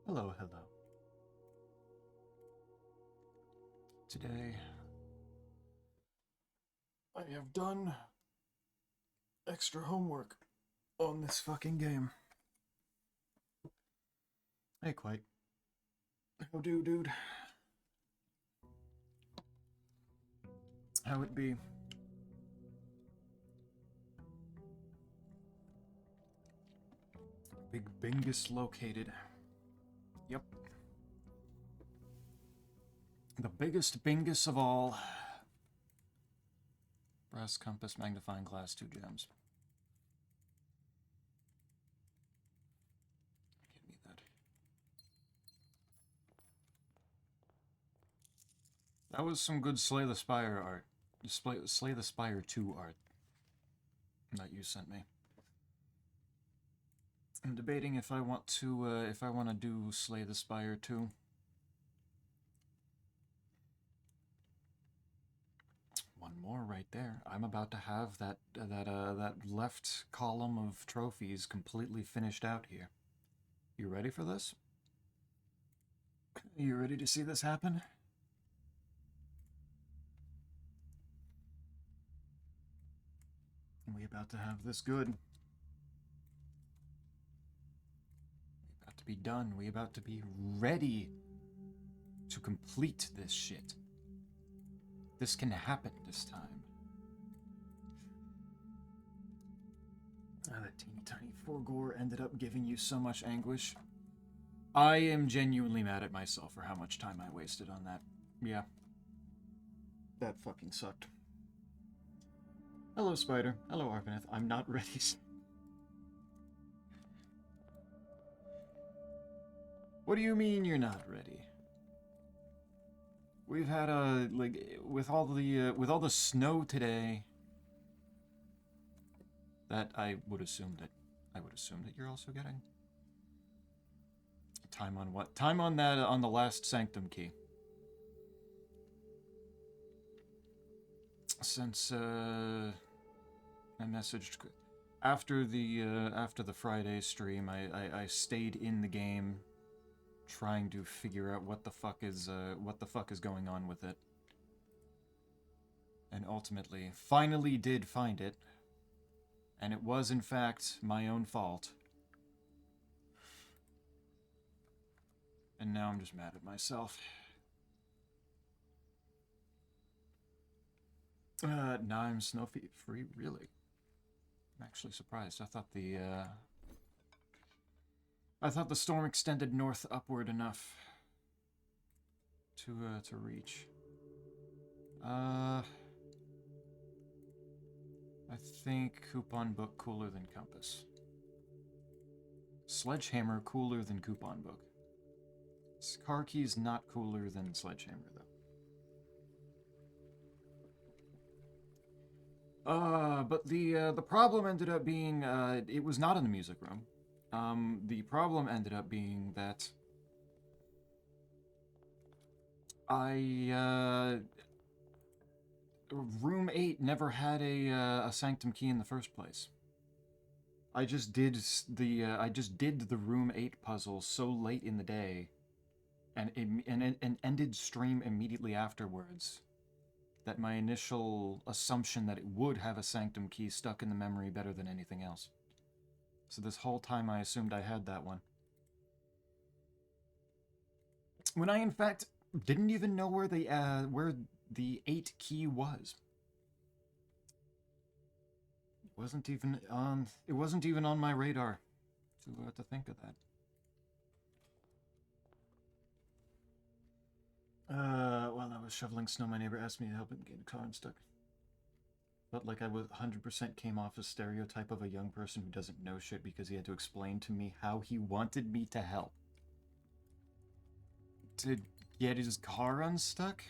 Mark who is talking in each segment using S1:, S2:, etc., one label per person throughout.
S1: Hello, hello. Today, I have done extra homework on this fucking game. Hey, quite. How do, dude? How it be? Big Bingus located. Yep. The biggest Bingus of all. Brass compass, magnifying glass, 2 gems. Give me that. That was some good Slay the Spire art. Slay the Spire 2 art that you sent me. I'm debating if I want to do Slay the Spire 2. One more right there. I'm about to have that left column of trophies completely finished out here. You ready for this? You ready to see this happen? We about to have this good. We about to be done. We about to be ready to complete this shit. This can happen this time. That teeny tiny Forgore ended up giving you so much anguish. I am genuinely mad at myself for how much time I wasted on that. Yeah. That fucking sucked. Hello, Spider. Hello, Arvaneth. I'm not ready. What do you mean you're not ready? We've had with all the snow today. That I would assume that you're also getting. Time on what? Time on that on the last Sanctum key. Since I messaged after the Friday stream, I stayed in the game trying to figure out what the fuck is going on with it. And ultimately finally did find it. And it was, in fact, my own fault. And now I'm just mad at myself. Now I'm snow free, really? I'm actually surprised. I thought the storm extended north upward enough to reach. I think coupon book cooler than compass. Sledgehammer cooler than coupon book. Car keys not cooler than sledgehammer though. But the problem ended up being it was not in the music room. The problem ended up being that room 8 never had a sanctum key in the first place. I just did the room 8 puzzle so late in the day, and ended stream immediately afterwards, that my initial assumption that it would have a sanctum key stuck in the memory better than anything else. So this whole time I assumed I had that one, when I in fact didn't even know where the 8 key was. It wasn't even on my radar to think of that. While I was shoveling snow, my neighbor asked me to help him get a car unstuck. Felt like I was 100% came off a stereotype of a young person who doesn't know shit because he had to explain to me how he wanted me to help. To get his car unstuck?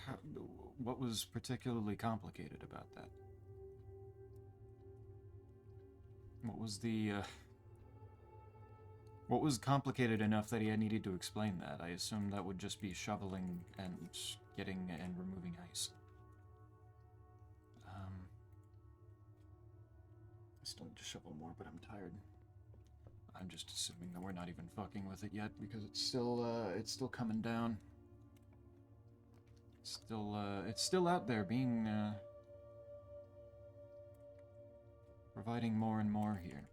S1: What was particularly complicated about that? What was complicated enough that he needed to explain that? I assumed that would just be shoveling and getting and removing ice. I still need to shovel more, but I'm tired. I'm just assuming that we're not even fucking with it yet because it's still coming down. It's still out there being, providing more and more here.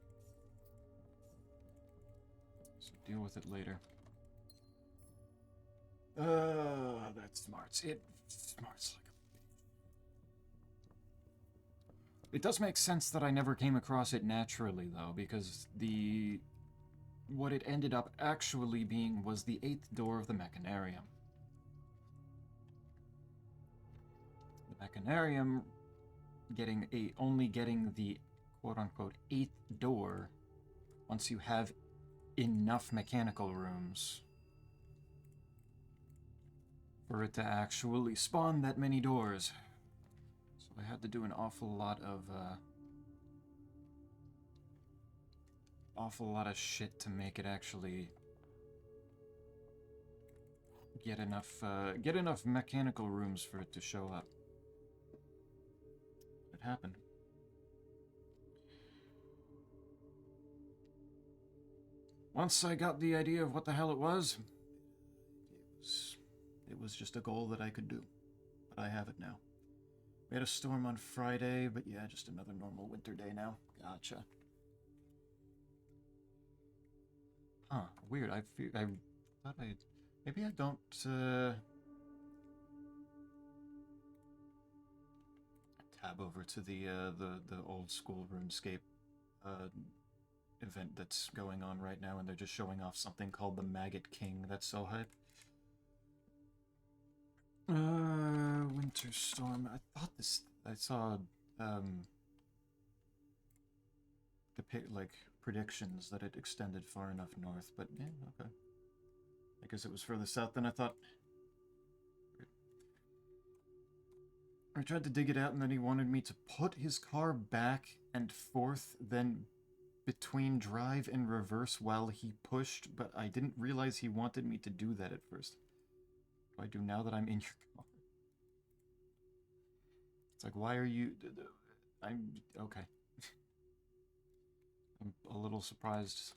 S1: So deal with it later. That smarts. It smarts like a... It does make sense that I never came across it naturally, though, because what it ended up actually being was the 8th door of the Mechanarium. The Mechanarium only getting the quote-unquote 8th door once you have enough mechanical rooms for it to actually spawn that many doors. So I had to do an awful lot of shit to make it actually get enough mechanical rooms for it to show up. It happened. Once I got the idea of what the hell it was just a goal that I could do. But I have it now. We had a storm on Friday, but yeah, just another normal winter day now. Gotcha. Huh, weird. I thought maybe I don't, tab over to the old school RuneScape, event that's going on right now, and they're just showing off something called the Maggot King. That's so hype. Winter storm. I saw, predictions that it extended far enough north, but yeah, okay. I guess it was further south than I thought. I tried to dig it out, and then he wanted me to put his car back and forth, then between drive and reverse while he pushed, but I didn't realize he wanted me to do that at first. What do I do now that I'm in your car? It's like, why are you... I'm... okay. I'm a little surprised.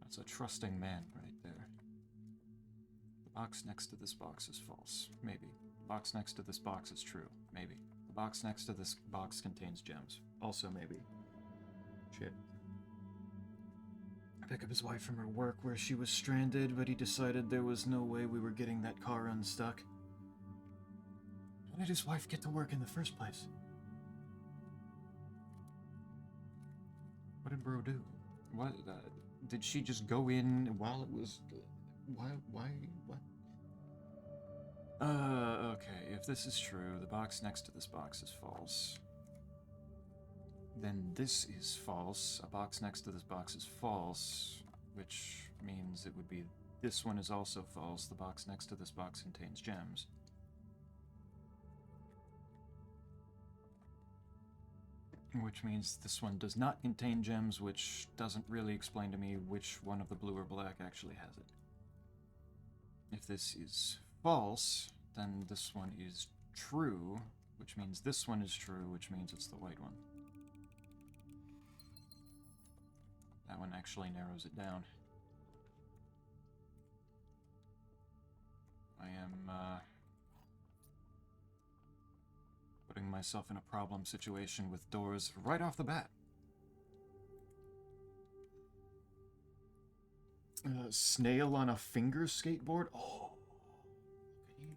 S1: That's a trusting man right there. The box next to this box is false. Maybe. The box next to this box is true. Maybe. The box next to this box contains gems. Also maybe. Shit. I pick up his wife from her work where she was stranded, but he decided there was no way we were getting that car unstuck. How did his wife get to work in the first place? What did bro do? What, did she just go in while it was... Why, what? Okay, if this is true, the box next to this box is false. Then this is false, a box next to this box is false, which means it would be this one is also false, the box next to this box contains gems. Which means this one does not contain gems, which doesn't really explain to me which one of the blue or black actually has it. If this is false, then this one is true, which means this one is true, which means it's the white one. That one actually narrows it down. I am, putting myself in a problem situation with doors right off the bat. Snail on a finger skateboard? Oh. Okay.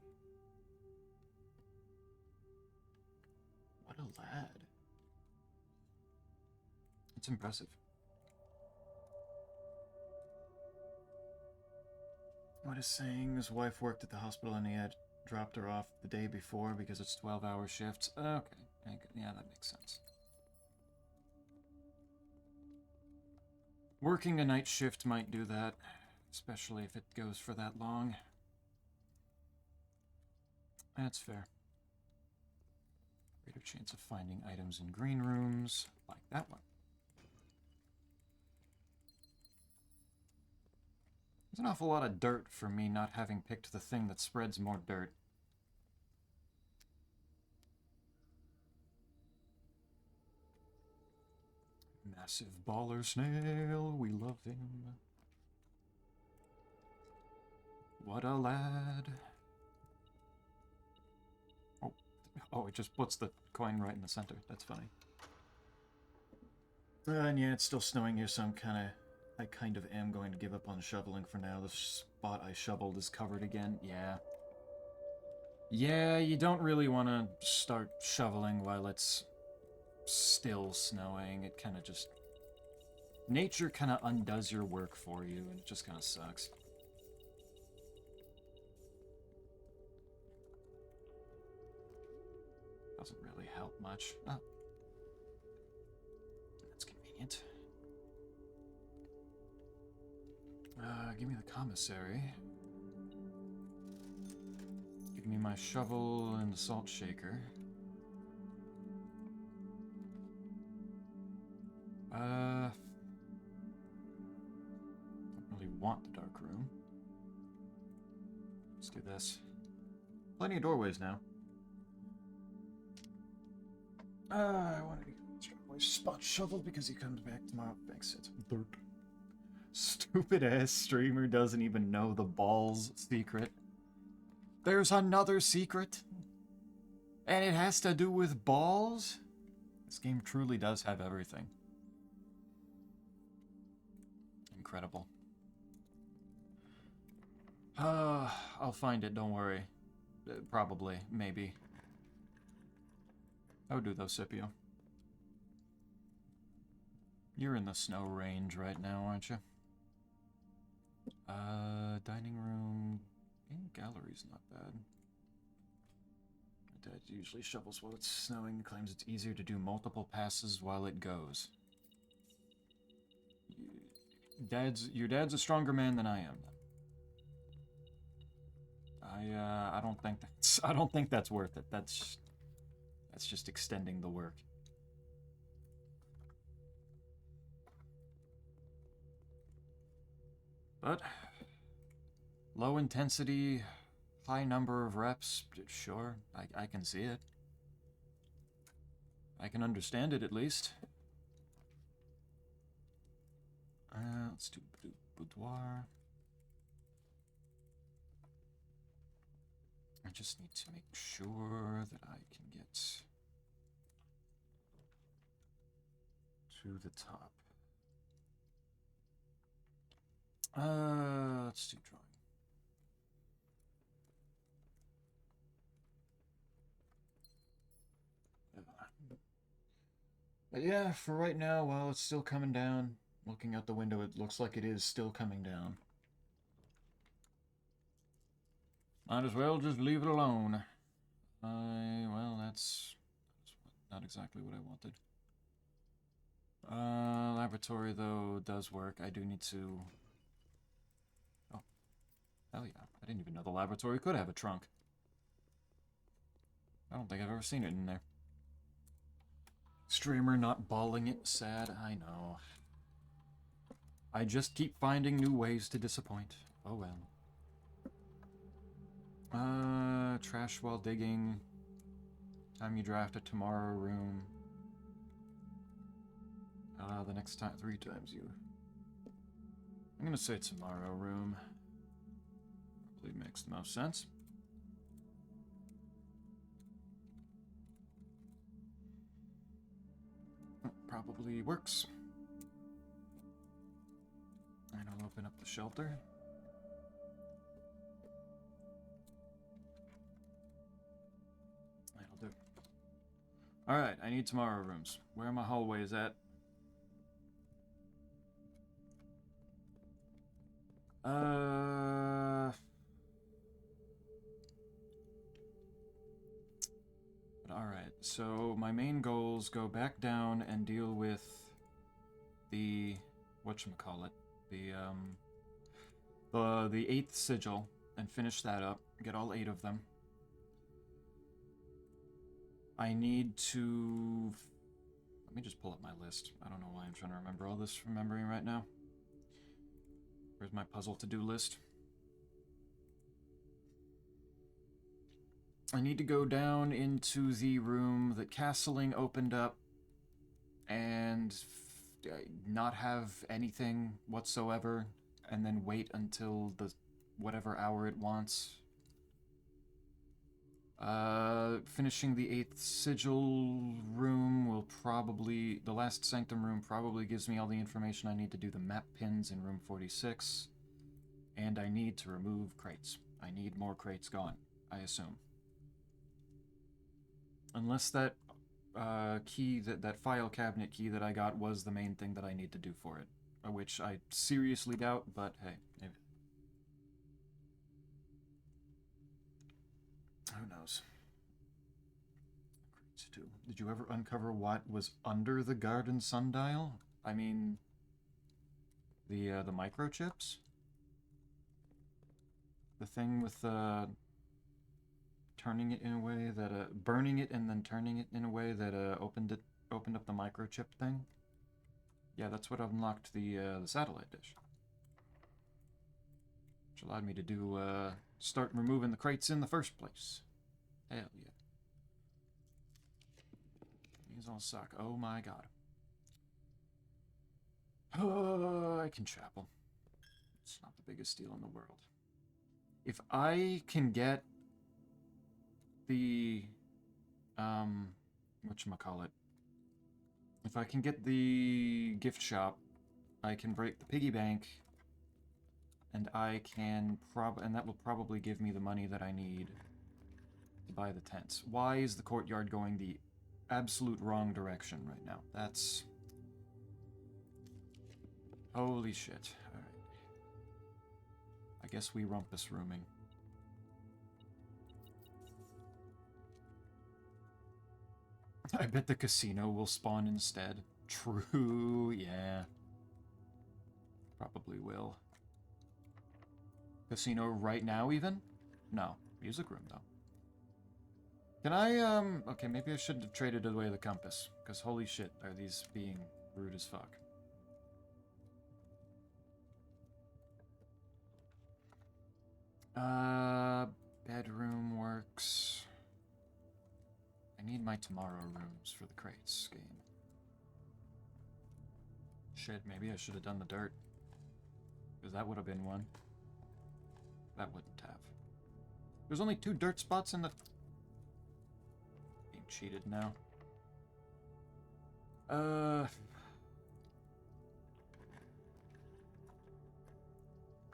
S1: What a lad. It's impressive. What is saying? His wife worked at the hospital and he had dropped her off the day before because it's 12-hour shifts. Okay. Yeah, that makes sense. Working a night shift might do that, especially if it goes for that long. That's fair. Greater chance of finding items in green rooms, like that one. There's an awful lot of dirt for me not having picked the thing that spreads more dirt. Massive baller snail, we love him. What a lad. Oh, it just puts the coin right in the center. That's funny. And yeah, it's still snowing here, so I kind of am going to give up on shoveling for now. The spot I shoveled is covered again. Yeah. Yeah, you don't really want to start shoveling while it's still snowing. It kind of just... Nature kind of undoes your work for you, and it just kind of sucks. Doesn't really help much. Oh. That's convenient. Give me the commissary. Give me my shovel and the salt shaker. Don't really want the dark room. Let's do this. Plenty of doorways now. I wanted to get my spot shoveled because he comes back tomorrow. Thanks, it's dirt. Stupid ass streamer doesn't even know the balls secret. There's another secret? And it has to do with balls? This game truly does have everything. Incredible. I'll find it, don't worry. Probably, maybe. How do though, Scipio? You're in the snow range right now, aren't you? Dining room... gallery's not bad. My dad usually shovels while it's snowing, claims it's easier to do multiple passes while it goes. Your dad's a stronger man than I am. I don't think that's worth it. That's just extending the work. But low intensity, high number of reps, sure, I can see it. I can understand it at least. Let's do boudoir. I just need to make sure that I can get to the top. Let's do drawing. But yeah, for right now, while it's still coming down, looking out the window, it looks like it is still coming down. Might as well just leave it alone. Well, that's not exactly what I wanted. Laboratory, though, does work. I do need to... Oh. Hell yeah. I didn't even know the laboratory could have a trunk. I don't think I've ever seen it in there. Streamer not balling it. Sad. I know. I just keep finding new ways to disappoint. Oh well. Trash while digging. Time you draft a tomorrow room. The next time, 3 times you. I'm gonna say tomorrow room. Probably makes the most sense. Probably works. And I'll open up the shelter. That'll do. Alright, I need tomorrow rooms. Where are my hallways at? Alright, so my main goals go back down and deal with the... whatchamacallit? The 8th sigil, and finish that up. Get all 8 of them. I need to... Let me just pull up my list. I don't know why I'm trying to remember all this from memory right now. Where's my puzzle to-do list? I need to go down into the room that Castling opened up and not have anything whatsoever, and then wait until the whatever hour it wants. Finishing the 8th sigil room will probably... The last sanctum room probably gives me all the information I need to do the map pins in room 46. And I need to remove crates. I need more crates gone, I assume. Unless that key, that file cabinet key that I got was the main thing that I need to do for it. Which I seriously doubt, but hey, maybe. Who knows? Did you ever uncover what was under the garden sundial? I mean, the microchips? The thing with turning it in a way that burning it and then turning it in a way that opened up the microchip thing? Yeah, that's what unlocked the satellite dish. Which allowed me to do start removing the crates in the first place. Hell yeah. These all suck. Oh my god. I can chapel. It's not the biggest deal in the world. If I can get the whatchamacallit, if I can get the gift shop, I can break the piggy bank, and I can and that will probably give me the money that I need to buy the tents. Why is the courtyard going the absolute wrong direction right now? That's... Holy shit. Alright. I guess we rumpus rooming. I bet the casino will spawn instead. True, yeah. Probably will. Casino right now, even? No. Music room, though. Can I, okay, maybe I shouldn't have traded away the compass, because holy shit, are these being rude as fuck. Bedroom works. I need my tomorrow rooms for the crates game. Shit, maybe I should have done the dirt. Because that would have been one. That wouldn't have. There's only 2 dirt spots in the... Being cheated now.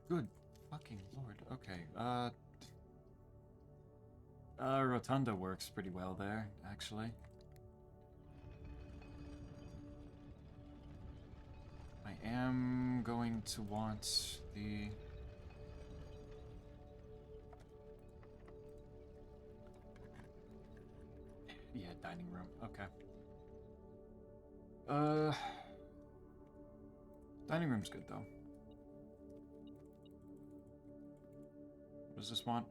S1: Good fucking lord. Okay, Rotunda works pretty well there, actually. I am going to want the... Yeah, dining room. Okay. Dining room's good, though. What does this want?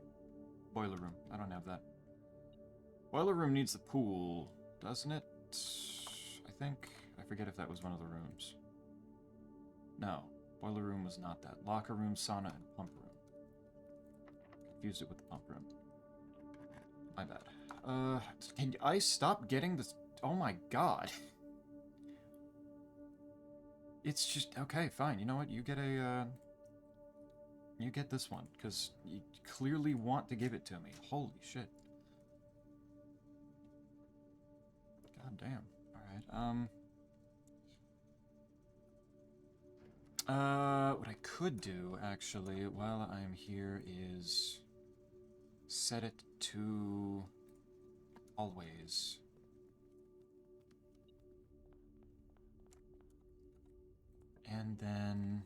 S1: Boiler room. I don't have that. Boiler room needs the pool, doesn't it? I think. I forget if that was one of the rooms. No. Boiler room was not that. Locker room, sauna, and pump room. Confused it with the pump room. My bad. Can I stop getting this? Oh my god. It's just... Okay, fine. You know what? You get a, you get this one, because you clearly want to give it to me. Holy shit. God damn. Alright, what I could do, actually, while I'm here is... set it to... always. And then...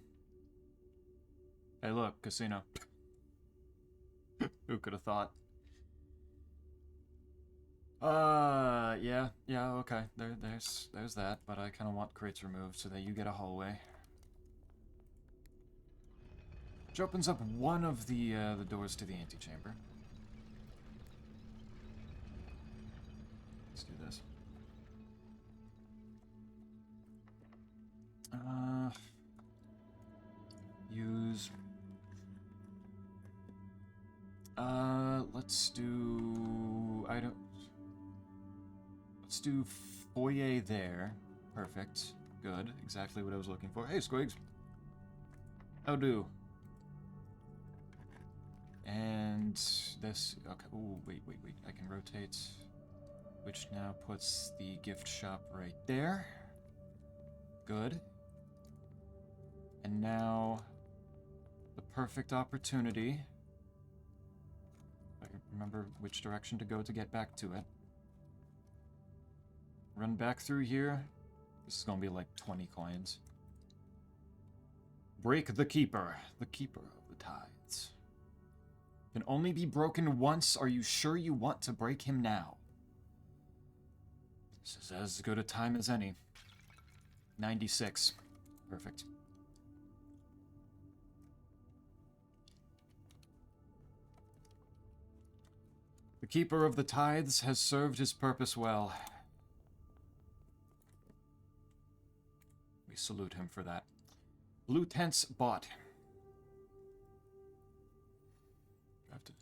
S1: Hey, look, casino. Who could have thought? Yeah, okay. There's that, but I kind of want crates removed so that you get a hallway. Which opens up one of the doors to the antechamber. Let's do this. Use... let's do... Let's do foyer there. Perfect. Good. Exactly what I was looking for. Hey, Squigs. How do? And this... Okay. Ooh, wait. I can rotate. Which now puts the gift shop right there. Good. And now... the perfect opportunity. I remember which direction to go to get back to it. Run back through here. This is gonna be like 20 coins. Break the Keeper. The Keeper of the Tides. Can only be broken once. Are you sure you want to break him now? This is as good a time as any. 96. Perfect. The Keeper of the Tides has served his purpose well. We salute him for that. Blue tents bought. Drafted.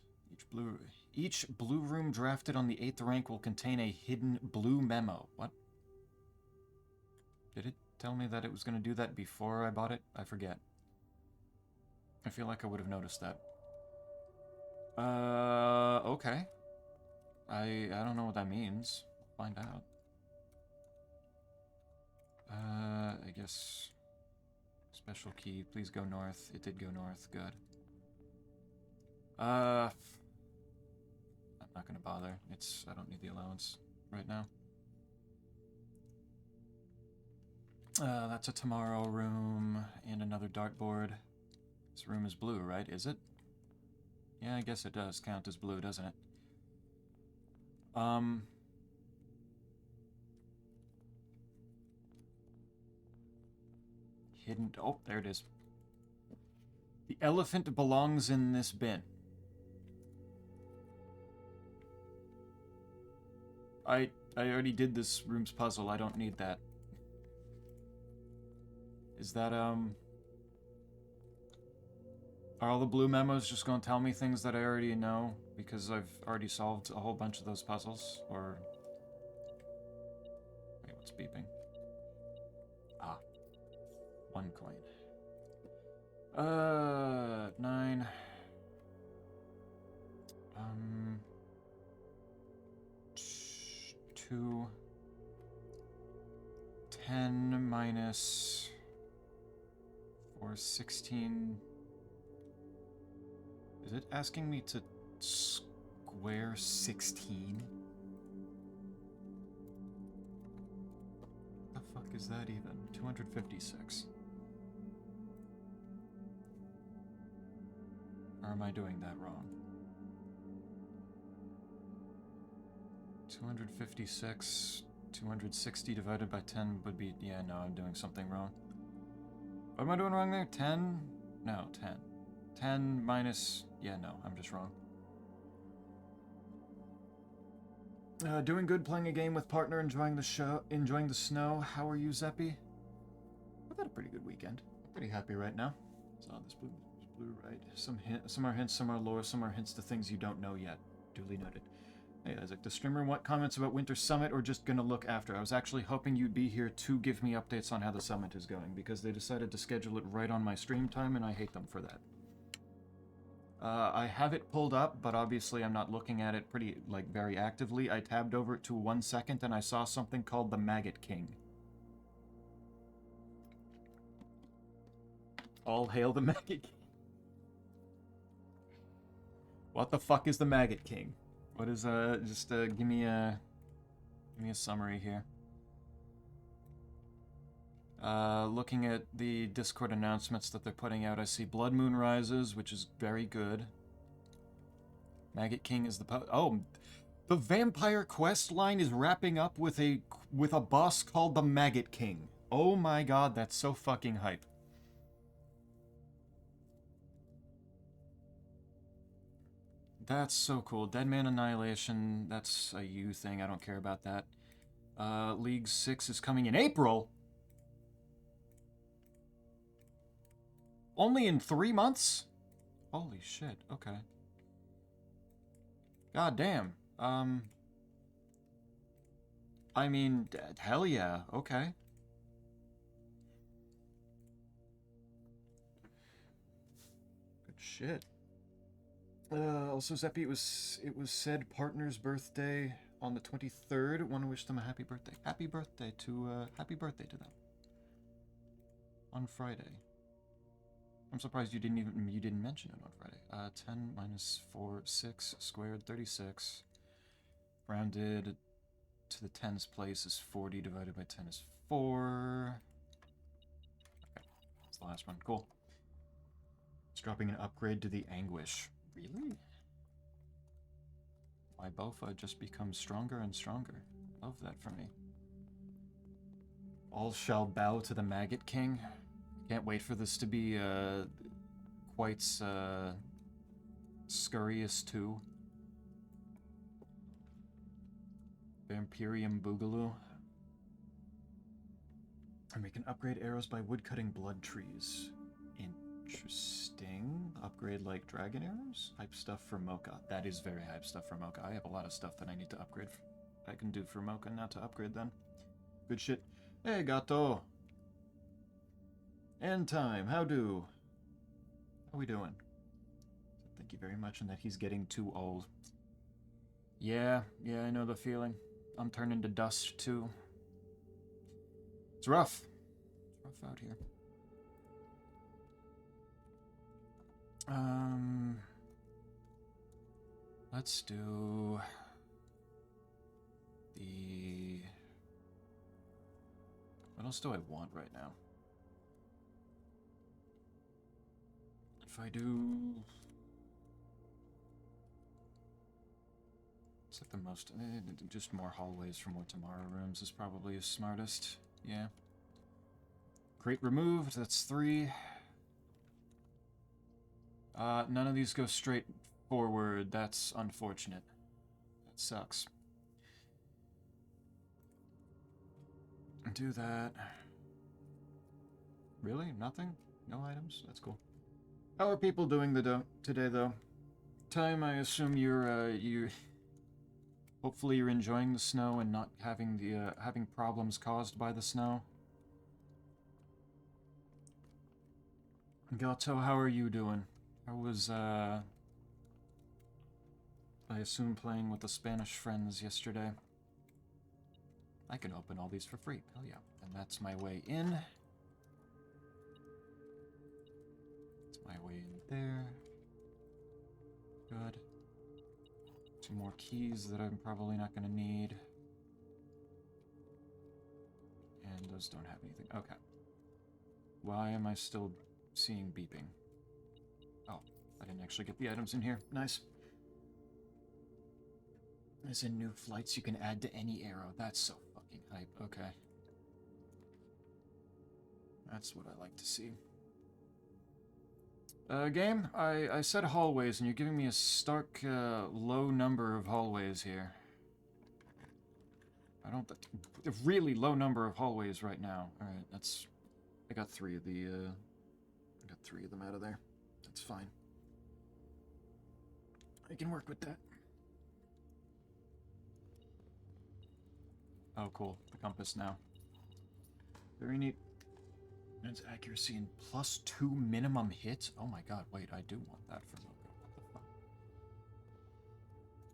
S1: Each blue room drafted on the 8th rank will contain a hidden blue memo. What? Did it tell me that it was going to do that before I bought it? I forget. I feel like I would have noticed that. Okay. I don't know what that means. We'll find out. I guess... Special key, please go north. It did go north, good. I'm not gonna bother. I don't need the allowance right now. That's a tomorrow room and another dartboard. This room is blue, right? Is it? Yeah, I guess it does count as blue, doesn't it? Hidden... Oh, there it is. The elephant belongs in this bin. I already did this room's puzzle. I don't need that. Is that, Are all the blue memos just gonna tell me things that I already know because I've already solved a whole bunch of those puzzles? Or... Wait, what's beeping? Ah. 1 coin. 9. 2. 10 minus 4, 16. Is it asking me to square 16? What the fuck is that even? 256. Or am I doing that wrong? 256, 260 divided by 10 would be... Yeah, no, I'm doing something wrong. What am I doing wrong there? 10? No, 10. 10 minus... Yeah, no, I'm just wrong. Doing good, playing a game with partner, enjoying the snow. How are you, Zeppy? I've had a pretty good weekend. I'm pretty happy right now. Saw this blue right. Some are hints, some are lore, some are hints to things you don't know yet. Duly noted. Hey, Isaac, the streamer want comments about Winter Summit or just gonna look after? I was actually hoping you'd be here to give me updates on how the summit is going, because they decided to schedule it right on my stream time, and I hate them for that. I have it pulled up, but obviously I'm not looking at it very actively. I tabbed over it to 1 second, and I saw something called the Maggot King. All hail the Maggot King. What the fuck is the Maggot King? What is, give me a summary here. Looking at the Discord announcements that they're putting out, I see Blood Moon Rises, which is very good. Maggot King is the the Vampire Quest line is wrapping up with a boss called the Maggot King. Oh my god, that's so fucking hype. That's so cool. Deadman Annihilation, that's a you thing. I don't care about that. League 6 is coming in April? Only in 3 months? Holy shit, okay. God damn. I mean, hell yeah, okay. shit. Also, Zeppi, it was said partner's birthday on the 23rd. Want to wish them a happy birthday. Happy birthday to them. On Friday. I'm surprised you didn't mention it on Friday. 10 minus 4, 6 squared, 36. Rounded to the tens place is 40 divided by 10 is 4. Okay, that's the last one. Cool. It's dropping an upgrade to the Anguish. Really? My Bofa just becomes stronger and stronger. Love that for me. All shall bow to the Maggot King. Can't wait for this to be quite scurrious too. Vampirium Boogaloo. And we can upgrade arrows by woodcutting blood trees. Interesting. Upgrade like dragon arrows? Hype stuff for Mocha. That is very hype stuff for Mocha. I have a lot of stuff that I need to upgrade. I can do for Mocha now to upgrade then. Good shit. Hey, Gato. End time. How do? How we doing? Thank you very much, and that he's getting too old. Yeah, I know the feeling. I'm turning to dust too. It's rough. It's rough out here. Let's do the... What else do I want right now? If I do... It's like the most... just more hallways for more Tamara rooms is probably the smartest. Yeah. Crate removed, that's 3. None of these go straight forward. That's unfortunate. That sucks. Do that. Really? Nothing? No items? That's cool. How are people doing today, though? Time, I assume you're, hopefully you're enjoying the snow and not having the, having problems caused by the snow. Gato, how are you doing? I was, I assume playing with the Spanish friends yesterday. I can open all these for free. Hell yeah. And that's my way in. That's my way in there. Good. 2 more keys that I'm probably not going to need. And those don't have anything. Okay. Why am I still seeing beeping? Oh, I didn't actually get the items in here. Nice. As in new flights you can add to any arrow. That's so fucking hype. Okay. That's what I like to see. Game, I said hallways, and you're giving me a stark, low number of hallways here. I don't... A really low number of hallways right now. Alright, that's... I got 3 of the, I got 3 of them out of there. That's fine. I can work with that. Oh, cool. The compass now. Very neat. It's accuracy and +2 minimum hits? Oh my god, wait, I do want that for Mocha. What the fuck?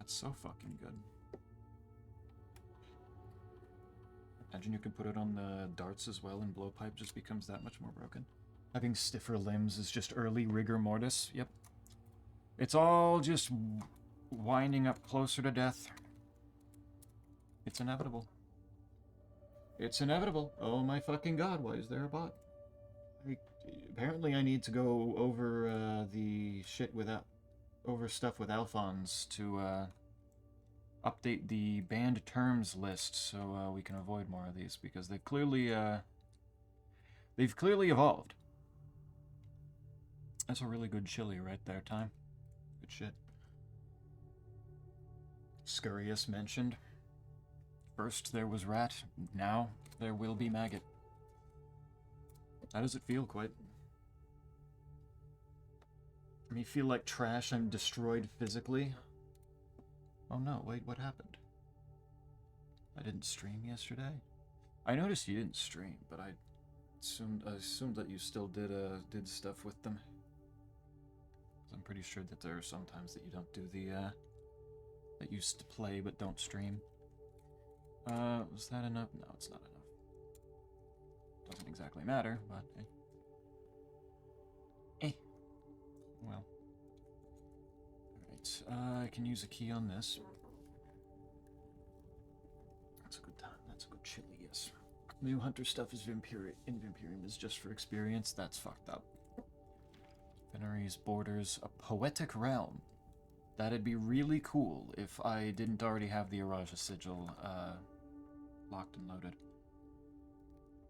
S1: That's so fucking good. Imagine you can put it on the darts as well, and blowpipe just becomes that much more broken. Having stiffer limbs is just early rigor mortis. Yep. It's all just winding up closer to death. It's inevitable. It's inevitable. Oh my fucking god, why is there a bot? Apparently I need to go over the shit without... over stuff with Alphonse to update the banned terms list so we can avoid more of these, because they've clearly evolved. That's a really good chili right there, Time. Good shit. Scurrius mentioned. First there was rat, now there will be maggot. How does it feel, quite? I mean, feel like trash, I'm destroyed physically. Oh no, wait, what happened? I didn't stream yesterday? I noticed you didn't stream, but I assumed that you still did stuff with them. I'm pretty sure that there are some times that you don't do the, that you play but don't stream. Was that enough? No, it's not enough. Doesn't exactly matter, but well. Alright, I can use a key on this. That's a good time. That's a good chili, yes. New hunter stuff is in Vampirium is just for experience. That's fucked up. Veneries borders a poetic realm. That'd be really cool if I didn't already have the Araja sigil locked and loaded.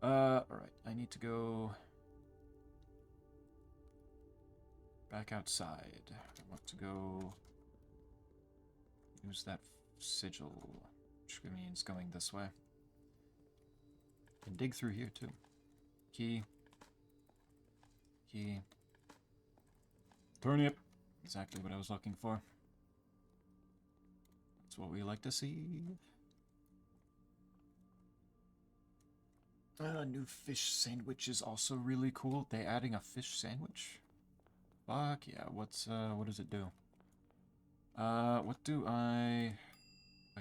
S1: Alright, I need to go back outside. I want to go use that sigil, which means going this way. And dig through here too. Key. Key. Turnip. Exactly what I was looking for. That's what we like to see. New fish sandwich is also really cool. They adding a fish sandwich? Fuck yeah. What does it do? What do I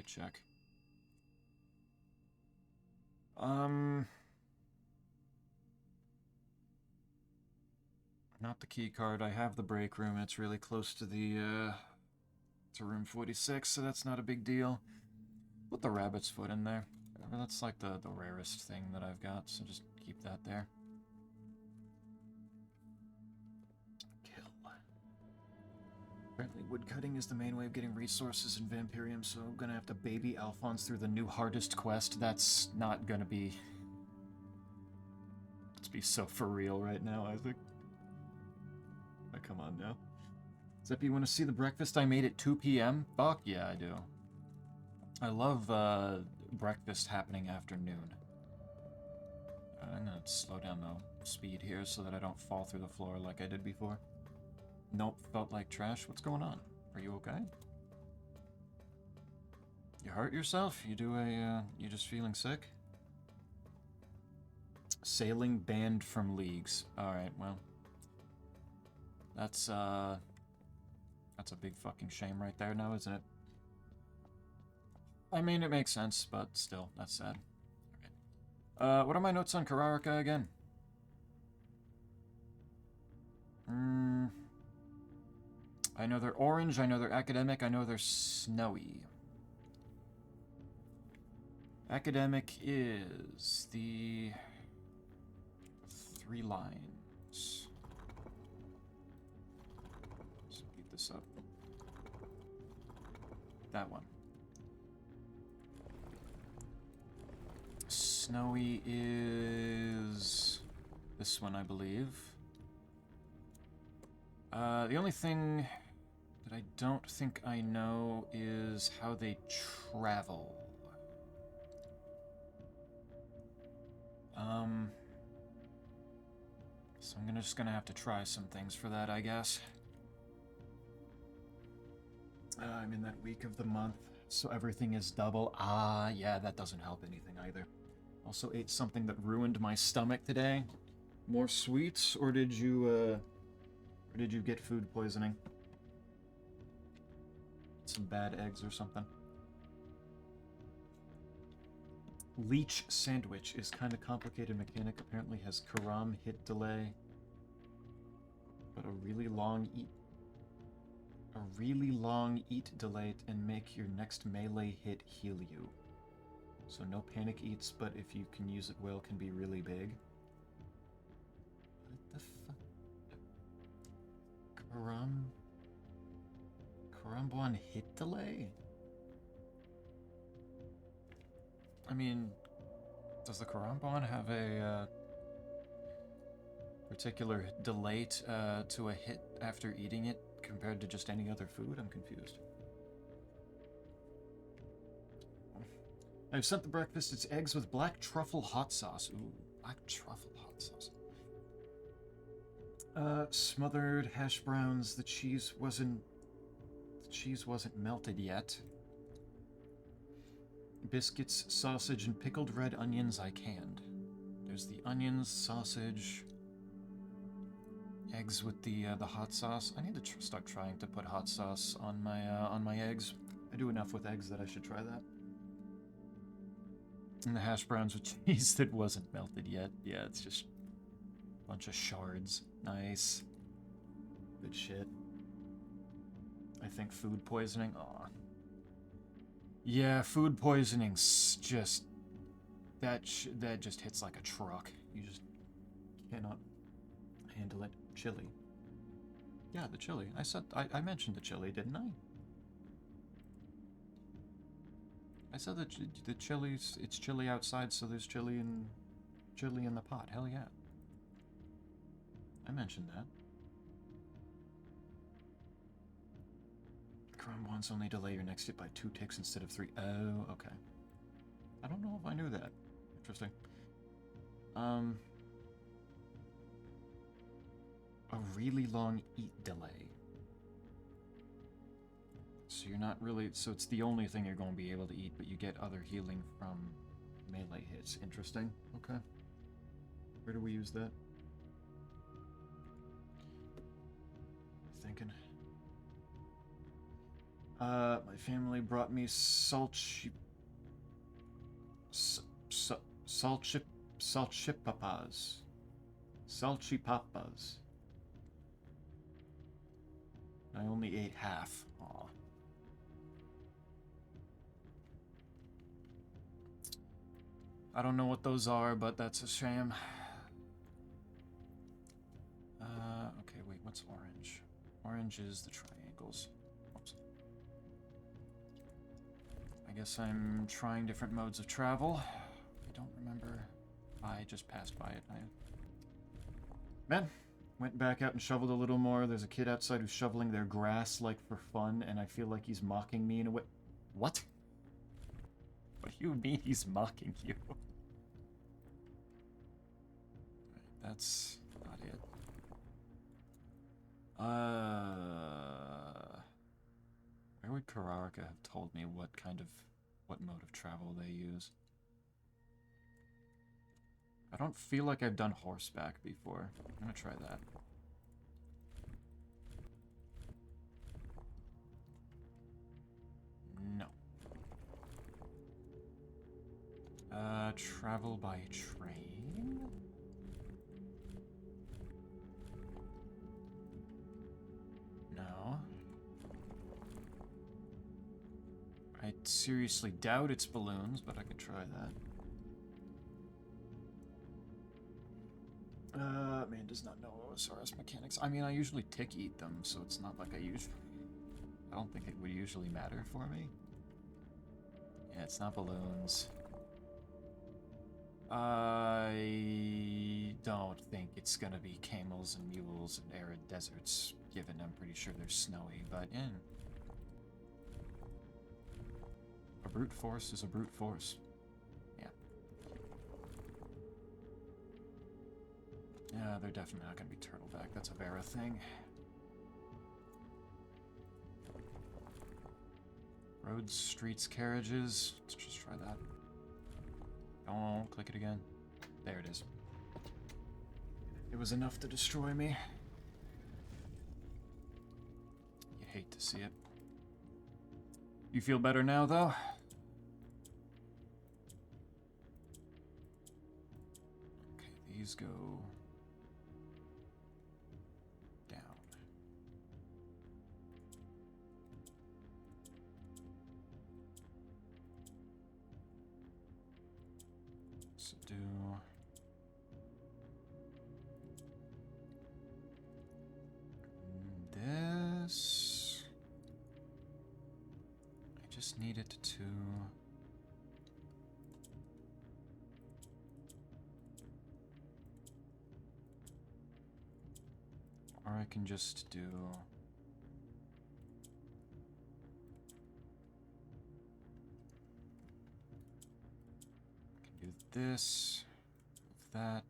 S1: check? Not the key card. I have the break room. It's really close to the, to room 46, so that's not a big deal. Put the rabbit's foot in there. That's like the rarest thing that I've got, so just keep that there. Kill. Apparently woodcutting is the main way of getting resources in Vampirium, so I'm gonna have to baby Alphonse through the new hardest quest. That's not gonna be... Let's be so for real right now, I think. Oh, come on now. Zeppy, you want to see the breakfast I made at 2 p.m.? Fuck yeah, I do. I love, breakfast happening after noon. I'm gonna slow down the speed here so that I don't fall through the floor like I did before. Nope, felt like trash. What's going on? Are you okay? You hurt yourself? You you just feeling sick? Sailing banned from leagues. Alright, well. That's a big fucking shame right there now, isn't it? I mean, it makes sense, but still, that's sad. Okay. What are my notes on Kararika again? I know they're orange, I know they're academic, I know they're snowy. Academic is the 3 lines. Speed this up. That one. Snowy is this one, I believe. The only thing that I don't think I know is how they travel. So I'm just gonna have to try some things for that, I guess. I'm in that week of the month, so everything is double. Ah, yeah, that doesn't help anything either. Also ate something that ruined my stomach today. More sweets, or did you get food poisoning? Some bad eggs or something? Leech sandwich is kind of complicated mechanic. Apparently has Karam hit delay, but a really long eat delay and make your next melee hit heal you. So no panic eats, but if you can use it well, can be really big. What the fuck? Karambwan hit delay? I mean, does the Karambwan have a particular delay to a hit after eating it compared to just any other food? I'm confused. I've sent the breakfast. It's eggs with black truffle hot sauce. Ooh, black truffle hot sauce. Smothered hash browns. The cheese wasn't melted yet. Biscuits, sausage, and pickled red onions I canned. There's the onions, sausage, Eggs with the hot sauce. I need to start trying to put hot sauce on my eggs. I do enough with eggs that I should try that. And the hash browns with cheese that wasn't melted yet. Yeah, it's just a bunch of shards. Nice. Good shit. I think food poisoning. Aw. Yeah, food poisoning's just that just hits like a truck. You just cannot handle it. Chili. Yeah, the chili. I mentioned the chili, didn't I? I said that the chili's, it's chilly outside, so there's chili in the pot. Hell yeah. I mentioned that. Crumb wants only delay your next hit by 2 ticks instead of 3. Oh, okay. I don't know if I knew that. Interesting. A really long eat delay. So you're not really... So it's the only thing you're going to be able to eat, but you get other healing from melee hits. Interesting. Okay. Where do we use that? Thinking. My family brought me salchipapas. Salchipapas. I only ate half. Aw. I don't know what those are, but that's a shame. Okay, wait, what's orange? Orange is the triangles. Oops. I guess I'm trying different modes of travel. I don't remember. I just passed by it. Man, went back out and shoveled a little more. There's a kid outside who's shoveling their grass, like, for fun, and I feel like he's mocking me in a way. What? What do you mean he's mocking you? That's not it. Where would Kararika have told me what mode of travel they use? I don't feel like I've done horseback before. I'm gonna try that. No. Travel by train? No. I seriously doubt it's balloons, but I could try that. Man does not know OSRS mechanics. I mean, I usually tick eat them, so it's not like I don't think it would usually matter for me. Yeah, it's not balloons. I don't think it's gonna be camels and mules and arid deserts, given I'm pretty sure they're snowy, but yeah. A brute force is a brute force. Yeah. Yeah, they're definitely not gonna be turtleback. That's a Vera thing. Roads, streets, carriages. Let's just try that. Don't click it again. There it is. It was enough to destroy me. You hate to see it. You feel better now, though? Okay, these go down. So do this. I just need it to or I can just do this, that.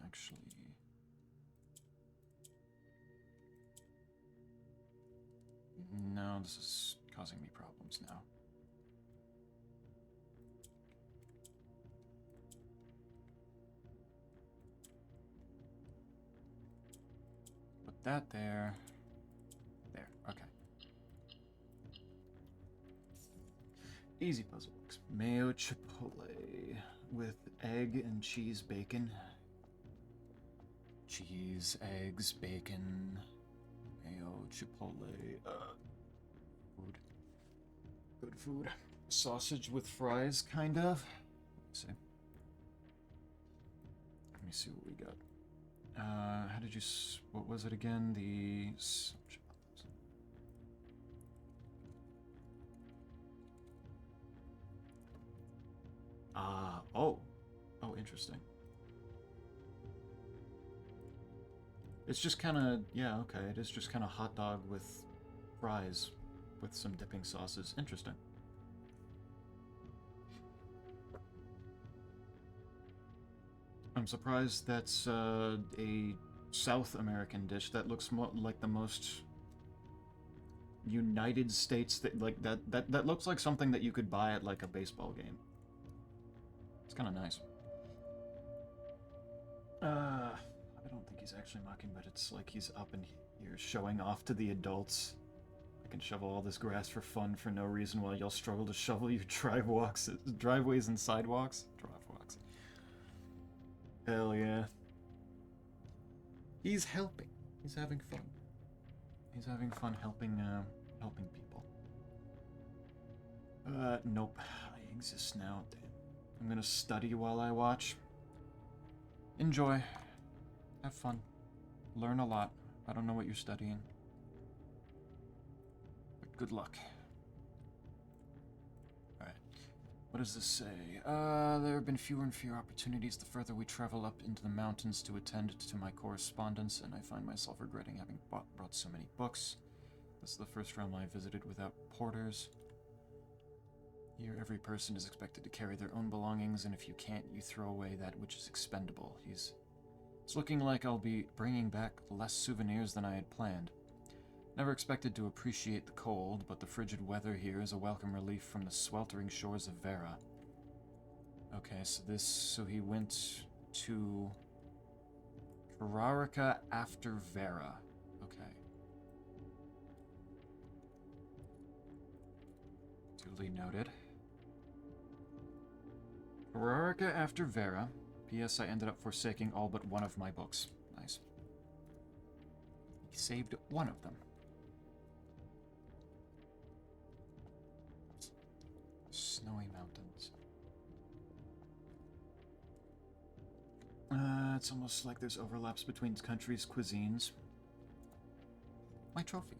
S1: Actually, no, this is causing me problems now. that there. There, okay. Easy puzzle box. Mayo chipotle with egg and cheese bacon. Cheese, eggs, bacon, mayo, chipotle, food. Good food. Sausage with fries, kind of. Let's see. Let me see what we got. How did you... What was it again? The... Oh. Oh, interesting. It's just kind of... Yeah, okay. It is just kind of hot dog with fries with some dipping sauces. Interesting. I'm surprised that's a South American dish. That looks more like the most United States that looks like something that you could buy at like a baseball game. It's kind of nice. I don't think he's actually mocking, but it's like he's up in here showing off to the adults. I can shovel all this grass for fun for no reason while y'all struggle to shovel your driveways and sidewalks. Drivewalks. Hell yeah. He's helping. He's having fun. He's having fun helping people. Nope. I exist now. Damn. I'm gonna study while I watch. Enjoy. Have fun. Learn a lot. I don't know what you're studying. But good luck. Alright. What does this say? There have been fewer and fewer opportunities the further we travel up into the mountains to attend to my correspondence, and I find myself regretting having brought so many books. This is the first realm I visited without porters. Here, every person is expected to carry their own belongings, and if you can't, you throw away that which is expendable. It's looking like I'll be bringing back less souvenirs than I had planned. Never expected to appreciate the cold, but the frigid weather here is a welcome relief from the sweltering shores of Vera. Okay, so he went to Kararika after Vera. Okay. Duly noted. Kararika after Vera. P.S. I ended up forsaking all but one of my books. Nice. He saved one of them. Snowy mountains. It's almost like there's overlaps between countries' cuisines. My trophy.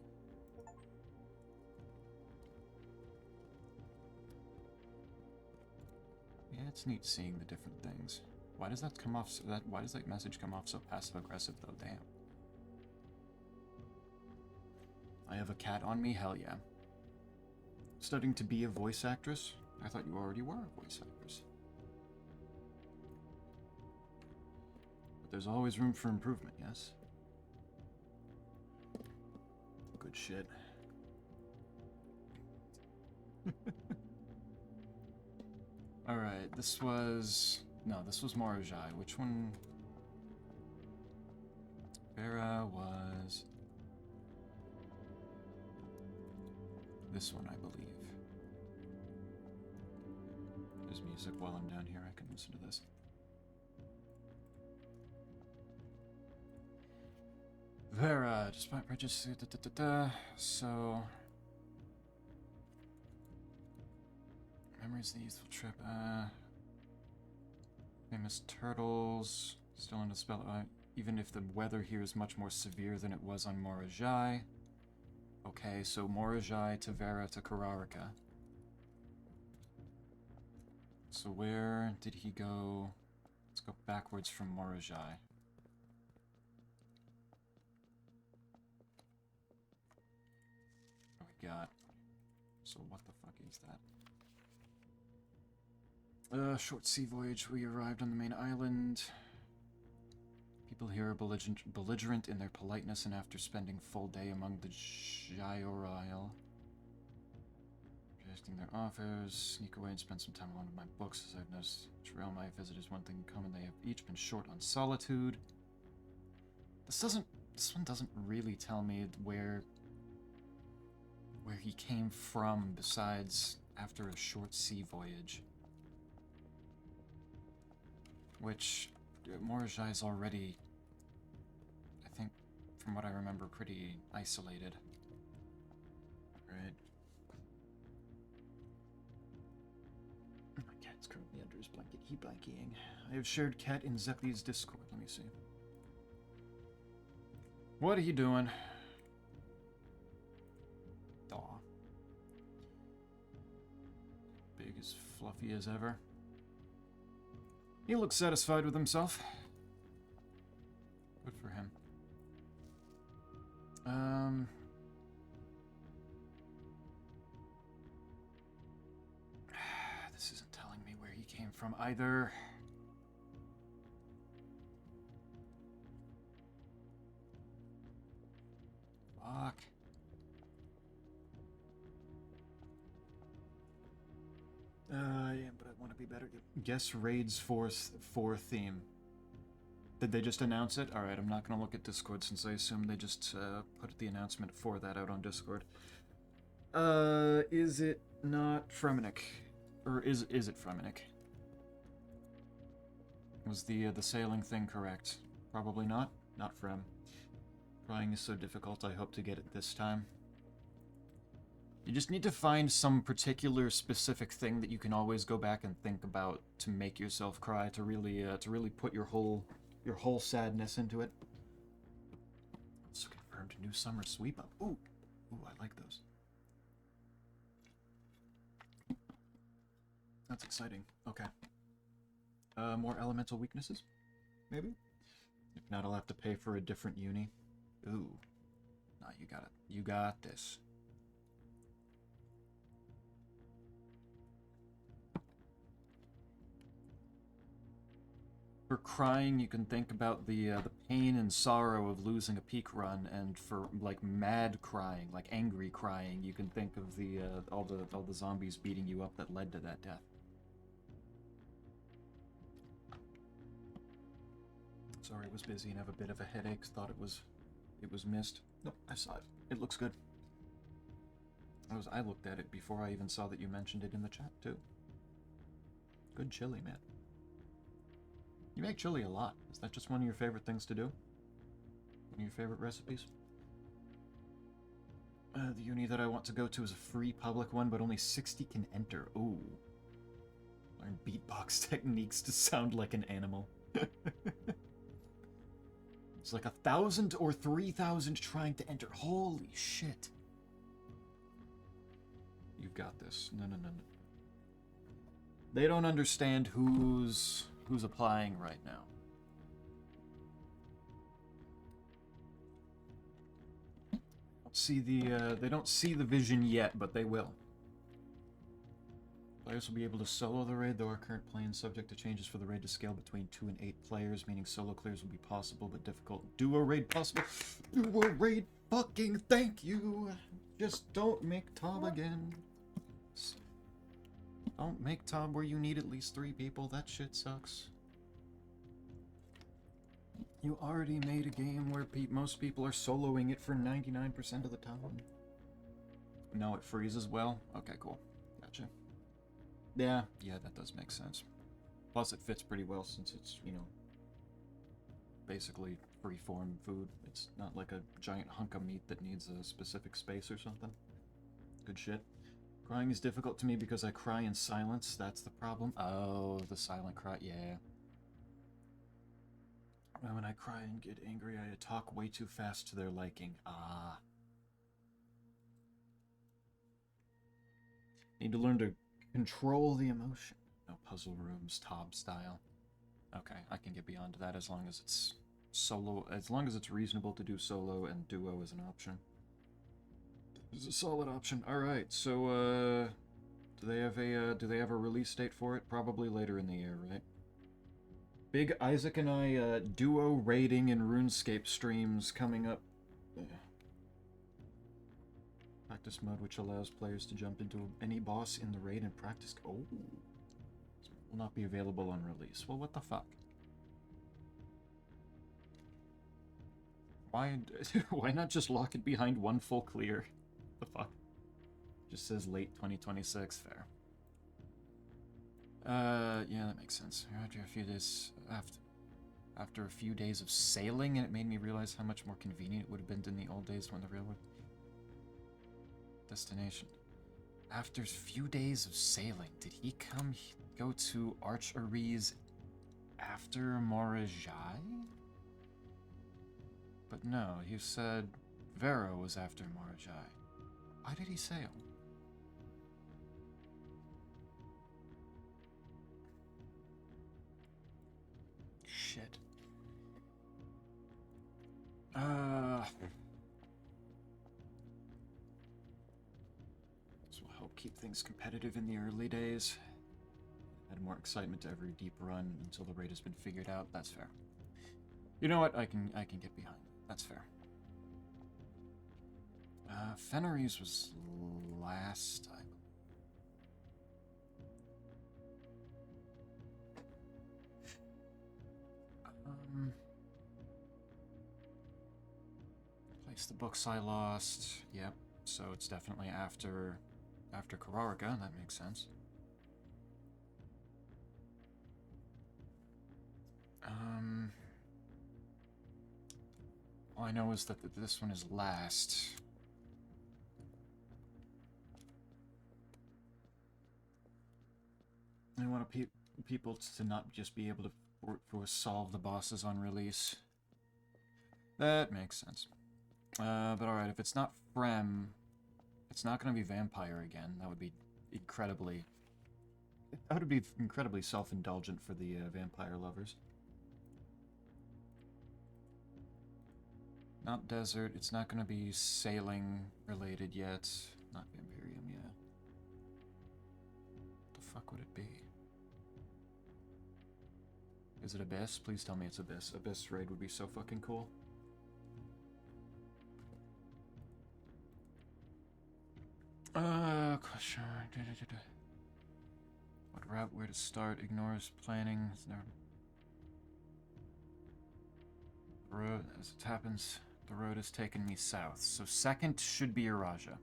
S1: Yeah, it's neat seeing the different things. Why does that come off so why does that message come off so passive aggressive though? Damn. I have a cat on me, hell yeah. Studying to be a voice actress? I thought you already were a voice actress. But there's always room for improvement, yes? Good shit. Alright, this was... No, this was Morajai. Which one? Vera was... this one, I believe. There's music while I'm down here. I can listen to this. Vera, despite prejudice... So... Memories of the youthful trip. Famous turtles. Still under spell. Even if the weather here is much more severe than it was on Morajai. Okay, so Morajai to Vera to Kararika. So where did he go? Let's go backwards from Morajai. What we got? So what the fuck is that? Short sea voyage. We arrived on the main island. People here are belligerent in their politeness, and after spending full day among the Jyorail, rejecting their offers, sneak away and spend some time alone with my books. As I've noticed, each realm I visit is one thing in common. They have each been short on solitude. This doesn't This one doesn't really tell me where he came from besides after a short sea voyage. Which Morajai is already, I think, from what I remember, pretty isolated. Right. My cat's currently under his blanket. He blankying. I have shared cat in Zeppi's Discord. Let me see. What are you doing? Aw. Big as fluffy as ever. He looks satisfied with himself. Good for him. This isn't telling me where he came from either. Fuck. Yeah, but I want to be better. Guess Raid's 4 theme. Did they just announce it? Alright, I'm not going to look at Discord since I assume they just put the announcement for that out on Discord. Is it not Fremennik? Or is it Fremennik? Was the sailing thing correct? Probably not. Not Frem. Crying is so difficult, I hope to get it this time. You just need to find some particular specific thing that you can always go back and think about to make yourself cry, to really put your whole sadness into it. It's confirmed new summer sweep up. Ooh, I like those. That's exciting. Okay. More elemental weaknesses? Maybe? If not, I'll have to pay for a different uni. Ooh. Nah, you got it. You got this. For crying, you can think about the pain and sorrow of losing a peak run, and for like mad crying, like angry crying, you can think of the all the zombies beating you up that led to that death. Sorry, I was busy and have a bit of a headache. Thought it was missed. Nope, I saw it. It looks good. I looked at it before I even saw that you mentioned it in the chat too. Good chili, man. You make chili a lot. Is that just one of your favorite things to do? One of your favorite recipes? The uni that I want to go to is a free public one, but only 60 can enter. Ooh. Learn beatbox techniques to sound like an animal. It's like 1,000 or 3,000 trying to enter. Holy shit. You've got this. No. They don't understand who's applying right now. They don't see the vision yet, but they will. Players will be able to solo the raid, though our current plan is subject to changes for the raid to scale between 2 and 8 players, meaning solo clears will be possible but difficult. Duo raid possible. Duo raid, fucking thank you. Just don't make Tob again. Don't make Tob where you need at least 3 people. That shit sucks. You already made a game where most people are soloing it for 99% of the time. Now it freezes well? Okay, cool. Gotcha. Yeah, that does make sense. Plus it fits pretty well since it's, you know, basically free-form food. It's not like a giant hunk of meat that needs a specific space or something. Good shit. Crying is difficult to me because I cry in silence. That's the problem. Oh, the silent cry. Yeah. When I cry and get angry, I talk way too fast to their liking. Ah. Need to learn to control the emotion. No puzzle rooms, Tob style. Okay, I can get beyond that as long as it's solo. As long as it's reasonable to do solo and duo as an option. It's a solid option. All right, so do they have a release date for it? Probably later in the year, right? Big Isaac and I duo raiding in RuneScape streams coming up. Practice mode, which allows players to jump into any boss in the raid and practice. Oh, will not be available on release. Well, what the fuck? Why, why not just lock it behind one full clear? The fuck? Just says late 2026, fair. Yeah, that makes sense. After a few days of sailing, and it made me realize how much more convenient it would have been than the old days when the railroad destination. After a few days of sailing, did he go to Arch-Aries after Morajai? But no, he said Vero was after Morajai. Why did he sail? Shit. This will help keep things competitive in the early days. Add more excitement to every deep run until the raid has been figured out. That's fair. You know what? I can get behind. That's fair. Fenris was last time. Place the books I lost. Yep. So it's definitely after Kararga. That makes sense. All I know is that this one is last. I want people to not just be able to solve the bosses on release. That makes sense. But alright, if it's not Frem, it's not going to be Vampire again. That would be incredibly... That would be incredibly self-indulgent for the vampire lovers. Not Desert. It's not going to be sailing related yet. Not Vampirium yet. What the fuck would it be? Is it Abyss? Please tell me it's Abyss. Abyss raid would be so fucking cool. Question. What route? Where to start? Ignores planning. The road, as it happens, the road has taken me south. So second should be Iraja.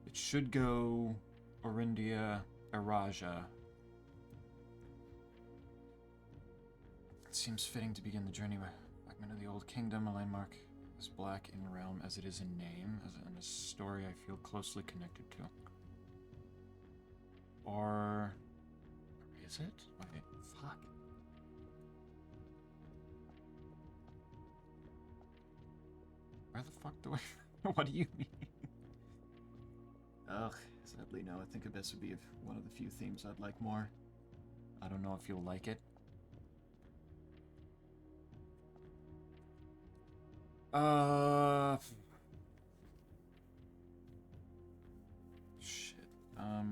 S1: It should go Orindia, Iraja. It seems fitting to begin the journey by fragment of the Old Kingdom, a landmark as black in realm as it is in name, and a story I feel closely connected to. Or is it? Wait, fuck. Where the fuck do I... What do you mean? Ugh, sadly no, I think Abyss would be one of the few themes I'd like more. I don't know if you'll like it. Shit. I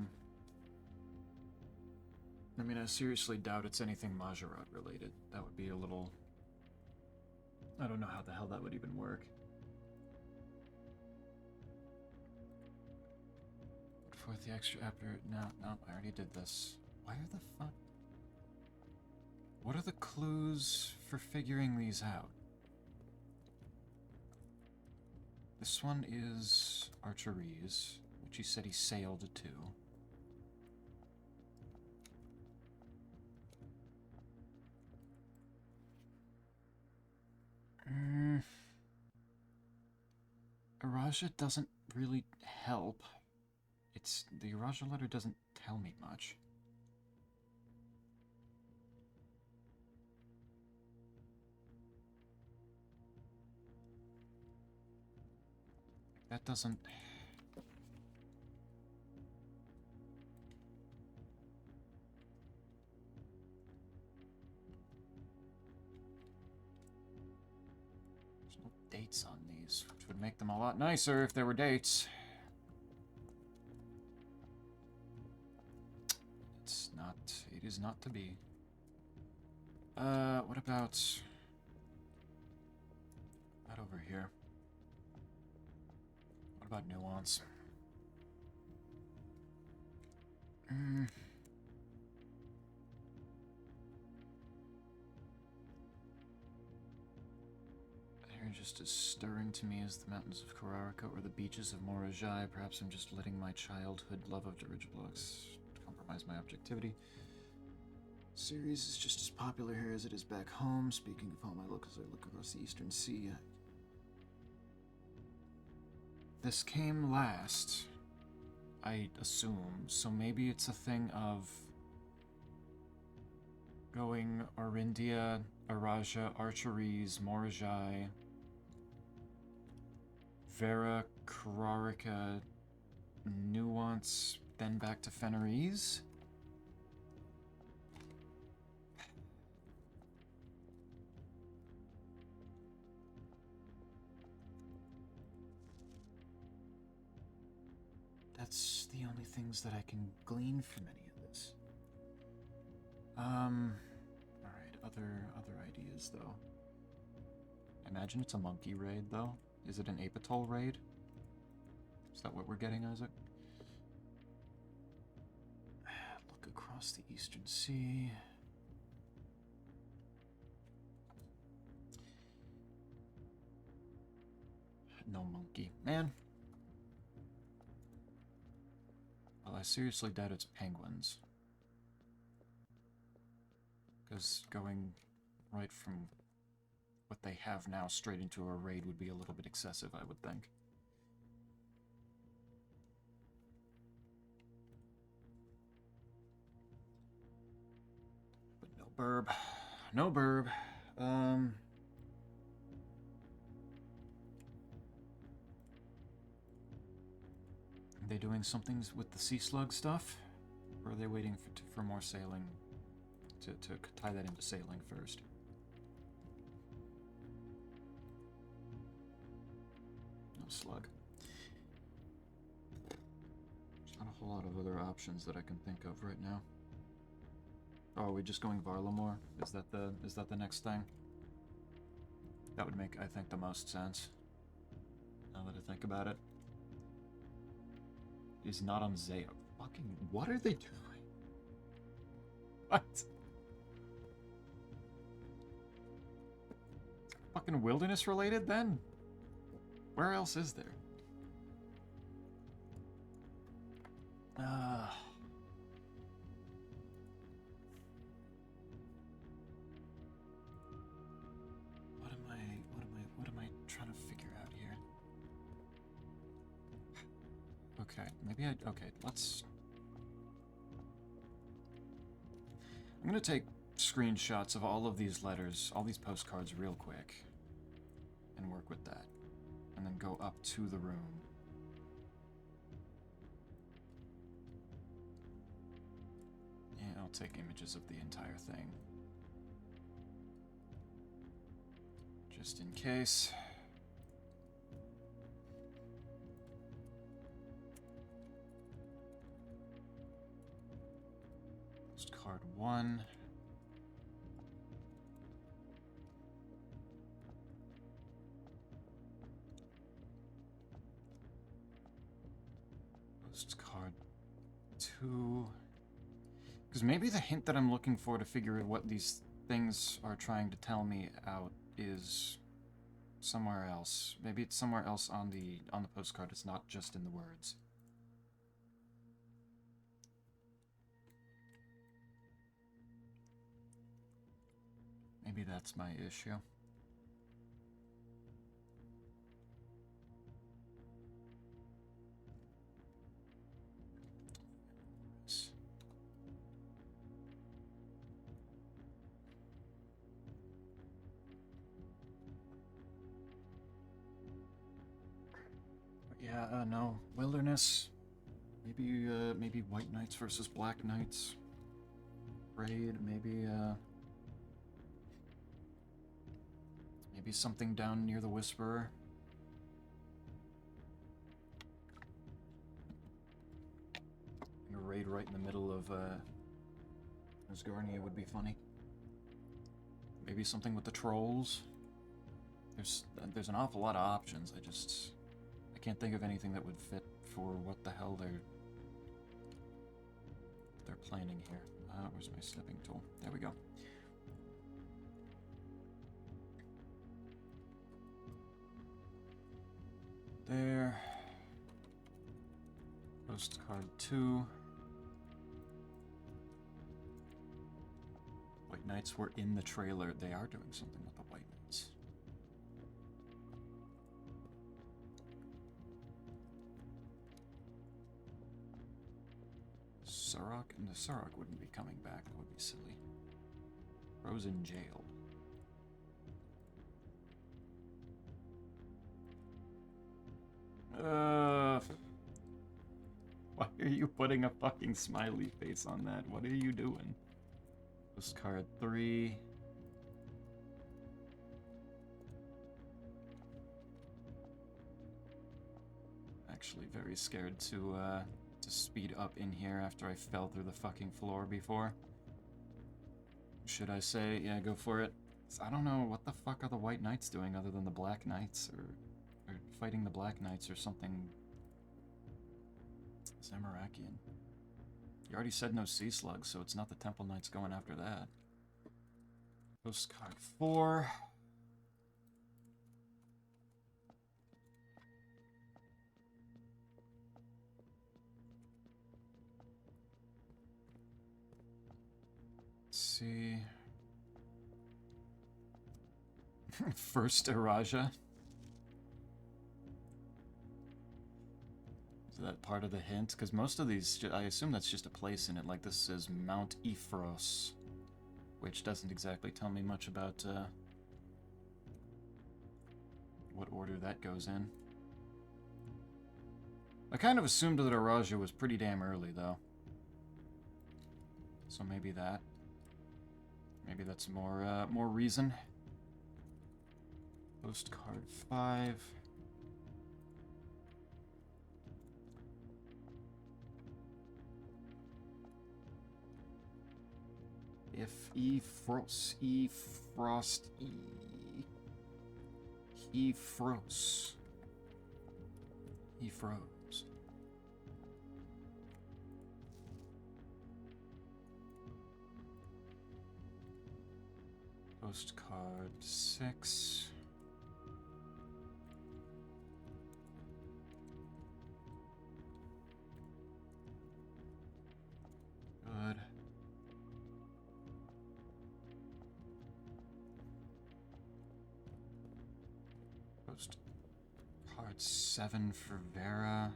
S1: mean, I seriously doubt it's anything Majorat related. That would be a little... I don't know how the hell that would even work. With the extra after... No, I already did this. Why are the fuck... What are the clues for figuring these out? This one is Archeries, which he said he sailed to. Iraja doesn't really help. The Iraja letter doesn't tell me much. That doesn't... There's no dates on these, which would make them a lot nicer if there were dates. It's not... It is not to be. What about... Not over here. What about nuance? just as stirring to me as the mountains of Kararika or the beaches of Morajai. Perhaps I'm just letting my childhood love of dirigiblocks compromise my objectivity. Series is just as popular here as it is back home. Speaking of home, I look as I look across the Eastern Sea. This came last, I assume, so maybe it's a thing of going Orindia, Araja, Archeries, Morajai, Vera, Kararika, Nuance, then back to Fenris. That's the only things that I can glean from any of this. Alright, other ideas though. I imagine it's a monkey raid though. Is it an Apatol raid? Is that what we're getting, Isaac? Look across the Eastern Sea. No monkey. Man. Well, I seriously doubt it's penguins. Because going right from what they have now straight into a raid would be a little bit excessive, I would think. But no burb. No burb. Are they doing something with the sea slug stuff? Or are they waiting for more sailing? To tie that into sailing first. No slug. There's not a whole lot of other options that I can think of right now. Oh, are we just going Varlamore? Is that the next thing? That would make, I think, the most sense. Now that I think about it. Is not on Zaya. Fucking, what are they doing? What? Fucking wilderness related then? Where else is there? What am I trying to figure out here? Okay, okay, let's... I'm gonna take screenshots of all of these letters, all these postcards real quick, and work with that. And then go up to the room. Yeah, I'll take images of the entire thing. Just in case. Postcard 1. Postcard 2. Because maybe the hint that I'm looking for to figure out what these things are trying to tell me out is somewhere else. Maybe it's somewhere else on the postcard. It's not just in the words. Maybe that's my issue. Yeah, no. Wilderness. Maybe White Knights versus Black Knights. Raid, maybe something down near the Whisperer. A raid right in the middle of Asgarnia would be funny. Maybe something with the trolls. There's an awful lot of options. I can't think of anything that would fit for what the hell they're planning here. Where's my snipping tool? There we go. Postcard 2. White Knights were in the trailer. They are doing something with the White Knights. Surrock? And the Surrock wouldn't be coming back. That would be silly. Rose in jail. Why are you putting a fucking smiley face on that? What are you doing? Postcard 3. Actually very scared to speed up in here after I fell through the fucking floor before. Should I say, yeah, go for it? I don't know, what the fuck are the White Knights doing other than the Black Knights, or fighting the Black Knights or something Zamarakian. You already said no sea slugs, so it's not the Temple Knights going after that. Postcard 4. Let's see. First Araja. Is that part of the hint? Because most of these, I assume that's just a place in it. Like this says Mount Ephros, which doesn't exactly tell me much about what order that goes in. I kind of assumed that Araja was pretty damn early, though. So maybe that. Maybe that's more reason. Postcard 5. If he frost. He froze. Postcard 6. Good. Postcard 7 for Vera.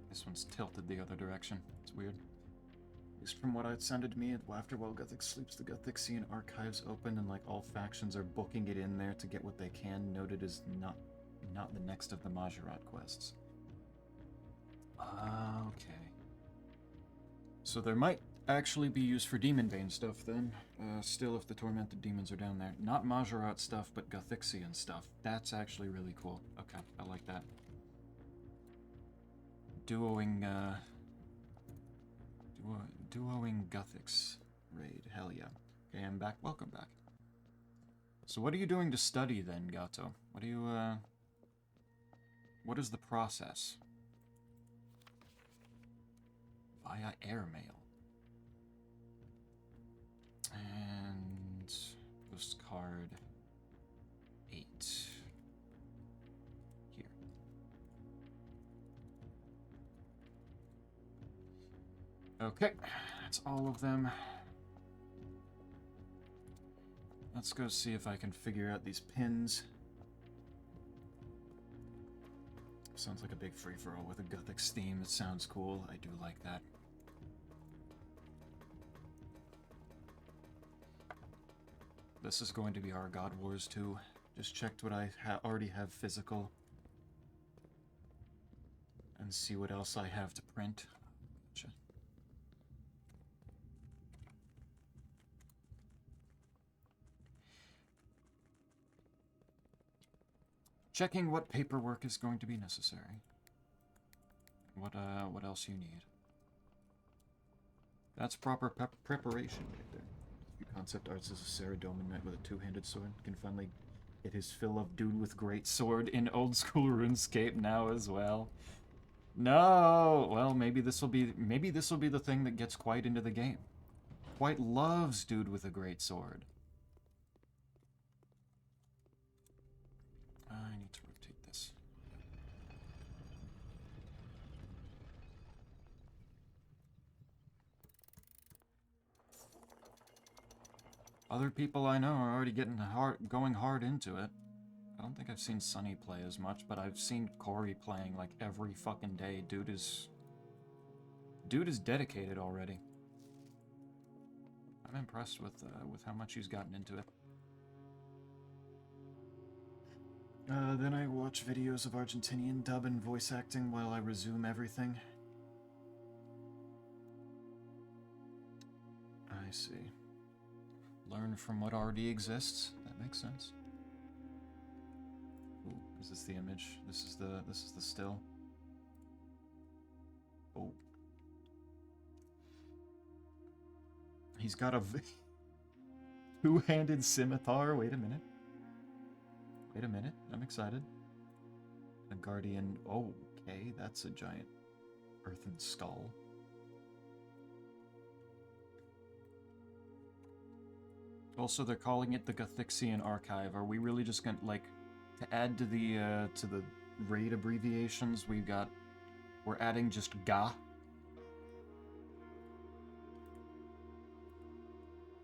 S1: This one's tilted the other direction. It's weird. At least from what it sounded to me, after while Gothic sleeps, the Gothixian archives open and like all factions are booking it in there to get what they can, noted as not the next of the Majorat quests. Okay. So there might actually be used for Demonbane stuff then. Still, if the Tormented Demons are down there. Not Majorat stuff, but Gothixian stuff. That's actually really cool. Okay, I like that. Duoing Gothics raid. Hell yeah. Okay, I'm back. Welcome back. So what are you doing to study then, Gato? What do you, what is the process? Via airmail. And postcard 8. Here. Okay, that's all of them. Let's go see if I can figure out these pins. Sounds like a big free-for-all with a Gothic theme. It sounds cool. I do like that. This is going to be our God Wars 2. Just checked what I already have physical. And see what else I have to print. Gotcha. Checking what paperwork is going to be necessary. What else you need. That's proper preparation right there. Concept arts as a Saradomin knight with a two-handed sword can finally get his fill of dude with great sword in old school RuneScape now as well. No, well maybe this will be the thing that gets Quite into the game. Quite loves dude with a great sword. Other people I know are already going hard into it. I don't think I've seen Sunny play as much, but I've seen Corey playing like every fucking day. Dude is dedicated already. I'm impressed with how much he's gotten into it. Then I watch videos of Argentinian dub and voice acting while I resume everything. I see. Learn from what already exists. That makes sense. Ooh, is this the image? This is the still. Oh. He's got a two-handed scimitar. Wait a minute. Wait a minute. I'm excited. A guardian. Oh, okay, that's a giant earthen skull. Also, they're calling it the Gothixian Archive. Are we really just gonna, like, to add to the raid abbreviations, we're adding just GA?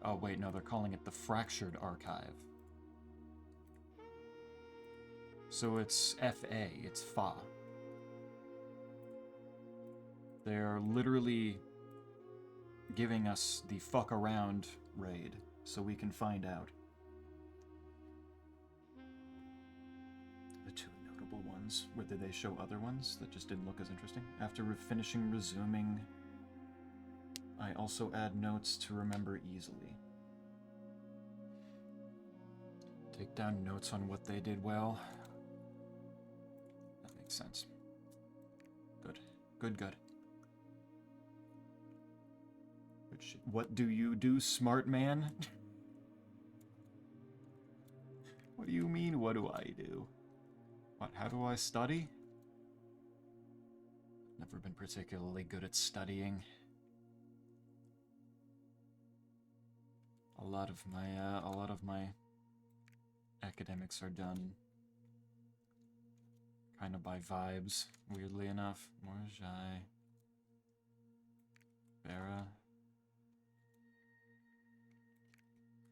S1: Oh, wait, no, they're calling it the Fractured Archive. So it's FA, it's FA. They're literally giving us the fuck around raid so we can find out. The two notable ones, or did they show other ones that just didn't look as interesting? After finishing resuming, I also add notes to remember easily. Take down notes on what they did well. That makes sense. Good. Good, good. Good shit. What do you do, smart man? What do you mean, what do I do? What, how do I study? Never been particularly good at studying. A lot of my academics are done kind of by vibes, weirdly enough. Morjai, Vera,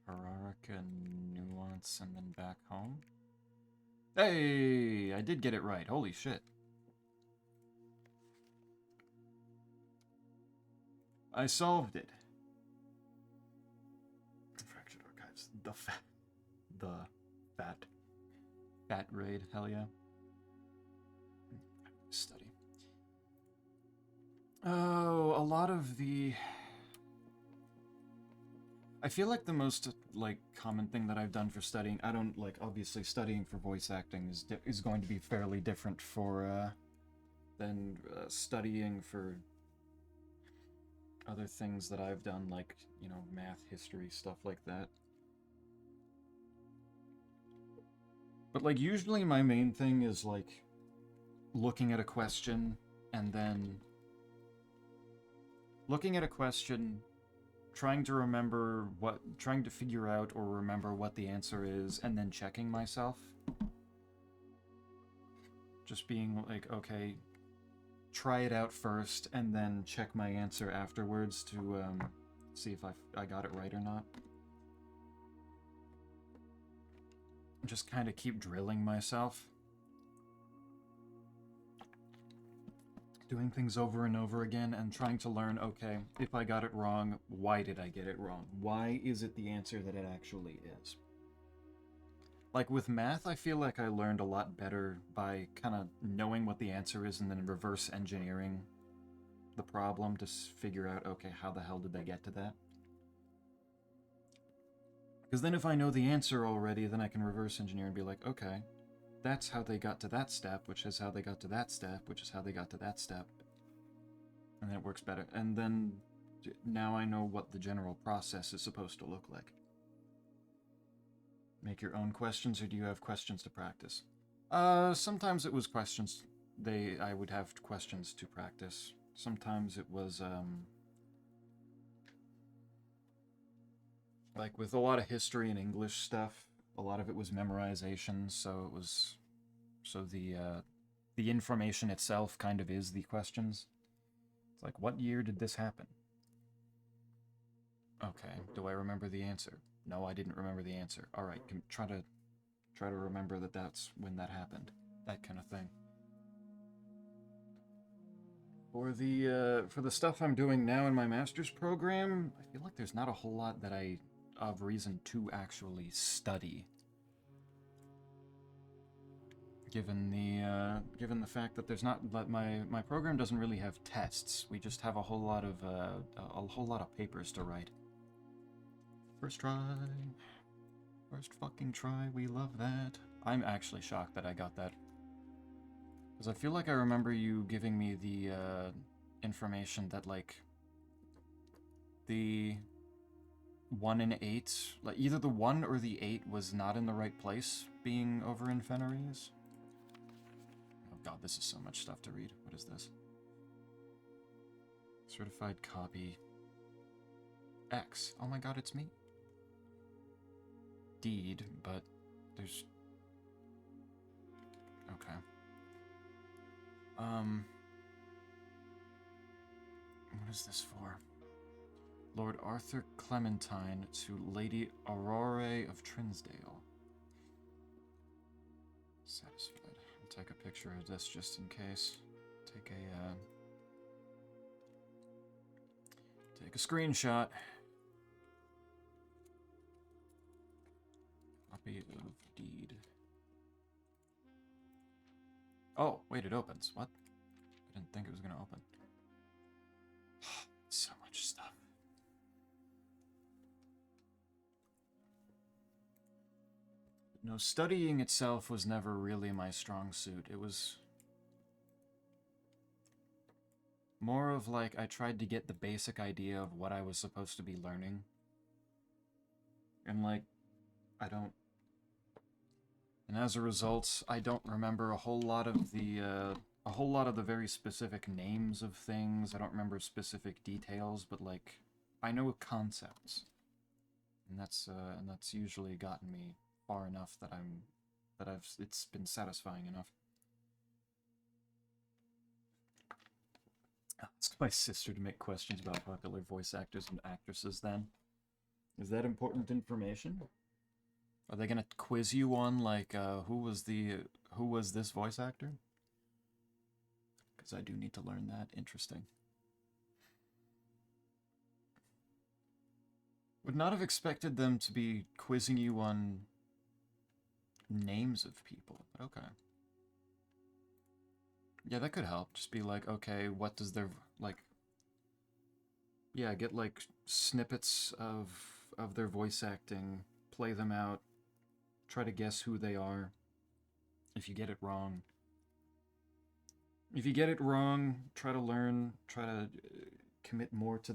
S1: Herarica, Nuance, and then back home. Hey, I did get it right. Holy shit. I solved it. Fractured Archives. The fat raid. Hell yeah. Study. Oh, a lot of the... I feel like the most, like, common thing that I've done for studying, I don't, like, obviously studying for voice acting is going to be fairly different than studying for other things that I've done, like, you know, math, history, stuff like that. But, like, usually my main thing is, like, looking at a question, and then looking at a question, trying to figure out or remember what the answer is, and then checking myself. Just being like, okay, try it out first, and then check my answer afterwards to see if I got it right or not. Just kind of keep drilling myself. Doing things over and over again and trying to learn, okay, if I got it wrong, why did I get it wrong? Why is it the answer that it actually is? Like with math, I feel like I learned a lot better by kind of knowing what the answer is and then reverse engineering the problem to figure out, okay, how the hell did they get to that? Because then if I know the answer already, then I can reverse engineer and be like, okay, that's how they got to that step, which is how they got to that step, which is how they got to that step. And then it works better. And then now I know what the general process is supposed to look like. Make your own questions, or do you have questions to practice? Sometimes it was questions. I would have questions to practice. Sometimes it was, like with a lot of history and English stuff, a lot of it was memorization, so it was... So the information itself kind of is the questions. It's like, what year did this happen? Okay, do I remember the answer? No, I didn't remember the answer. All right, try to remember that that's when that happened. That kind of thing. For the stuff I'm doing now in my master's program, I feel like there's not a whole lot that I of reason to actually study. Given the fact that there's not that my program doesn't really have tests. We just have a whole lot of papers to write. First try. First fucking try. We love that. I'm actually shocked that I got that. Because I feel like I remember you giving me the information that, like, the 1 and 8, like, either the 1 or the 8 was not in the right place being over in Fenris. Oh god, this is so much stuff to read. What is this? Certified copy. X. Oh my god, it's me. Deed, but there's... Okay. What is this for? Lord Arthur Clementine to Lady Aurore of Trinsdale. Satisfied. I'll take a picture of this just in case. Take a screenshot. Copy of deed. Oh, wait, it opens. What? I didn't think it was gonna open. So much stuff. No, studying itself was never really my strong suit. It was more of like I tried to get the basic idea of what I was supposed to be learning. And like, and as a result, I don't remember a whole lot of the very specific names of things. I don't remember specific details, but like, I know concepts. And that's usually gotten me far enough that it's been satisfying enough. Ask my sister to make questions about popular voice actors and actresses then. Is that important information? Are they gonna quiz you on, like, who was this voice actor? Because I do need to learn that. Interesting. Would not have expected them to be quizzing you on names of people, but okay. Yeah, that could help. Just be like, okay, what does their, like... Yeah, get, like, snippets of their voice acting, play them out, try to guess who they are. If you get it wrong. If you get it wrong, try to learn, try to commit more to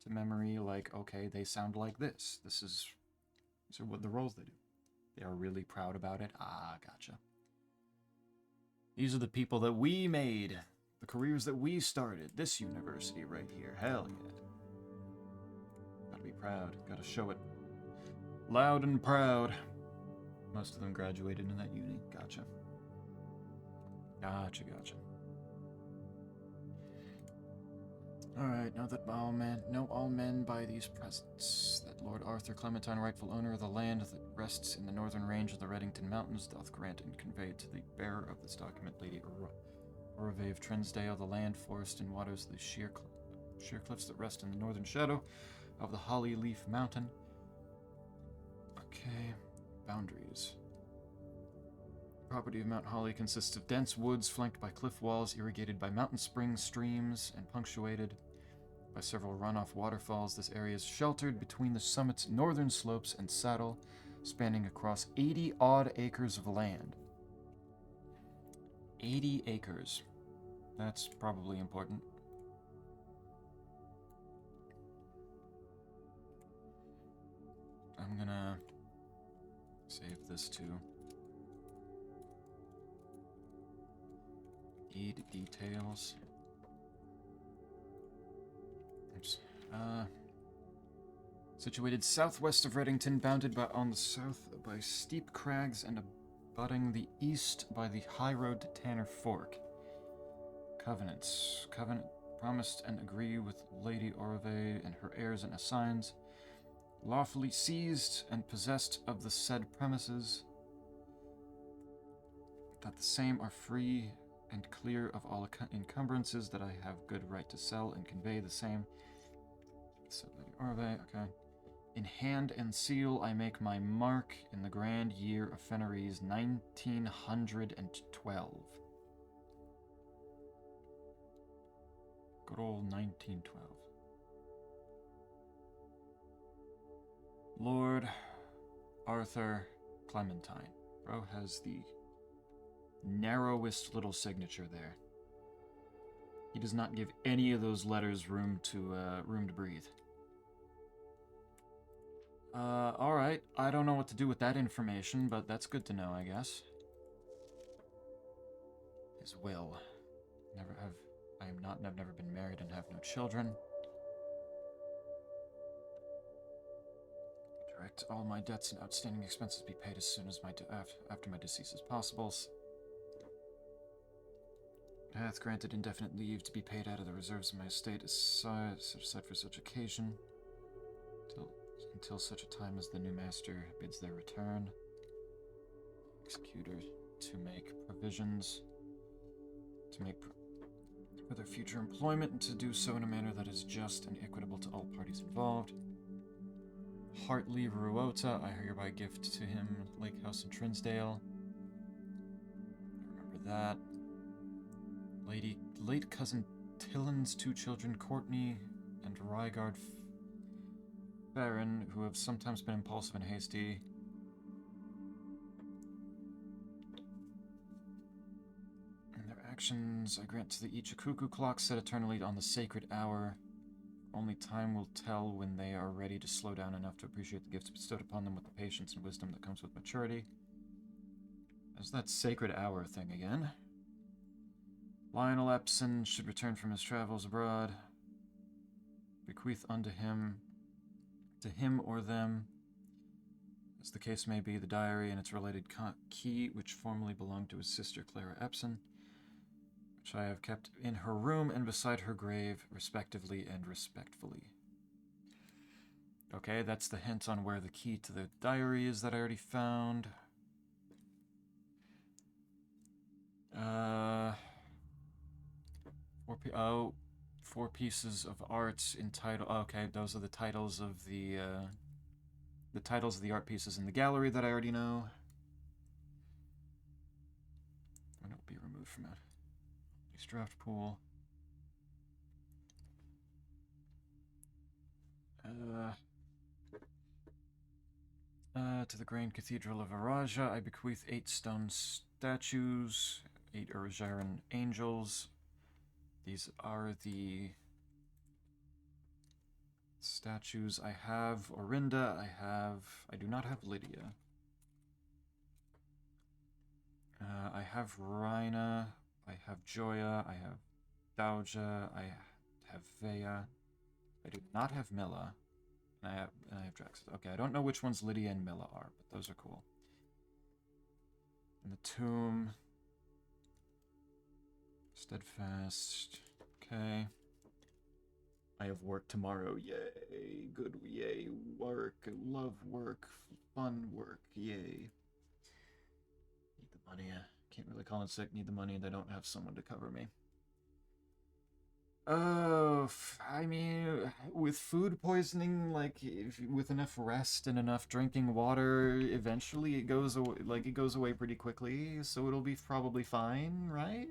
S1: memory, like, okay, they sound like this. These are what the roles they do. They are really proud about it. Ah, gotcha. These are the people that we made. The careers that we started. This university right here. Hell yeah. Gotta be proud. Gotta show it. Loud and proud. Most of them graduated in that uni. Gotcha. Gotcha. Alright, know all men by these presents, that Lord Arthur Clementine, rightful owner of the land that rests in the northern range of the Reddington Mountains, doth grant and convey to the bearer of this document, Lady Aurove of Trinsdale, the land, forest, and waters of the sheer cliffs that rest in the northern shadow of the Holly Leaf Mountain. Okay, boundaries. The property of Mount Holly consists of dense woods flanked by cliff walls, irrigated by mountain springs, streams, and punctuated by several runoff waterfalls. This area is sheltered between the summit's northern slopes and saddle, spanning across 80-odd acres of land. 80 acres. That's probably important. I'm gonna save this too. Deed details. Oops. Situated southwest of Reddington, bounded on the south by steep crags and abutting the east by the high road to Tanner Fork. Covenants. Covenant promised and agree with Lady Aurove and her heirs and assigns lawfully seized and possessed of the said premises, that the same are free and clear of all encumbrances, that I have good right to sell and convey the same. Said Lady Orve, okay. In hand and seal I make my mark in the grand year of Fenneries 1912. Good old 1912. Lord Arthur Clementine. Bro has the narrowest little signature there. He does not give any of those letters room to breathe. Alright. I don't know what to do with that information, but that's good to know, I guess. His will. I've never been married and have no children. Direct all my debts and outstanding expenses be paid as soon as after my decease as possible. Hath granted indefinite leave to be paid out of the reserves of my estate as set for such occasion, until such a time as the new master bids their return. Executor to make provisions for their future employment, and to do so in a manner that is just and equitable to all parties involved. Hartley Ruota, I hereby gift to him Lake House in Trinsdale. Remember that. Late cousin Tillen's 2 children, Courtney and Rygard Farron, who have sometimes been impulsive and hasty. And their actions I grant to the each a cuckoo clock set eternally on the sacred hour. Only time will tell when they are ready to slow down enough to appreciate the gifts bestowed upon them with the patience and wisdom that comes with maturity. There's that sacred hour thing again. Lionel Epson should return from his travels abroad. Bequeath unto him, to him or them, as the case may be, the diary and its related key, which formerly belonged to his sister Clara Epson, which I have kept in her room and beside her grave, respectively and respectfully. Okay, that's the hint on where the key to the diary is that I already found. Four pieces of art entitled. Okay, those are the titles of the art pieces in the gallery that I already know. And it will be removed from it. Use draft pool. To the Grand Cathedral of Araja, I bequeath 8 stone statues, 8 Urajaran angels. These are the statues I have. Orinda, I do not have Lydia. I have Rhina, I have Joya, I have Dauja, I have Vea. I do not have Milla. And I have Drax. Okay, I don't know which ones Lydia and Milla are, but those are cool. And the tomb. Steadfast. Okay. I have work tomorrow. Yay. Good. Yay. Work. Love work. Fun work. Yay. Need the money. Can't really call in sick. Need the money, and I don't have someone to cover me. I mean, with food poisoning, like, with enough rest and enough drinking water, eventually it goes away, it goes away pretty quickly, so it'll be probably fine, right?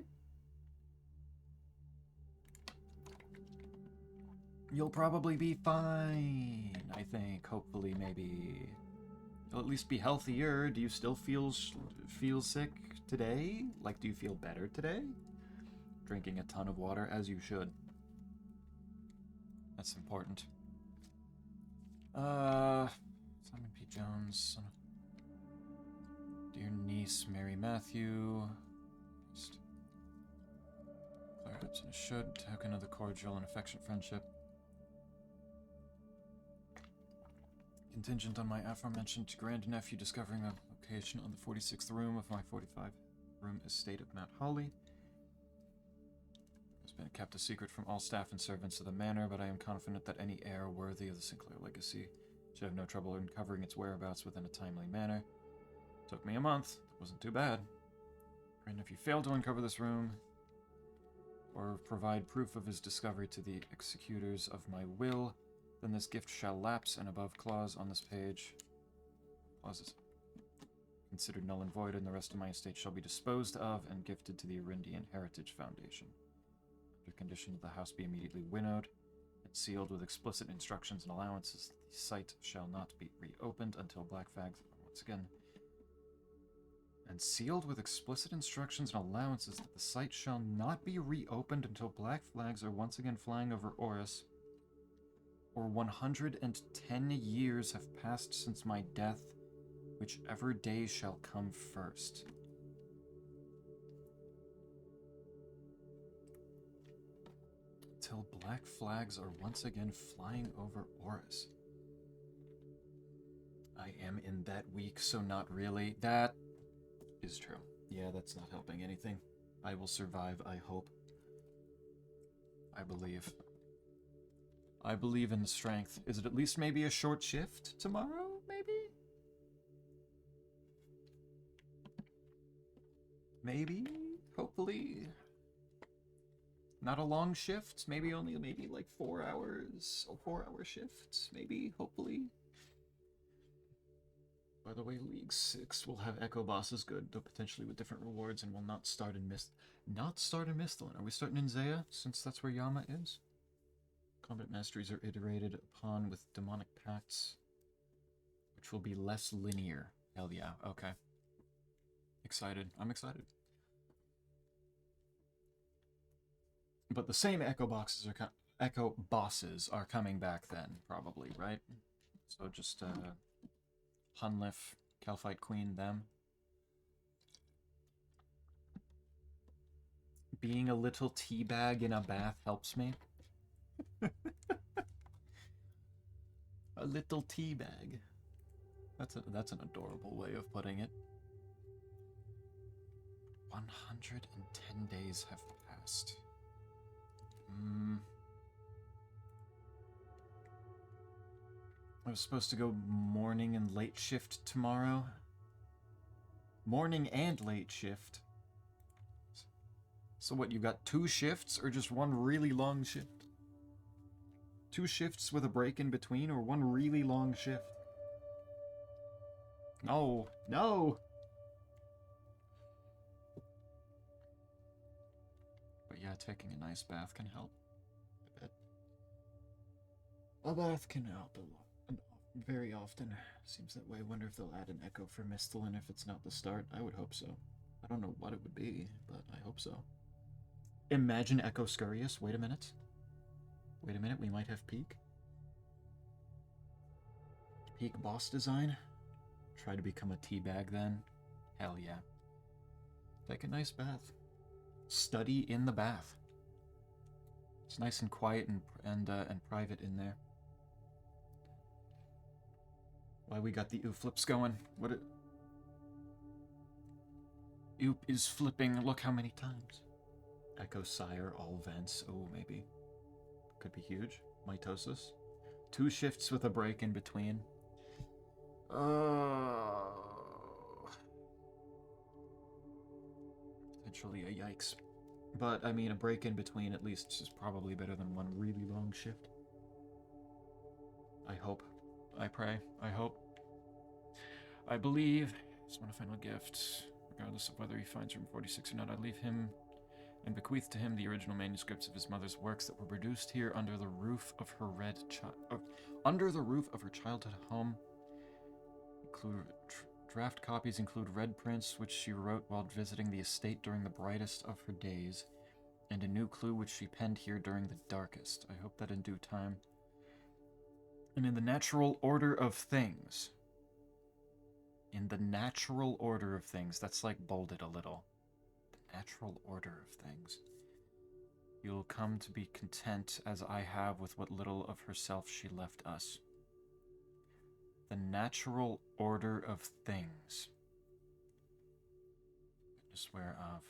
S1: You'll probably be fine, I think, hopefully, maybe. You'll at least be healthier. Do you still feel sick today? Like, do you feel better today? Drinking a ton of water, as you should. That's important. Simon P. Jones. Dear niece, Mary Matthew. Claire Hudson should. Token of the cordial and affectionate friendship. Contingent on my aforementioned grandnephew discovering a location on the 46th room of my 45-room estate of Mount Holly. It's been kept a secret from all staff and servants of the manor, but I am confident that any heir worthy of the Sinclair legacy Should have no trouble uncovering its whereabouts within a timely manner. Took me a month. It wasn't too bad. And if you fail to uncover this room, or provide proof of his discovery to the executors of my will, then this gift shall lapse, and above clause on this page, clauses considered null and void, and the rest of my estate shall be disposed of and gifted to the Arindian Heritage Foundation. Under condition that the house be immediately winnowed and sealed with explicit instructions and allowances, the site shall not be reopened until black flags, once again, and sealed with explicit instructions and allowances that the site shall not be reopened until black flags are once again flying over Oris, or 110 years have passed since my death, whichever day shall come first. Till black flags are once again flying over Oris. I am in that week, so not really. That is true. Yeah, that's not helping anything. I will survive, I hope. I believe. I believe in the strength. Is it at least maybe a short shift tomorrow, maybe? Maybe? Hopefully. Not a long shift? Maybe only like 4 hours? A 4-hour shift? Maybe? Hopefully? By the way, League 6 will have Echo Bosses good, though potentially with different rewards, and will not start in Misthalin. Are we starting in Zaya, since that's where Yama is? Combat masteries are iterated upon with demonic pacts, which will be less linear. Hell yeah, okay. Excited. I'm excited. But the same Echo Bosses are coming back then, probably, right? So just, Hunlif, Calphite Queen, them. Being a little teabag in a bath helps me. A little teabag. That's an adorable way of putting it. 110 days have passed. I was supposed to go morning and late shift tomorrow. Morning and late shift. So what, you got 2 shifts or just one really long shift? 2 shifts with a break in between, or one really long shift? No, no! But yeah, taking a nice bath can help. I bet. A bath can help a lot. Very often. Seems that way. I wonder if they'll add an echo for Misthalin if it's not the start. I would hope so. I don't know what it would be, but I hope so. Imagine Echo Scurious. Wait a minute. Wait a minute, we might have Peak. Peak boss design. Try to become a teabag then. Hell yeah. Take a nice bath. Study in the bath. It's nice and quiet and private in there. Why we got the ooh flips going? What it? Oop is flipping. Look how many times. Echo Sire, all vents. Oh, maybe. Could be huge. Mitosis. 2 shifts with a break in between. Potentially a yikes. But, I mean, a break in between at least is probably better than one really long shift. I hope. I pray. I hope. I believe. It's my final gift. Regardless of whether he finds room 46 or not, I leave him and bequeath to him the original manuscripts of his mother's works that were produced here under the roof of her childhood home. Draft copies include red prints, which she wrote while visiting the estate during the brightest of her days, and a new clue which she penned here during the darkest. I hope that in due time, and in the natural order of things. In the natural order of things. That's like bolded a little. The natural order of things. You'll come to be content as I have with what little of herself she left us. The natural order of things. Witness whereof.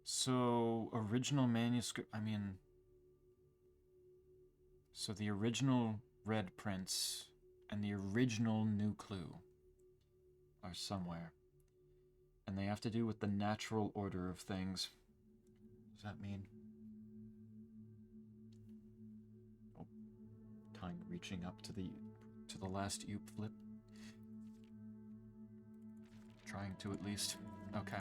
S1: So, original manuscript, I mean... So the original Red Prince and the original New Clue are somewhere. And they have to do with the natural order of things. What does that mean? Oh, time reaching up to the last Oop flip. Trying to, at least. Okay.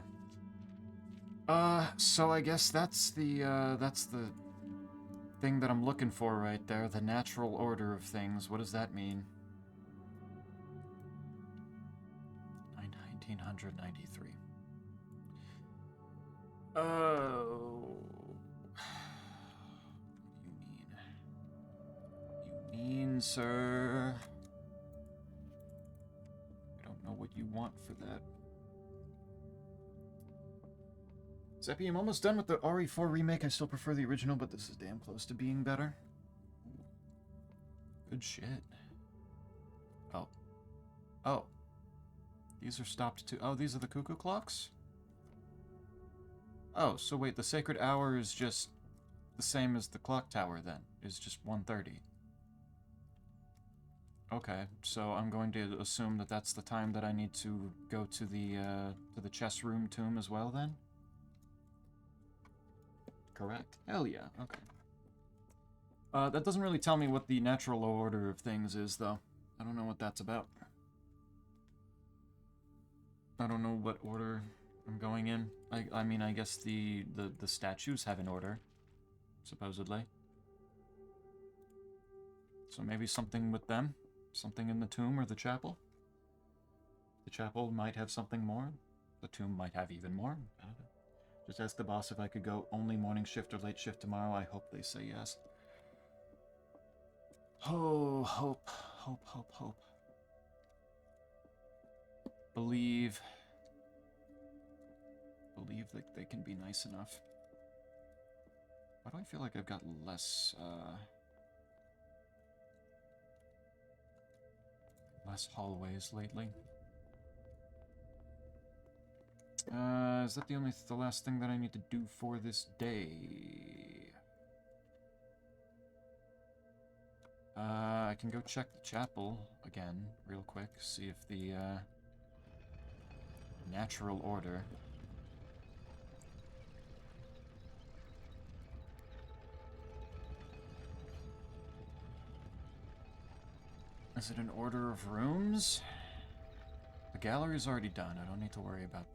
S1: So I guess that's the thing that I'm looking for right there, the natural order of things. What does that mean? 1993. Oh. What do you mean, sir? I don't know what you want for that. Zeppy, I'm almost done with the RE4 remake. I still prefer the original, but this is damn close to being better. Good shit. Oh. Oh. These are stopped too. Oh, these are the cuckoo clocks? Oh, so wait, the sacred hour is just the same as the clock tower then. It's just 1:30. Okay, so I'm going to assume that that's the time that I need to go to the chess room tomb as well then? Correct. Hell yeah, okay. That doesn't really tell me what the natural order of things is, though. I don't know what that's about. I don't know what order I'm going in. I mean, I guess the statues have an order, supposedly. So maybe something with them? Something in the tomb or the chapel? The chapel might have something more. The tomb might have even more. I don't know. Just ask the boss if I could go only morning shift or late shift tomorrow. I hope they say yes. Oh, hope, hope, hope, hope. Believe that they can be nice enough. Why do I feel like I've got less hallways lately? Is that the last thing that I need to do for this day? I can go check the chapel again, real quick, see if the, natural order. Is it an order of rooms? The gallery's already done, I don't need to worry about that.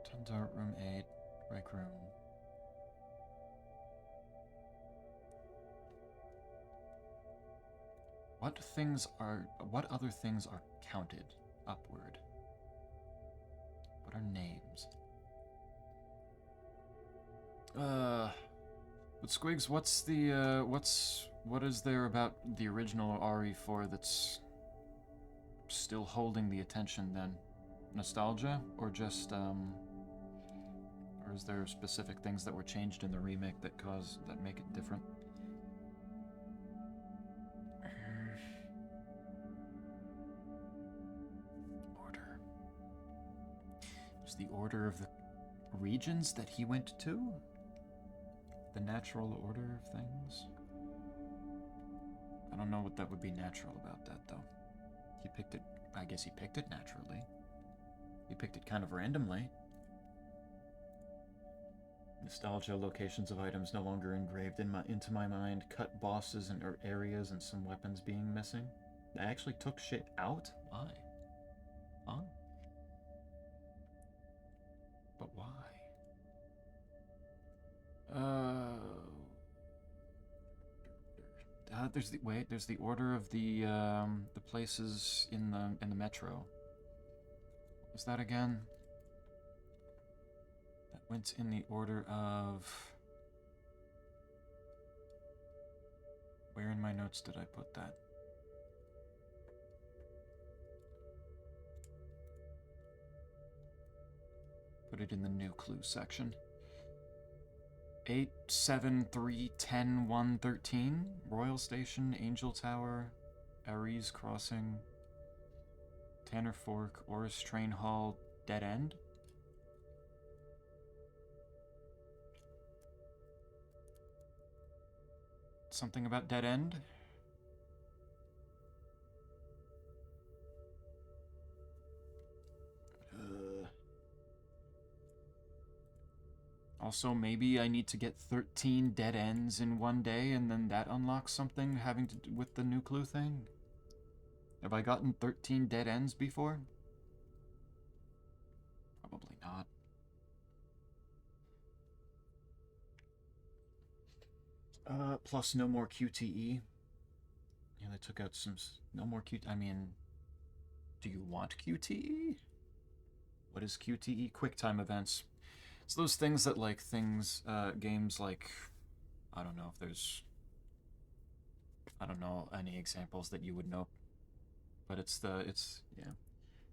S1: Tundart, room 8, break room. What other things are counted upward? What are names? But Squigs, what is there about the original RE4 that's still holding the attention then? Nostalgia? Or just, or is there specific things that were changed in the remake that make it different? Order. Is the order of the regions that he went to? The natural order of things? I don't know what that would be natural about that, though. He picked it, I guess he picked it naturally. He picked it kind of randomly. Nostalgia, locations of items no longer engraved into my mind, cut bosses and areas and some weapons being missing. I actually took shit out? Why? Huh? But why? There's the order of the places in the metro. What was that again? That went in the order of... Where in my notes did I put that? Put it in the new clue section. 8, 7, 3, 10, 1, 13. Royal Station, Angel Tower, Ares Crossing, Tanner Fork, Oris Train Hall, Dead End. Something about dead end? Also, maybe I need to get 13 dead ends in one day, and then that unlocks something having to do with the new clue thing? Have I gotten 13 dead ends before? Probably not. Plus no more QTE. Yeah, they took out some... No more QTE. I mean, do you want QTE? What is QTE? QuickTime events. It's those things that, like, games like... I don't know if there's... I don't know any examples that you would know. But yeah.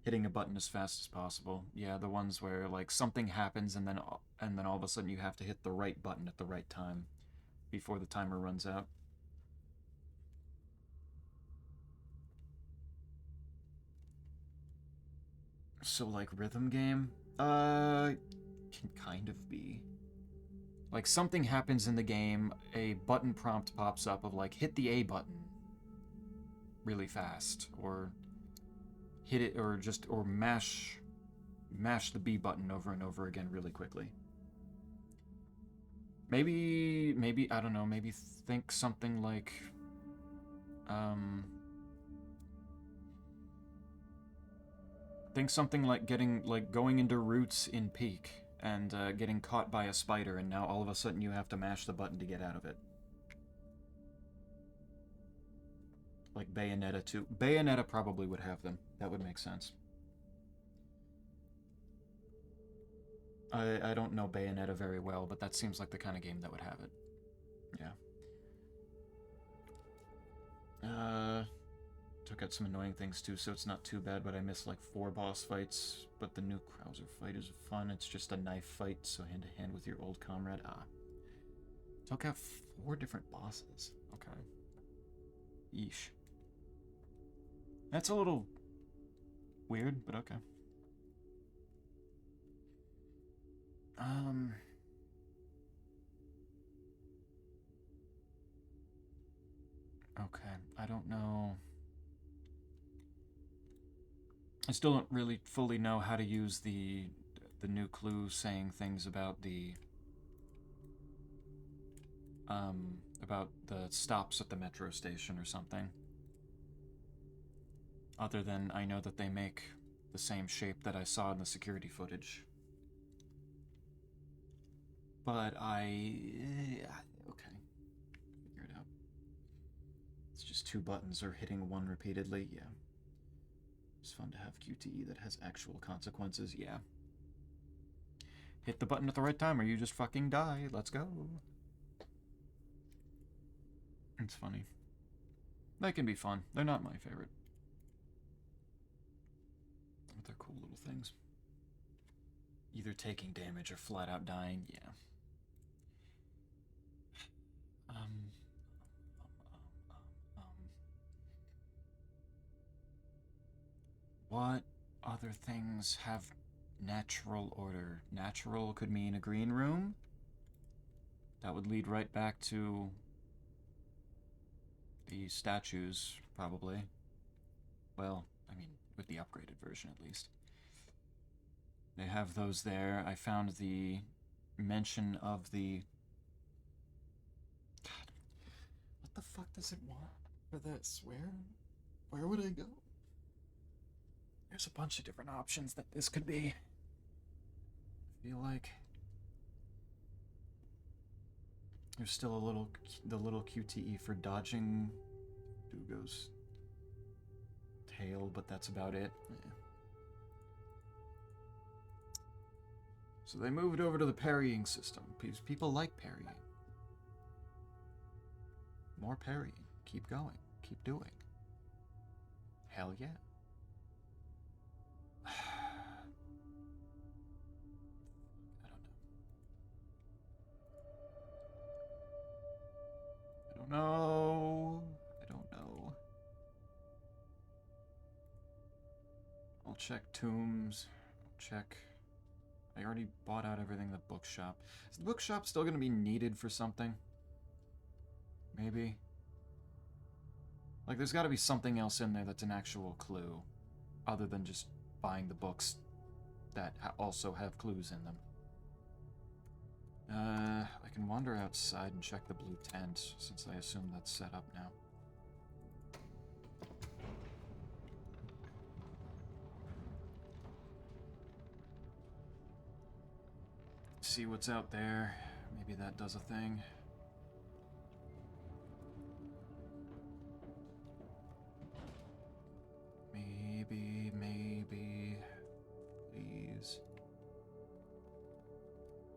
S1: Hitting a button as fast as possible. Yeah, the ones where, like, something happens and then all of a sudden you have to hit the right button at the right time before the timer runs out. So, like, rhythm game? Can kind of be. Like, something happens in the game, a button prompt pops up of, like, hit the A button really fast, or hit it, or mash the B button over and over again really quickly. Maybe, I don't know, maybe think something like, think something like going into roots in Peak and getting caught by a spider, and now all of a sudden you have to mash the button to get out of it. Like Bayonetta 2. Bayonetta probably would have them. That would make sense. I don't know Bayonetta very well, but that seems like the kind of game that would have it. Yeah. Took out some annoying things too, so it's not too bad, but I missed like 4 boss fights. But the new Krauser fight is fun. It's just a knife fight, so hand to hand with your old comrade. Took out 4 different bosses. Okay. Yeesh. That's a little weird, but okay. Okay, I don't know. I still don't really fully know how to use the new clue saying things about the stops at the metro station or something. Other than I know that they make the same shape that I saw in the security footage. But okay. Figure it out. It's just 2 buttons or hitting 1 repeatedly, yeah. It's fun to have QTE that has actual consequences, yeah. Hit the button at the right time or you just fucking die. Let's go. It's funny. They can be fun. They're not my favorite. But they're cool little things. Either taking damage or flat out dying, yeah. What other things have natural order? Natural could mean a green room. That would lead right back to the statues, probably. Well, I mean, with the upgraded version at least. They have those there. I found the mention of the... God, what the fuck does it want for this? Where would I go? There's a bunch of different options that this could be. I feel like there's still the little QTE for dodging Dugo's tail, but that's about it. Yeah. So they moved over to the parrying system because people like parrying. More parrying. Keep going. Keep doing. Hell yeah. I don't know. I'll check tombs. I already bought out everything in the bookshop. Is the bookshop still going to be needed for something? Maybe. Like, there's got to be something else in there that's an actual clue, other than just buying the books that also have clues in them. I can wander outside and check the blue tent, since I assume that's set up now. See what's out there. Maybe that does a thing. Maybe. Please.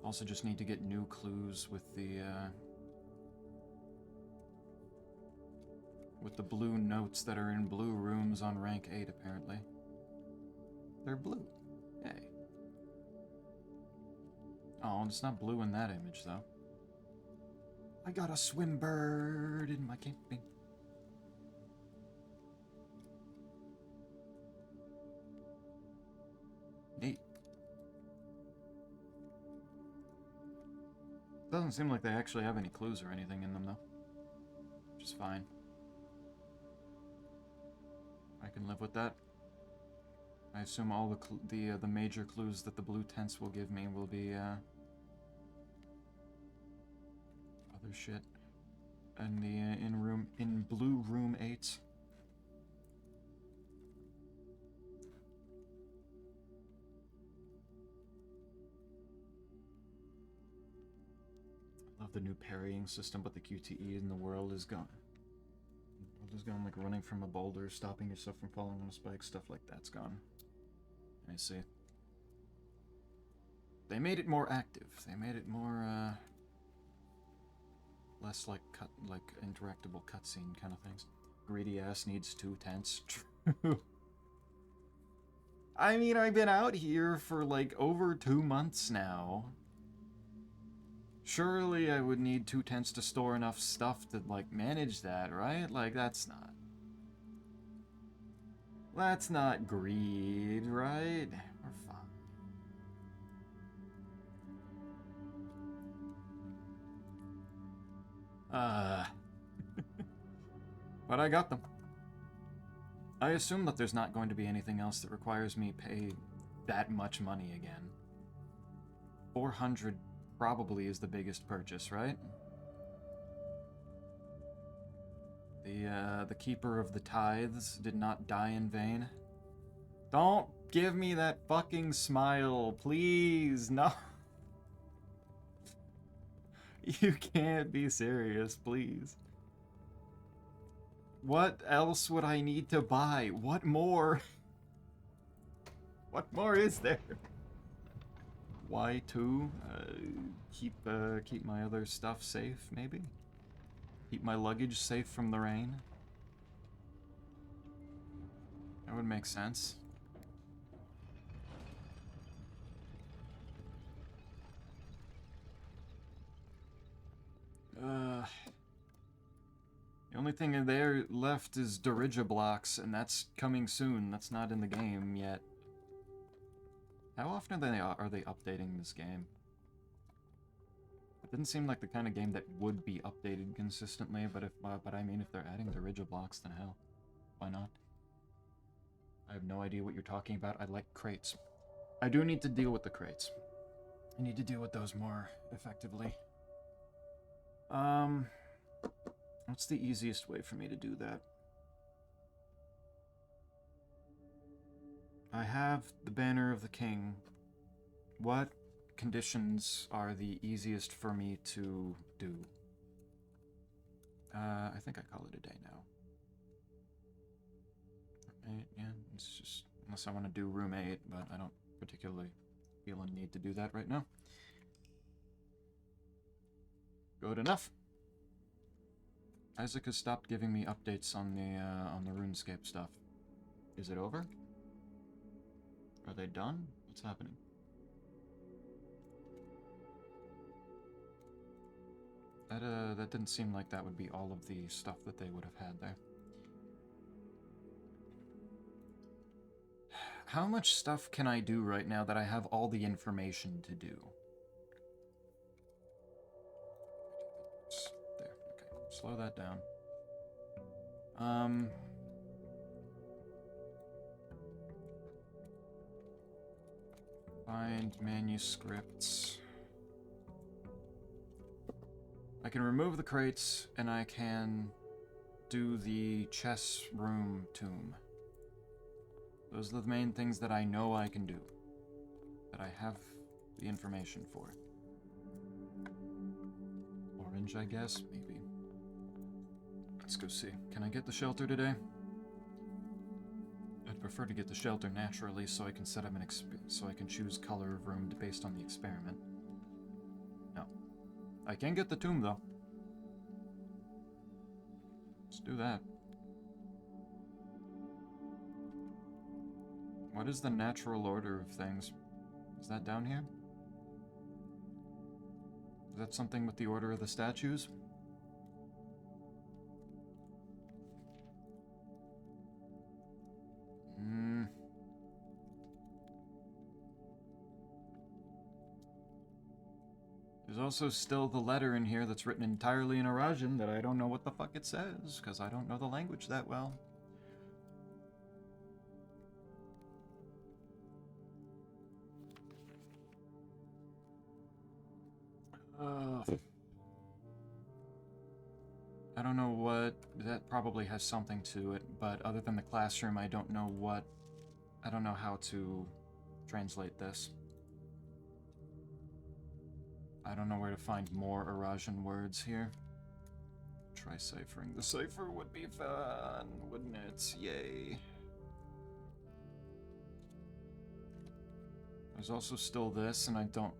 S1: Also just need to get new clues with the blue notes that are in blue rooms on rank 8, apparently. They're blue. Yay. Oh, it's not blue in that image, though. I got a swim bird in my camping. Neat. Doesn't seem like they actually have any clues or anything in them, though. Which is fine. I can live with that. I assume all the major clues that the blue tents will give me will be other shit, and the in blue room 8. I love the new parrying system, but the QTE in the world is gone. Just going like running from a boulder, stopping yourself from falling on a spike, stuff like that's gone. I see. They made it more active. They made it more less like interactable cutscene kind of things. Greedy ass needs 2 tents. True. I mean, I've been out here for like over 2 months now. Surely I would need 2 tents to store enough stuff to, like, manage that, right? Like, that's not greed, right? We're fine. But I got them. I assume that there's not going to be anything else that requires me pay that much money again. 400 probably is the biggest purchase, right? The keeper of the tithes did not die in vain. Don't give me that fucking smile, please, no. You can't be serious, please. What else would I need to buy? What more? What more is there? Y2? Keep my other stuff safe, maybe? Keep my luggage safe from the rain? That would make sense. The only thing there left is Dirigiblocks, and that's coming soon. That's not in the game yet. How often are they updating this game? It didn't seem like the kind of game that would be updated consistently, but I mean, if they're adding Dirigiblocks, then hell, why not? I have no idea what you're talking about. I like crates. I do need to deal with the crates. I need to deal with those more effectively. What's the easiest way for me to do that? I have the Banner of the King. What conditions are the easiest for me to do? I think I call it a day now. Right, yeah, it's just, unless I want to do room 8, but I don't particularly feel a need to do that right now. Good enough. Isaac has stopped giving me updates on the RuneScape stuff. Is it over? Are they done? What's happening? That didn't seem like that would be all of the stuff that they would have had there. How much stuff can I do right now that I have all the information to do? There, okay. slow that down. Find manuscripts. I can remove the crates, and I can do the chess room tomb. Those are the main things that I know I can do. That I have the information for. Orange, I guess? Maybe. Let's go see. Can I get the shelter today? I'd prefer to get the shelter naturally so I can set up so I can choose color of room based on the experiment. No. I can get the tomb, though. Let's do that. What is the natural order of things? Is that down here? Is that something with the order of the statues? There's also still the letter in here that's written entirely in Eurasian that I don't know what the fuck it says, because I don't know the language that well. I don't know what... That probably has something to it, but other than the classroom, I don't know what... I don't know how to translate this. I don't know where to find more Eurasian words here. Try ciphering. The cipher would be fun, wouldn't it? Yay. There's also still this, and I don't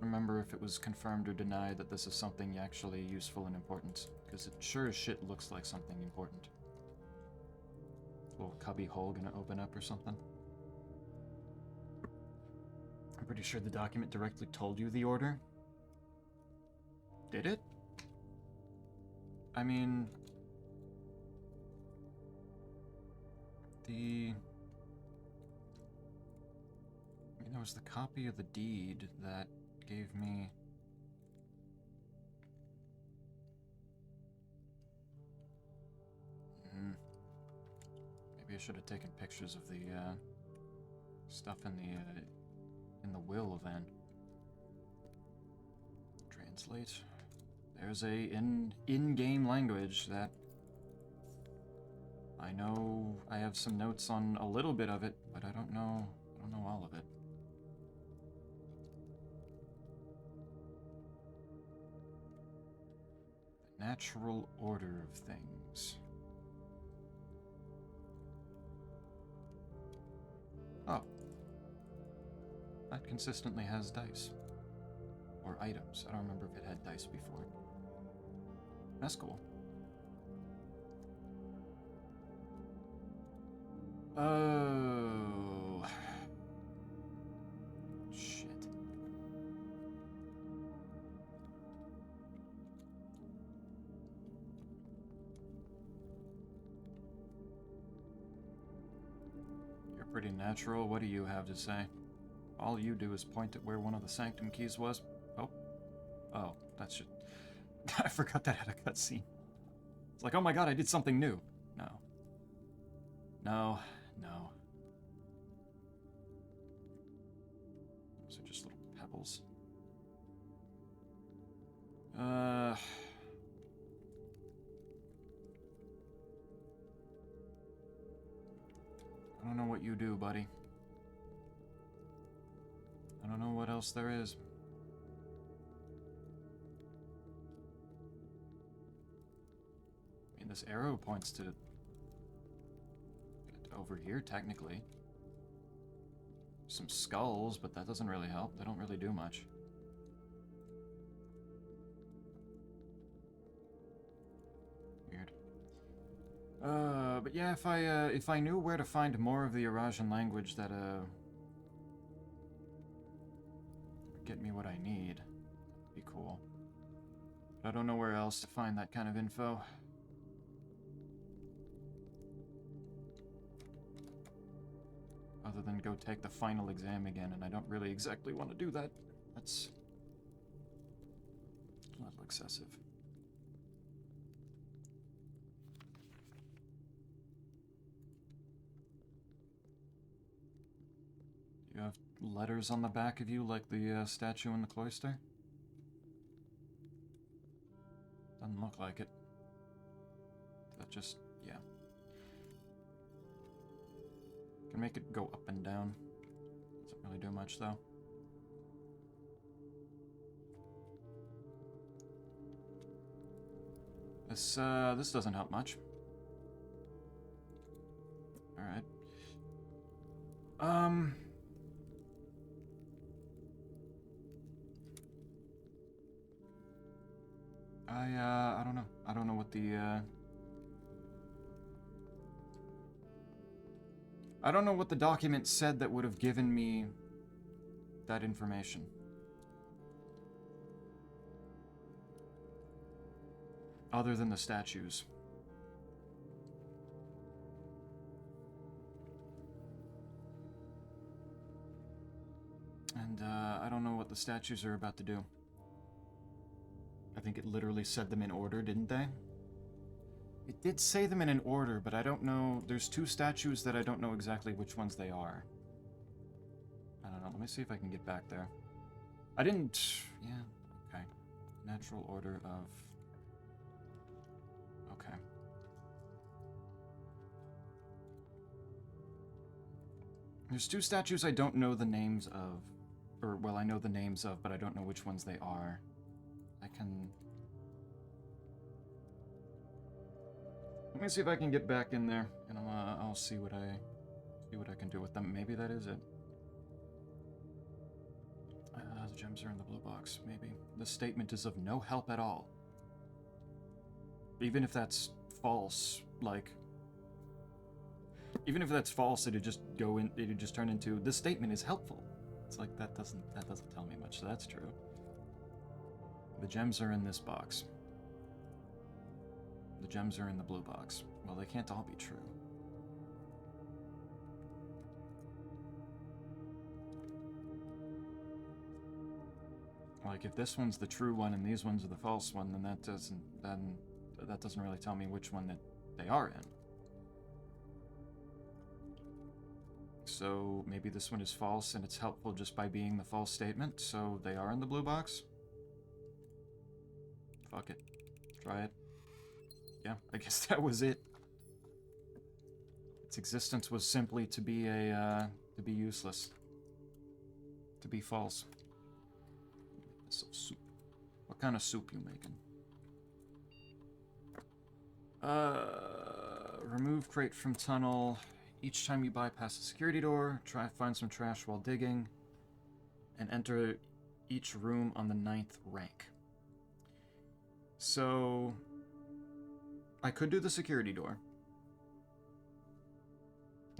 S1: remember if it was confirmed or denied that this is something actually useful and important, because it sure as shit looks like something important. Little cubby hole gonna open up or something. I'm pretty sure the document directly told you the order. Did it? I mean... there was the copy of the deed that gave me... Maybe I should have taken pictures of the, stuff in the will then. Translate. There's a in-game language that I know I have some notes on a little bit of it, but I don't know all of it. The natural order of things. Oh. That consistently has dice. Or items. I don't remember if it had dice before. That's cool. Oh. Shit. You're pretty natural. What do you have to say? All you do is point at where one of the sanctum keys was. Oh, that should... I forgot that had a cutscene. It's like, oh my god, I did something new. No. Those are just little pebbles. I don't know what you do, buddy. I don't know what else there is. I mean, this arrow points to over here, technically. Some skulls, but that doesn't really help. They don't really do much. Weird. But yeah, if I knew where to find more of the Eurasian language that get me what I need, that'd be cool. But I don't know where else to find that kind of info. Other than go take the final exam again, and I don't really exactly want to do that. That's a little excessive. You have letters on the back of you like the statue in the cloister? Doesn't look like it. That just, yeah. Can make it go up and down. Doesn't really do much though. This doesn't help much. Alright. I don't know. I don't know what the, I don't know what the document said that would have given me that information. Other than the statues. And, I don't know what the statues are about to do. I think it literally said them in order, didn't they? It did say them in an order, but I don't know. There's two statues that I don't know exactly which ones they are. I don't know. Let me see if I can get back there. I didn't... Yeah, okay. Natural order of... Okay. There's two statues I don't know the names of. Or, well, I know the names of, but I don't know which ones they are. I can... Let me see if I can get back in there, and I'll see what I can do with them. Maybe that is it. The gems are in the blue box. Maybe the statement is of no help at all. Even if that's false, like, even if that's false, it'd just go in. It'd just turn into this statement is helpful. It's like that doesn't tell me much. So that's true. The gems are in this box. The gems are in the blue box. Well, they can't all be true. Like, if this one's the true one and these ones are the false one, then that doesn't really tell me which one that they are in. So maybe this one is false and it's helpful just by being the false statement, so they are in the blue box? Fuck it. Try it. Yeah, I guess that was it. Its existence was simply to be to be useless. To be false. Some soup. What kind of soup you making? Remove crate from tunnel. Each time you bypass a security door, try to find some trash while digging, and enter each room on the 9th rank. So, I could do the security door.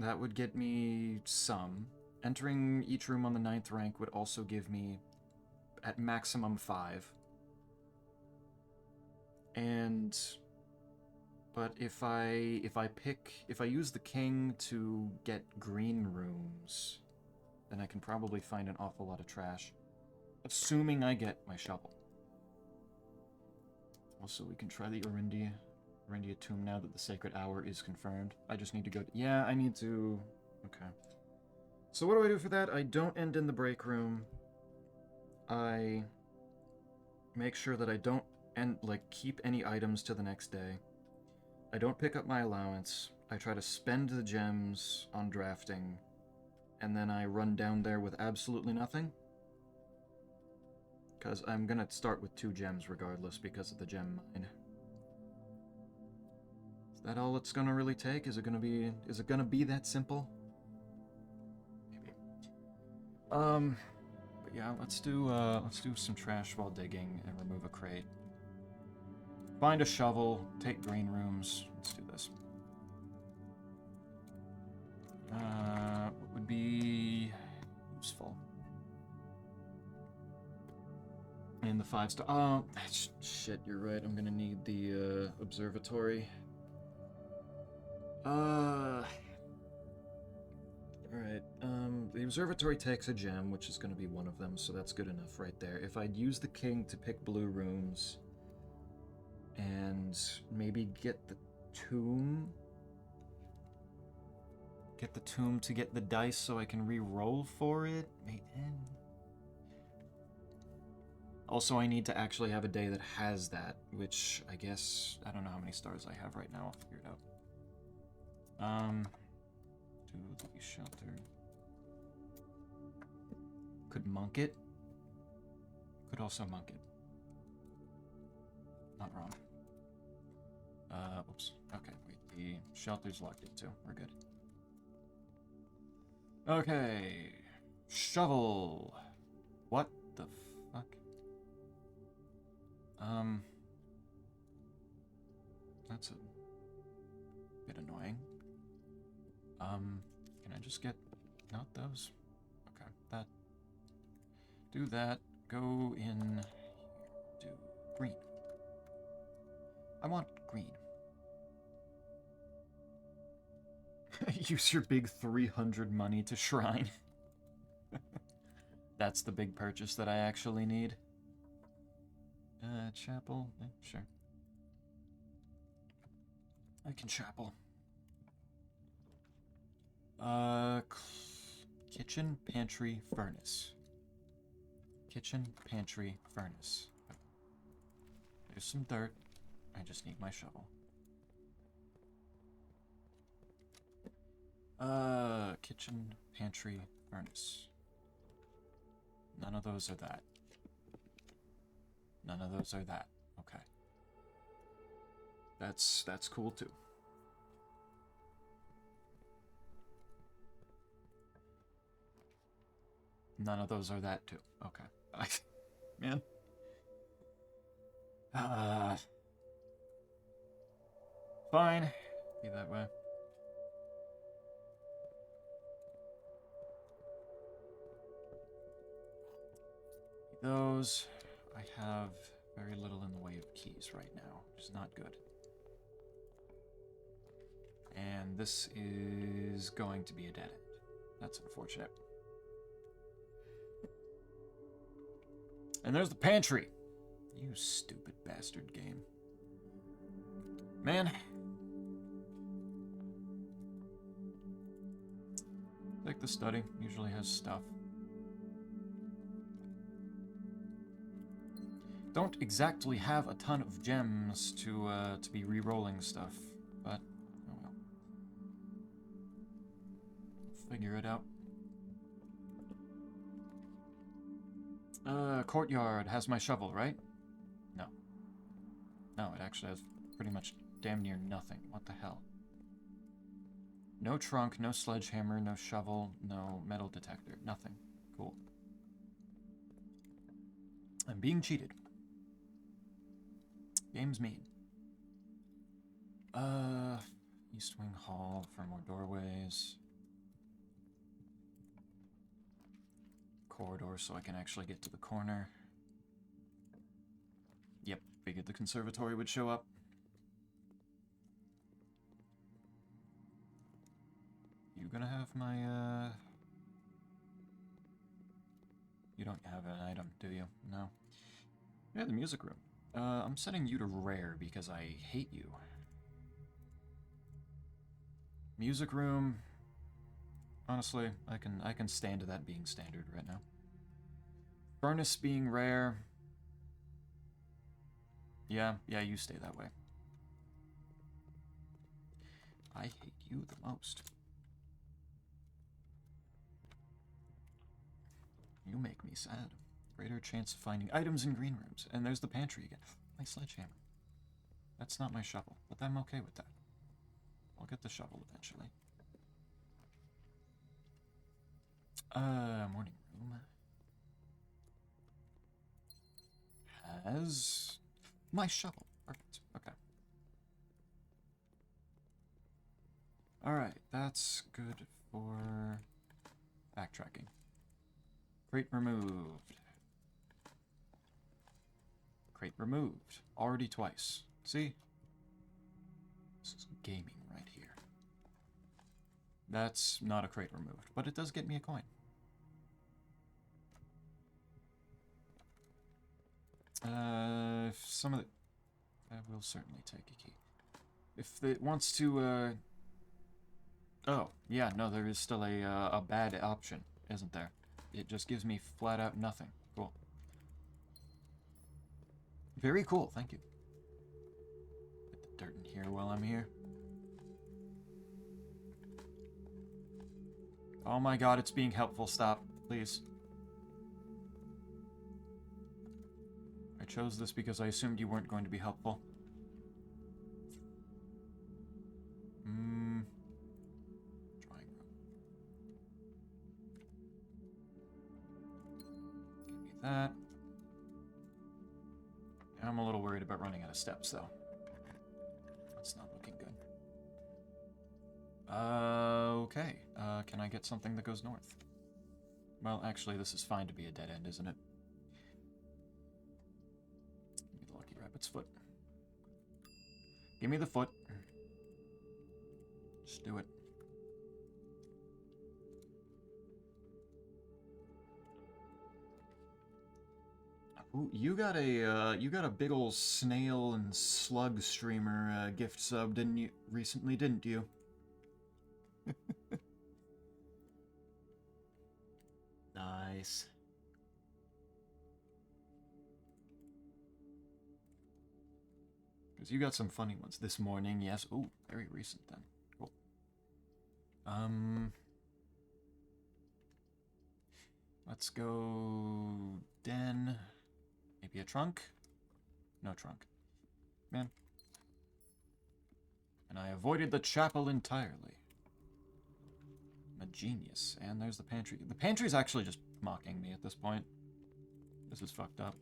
S1: That would get me some. Entering each room on the 9th rank would also give me, at maximum, 5. And... But if I use the king to get green rooms, then I can probably find an awful lot of trash. Assuming I get my shovel. Also, we can try the Orindia tomb now that the Sacred Hour is confirmed. I just need to go... Yeah, I need to... Okay. So what do I do for that? I don't end in the break room. I make sure that I don't keep any items to the next day. I don't pick up my allowance. I try to spend the gems on drafting, and then I run down there with absolutely nothing. Because I'm gonna start with 2 gems regardless because of the gem mine. Is that all it's gonna really take? Is it gonna be that simple? Maybe. But yeah, let's do some trash while digging and remove a crate. Find a shovel, take green rooms. Let's do this. What would be useful? And the 5-star. Oh, shit, you're right. I'm gonna need the observatory. Alright. The observatory takes a gem, which is gonna be one of them, so that's good enough right there. If I'd use the king to pick blue rooms, and maybe get the tomb. Get the tomb to get the dice so I can re-roll for it? Man. Also, I need to actually have a day that has that, which I guess... I don't know how many stars I have right now. I'll figure it out. Do the shelter. Could monk it. Could also monk it. Not wrong. Oops. Okay, wait. The shelter's locked in too. We're good. Okay. Shovel. What the fuck? That's a bit annoying. Can I just get... not those? Okay, that... do that. Go in... do green. I want green. Use your big 300 money to shrine. That's the big purchase that I actually need. Chapel? Sure. I can chapel. Kitchen, pantry, furnace. Kitchen, pantry, furnace. There's some dirt. I just need my shovel. Kitchen, pantry, furnace. None of those are that. None of those are that. Okay. That's cool too. None of those are that too. Okay. Man. Fine. Be that way. Those. I have very little in the way of keys right now, which is not good. And this is going to be a dead end. That's unfortunate. And there's the pantry. You stupid bastard game. Man. Like the study usually has stuff. Don't exactly have a ton of gems to be re-rolling stuff, but oh well. Figure it out. Courtyard has my shovel, right? No. No, it actually has pretty much damn near nothing. What the hell? No trunk, no sledgehammer, no shovel, no metal detector. Nothing. Cool. I'm being cheated. Game's mean. East Wing Hall for more doorways. Corridor so I can actually get to the corner. Yep, figured the conservatory would show up. You gonna have my, You don't have an item, do you? No. Yeah, the music room. I'm setting you to rare because I hate you. Music room. Honestly, I can stand to that being standard right now. Furnace being rare. Yeah, you stay that way. I hate you the most. You make me sad. Greater chance of finding items in green rooms. And there's the pantry again. My sledgehammer. That's not my shovel, but I'm okay with that. I'll get the shovel eventually. Morning room. Has my shovel. Perfect. Okay. Alright, that's good for backtracking. Crate removed. Crate removed. Already twice. See? This is gaming right here. That's not a crate removed, but it does get me a coin. Some of the... I will certainly take a key. If it wants to, Oh, yeah, no, there is still a bad option, isn't there? It just gives me flat out nothing. Cool. Very cool, thank you. Put the dirt in here while I'm here. Oh my god, it's being helpful. Stop, please. I chose this because I assumed you weren't going to be helpful. Drawing room. Give me that. I'm a little worried about running out of steps, though. That's not looking good. Okay. Can I get something that goes north? Well, actually, this is fine to be a dead end, isn't it? Give me the lucky rabbit's foot. Give me the foot. Just do it. Ooh, you got a big ol' snail and slug streamer gift sub, didn't you? Recently, didn't you? Nice. Because you got some funny ones this morning, yes. Ooh, very recent then. Cool. Let's go den. Maybe a trunk? No trunk. Man. And I avoided the chapel entirely. I'm a genius. And there's the pantry. The pantry's actually just mocking me at this point. This is fucked up.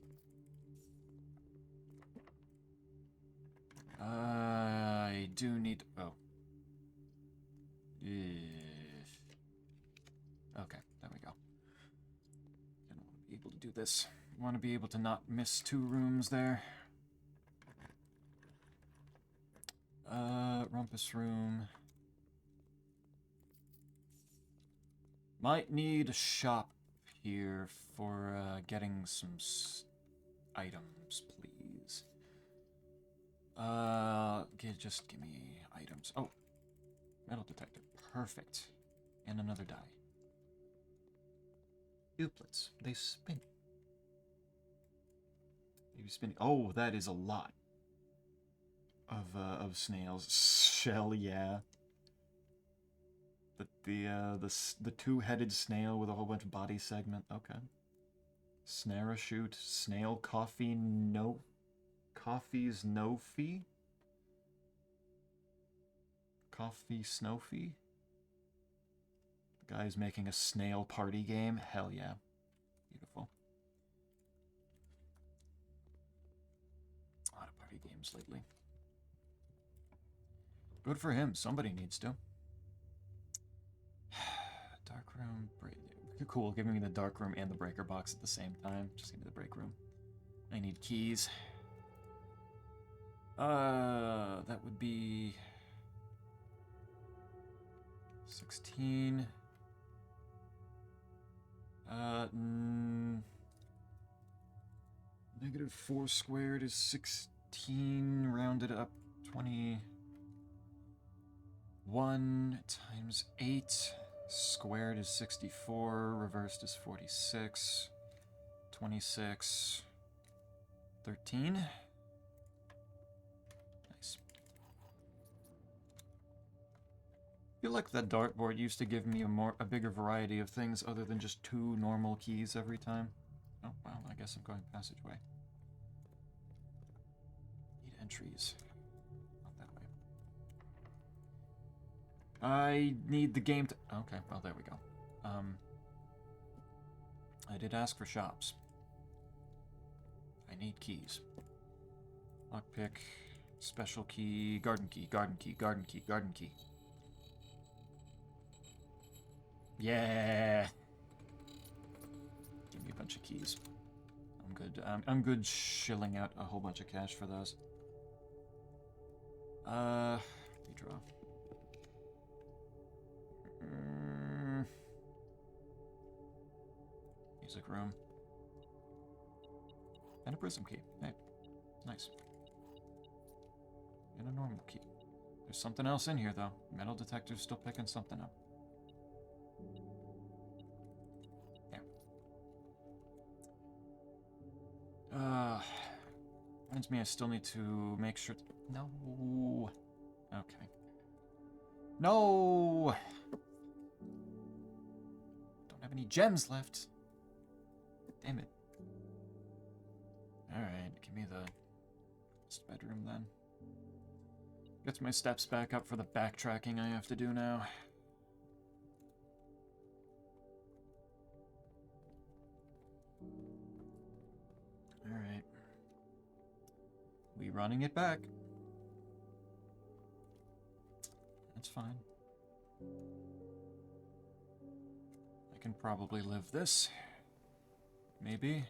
S1: I do need... Oh. Okay, there we go. I don't want to be able to do this. I want to be able to not miss 2 rooms there. Rumpus room. Might need a shop here for getting some items, please. Just give me items. Oh, metal detector. Perfect. And another die. Duplets. They spin. Maybe spinning. Oh, that is a lot of snails. Shell, yeah. The 2-headed snail with a whole bunch of body segment. Okay. Snarachute, snail, coffee, no. Coffee's no fee? Coffee Snowfee? The guy's making a snail party game? Hell yeah. Beautiful. A lot of party games lately. Good for him. Somebody needs to. Dark room. Cool. Giving me the dark room and the breaker box at the same time. Just give me the break room. I need keys. That would be 16. Negative 4 squared is 16, rounded up 21 times 8. Squared is 64, reversed is 46. 26. 13. Nice. I feel like that dartboard used to give me a bigger variety of things other than just 2 normal keys every time. Oh, well, I guess I'm going passageway. Need entries. Not that way. I need the game to... Okay, well, there we go. I did ask for shops. I need keys. Lockpick, special key, garden key, garden key, garden key, garden key. Yeah! Give me a bunch of keys. I'm good. I'm good shilling out a whole bunch of cash for those. Redraw. Music room. And a prism key. Hey, nice. And a normal key. There's something else in here, though. Metal detector's still picking something up. There. Reminds me I still need to make sure... No. Okay. No! Don't have any gems left. Damn it. Alright, give me the bedroom then. Gets my steps back up for the backtracking I have to do now. Alright. We running it back. That's fine. I can probably live this. Maybe.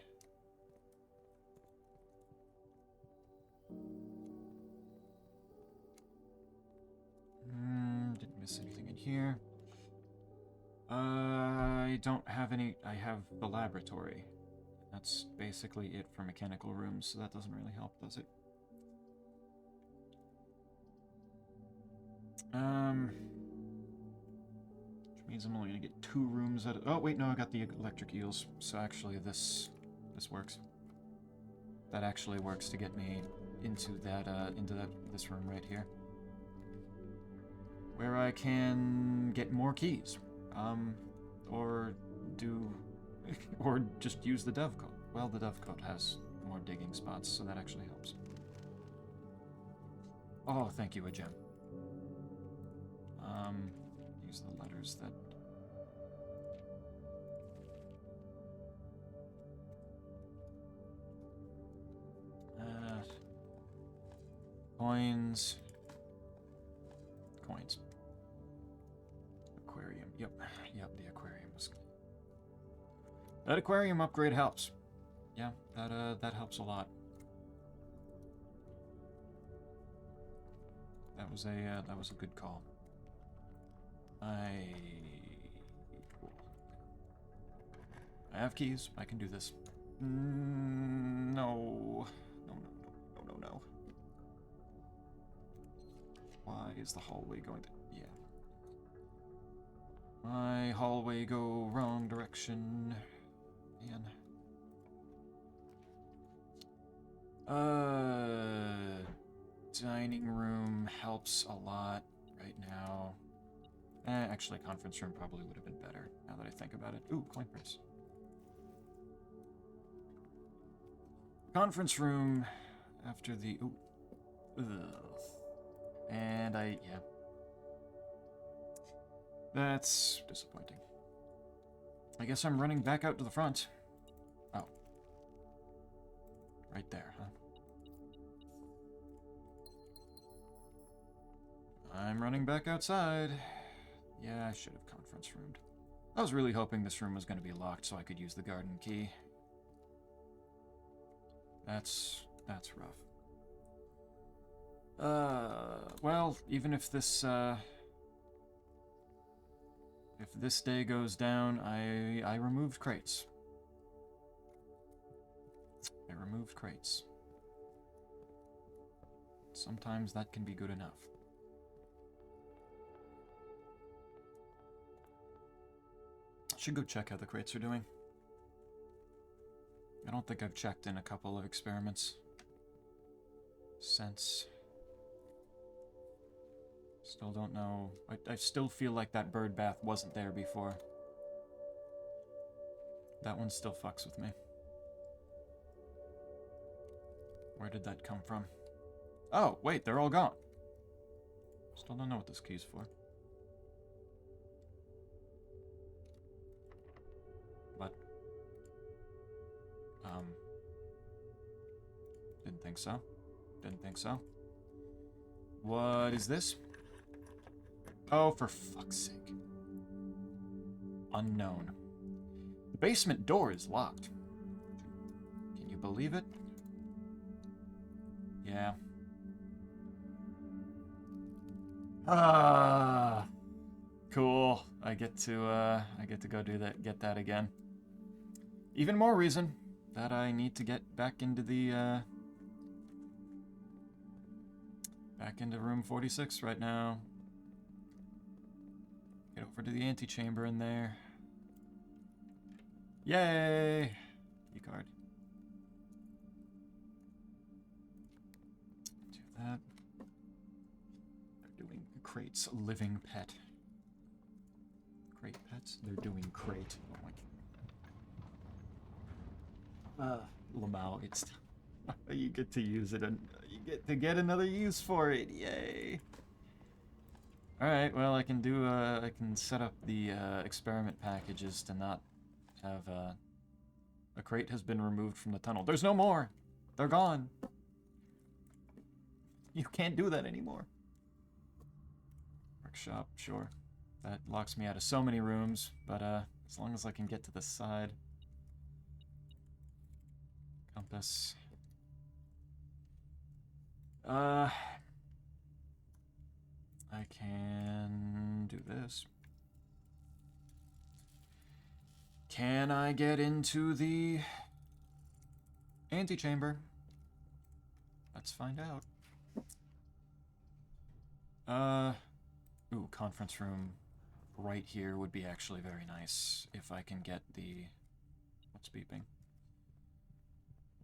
S1: Didn't miss anything in here. I don't have any... I have the laboratory. That's basically it for mechanical rooms, so that doesn't really help, does it? Which means I'm only gonna get 2 rooms out of... Oh, wait, no, I got the electric eels. So actually this works. That actually works to get me into this room right here. Where I can get more keys. Or do... or just use the dovecote. Well, the dovecote has more digging spots, so that actually helps. Oh, thank you, a gem. Use the letters that... coins. Coins. Aquarium. Yep, the aquarium was... That aquarium upgrade helps. Yeah, that helps a lot. That was a good call. I have keys. I can do this. No. No. Why is the hallway going to... Yeah. My hallway go wrong direction. Man. Dining room helps a lot right now. Actually, conference room probably would have been better, now that I think about it. Ooh, coin purse. Conference room after the... Ooh. Ugh. And yeah. That's disappointing. I guess I'm running back out to the front. Oh. Right there, huh? I'm running back outside. Yeah, I should have conference roomed. I was really hoping this room was going to be locked so I could use the garden key. That's rough. Well, even if this day goes down, I removed crates. I removed crates. Sometimes that can be good enough. Should go check how the crates are doing. I don't think I've checked in a couple of experiments since. Still don't know. I still feel like that bird bath wasn't there before. That one still fucks with me. Where did that come from? Oh, wait, they're all gone. Still don't know what this key's for. But, didn't think so. Didn't think so. What is this? Oh, for fuck's sake. Unknown. The basement door is locked. Can you believe it? Yeah. Ah, cool. I get to go do that, get that again. Even more reason that I need to get back into the Back into room 46 right now. Get over to the antechamber in there. Yay! Key card. Do that. They're doing crates. Living pet. Crate pets? They're doing crate. Oh my god. Lamau, it's... you get to use it and you get to get another use for it. Yay! Alright, well I can do, I can set up the experiment packages to not have, a crate has been removed from the tunnel. There's no more! They're gone! You can't do that anymore. Workshop, sure. That locks me out of so many rooms, but, as long as I can get to the side. Compass. I can do this. Can I get into the antechamber? Let's find out. Ooh, conference room right here would be actually very nice if I can get the... What's beeping?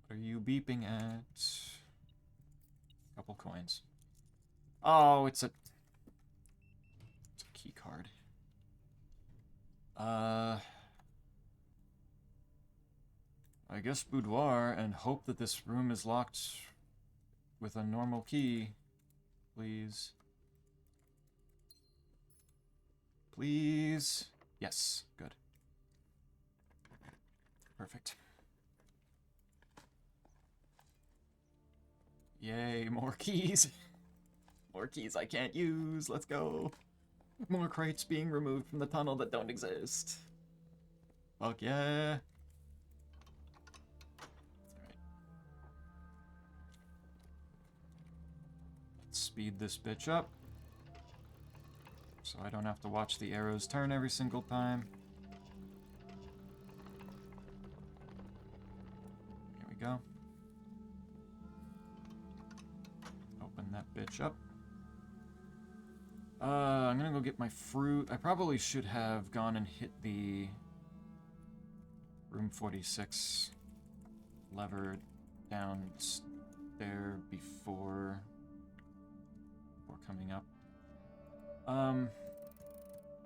S1: What are you beeping at? Couple coins. Oh, it's a key card. I guess boudoir and hope that this room is locked with a normal key. Please. Please. Yes, good. Perfect. Yay, more keys. More keys I can't use. Let's go. More crates being removed from the tunnel that don't exist. Fuck yeah. Alright. Let's speed this bitch up. So I don't have to watch the arrows turn every single time. Here we go. Open that bitch up. I'm gonna go get my fruit. I probably should have gone and hit the room 46 lever down there before coming up.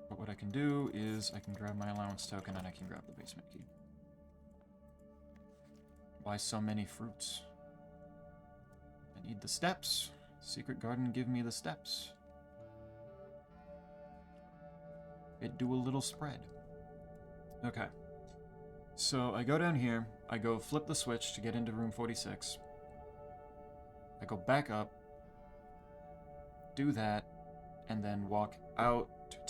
S1: But what I can do is I can grab my allowance token and I can grab the basement key. Why so many fruits? I need the steps. Secret garden, give me the steps. It do a little spread. Okay. So I go down here, I go flip the switch to get into room 46. I go back up, do that, and then walk out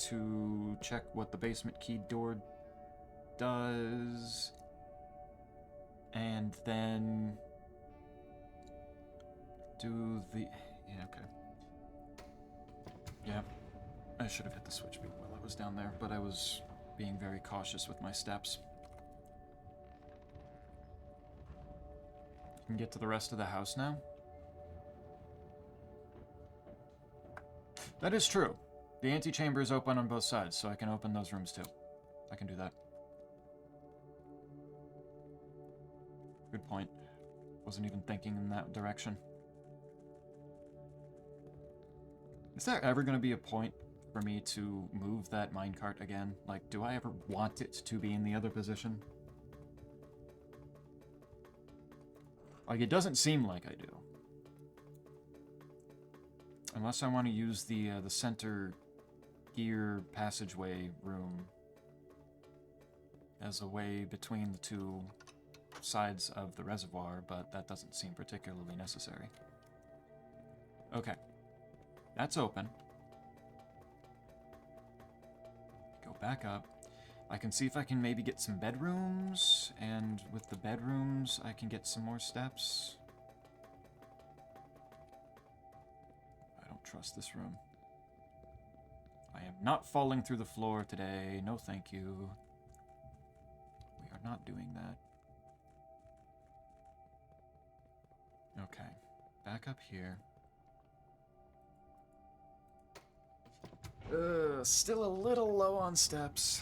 S1: to check what the basement key door does. And then do the... yeah, okay. Yeah, I should have hit the switch while I was down there, but I was being very cautious with my steps. You can get to the rest of the house now. That is true. The antechamber is open on both sides, so I can open those rooms too. I can do that. Good point. Wasn't even thinking in that direction. Is there ever going to be a point for me to move that minecart again? Like, do I ever want it to be in the other position? Like, it doesn't seem like I do. Unless I want to use the center gear passageway room as a way between the two sides of the reservoir, but that doesn't seem particularly necessary. Okay. That's open. Go back up. I can see if I can maybe get some bedrooms, and with the bedrooms I can get some more steps. I don't trust this room. I am not falling through the floor today. No thank you. We are not doing that. Okay. Back up here. Still a little low on steps.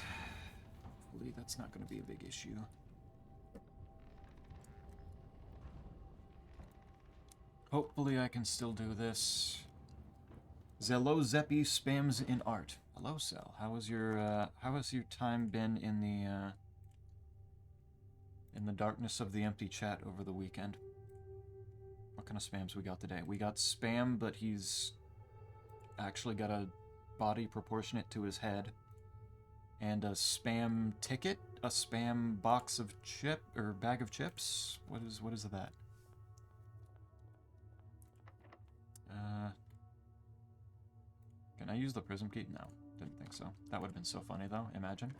S1: Hopefully that's not going to be a big issue. Hopefully I can still do this. Zello Zeppi spams in art. Hello, Cell. How has your time been in the darkness of the empty chat over the weekend? What kind of spams we got today? We got spam, but he's actually got a body proportionate to his head. And a spam ticket, a spam box of bag of chips. What is that? Can I use the prism key? No, didn't think so. That would have been so funny though, imagine.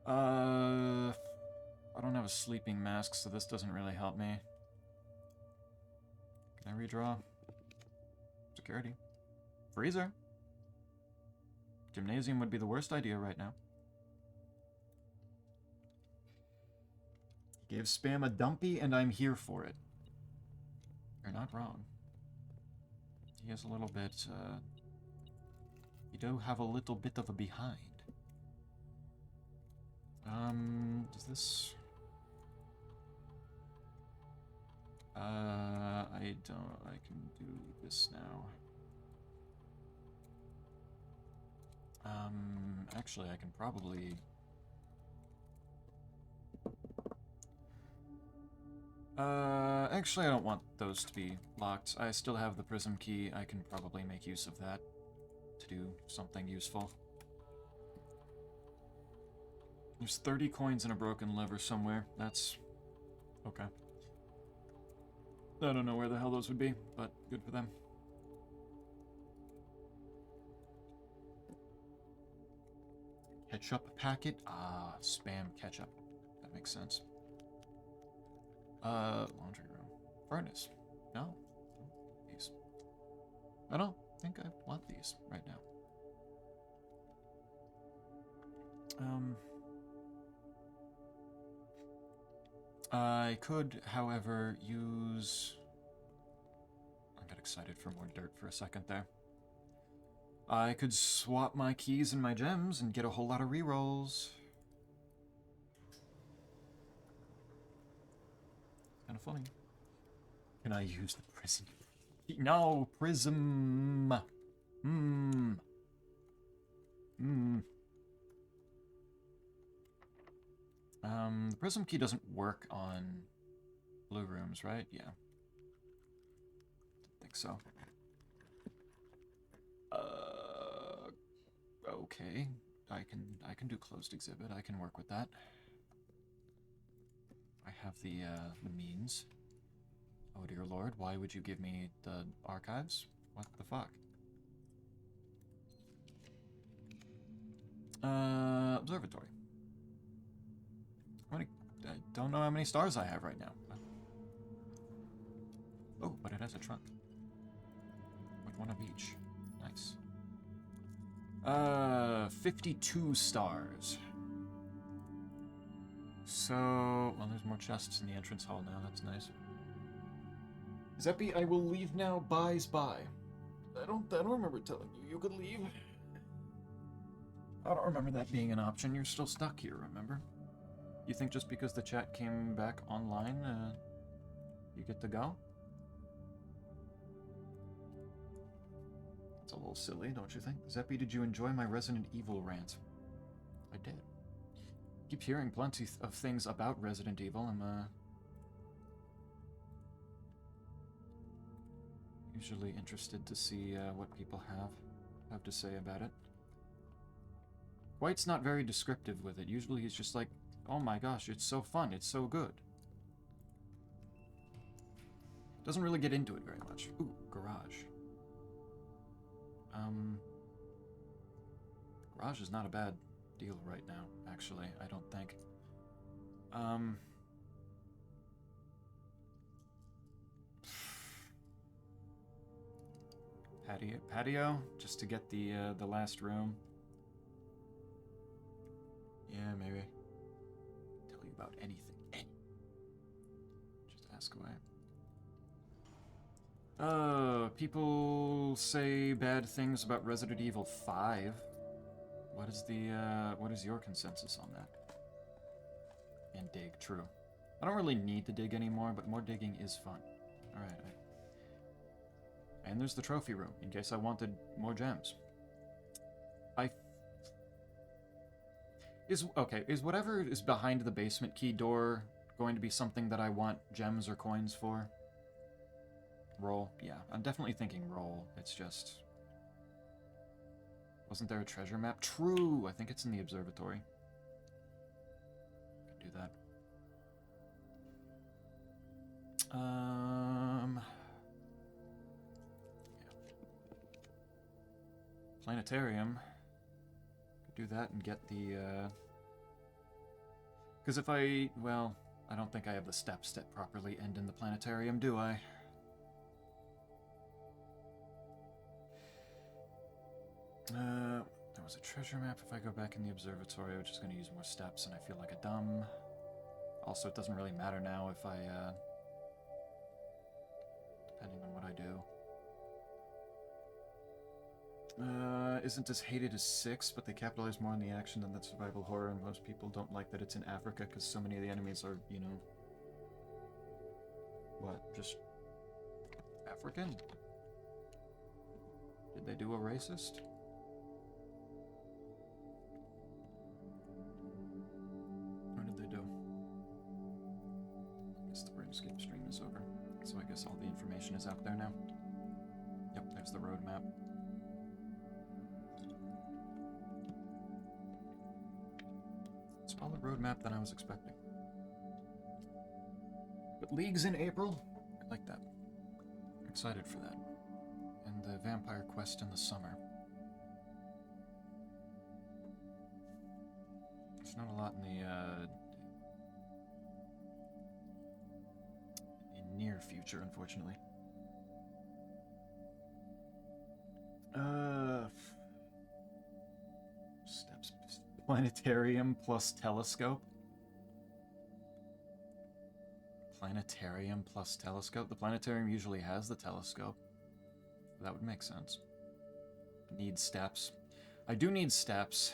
S1: I don't have a sleeping mask, so this doesn't really help me. Can I redraw? Security. Freezer. Gymnasium would be the worst idea right now. Give spam a dumpy and I'm here for it. You're not wrong. He has a little bit, you do have a little bit of a behind. Does this... I can do this now. Actually, I can probably... Actually, I don't want those to be locked. I still have the prism key. I can probably make use of that to do something useful. There's 30 coins and a broken lever somewhere. That's... okay. I don't know where the hell those would be, but good for them. Ketchup packet? Ah, spam ketchup. That makes sense. Laundry room. Furnace. No. These. I don't think I want these right now. I could, however, use... I got excited for more dirt for a second there. I could swap my keys and my gems and get a whole lot of rerolls. Kind of funny. Can I use the prism? No, prism. The prism key doesn't work on blue rooms, right? Yeah. Didn't think so. Okay. I can do closed exhibit. I can work with that. I have the means. Oh dear lord, why would you give me the archives? What the fuck? Observatory. I don't know how many stars I have right now. Oh, but it has a trunk. With one of each. Nice. 52 stars. So, well, there's more chests in the entrance hall now. That's nice. Zeppi, I will leave now. Buys bye. I don't remember telling you you could leave. I don't remember that being an option. You're still stuck here, remember? You think just because the chat came back online, you get to go? That's a little silly, don't you think? Zeppi, did you enjoy my Resident Evil rant? I did. Keep hearing plenty of things about Resident Evil. I'm usually interested to see what people have to say about it. White's not very descriptive with it. Usually he's just like, oh my gosh, it's so fun, it's so good. Doesn't really get into it very much. Ooh, garage. Garage is not a bad deal right now, actually, I don't think. Patio, just to get the last room. Yeah, maybe. Tell you about anything. Just ask away. People say bad things about Resident Evil 5. What is your consensus on that? And dig, true. I don't really need to dig anymore, but more digging is fun. Alright. And there's the trophy room, in case I wanted more gems. Is whatever is behind the basement key door going to be something that I want gems or coins for? Roll? Yeah, I'm definitely thinking roll. It's just... Wasn't there a treasure map? True! I think it's in the observatory. Could do that. Yeah. Planetarium. Could do that and get the, Because if well, I don't think I have the steps that properly end in the planetarium, do I? There was a treasure map. If I go back in the observatory, I'm just going to use more steps, and I feel like a dumb. Also, it doesn't really matter now if I, depending on what I do. Isn't as hated as 6, but they capitalize more on the action than that survival horror, and most people don't like that it's in Africa, because so many of the enemies are, you know... What, just... African? Did they do a racist? What did they do? I guess the RuneScape stream is over, so I guess all the information is out there now. Yep, there's the roadmap. Smaller roadmap than I was expecting. But League's in April? I like that. I'm excited for that. And the Vampire Quest in the summer. There's not a lot in the, in near future, unfortunately. Steps. Planetarium plus telescope. Planetarium plus telescope? The planetarium usually has the telescope. That would make sense. Need steps. I do need steps.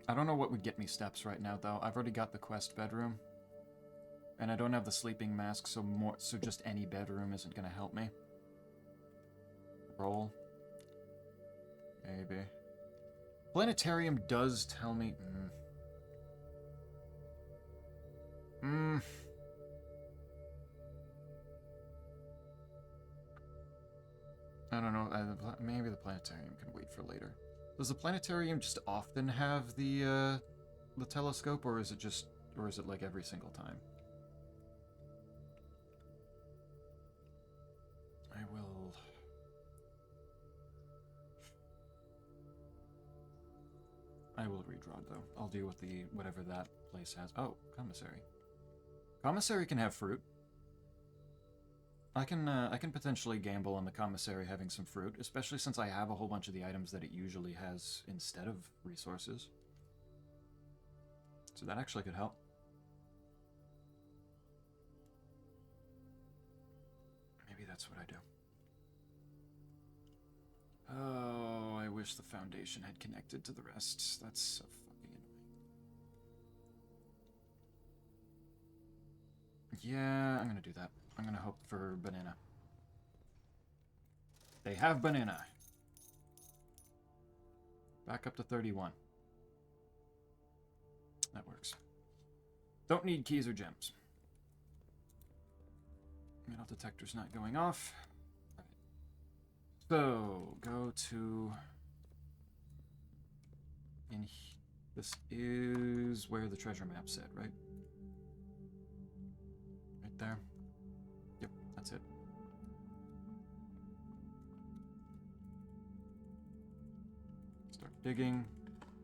S1: I don't know what would get me steps right now, though. I've already got the quest bedroom. And I don't have the sleeping mask, so just any bedroom isn't gonna help me. Roll. Maybe. Planetarium does tell me... I don't know. Maybe the planetarium can wait for later. Does the planetarium just often have the telescope, or is it like every single time? I will redraw it, though. I'll deal with whatever that place has. Oh, commissary. Commissary can have fruit. I can potentially gamble on the commissary having some fruit, especially since I have a whole bunch of the items that it usually has instead of resources. So that actually could help. Maybe that's what I do. Oh, I wish the foundation had connected to the rest. That's so fucking annoying. Yeah, I'm gonna do that. I'm gonna hope for banana. They have banana. Back up to 31. That works. Don't need keys or gems. Metal detector's not going off. Right. So, go to... This is where the treasure map said, right? Right there. Yep, that's it. Start digging.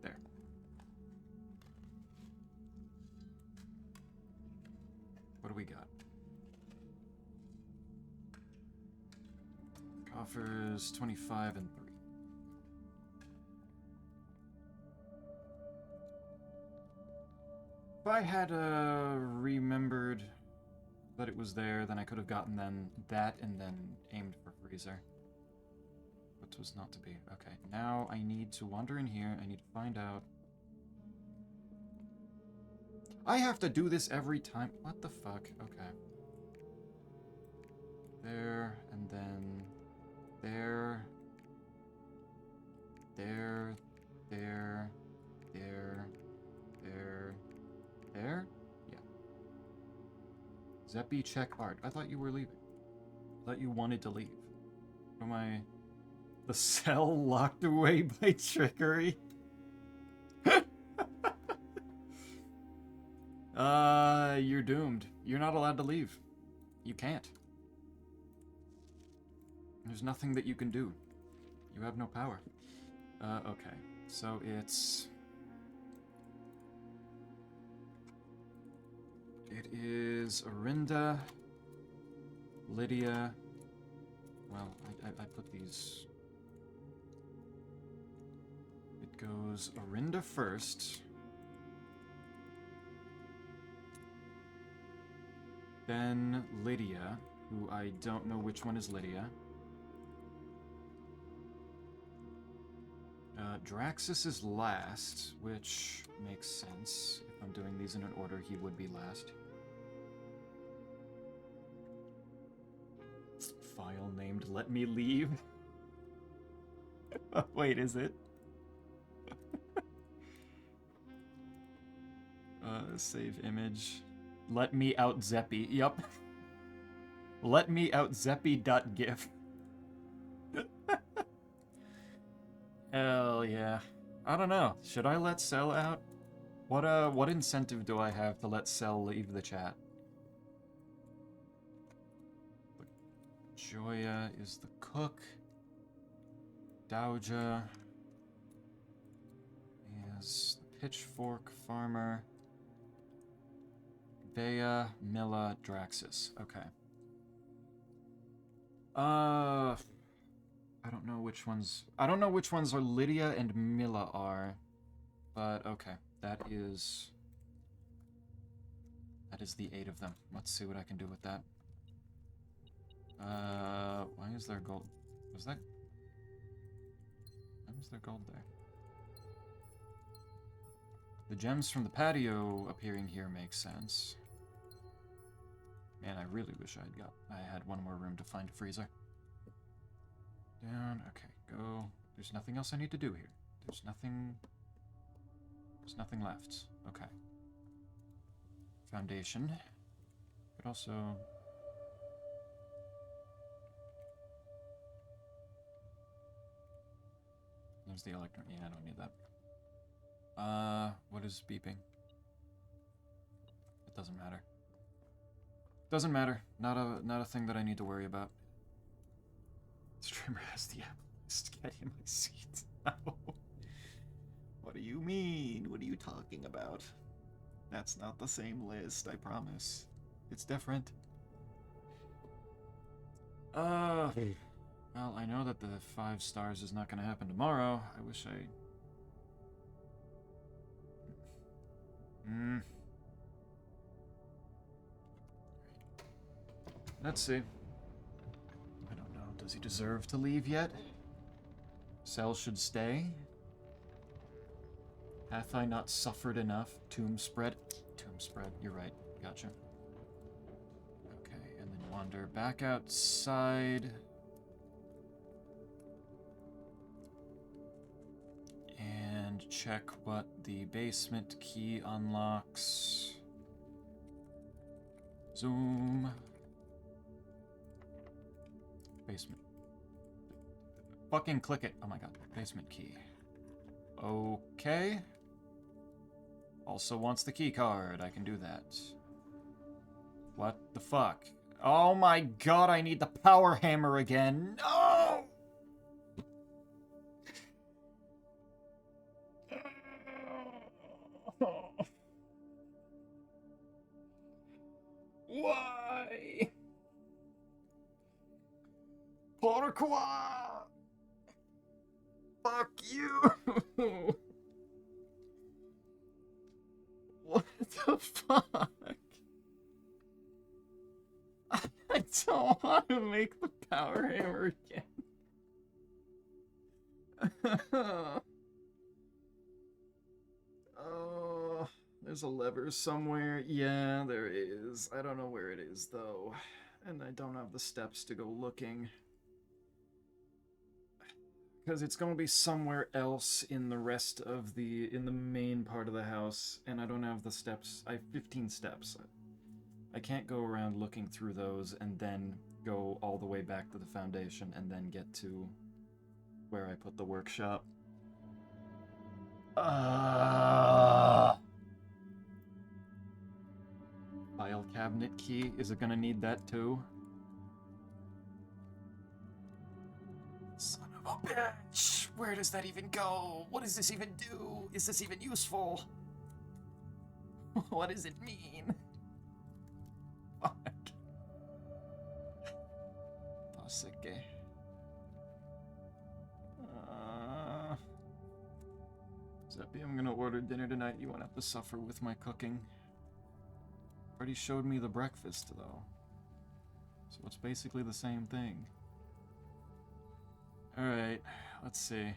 S1: There. What do we got? Coffers 25 and 3. If I had remembered that it was there, then I could have gotten then that and then aimed for freezer. But was not to be. Okay, now I need to wander in here. I need to find out. I have to do this every time. What the fuck? Okay. There, and then there. There. There. There. There. There? Yeah. Zeppy, check art. I thought you were leaving. I thought you wanted to leave. What am I... The cell locked away by trickery? You're doomed. You're not allowed to leave. You can't. There's nothing that you can do. You have no power. Okay. So it's... It is Orinda, Lydia... Well, I put these... It goes Orinda first. Then Lydia, who I don't know which one is Lydia. Draxus is last, which makes sense. If I'm doing these in an order, he would be last. File named Let Me Leave. Wait, is it? Save image. Let me out Zeppy. Yup. Let me out Zeppy.gif. Hell yeah. I don't know. Should I let Cell out? What incentive do I have to let Cell leave the chat? Joya is the cook. Dowager is the pitchfork farmer. Bea, Milla, Draxus. Okay. I don't know which ones. I don't know which ones are Lydia and Milla are, but okay. That is the 8 of them. Let's see what I can do with that. Why is there gold? Was that? Why was there gold there? The gems from the patio appearing here makes sense. Man, I really wish I had one more room to find a freezer. Down, okay, go. There's nothing else I need to do here. There's nothing left. Okay. Foundation. Could also... There's the electron. Yeah, I don't need that. What is beeping? It doesn't matter. Doesn't matter. Not a thing that I need to worry about. Streamer has the app list. Get in my seat. No. What do you mean? What are you talking about? That's not the same list, I promise. It's different. Well, I know that the 5 stars is not going to happen tomorrow. I wish I... Let's see. I don't know. Does he deserve to leave yet? Cell should stay. Hath I not suffered enough? Tomb spread. Tomb spread. You're right. Gotcha. Okay, and then wander back outside. And check what the basement key unlocks. Zoom. Basement. Fucking click it. Oh my god. Basement key. Okay. Also wants the key card. I can do that. What the fuck? Oh my god, I need the power hammer again. No! Why? Pourquoi? Fuck you! What the fuck? don't want to make the power hammer again. Oh, there's a lever somewhere. Yeah, there is. I don't know where it is, though. And I don't have the steps to go looking. Because it's going to be somewhere else in the rest of in the main part of the house. And I don't have the steps. I have 15 steps. I can't go around looking through those and then go all the way back to the foundation and then get to where I put the workshop. File cabinet key. Is it gonna need that too? Son of a bitch! Where does that even go? What does this even do? Is this even useful? What does it mean? Fuck. Toseke. Zeppy, I'm gonna order dinner tonight. You won't have to suffer with my cooking. Already showed me the breakfast, though. So it's basically the same thing. Alright, let's see.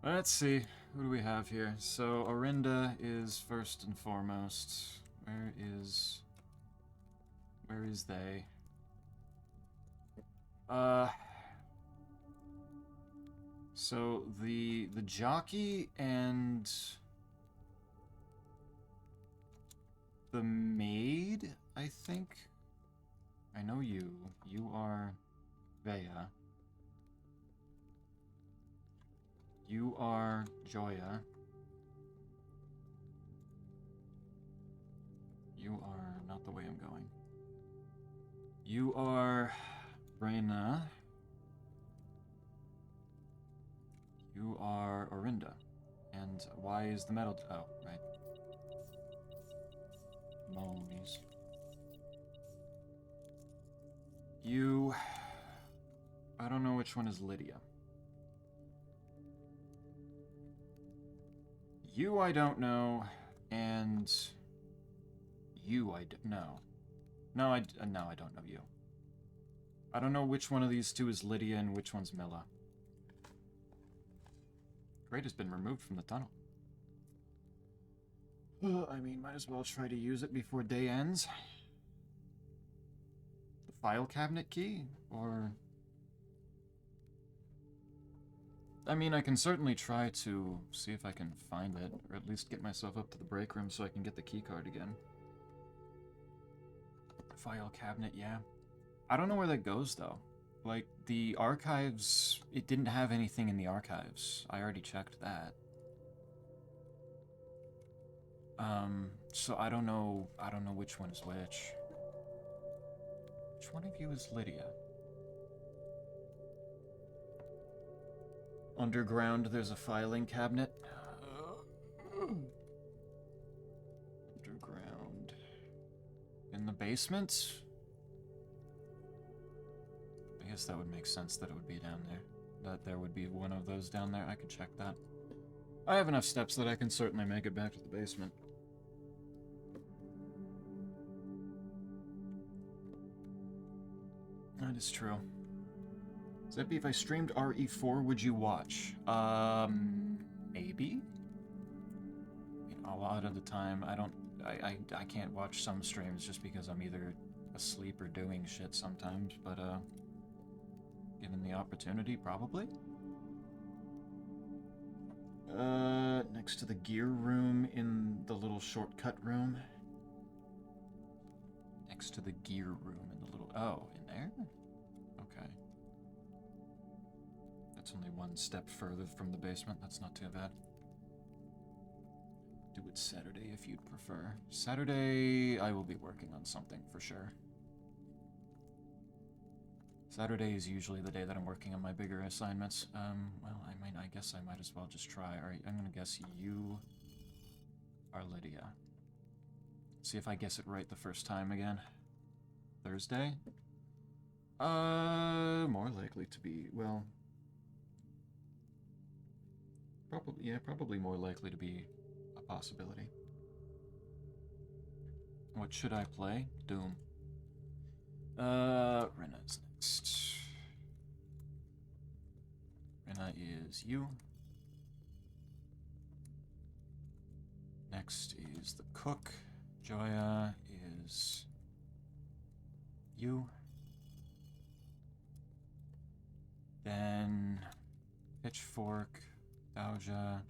S1: Let's see. Who do we have here? So, Orinda is first and foremost. Where is they? So the jockey and the maid, I think. I know you. You are Vea. You are Joya. You are not the way I'm going. You are Reina. You are Orinda. And why is the metal... Oh, right. Monies. You... I don't know which one is Lydia. You I don't know, and... You I don't know. No, I don't know you. I don't know which one of these two is Lydia and which one's Milla. Crate has been removed from the tunnel. I mean, might as well try to use it before day ends. The file cabinet key? Or... I mean, I can certainly try to see if I can find it, or at least get myself up to the break room so I can get the key card again. File cabinet, yeah. I don't know where that goes, though. Like, the archives, it didn't have anything in the archives. I already checked that. So I don't know which one is which. Which one of you is Lydia? Underground, there's a filing cabinet. Underground. In the basement? I guess that would make sense that it would be down there. That there would be one of those down there. I could check that. I have enough steps that I can certainly make it back to the basement. That is true. Zeppy, if I streamed RE4, would you watch? Maybe? A lot of the time, I can't watch some streams just because I'm either asleep or doing shit sometimes, but, given the opportunity, probably. Next to the gear room in the little shortcut room. Next to the gear room in the little... Oh, in there? Okay. That's only one step further from the basement. That's not too bad. Do it Saturday if you'd prefer. Saturday, I will be working on something for sure. Saturday is usually the day that I'm working on my bigger assignments. Well, I guess I might as well just try. Alright, I'm gonna guess you are Lydia. See if I guess it right the first time again. Thursday? More likely to be, well... probably more likely to be a possibility. What should I play? Doom. Rena is next. Rena is you. Next is the cook. Joya is you. Then Pitchfork, Bauja.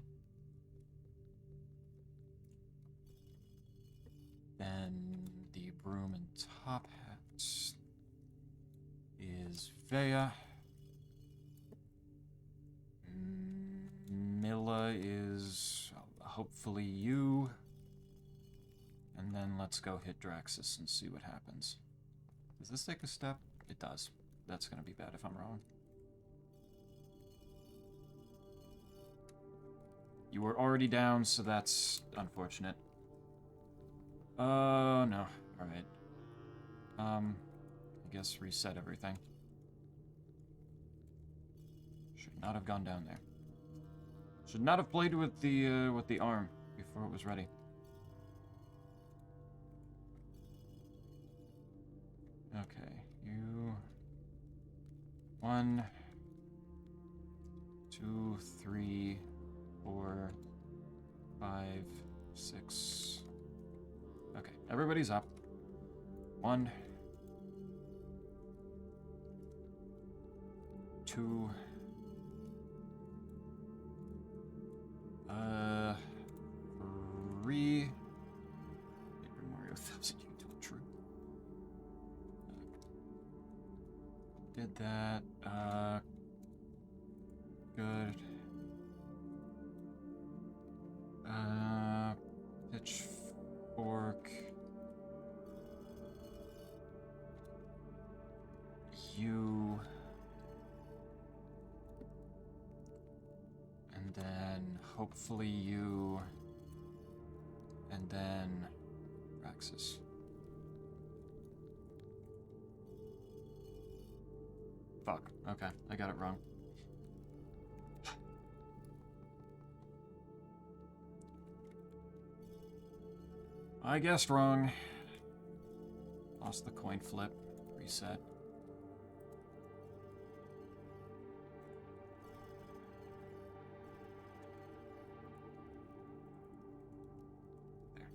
S1: Then the broom and top hat is Vea. Milla is hopefully you. And then let's go hit Draxus and see what happens. Does this take a step? It does. That's gonna be bad if I'm wrong. You were already down, so that's unfortunate. Oh, no. Alright. I guess reset everything. Should not have gone down there. Should not have played with the arm before it was ready. Okay, you... 1, 2, 3, 4, 5, 6... Okay, everybody's up. 1, 2, 3. Paper Mario 1000 YouTube true. Did that. Good. Pitchfork. You. And then hopefully you. And then Raxus. Fuck. Okay, I got it wrong. I guessed wrong. Lost the coin flip. Reset. There.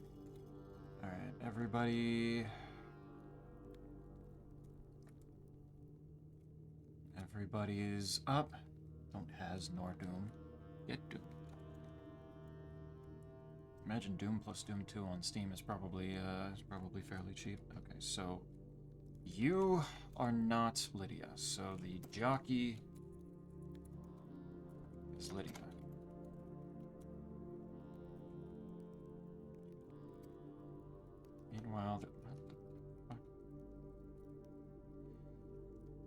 S1: Alright, everybody... Everybody is up. Don't has nor Doom. Get Doom. Imagine Doom plus Doom 2 on Steam is probably fairly cheap. Okay, so you are not Lydia. So the jockey is Lydia. Meanwhile,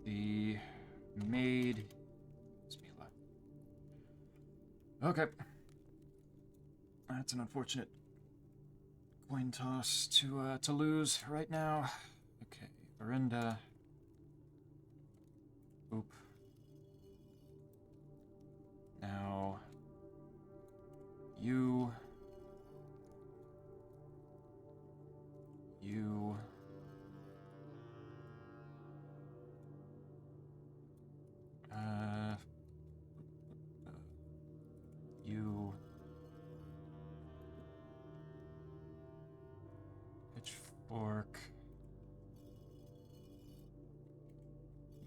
S1: the maid is Mila. Okay. That's an unfortunate coin toss to lose right now. Okay, Verinda. Oop. Now you. You. You. Pitchfork.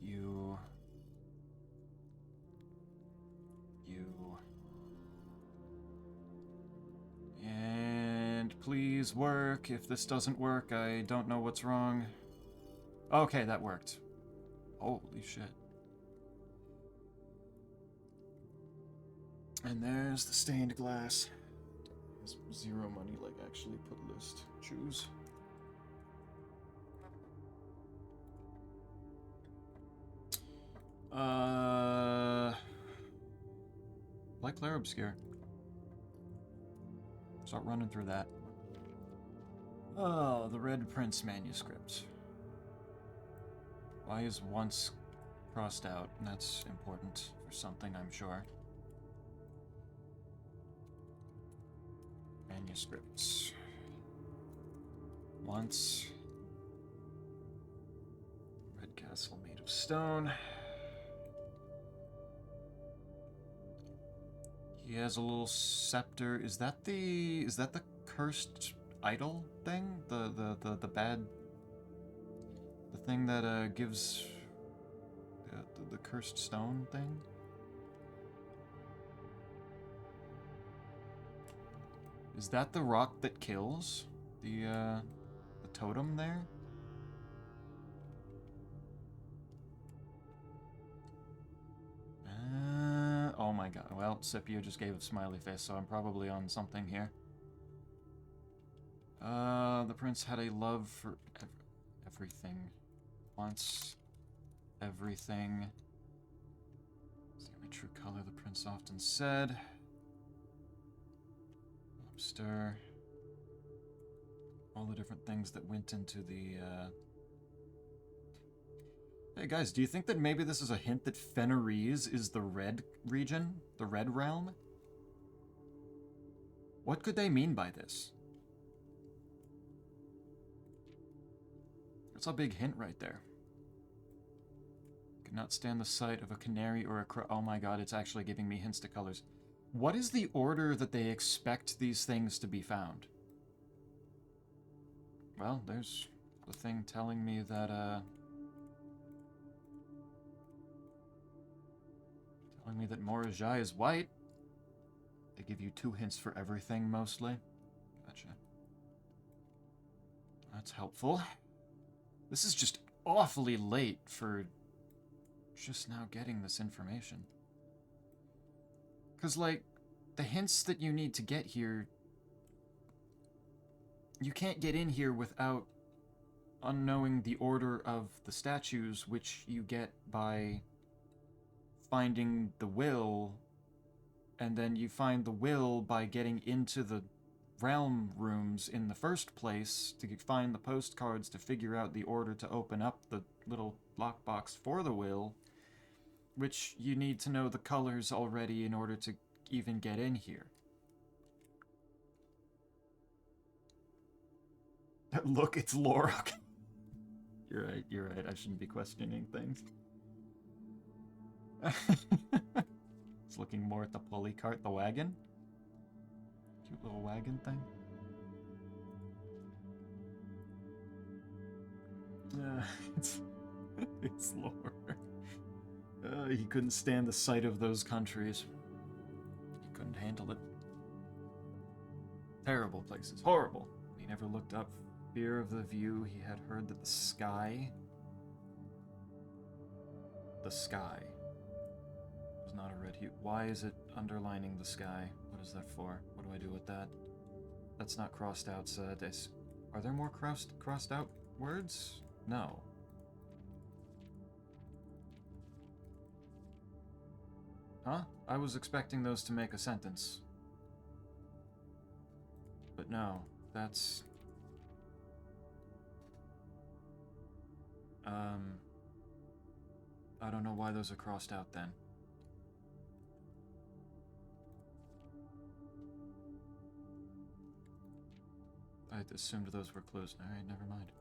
S1: You. You. And please work. If this doesn't work, I don't know what's wrong. Okay, that worked. Holy shit. And there's the stained glass. There's zero money, like, actually put list. Choose. Black Clair Obscure. Start running through that. Oh, the Red Prince manuscript. Why is once crossed out? That's important for something, I'm sure. Manuscripts. Once. Pestle made of stone. He has a little scepter. Is that the cursed idol thing? The bad, the thing that gives the cursed stone thing? Is that the rock that kills? The totem there? Oh my god. Well, Scipio just gave a smiley face, so I'm probably on something here. The prince had a love for everything. Wants everything. It's the only true color, the prince often said. Lobster. All the different things that went into the, Hey guys, do you think that maybe this is a hint that Fenris is the red region? The red realm? What could they mean by this? That's a big hint right there. Could not stand the sight of a canary or a crow. Oh my god, it's actually giving me hints to colors. What is the order that they expect these things to be found? Well, there's the thing telling me that, telling me that Morajai is white. They give you 2 hints for everything, mostly. Gotcha. That's helpful. This is just awfully late for just now getting this information. Because, like, the hints that you need to get here, you can't get in here without unknowing the order of the statues, which you get by finding the will, and then you find the will by getting into the realm rooms in the first place to find the postcards to figure out the order to open up the little lockbox for the will, which you need to know the colors already in order to even get in here. Look, it's Laura. You're right, I shouldn't be questioning things. It's looking more at the pulley cart, the wagon. Cute little wagon thing. It's Lore. He couldn't stand the sight of those countries. He couldn't handle it. Terrible places. Horrible. He never looked up. Fear of the view. He had heard that the sky was not a red hue. Why is it underlining the sky? What is that for? What do I do with that? That's not crossed out, so are there more crossed out words? No. Huh? I was expecting those to make a sentence. But no, that's... I don't know why those are crossed out then. I assumed those were closed. Alright, never mind.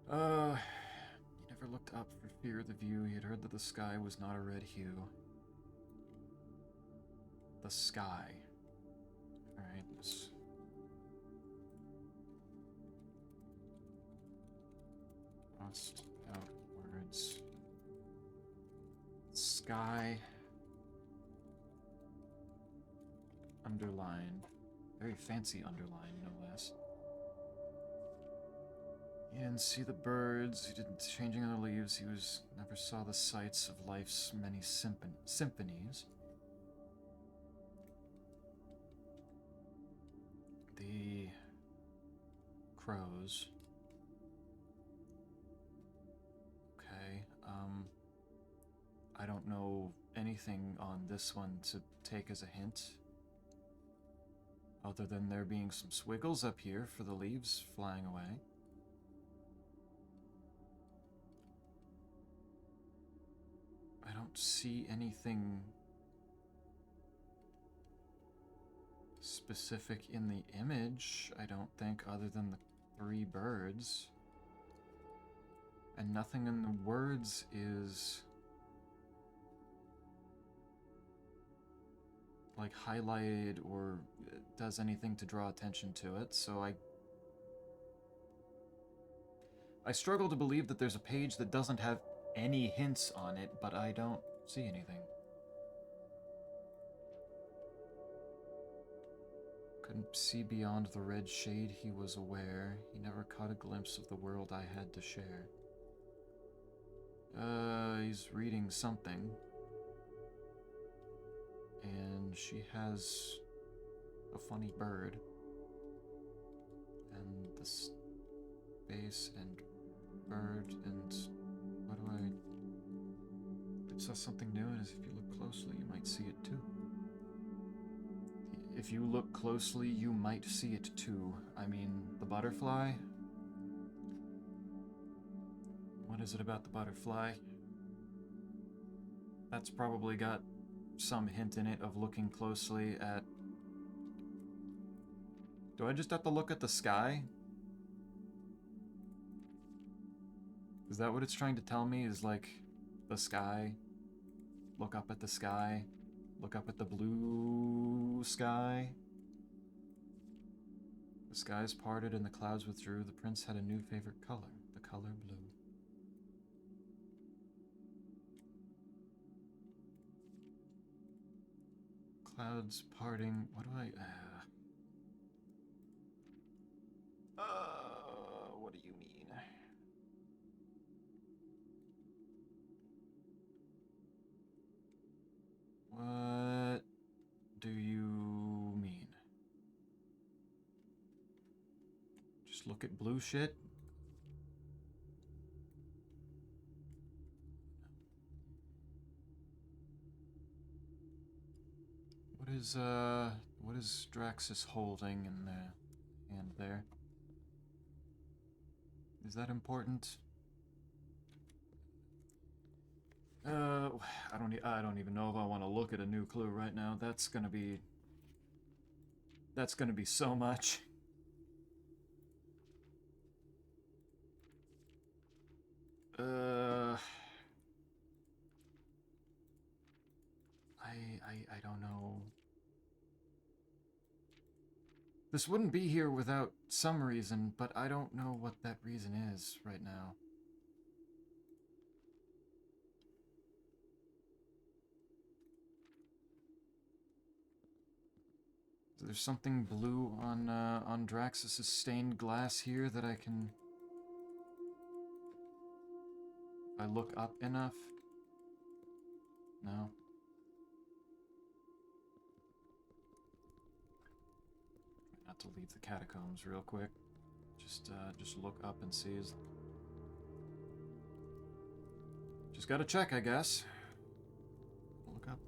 S1: He never looked up for fear of the view. He had heard that the sky was not a red hue. The sky. Alright, let's... Crossed out words. Sky. Underline. Very fancy underline, no less. He didn't see the birds, he didn't changing of the leaves, he never saw the sights of life's many symphonies. The crows. Okay, I don't know anything on this one to take as a hint. Other than there being some squiggles up here for the leaves flying away. I don't see anything specific in the image, I don't think, other than the 3 birds. And nothing in the words is like highlighted or does anything to draw attention to it, so I struggle to believe that there's a page that doesn't have any hints on it, but I don't see anything. Couldn't see beyond the red shade he was aware. He never caught a glimpse of the world I had to share. He's reading something. And she has a funny bird. And the space and bird and what do I... It says something new, and as if you look closely, you might see it too. If you look closely, you might see it too. I mean, the butterfly? What is it about the butterfly? That's probably got some hint in it of looking closely at... Do I just have to look at the sky? Is that what it's trying to tell me? Is like, the sky? Look up at the sky? Look up at the blue sky? The skies parted and the clouds withdrew. The prince had a new favorite color, the color blue. Clouds parting. What do I... what do you mean? What do you mean? Just look at blue shit? What is Draxus holding in the hand there? Is that important? I don't even know if I want to look at a new clue right now. That's gonna be so much. I don't know. This wouldn't be here without some reason, but I don't know what that reason is right now. There's something blue on Draxus's stained glass here that I can... If I look up enough? No. Not to leave the catacombs real quick. Just look up and see. Just gotta check, I guess. Look up.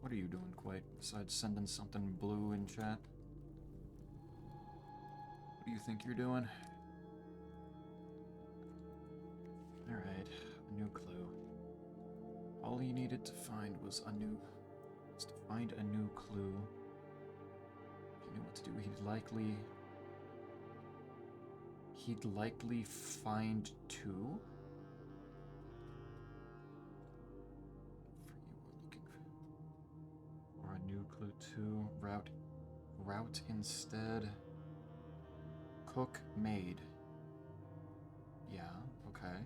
S1: What are you doing, Quite, besides sending something blue in chat? What do you think you're doing? Alright, a new clue. All he needed to find was a new clue. He knew what to do. He'd likely find two. Or a new clue two. Route instead. Cook maid. Yeah, okay.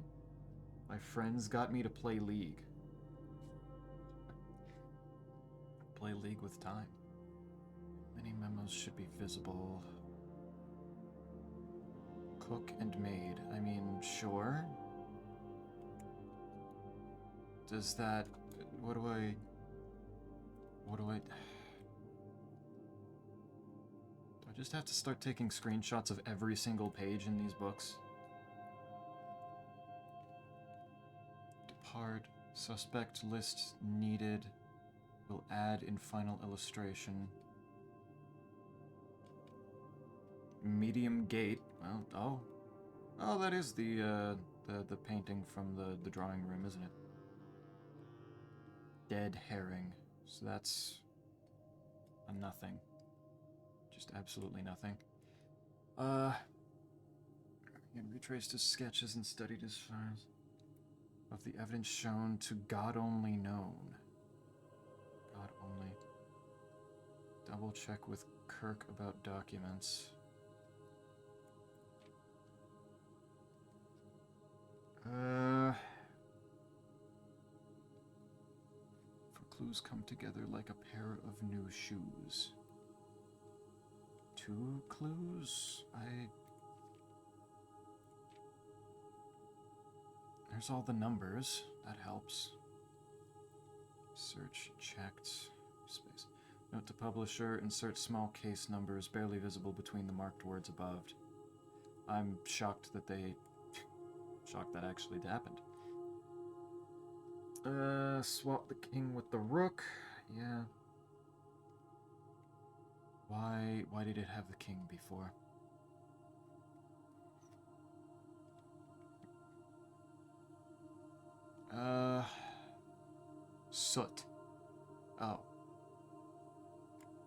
S1: My friends got me to play League. Play League with time. Many memos should be visible. Cook and maid. I mean, sure. Does that... What do I... Do I just have to start taking screenshots of every single page in these books? Depart. Suspect list needed. Will add in final illustration. Medium gate. Well, oh, that is the painting from the drawing room, isn't it? Dead herring. So that's a nothing. Just absolutely nothing. He retraced his sketches and studied his files. Of the evidence shown to God only known. God only. Double check with Kirk about documents. For clues come together like a pair of new shoes. 2 clues? There's all the numbers. That helps. Search checked. Space. Note to publisher, insert small case numbers barely visible between the marked words above. I'm shocked that that actually happened. Swap the king with the rook. Yeah. Why did it have the king before? Soot. Oh.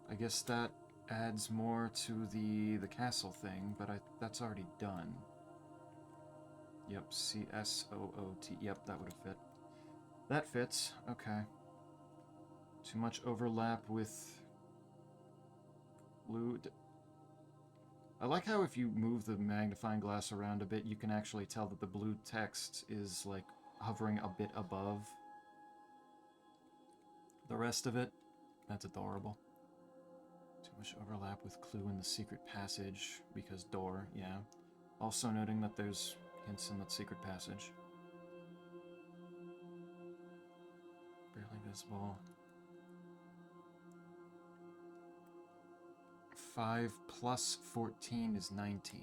S1: I guess that adds more to the castle thing, but that's already done. Yep, C-S-O-O-T. Yep, that would have fit. That fits. Okay. Too much overlap with blue. I like how if you move the magnifying glass around a bit, you can actually tell that the blue text is, like, hovering a bit above the rest of it. That's adorable. Too much overlap with clue in the secret passage, because door, yeah. Also noting that there's hints in that secret passage. Barely visible. 5 plus 14 is 19.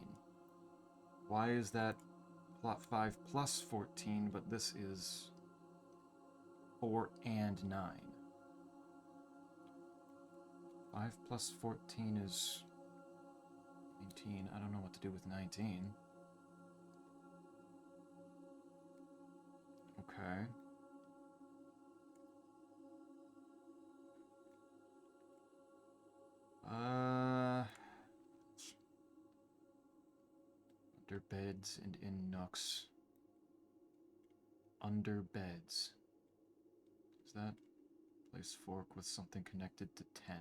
S1: Why is that plot 5 plus 14, but this is 4 and 9? 5 plus 14 is 19. I don't know what to do with 19. Okay. Under beds and in nooks. Under beds. Is that place fork with something connected to 10?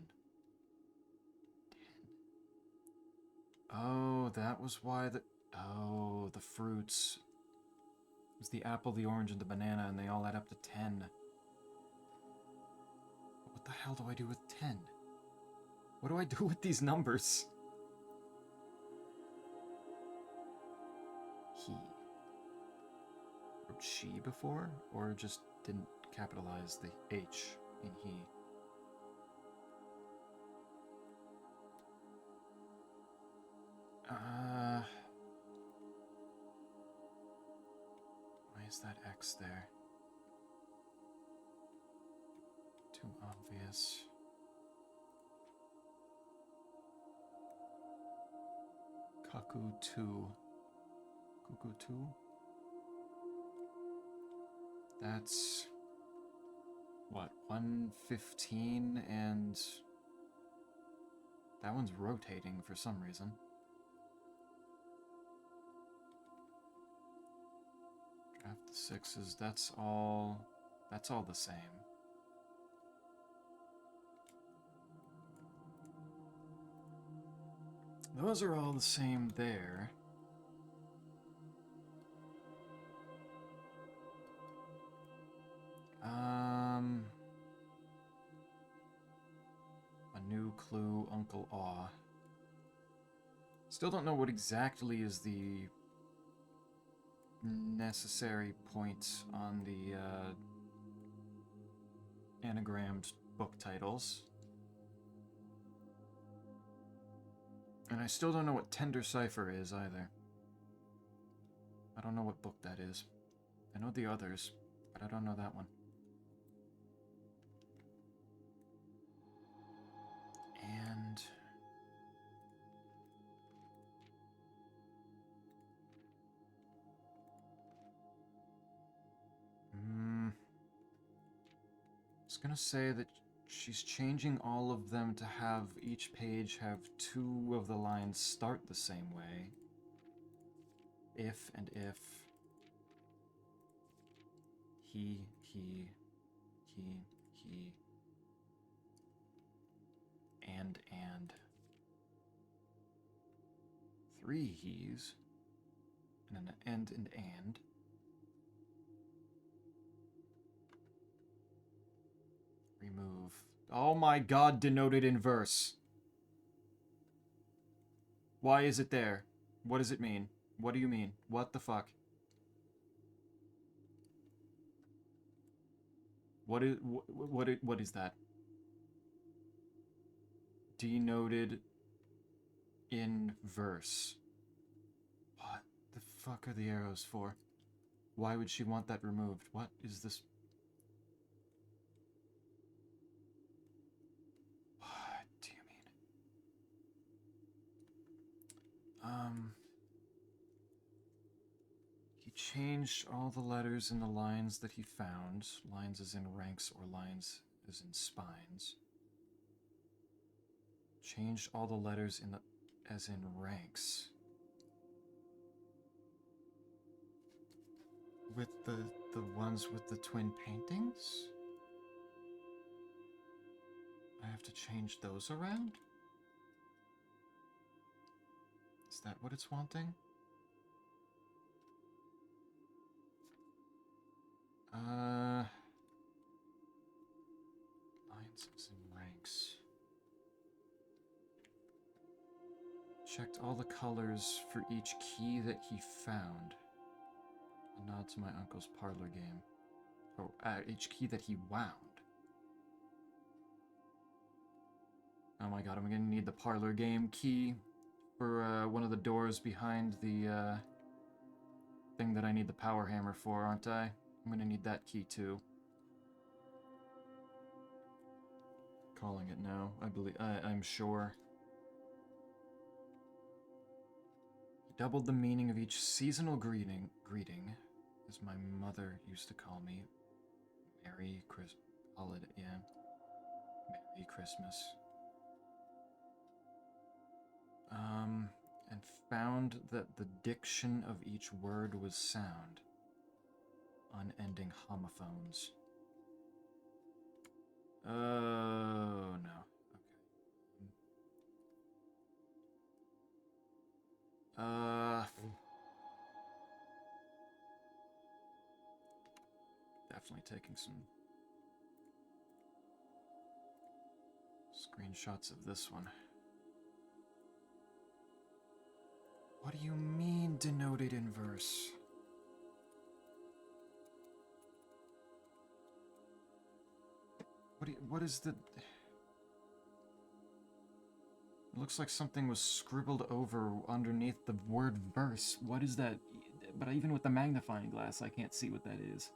S1: 10. Oh, that was why oh, the fruits. It was the apple, the orange, and the banana, and they all add up to 10. What the hell do I do with 10? What do I do with these numbers? He. Wrote she before? Or just didn't capitalize the H in he? Why is that X there? Too obvious. Kaku 2. Cuckoo 2? That's... what, 115, and... that one's rotating for some reason. Draft the 6s, that's all the same. Those are all the same there. A new clue, Uncle Aw. Still don't know what exactly is the necessary point on the anagrammed book titles. And I still don't know what Tender Cipher is either. I don't know what book that is. I know the others, but I don't know that one. And... I was gonna say that she's changing all of them to have each page have 2 of the lines start the same way. If and if. he. 3 he's. And an and. Remove. Oh my god, denoted in verse. Why is it there? What does it mean? What do you mean? What the fuck? What is that? Denoted in verse. What the fuck are the arrows for? Why would she want that removed? What is this? What do you mean? He changed all the letters in the lines that he found. Lines as in ranks or lines as in spines. Changed all the letters in the as in ranks. With the ones with the twin paintings? I have to change those around? Is that what it's wanting? Lines as in ranks. Checked all the colors for each key that he found. A nod to my uncle's parlor game. Oh, each key that he wound. Oh my god, I'm gonna need the parlor game key for one of the doors behind the thing that I need the power hammer for, aren't I? I'm gonna need that key too. Calling it now, I believe. I'm sure. He doubled the meaning of each seasonal greeting, as my mother used to call me. Merry Christmas. Holiday, yeah. Merry Christmas. And found that the diction of each word was sound. Unending homophones. Oh, no. Okay. Definitely taking some screenshots of this one. What do you mean, denoted in verse? What is the... It looks like something was scribbled over underneath the word verse. What is that? But even with the magnifying glass, I can't see what that is.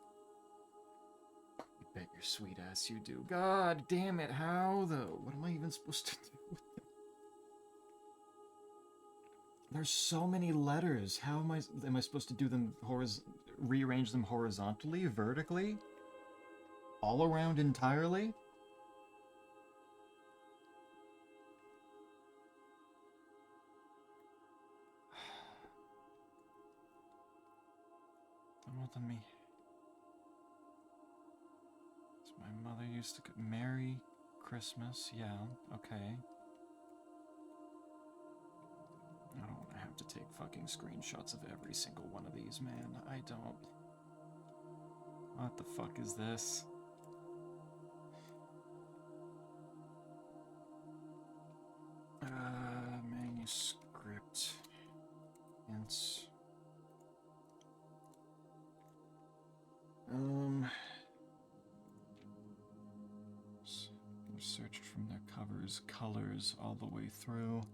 S1: You bet your sweet ass you do. God damn it, how though? What am I even supposed to do with it? There's so many letters. How am I supposed to do them rearrange them horizontally, vertically? All around entirely? More than me. So my mother used to Merry Christmas, yeah, okay. I don't want to have to take fucking screenshots of every single one of these, man. I don't. What the fuck is this? Manuscript. Hints. Searched from their covers, colors all the way through.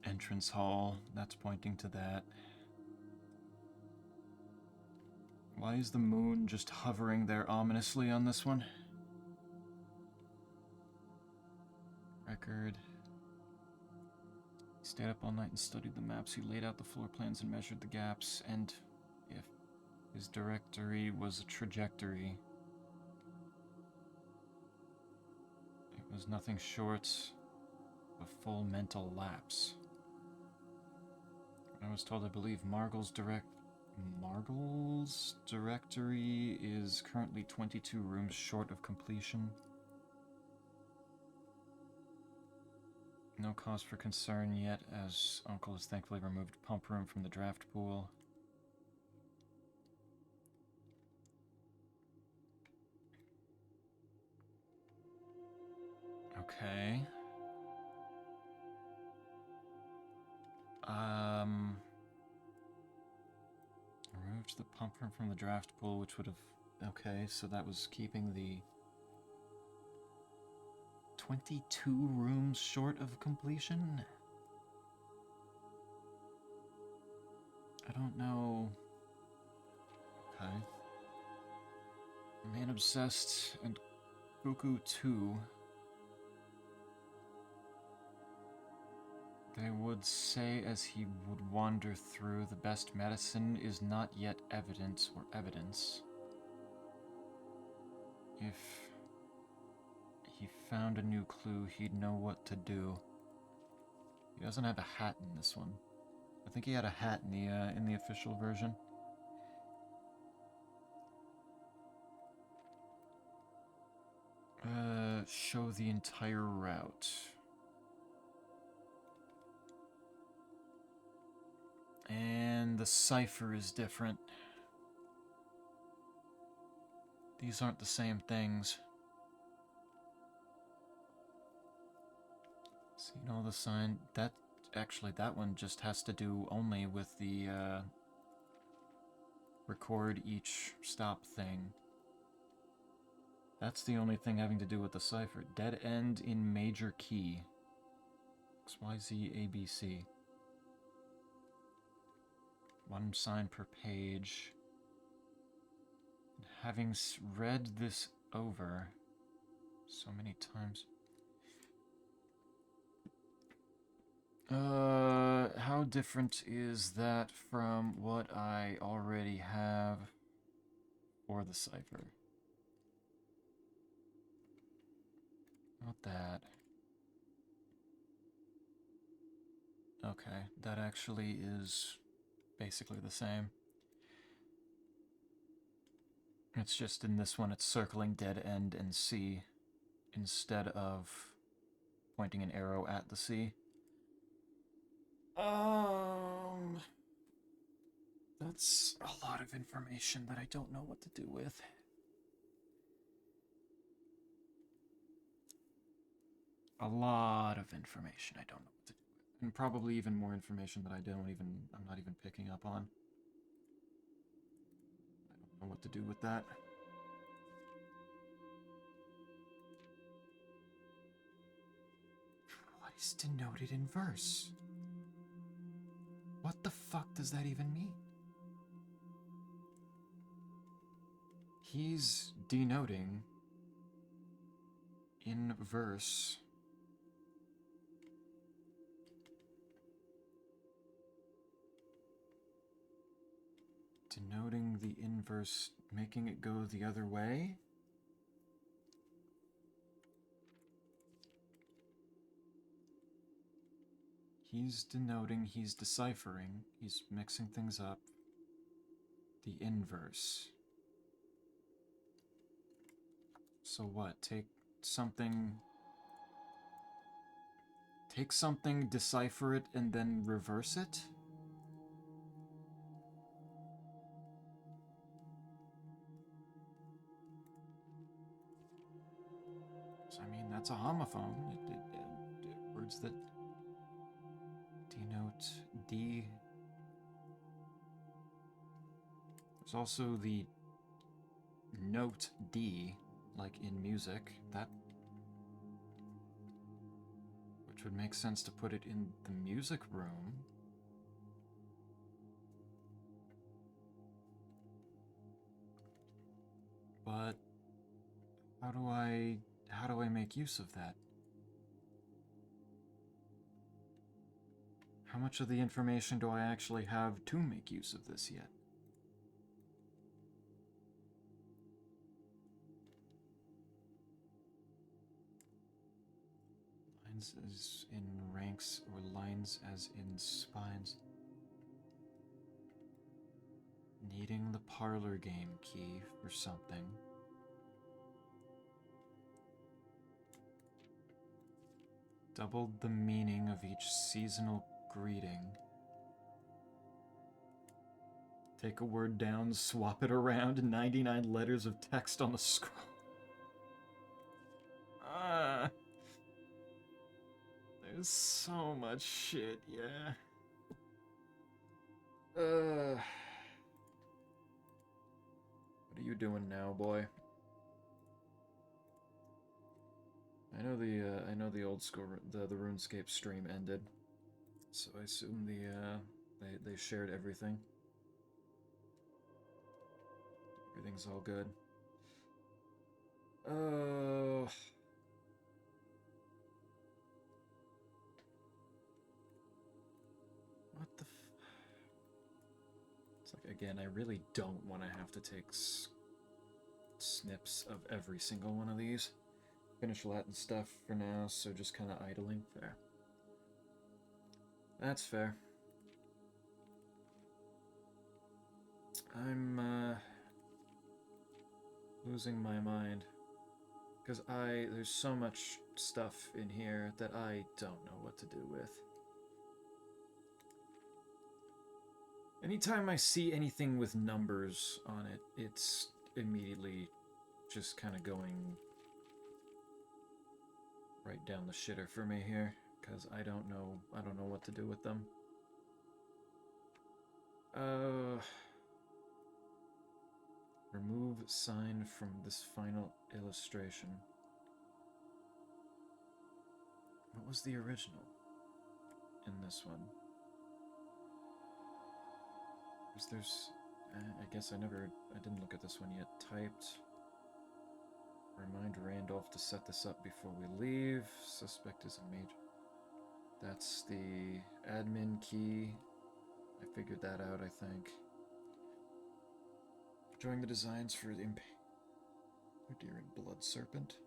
S1: Entrance hall, that's pointing to that. Why is the moon just hovering there ominously on this one? Record. He stayed up all night and studied the maps. He laid out the floor plans and measured the gaps, and if his directory was a trajectory, it was nothing short of a full mental lapse. I was told I believe Margle's Margle's directory is currently 22 rooms short of completion. No cause for concern yet, as Uncle has thankfully removed pump room from the draft pool. Okay. Removed the pump room from the draft pool, which would have... Okay, so that was keeping the 22 rooms short of completion? I don't know. Okay. Man Obsessed and Goku 2. They would say as he would wander through, the best medicine is not yet evidence or evidence. If he found a new clue, he'd know what to do. He doesn't have a hat in this one. I think he had a hat in the official version. Show the entire route. And the cipher is different. These aren't the same things. See, all the sign... That... Actually, that one just has to do only with the, record each stop thing. That's the only thing having to do with the cipher. Dead end in major key. XYZ ABC. One sign per page. Having read this over so many times. How different is that from what I already have for the cipher? Not that. Okay, that actually is basically the same. It's just in this one it's circling dead end and C instead of pointing an arrow at the C. That's a lot of information that I don't know what to do with. A lot of information I don't know what to do with. And probably even more information that I'm not even picking up on. I don't know what to do with that. What is denoted in verse? What the fuck does that even mean? He's denoting in verse denoting the inverse, making it go the other way? He's denoting, he's deciphering, he's mixing things up. The inverse. So what? Take something, decipher it, and then reverse it? So, I mean, that's a homophone. Words that denote D. There's also the note D, like in music, that... which would make sense to put it in the music room. But how do I make use of that? How much of the information do I actually have to make use of this yet? Lines as in ranks or lines as in spines. Needing the parlor game key for something. Doubled the meaning of each seasonal greeting. Take a word down, swap it around, 99 letters of text on the scroll. There's so much shit, yeah. What are you doing now, boy? I know the old school, the RuneScape stream ended, so I assume they shared everything. Everything's all good. What the It's like, again, I really don't want to have to take snips of every single one of these. Finish Latin stuff for now, so just kind of idling. Fair. That's fair. I'm, losing my mind. Because there's so much stuff in here that I don't know what to do with. Anytime I see anything with numbers on it, it's immediately just kind of going right down the shitter for me here, because I don't know what to do with them. Remove sign from this final illustration. What was the original in this one? I guess I didn't look at this one yet. Typed. Remind Randolph to set this up before we leave. Suspect is a major. That's the admin key. I figured that out, I think. Drawing the designs for the Impaler Deer and Blood Serpent.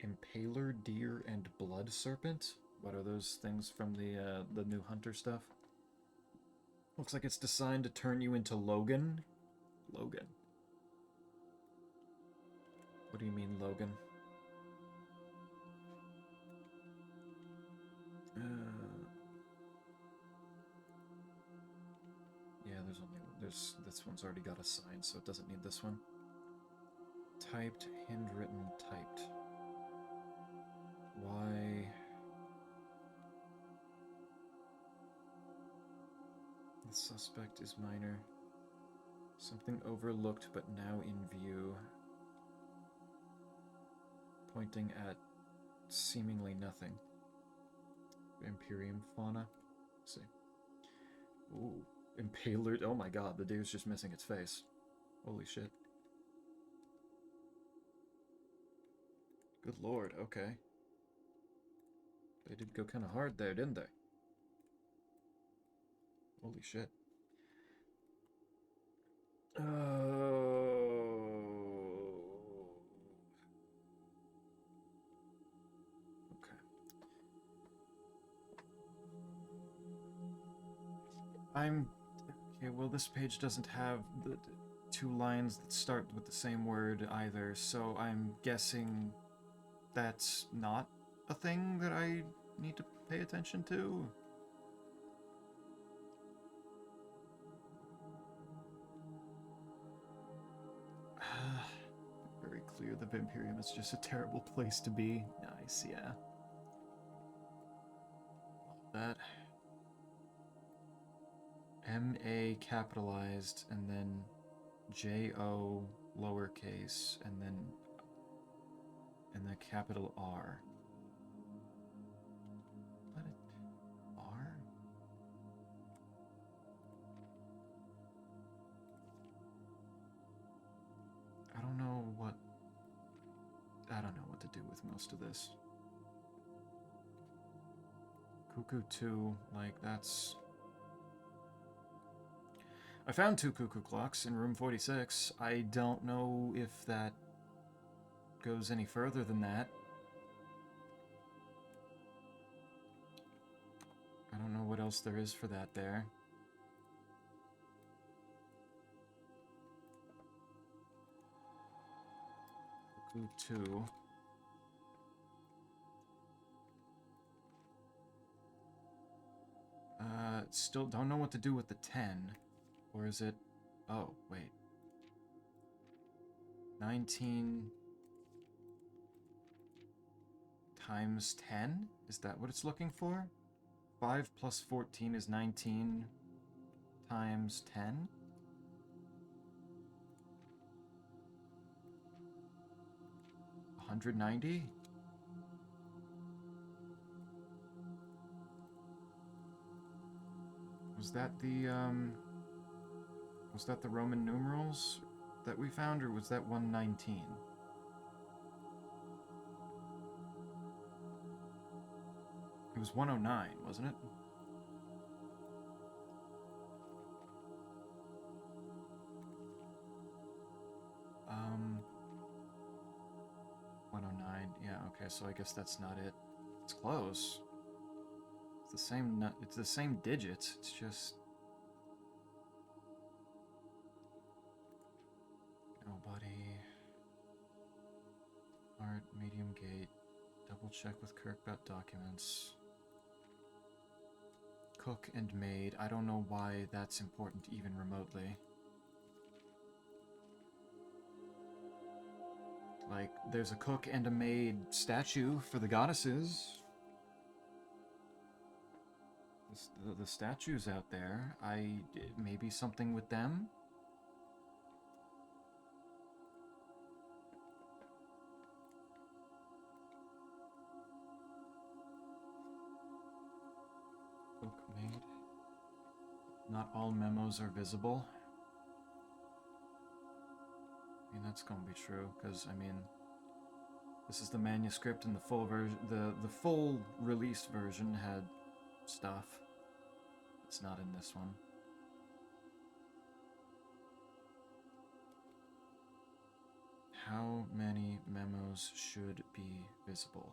S1: Impaler Deer and Blood Serpent? What are those things from the new Hunter stuff? Looks like it's designed to turn you into Logan. Logan. What do you mean, Logan? Yeah, this one's already got a sign, so it doesn't need this one. Typed, handwritten, typed. Why? The suspect is minor. Something overlooked but now in view. Pointing at seemingly nothing. Imperium fauna. Let's see. Ooh. Impaler. Oh my god, the deer's just missing its face. Holy shit. Good lord, okay. They did go kind of hard there, didn't they? Holy shit. Okay, well, this page doesn't have the two lines that start with the same word either, so I'm guessing that's not a thing that I need to pay attention to. Very clear the Vampirium is just a terrible place to be. Nice, yeah. That. M-A capitalized, and then J-O lowercase, and then the capital R. What? R? I don't know what to do with most of this. Cuckoo 2, like, that's... I found 2 cuckoo clocks in room 46. I don't know if that goes any further than that. I don't know what else there is for that there. 2. Still don't know what to do with the 10. Or is it... Oh, wait. 19 times 10? Is that what it's looking for? 5 plus 14 is 19 times 10? $190? Was that the Roman numerals that we found, or was that 119? It was 109, wasn't it? Um, 109. Yeah, okay, so I guess that's not it. It's close. It's the same digits. It's just nobody. Art, medium gate. Double check with Kirk about documents. Cook and maid. I don't know why that's important even remotely. Like, there's a cook and a maid statue for the goddesses. The statues out there. Maybe something with them? Cook, maid. Not all memos are visible. I mean, that's gonna be true, because, I mean, this is the manuscript, and the full version, the full released version had stuff. It's not in this one. How many memos should be visible?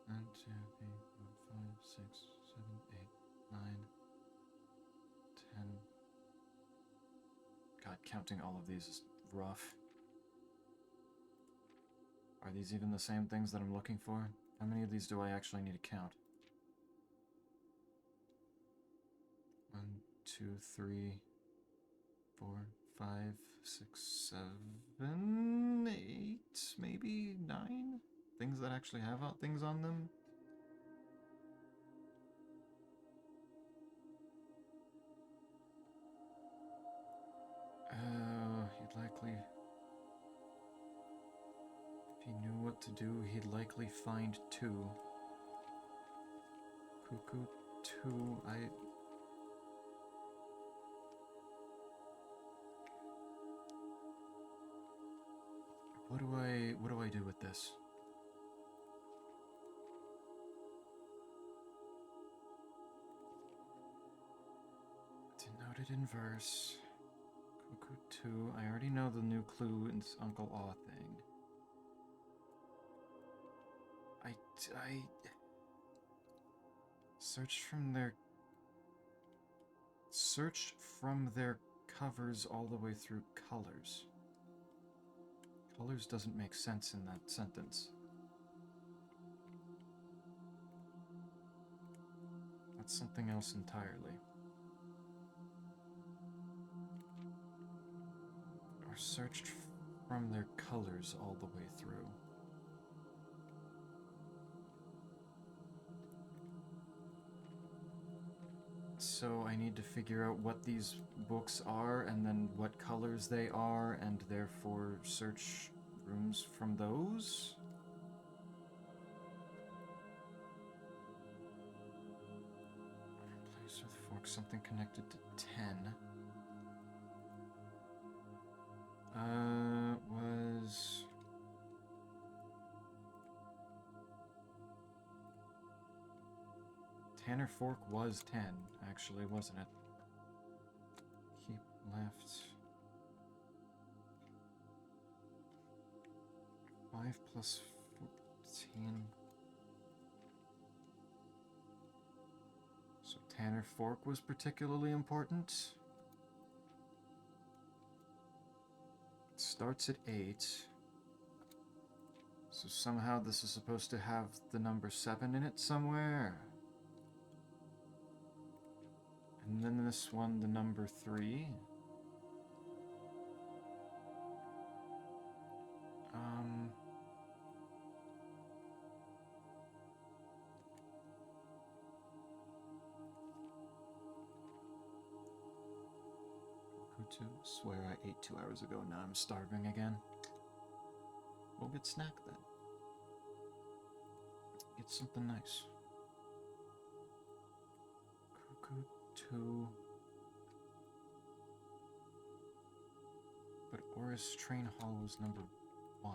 S1: 1, 2, 3, 4, 5, 6, 7, 8, 9, 10. God, counting all of these is rough. Are these even the same things that I'm looking for? How many of these do I actually need to count? 1, 2, 3, 4, 5, 6, 7, 8, maybe 9? Things that actually have things on them? He'd likely... If he knew what to do, he'd likely find 2. Cuckoo 2, What do I do with this? Denoted in verse. Cuckoo 2. I already know the new clue in this Uncle Aw thing. I searched from their covers all the way through colors. Colors doesn't make sense in that sentence. That's something else entirely. Or searched from their colors all the way through. So I need to figure out what these books are, and then what colors they are, and therefore search rooms from those? Place with fork, something connected to 10. Was... Tanner Fork was 10, actually, wasn't it? Keep left. 5 plus 14. So Tanner Fork was particularly important. starts at 8. So somehow this is supposed to have the number 7 in it somewhere. And then this one, the number 3. Swear I ate 2 hours ago, now I'm starving again. We'll get snack then. Get something nice. Cuckoo 2. But Oris Train Hall was number 1.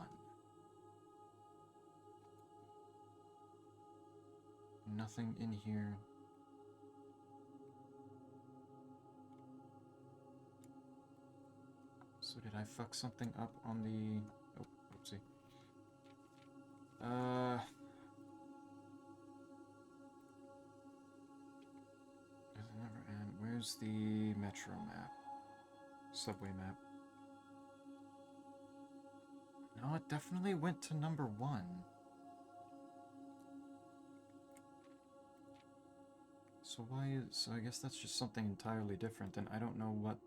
S1: Nothing in here. So did I fuck something up on the... Oh, oopsie. Does it never end? Where's the metro map? Subway map. No, it definitely went to number 1. So why is... So I guess that's just something entirely different, and I don't know what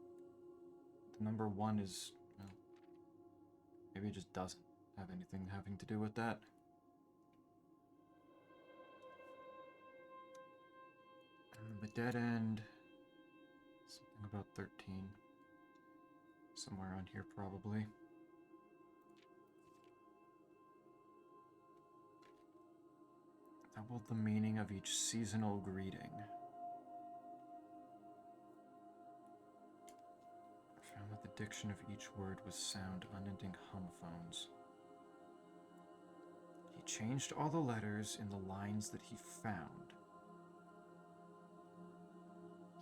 S1: the number 1 is... Well, maybe it just doesn't have anything having to do with that. The dead end... Something about 13. Somewhere around here, probably. Double the meaning of each seasonal greeting. I found that the diction of each word was sound, unending homophones. He changed all the letters in the lines that he found.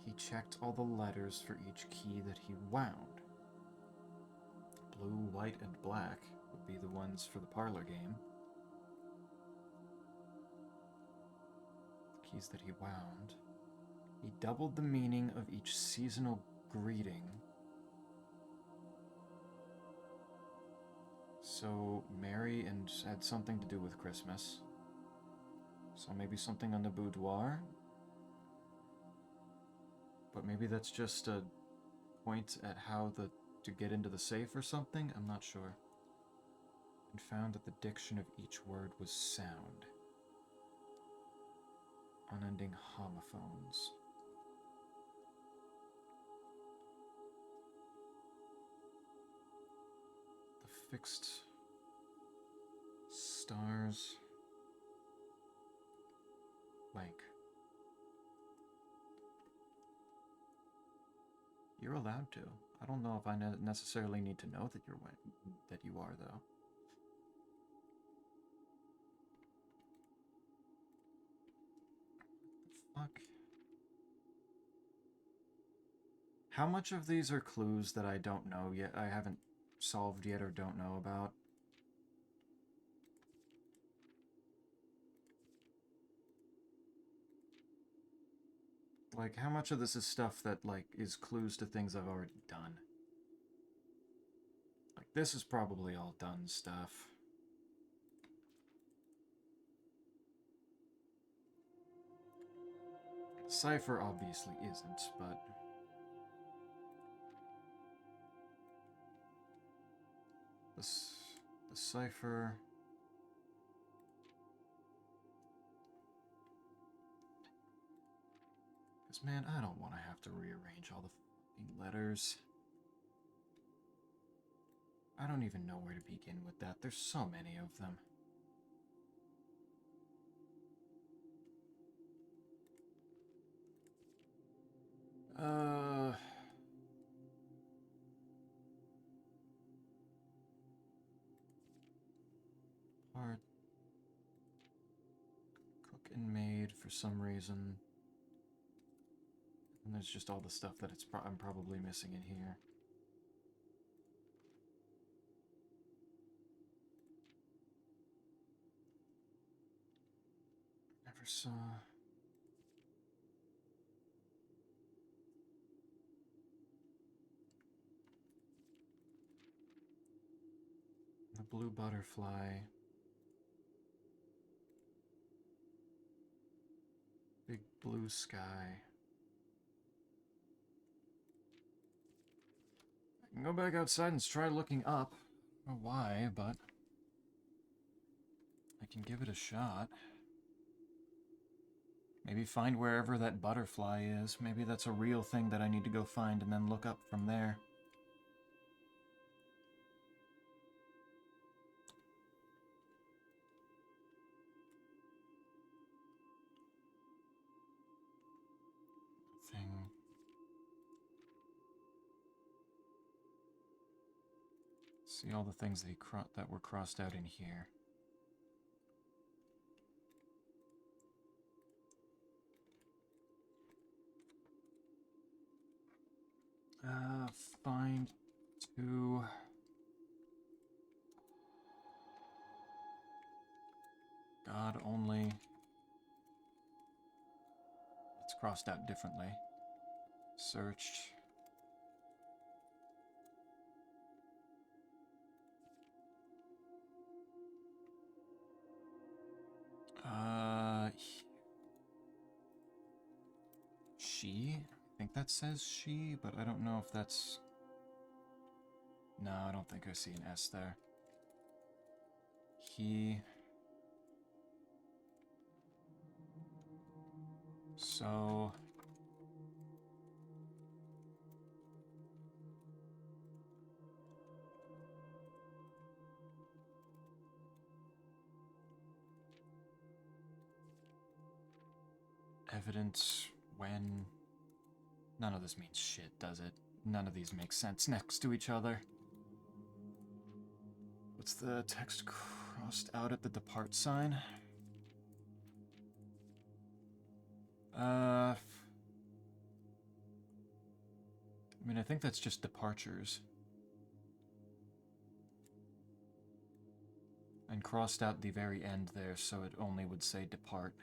S1: He checked all the letters for each key that he wound. Blue, white, and black would be the ones for the parlor game. The keys that he wound. He doubled the meaning of each seasonal greeting. So, merry and had something to do with Christmas. So maybe something on the boudoir? But maybe that's just a point at how to get into the safe or something? I'm not sure. And found that the diction of each word was sound. Unending homophones. The fixed stars. Blank. You're allowed to. I don't know if I necessarily need to know that you are, though. Fuck. How much of these are clues that I don't know yet? I haven't solved yet or don't know about? Like, how much of this is stuff that, like, is clues to things I've already done? Like, this is probably all done stuff. Cipher obviously isn't, but... The cipher... Because, man, I don't want to have to rearrange all the fucking letters. I don't even know where to begin with that. There's so many of them. Part. Cook and maid for some reason. And there's just all the stuff that I'm probably missing in here. Never saw... blue butterfly. Big blue sky. I can go back outside and try looking up. I don't know why, but I can give it a shot. Maybe find wherever that butterfly is. Maybe that's a real thing that I need to go find and then look up from there. Thing. See all the things that were crossed out in here. Find two. God only. It's crossed out differently. Search. She? I think that says she, but I don't know if that's... No, I don't think I see an S there. He... So... Evidence when... None of this means shit, does it? None of these make sense next to each other. What's the text crossed out at the depart sign? I mean, I think that's just departures. And crossed out the very end there, so it only would say depart.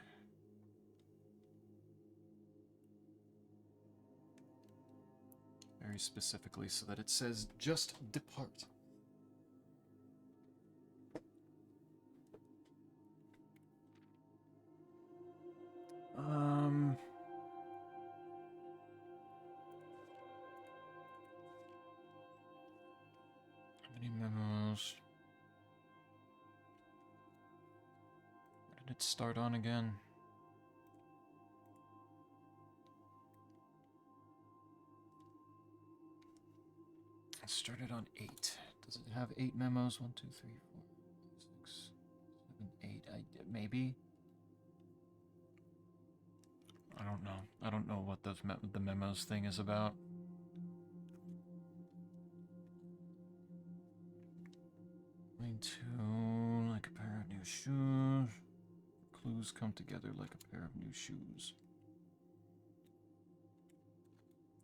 S1: Very specifically, so that it says just depart. How many memos? Where did it start on again? It started on 8. Does it have 8 memos? 1, 2, 3, 4, 5, 6, 7, 8. Maybe. I don't know. I don't know what the memos thing is about. Line 2, like a pair of new shoes. Clues come together like a pair of new shoes.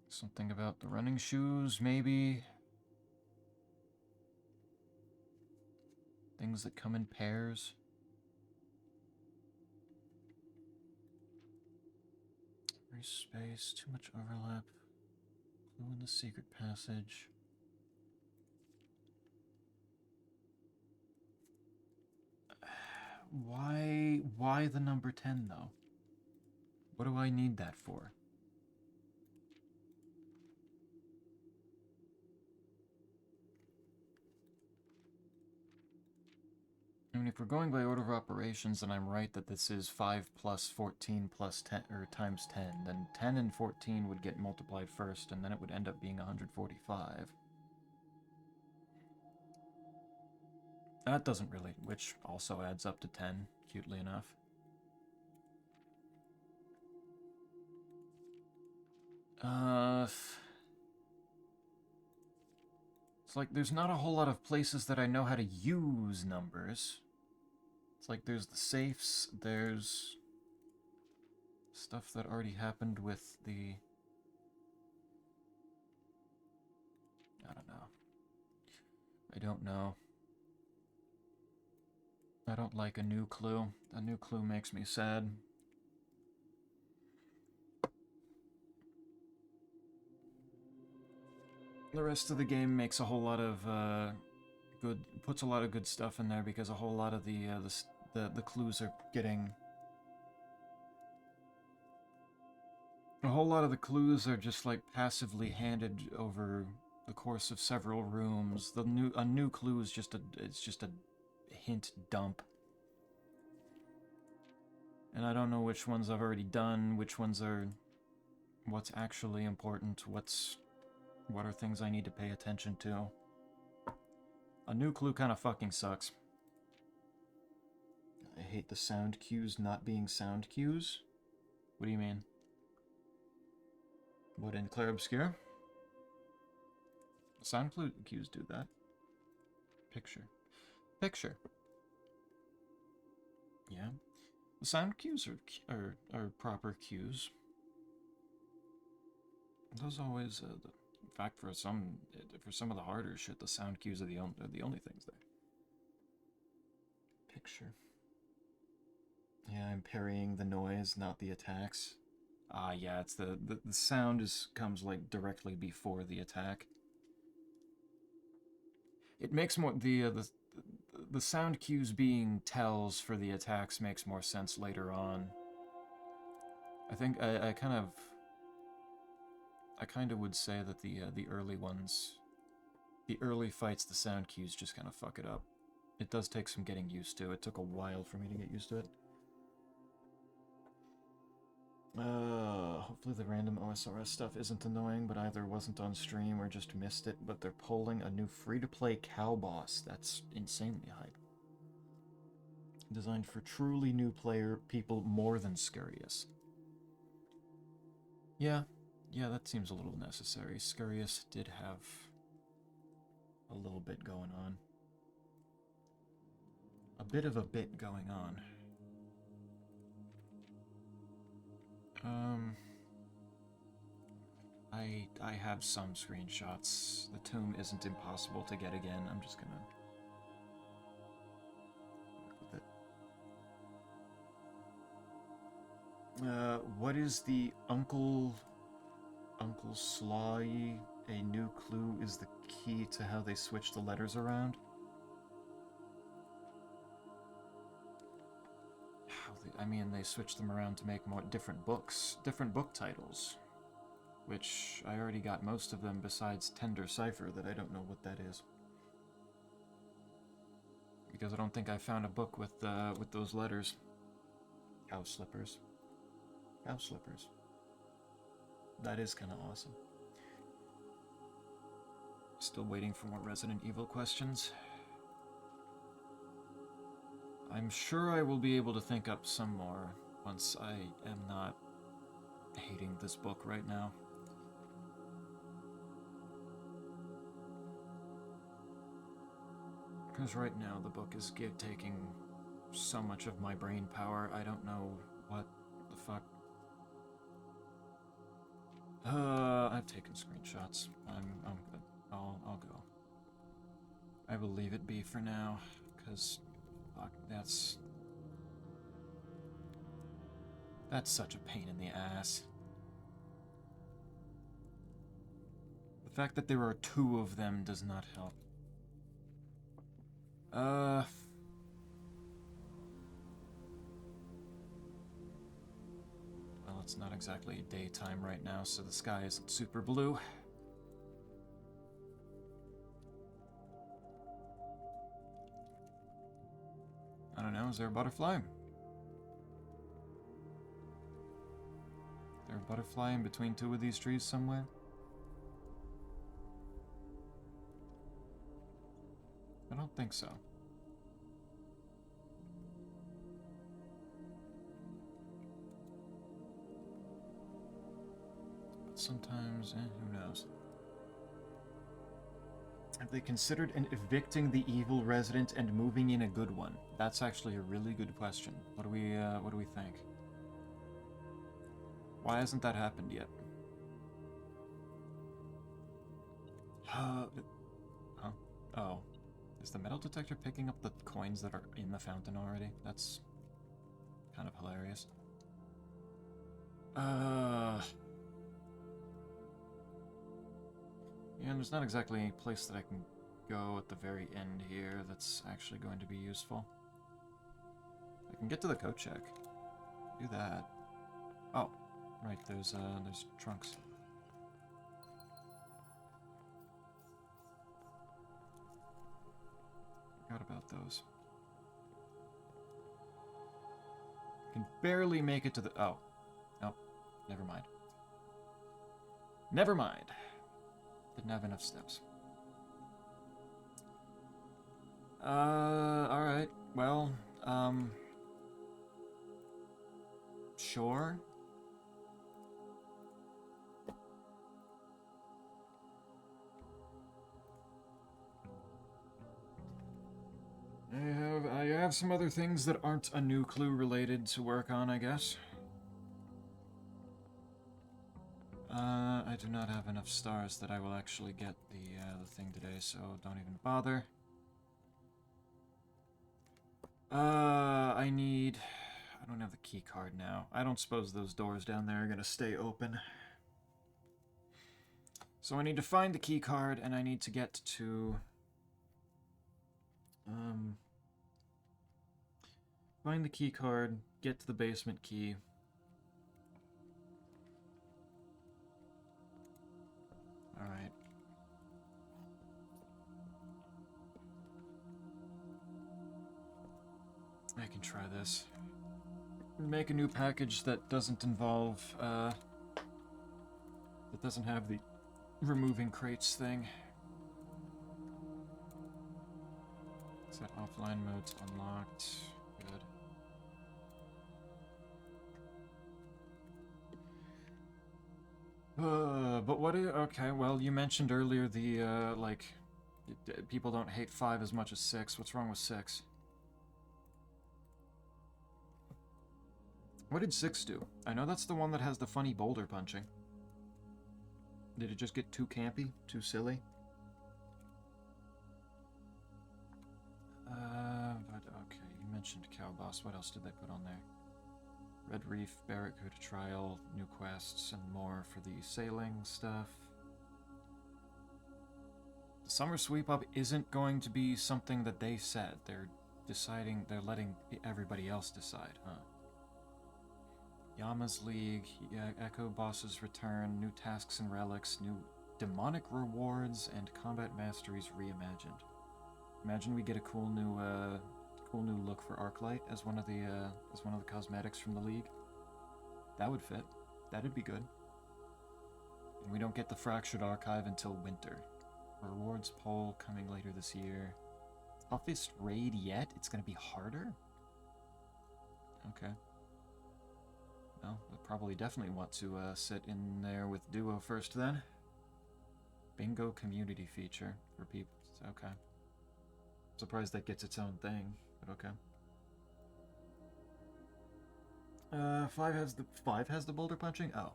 S1: Something about the running shoes, maybe. Things that come in pairs. Free space, too much overlap. Clue in the secret passage. Why the number 10 though? What do I need that for? I mean, if we're going by order of operations, and I'm right that this is 5 plus 14 plus 10, or times 10, then 10 and 14 would get multiplied first, and then it would end up being 145. That doesn't really, which also adds up to 10, cutely enough. It's like there's not a whole lot of places that I know how to use numbers. It's like there's the safes, there's stuff that already happened with the... I don't know. I don't know. I don't like a new clue. A new clue makes me sad. The rest of the game makes a whole lot of good, puts a lot of good stuff in there because a whole lot of the clues are getting. A whole lot of the clues are just like passively handed over the course of several rooms. A new clue is just a hint dump. And I don't know which ones I've already done, which ones are what's actually important, what are things I need to pay attention to. A new clue kind of fucking sucks. I hate the sound cues not being sound cues. What do you mean? What, in Clair Obscur? Sound cues do that. Picture. Yeah. The sound cues are proper cues. Those always, in fact, for some of the harder shit, the sound cues are the only things there. Picture. Yeah, I'm parrying the noise, not the attacks. Yeah, it's the sound comes like directly before the attack. It makes more the sound cues being tells for the attacks makes more sense later on. I think I kind of would say that the early ones, the early fights, the sound cues just kind of fuck it up. It does take some getting used to. It took a while for me to get used to it. Hopefully the random OSRS stuff isn't annoying, but either wasn't on stream or just missed it, but they're polling a new free-to-play cow boss. That's insanely hype. Designed for truly new people more than Scurious. Yeah, that seems a little necessary. Scurious did have a little bit going on. A bit of a bit going on. I have some screenshots. The tomb isn't impossible to get again. I'm just gonna work with it. What is the Uncle Sly? A new clue is the key to how they switch the letters around. I mean, they switched them around to make more different book titles, which I already got most of them besides Tender Cipher that I don't know what that is. Because I don't think I found a book with those letters. Cow slippers. That is kind of awesome. Still waiting for more Resident Evil questions. I'm sure I will be able to think up some more once I am not hating this book right now. Because right now the book is taking so much of my brain power, I don't know what the fuck. I've taken screenshots. I'm good. I'll go. I will leave it be for now, because fuck, that's such a pain in the ass. The fact that there are 2 of them does not help. Well, it's not exactly daytime right now, so the sky isn't super blue. I don't know, is there a butterfly? Is there a butterfly in between 2 of these trees somewhere? I don't think so. But sometimes, who knows? Have they considered evicting the evil resident and moving in a good one? That's actually a really good question. What do we think? Why hasn't that happened yet? Huh? Oh. Is the metal detector picking up the coins that are in the fountain already? That's kind of hilarious. Yeah, there's not exactly any place that I can go at the very end here that's actually going to be useful. I can get to the coat check. Do that. Oh, right, there's trunks. Forgot about those. Can barely make it to the... Oh. Oh, never mind. Never mind. Didn't have enough steps. Alright. Well, sure. I have some other things that aren't a new clue related to work on, I guess. I do not have enough stars that I will actually get the thing today, so don't even bother. I don't have the key card now. I don't suppose those doors down there are gonna stay open. So I need to find the key card, and I need to get to... Find the key card, get to the basement key. Alright. I can try this. Make a new package that doesn't involve, that doesn't have the removing crates thing. Set offline mode's unlocked. Good. But what is... Okay, well, you mentioned earlier the, like... People don't hate 5 as much as 6. What's wrong with 6? What did 6 do? I know that's the one that has the funny boulder punching. Did it just get too campy? Too silly? But okay, you mentioned Cow Boss. What else did they put on there? Red Reef, Barracuda Trial, new quests, and more for the sailing stuff. The Summer Sweep Up isn't going to be something that they said. They're deciding, they're letting everybody else decide, huh? Yama's League, Echo Boss's Return, new tasks and relics, new demonic rewards, and combat masteries reimagined. Imagine we get a cool new look for Arclight as one of the cosmetics from the League. That would fit. That'd be good. And we don't get the Fractured Archive until winter. Rewards poll coming later this year. Toughest raid yet? It's gonna be harder? Okay. Well, we'll probably definitely want to sit in there with Duo first then. Bingo community feature for people. Okay. Surprised that gets its own thing, but okay. 5 has the boulder punching? Oh.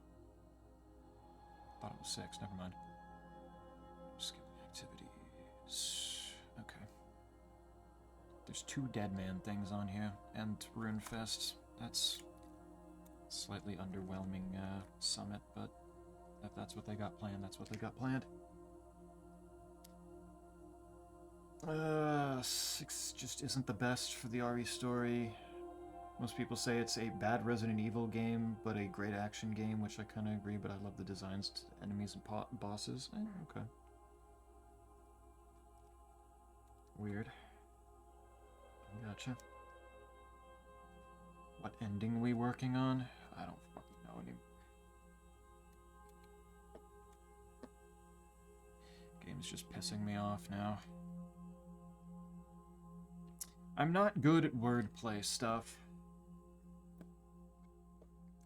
S1: Thought it was 6, never mind. Skipping activities. Okay. There's 2 Dead Man things on here, and Runefest. That's slightly underwhelming summit, but if that's what they got planned, that's what they got planned. 6 just isn't the best for the RE story. Most people say it's a bad Resident Evil game, but a great action game, which I kind of agree, but I love the designs to enemies and bosses. Okay. Weird. Gotcha. What ending we working on? I don't fucking know anymore. Game's just pissing me off now. I'm not good at wordplay stuff.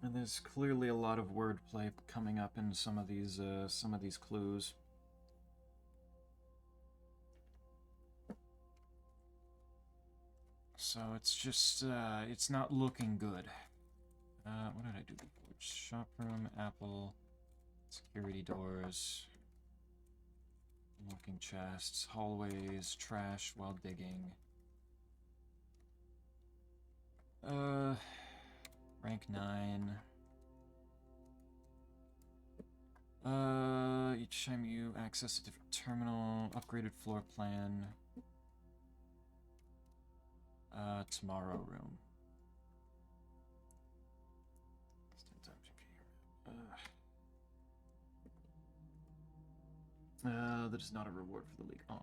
S1: And there's clearly a lot of wordplay coming up in some of these clues. So it's just, it's not looking good. What did I do before? Shop room, apple, security doors, looking chests, hallways, trash while digging. Rank 9. Each time you access a different terminal, upgraded floor plan. Tomorrow room. That is not a reward for the league. Oh.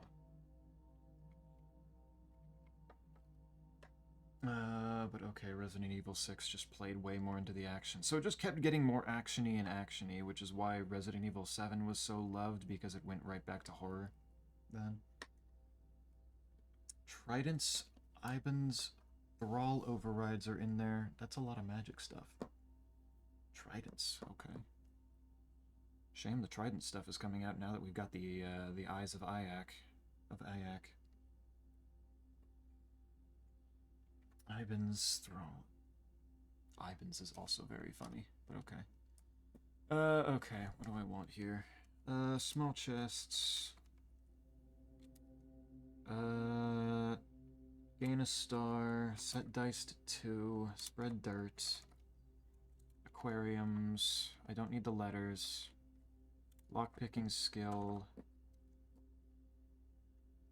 S1: But okay, Resident Evil 6 just played way more into the action. So it just kept getting more actiony and actiony, which is why Resident Evil 7 was so loved, because it went right back to horror then. Tridents, Ibans, Thrall overrides are in there. That's a lot of magic stuff. Tridents, okay. Shame the Trident stuff is coming out now that we've got the Eyes of Ayak. Ibans, Thrall. Ibans is also very funny, but okay. Okay, what do I want here? Small chests. Gain a star, set dice to 2, spread dirt. Aquariums, I don't need the letters. Lockpicking skill.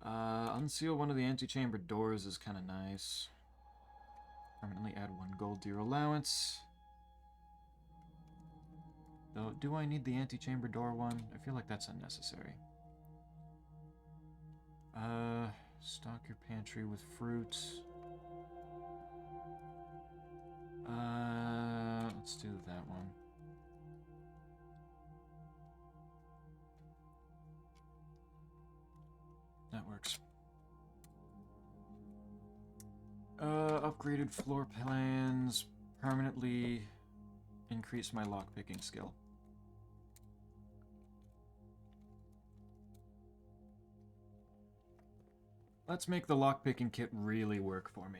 S1: Unseal one of the antechamber doors is kind of nice. Permanently add 1 gold to your allowance. Though, do I need the antechamber door one? I feel like that's unnecessary. Stock your pantry with fruits. Let's do that one. That works. Upgraded floor plans permanently increase my lockpicking skill. Let's make the lockpicking kit really work for me.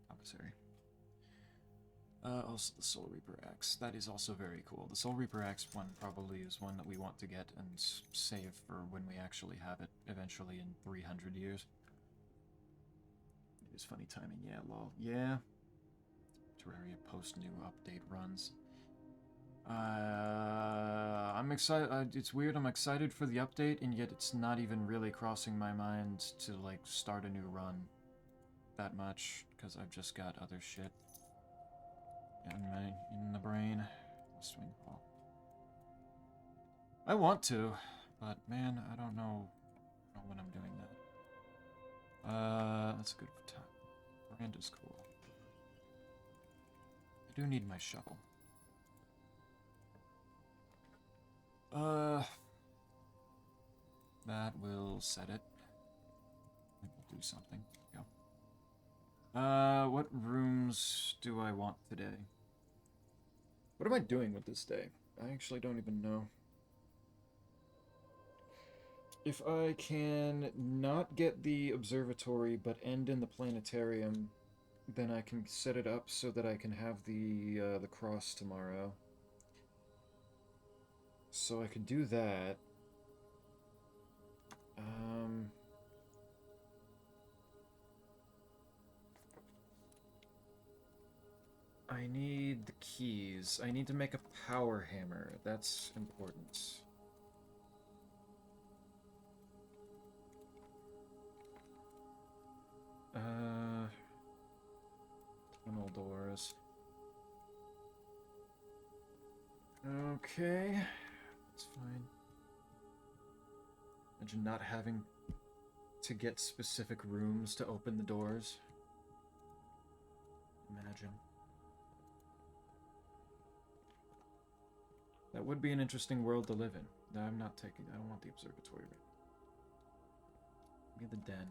S1: Commissary. Also the Soul Reaper Axe. That is also very cool. The Soul Reaper Axe one probably is one that we want to get and save for when we actually have it eventually in 300 years. It is funny timing, yeah, lol. Yeah. Terraria post-new update runs. I'm excited. It's weird, I'm excited for the update, and yet it's not even really crossing my mind to, like, start a new run that much, because I've just got other shit in the brain. Swing ball. I want to, but man, I don't know when I'm doing that. That's a good time. Miranda's cool. I do need my shovel. That will set it. Maybe we'll do something. There we go. What rooms do I want today? What am I doing with this day? I actually don't even know. If I can not get the observatory but end in the planetarium, then I can set it up so that I can have the cross tomorrow. So I could do that. I need the keys. I need to make a power hammer. That's important. Tunnel doors. Okay. That's fine. Imagine not having to get specific rooms to open the doors. Imagine. That would be an interesting world to live in. No, I'm not taking... I don't want the observatory. Give me the den.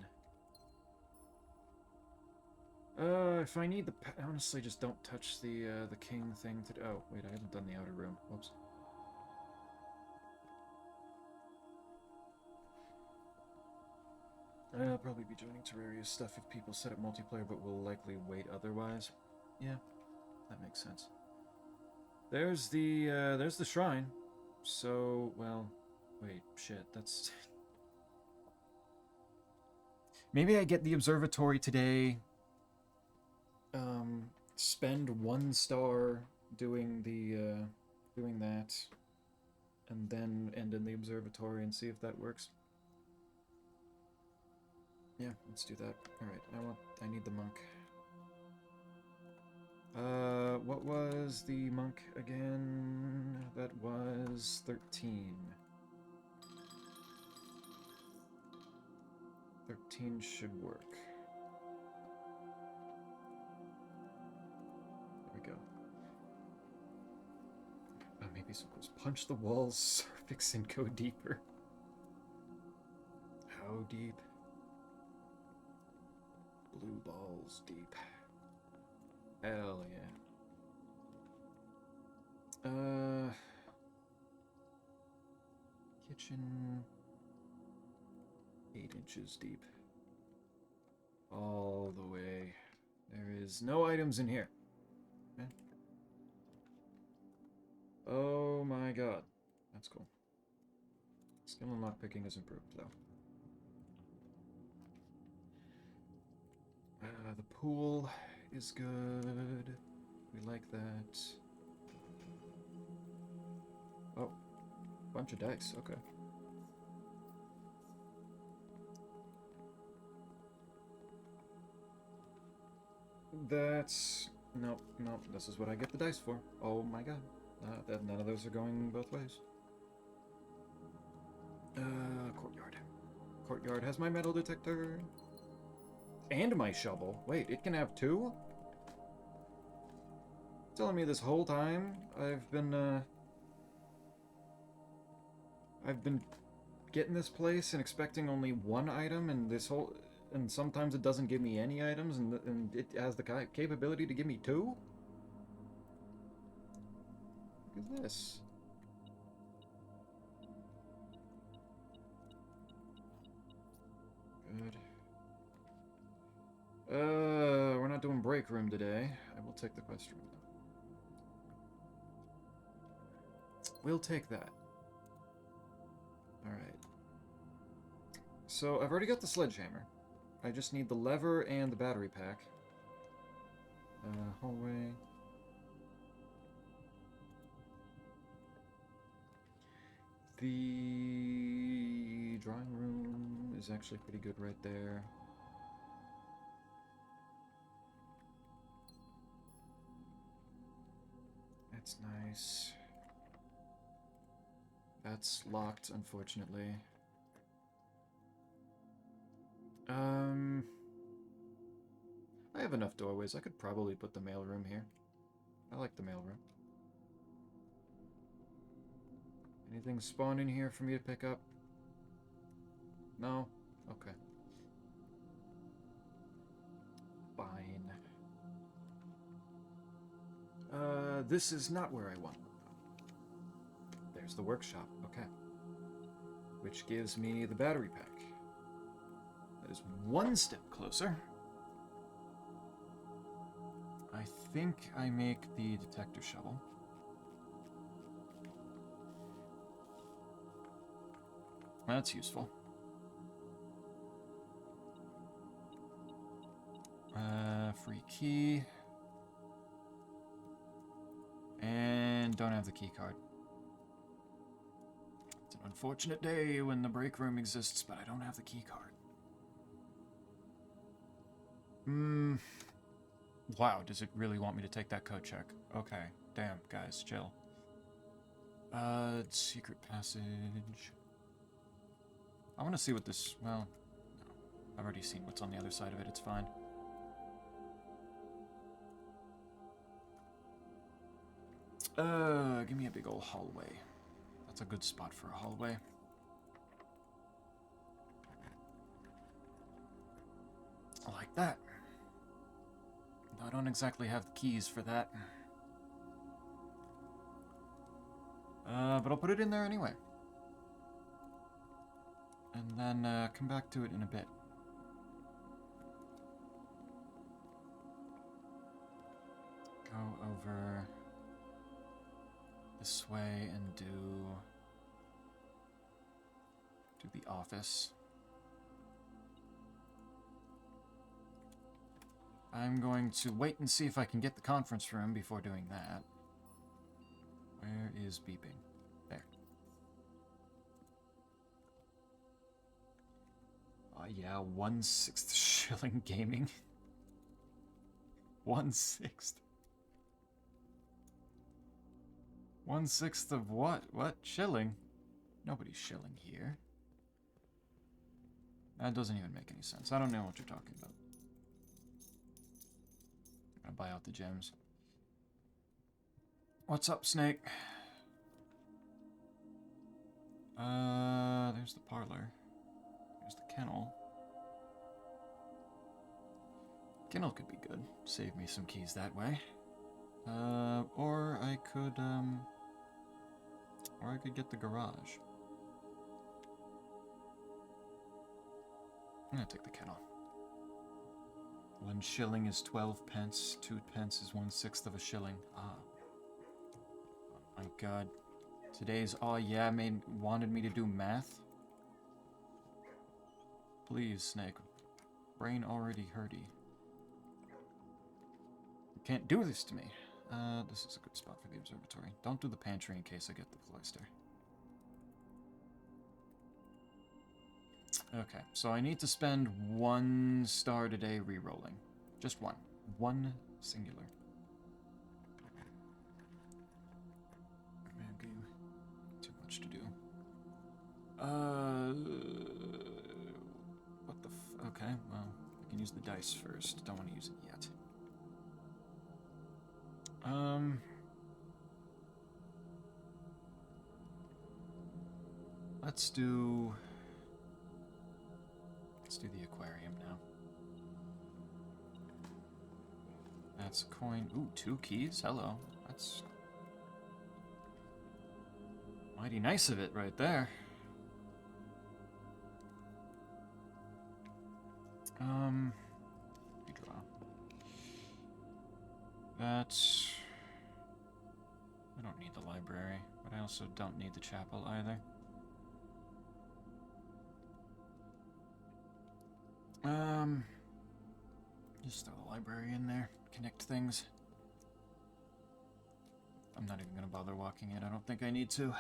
S1: If I need the... honestly, just don't touch the king thing to... oh, wait, I haven't done the outer room. Whoops. I'll probably be joining Terraria stuff if people set up multiplayer, but will likely wait otherwise. Yeah, that makes sense. There's the shrine. So, well, wait, shit, that's... Maybe I get the observatory today, spend 1 star doing the, doing that, and then end in the observatory and see if that works. Yeah, let's do that. Alright, I need the monk. What was the monk again? That was 13. 13 should work. There we go. Maybe some goes punch the walls, fix and go deeper. How deep? Blue balls deep. Hell yeah. Kitchen 8 inches deep. All the way. There is no items in here. Okay. Oh my god. That's cool. Skill on lockpicking is improved, though. The pool is good. We like that. Oh. Bunch of dice. Okay. That's... Nope, nope. This is what I get the dice for. Oh my god. None of those are going both ways. Courtyard. Courtyard has my metal detector. And my shovel. Wait, it can have two? Telling me this whole time I've been getting this place and expecting only one item, and sometimes it doesn't give me any items, and it has the capability to give me two? Look at this. Good. We're not doing break room today. I will take the quest room. We'll take that. Alright. So, I've already got the sledgehammer. I just need the lever and the battery pack. Hallway. The drawing room is actually pretty good right there. That's nice. That's locked, unfortunately. I have enough doorways. I could probably put the mailroom here. I like the mailroom. Anything spawn in here for me to pick up? No? Okay. Fine. This is not where I want. There's the workshop. Okay. Which gives me the battery pack. That is one step closer. I think I make the detector shovel. That's useful. Free key. And don't have the key card. It's an unfortunate day when the break room exists, but I don't have the key card. Wow, does it really want me to take that code check? Okay, damn, guys, chill. Secret passage. I want to see what this... Well, no. I've already seen what's on the other side of it. It's fine. Give me a big old hallway. That's a good spot for a hallway. I like that. I don't exactly have the keys for that. But I'll put it in there anyway. And then come back to it in a bit. Go over this way and do the office. I'm going to wait and see if I can get the conference room before doing that. Where is beeping? There. Yeah, 1/6 shilling gaming. 1/6. 1/6 of what? What? Shilling? Nobody's shilling here. That doesn't even make any sense. I don't know what you're talking about. I'm gonna buy out the gems. What's up, Snake? There's the parlor. There's the kennel. Kennel could be good. Save me some keys that way. Or I could get the garage. I'm gonna take the kennel. 1 shilling is 12 pence. 2 pence is 1/6 of a shilling. Ah. Oh my god. Today's oh yeah wanted me to do math. Please, Snake. Brain already hurty. You can't do this to me. This is a good spot for the observatory. Don't do the pantry in case I get the cloister. Okay, so I need to spend 1 star today re-rolling. Just one. One singular. Man, game. Too much to do. What the okay, well, I can use the dice first. Don't want to use it yet. Let's do the aquarium now. That's a coin. Ooh, 2 keys. Hello. That's mighty nice of it right there. Redraw. That's... I don't need the library, but I also don't need the chapel either. Just throw the library in there, connect things. I'm not even gonna bother walking it, I don't think I need to.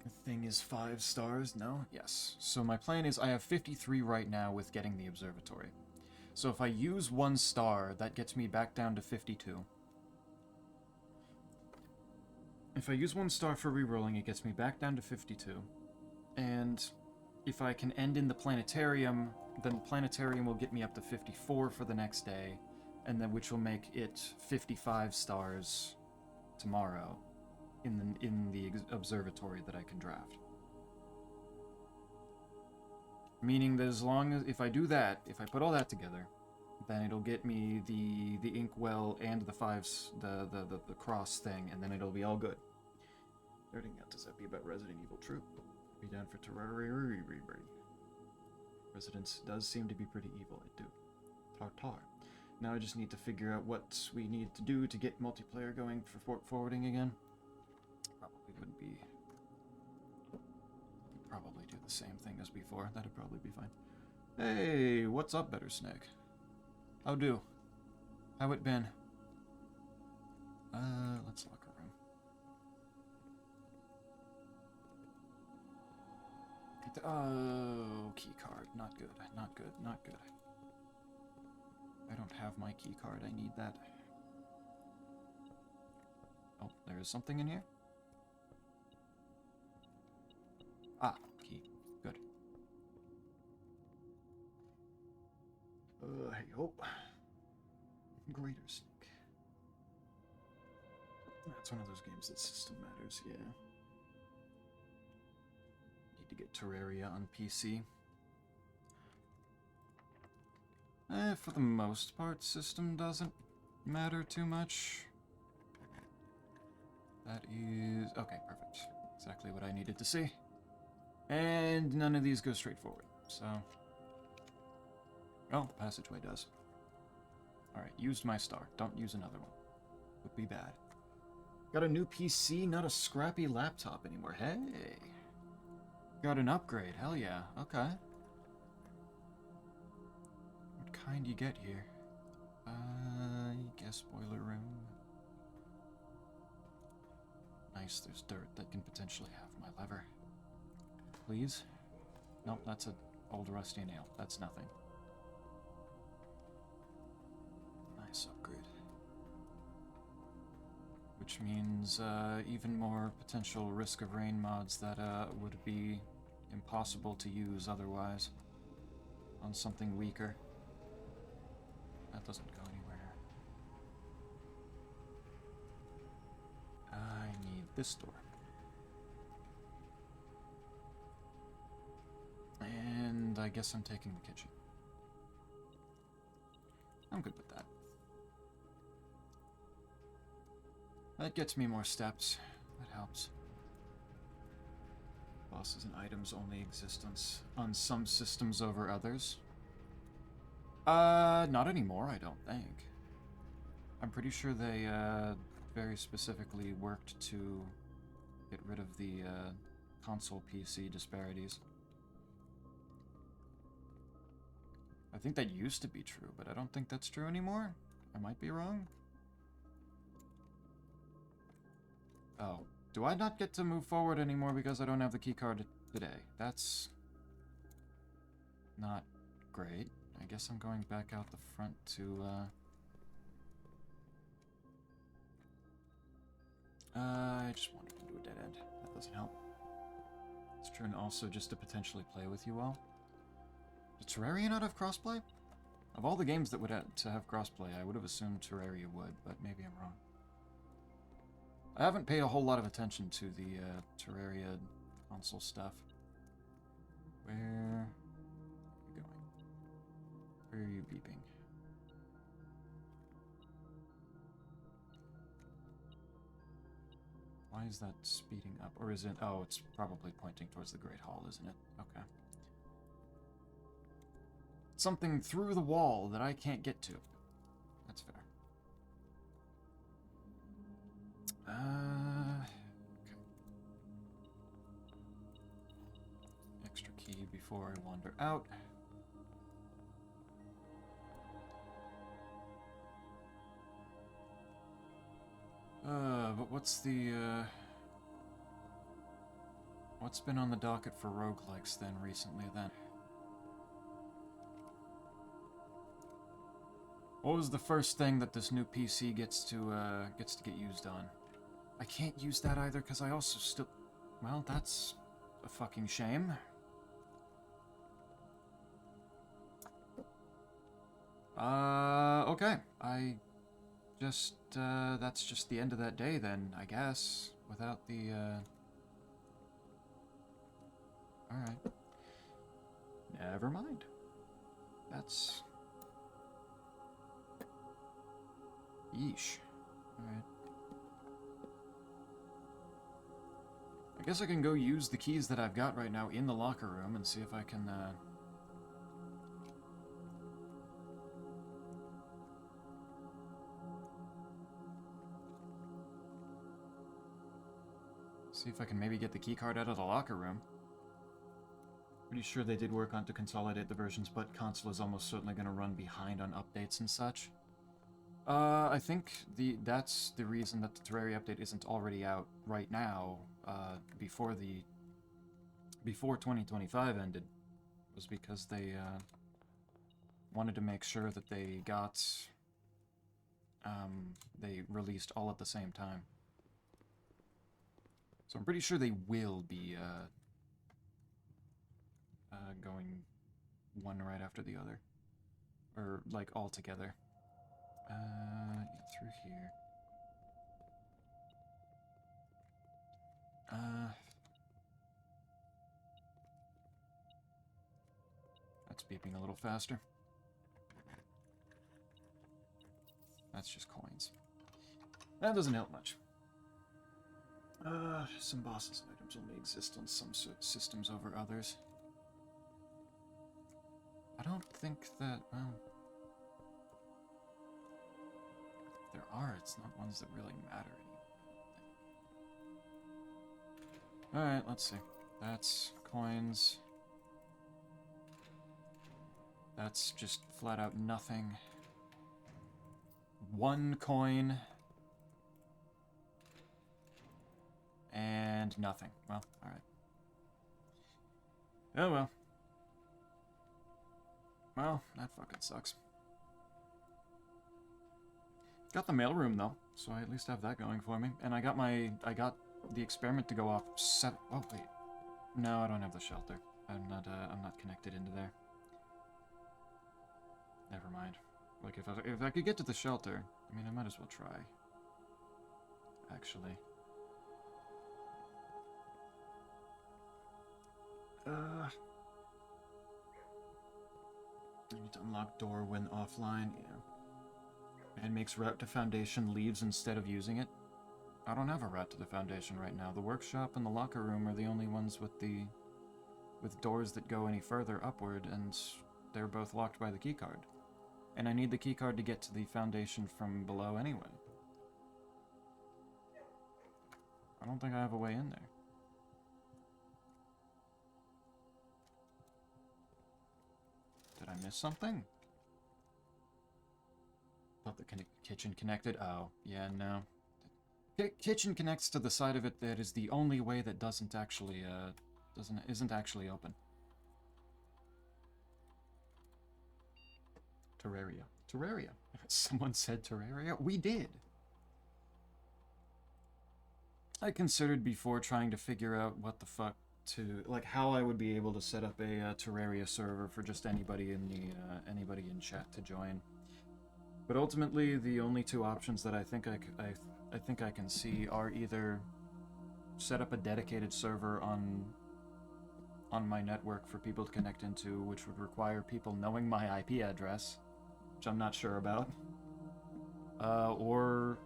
S1: The thing is 5 stars, no? Yes. So my plan is I have 53 right now with getting the observatory. So if I use 1 star, that gets me back down to 52. If I use 1 star for rerolling, it gets me back down to 52. And if I can end in the planetarium, then the planetarium will get me up to 54 for the next day, and then which will make it 55 stars tomorrow in the observatory that I can draft. Meaning that as long as if I do that, if I put all that together, then it'll get me the inkwell and the the cross thing, and then it'll be all good. Starting out, does that be about Resident Evil? True. Be down for Terraria. Residence does seem to be pretty evil. It do. Tartar. Now I just need to figure out what we need to do to get multiplayer going for forwarding again. Probably would be. Probably do the same thing as before. That'd probably be fine. Hey, what's up, Better Snake? How do? How it been? Let's lock a room. Oh, key card. Not good. Not good. Not good. I don't have my key card. I need that. Oh, there is something in here? Ah, key. Good. Hey, hope. Greater Snake. That's one of those games that system matters, yeah. Need to get Terraria on PC. For the most part, system doesn't matter too much. That is... okay, perfect. Exactly what I needed to see. And none of these go straight forward, so... oh, the passageway does. Alright, used my star. Don't use another one. Would be bad. Got a new PC, not a scrappy laptop anymore. Hey! Got an upgrade, hell yeah. Okay. What kind you get here? I guess boiler room. Nice, there's dirt that can potentially have my lever. Please? Nope, that's an old rusty nail. That's nothing. Nice upgrade. Which means even more potential risk of rain mods that would be impossible to use otherwise on something weaker. That doesn't go anywhere. I need this door. And I guess I'm taking the kitchen. I'm good with that. That gets me more steps. That helps. Bosses and items only existence on some systems over others. Not anymore, I don't think. I'm pretty sure they, very specifically worked to get rid of the, console PC disparities. I think that used to be true, but I don't think that's true anymore. I might be wrong. Oh, do I not get to move forward anymore because I don't have the keycard today? That's not great. I guess I'm going back out the front to, I just wanted to do a dead end. That doesn't help. It's true, and also just to potentially play with you all. Did Terraria not have crossplay? Of all the games that would have crossplay, I would have assumed Terraria would, but maybe I'm wrong. I haven't paid a whole lot of attention to the Terraria console stuff. Where are you going? Where are you beeping? Why is that speeding up? Or is it... Oh, it's probably pointing towards the Great Hall, isn't it? Okay. Something through the wall that I can't get to. That's fair. Okay. Extra key before I wander out. But what's the, what's been on the docket for roguelikes then recently then? What was the first thing that this new PC gets to get used on? I can't use that either because I also still... Well, that's a fucking shame. Okay. I just, that's just the end of that day then, I guess. Without the, Alright. Never mind. That's... Yeesh. Alright. I guess I can go use the keys that I've got right now in the locker room and see if I can, see if I can maybe get the keycard out of the locker room. Pretty sure they did work on to consolidate the versions, but console is almost certainly going to run behind on updates and such. I think that's the reason that the Terraria update isn't already out right now, before 2025 ended, was because they, wanted to make sure that they got, they released all at the same time. So I'm pretty sure they will be, going one right after the other. Or, like, all together. Through here. That's beeping a little faster. That's just coins. That doesn't help much. Some bosses and items only exist on some systems over others. I don't think that, well... If there are, it's not ones that really matter anymore. Alright, let's see. That's coins. That's just flat out nothing. 1 coin. And nothing. Well, alright. Oh well. Well, that fucking sucks. Got the mailroom though, so I at least have that going for me. And I got the experiment to go off oh wait. No, I don't have the shelter. I'm not connected into there. Never mind. Like if I could get to the shelter, I mean I might as well try. Actually. I need to unlock door when offline, yeah. And makes route to Foundation leaves instead of using it. I don't have a route to the Foundation right now. The workshop and the locker room are the only ones with doors that go any further upward, and they're both locked by the keycard. And I need the keycard to get to the Foundation from below anyway. I don't think I have a way in there. Did I miss something? Thought the kitchen connected. Oh, yeah, no. Kitchen connects to the side of it that is the only way that isn't actually open. Terraria. Terraria. Someone said Terraria? We did. I considered before trying to figure out what the fuck like how I would be able to set up a Terraria server for just anybody in chat to join. But ultimately, the only two options that I think I can see are either set up a dedicated server on my network for people to connect into, which would require people knowing my IP address, which I'm not sure about, or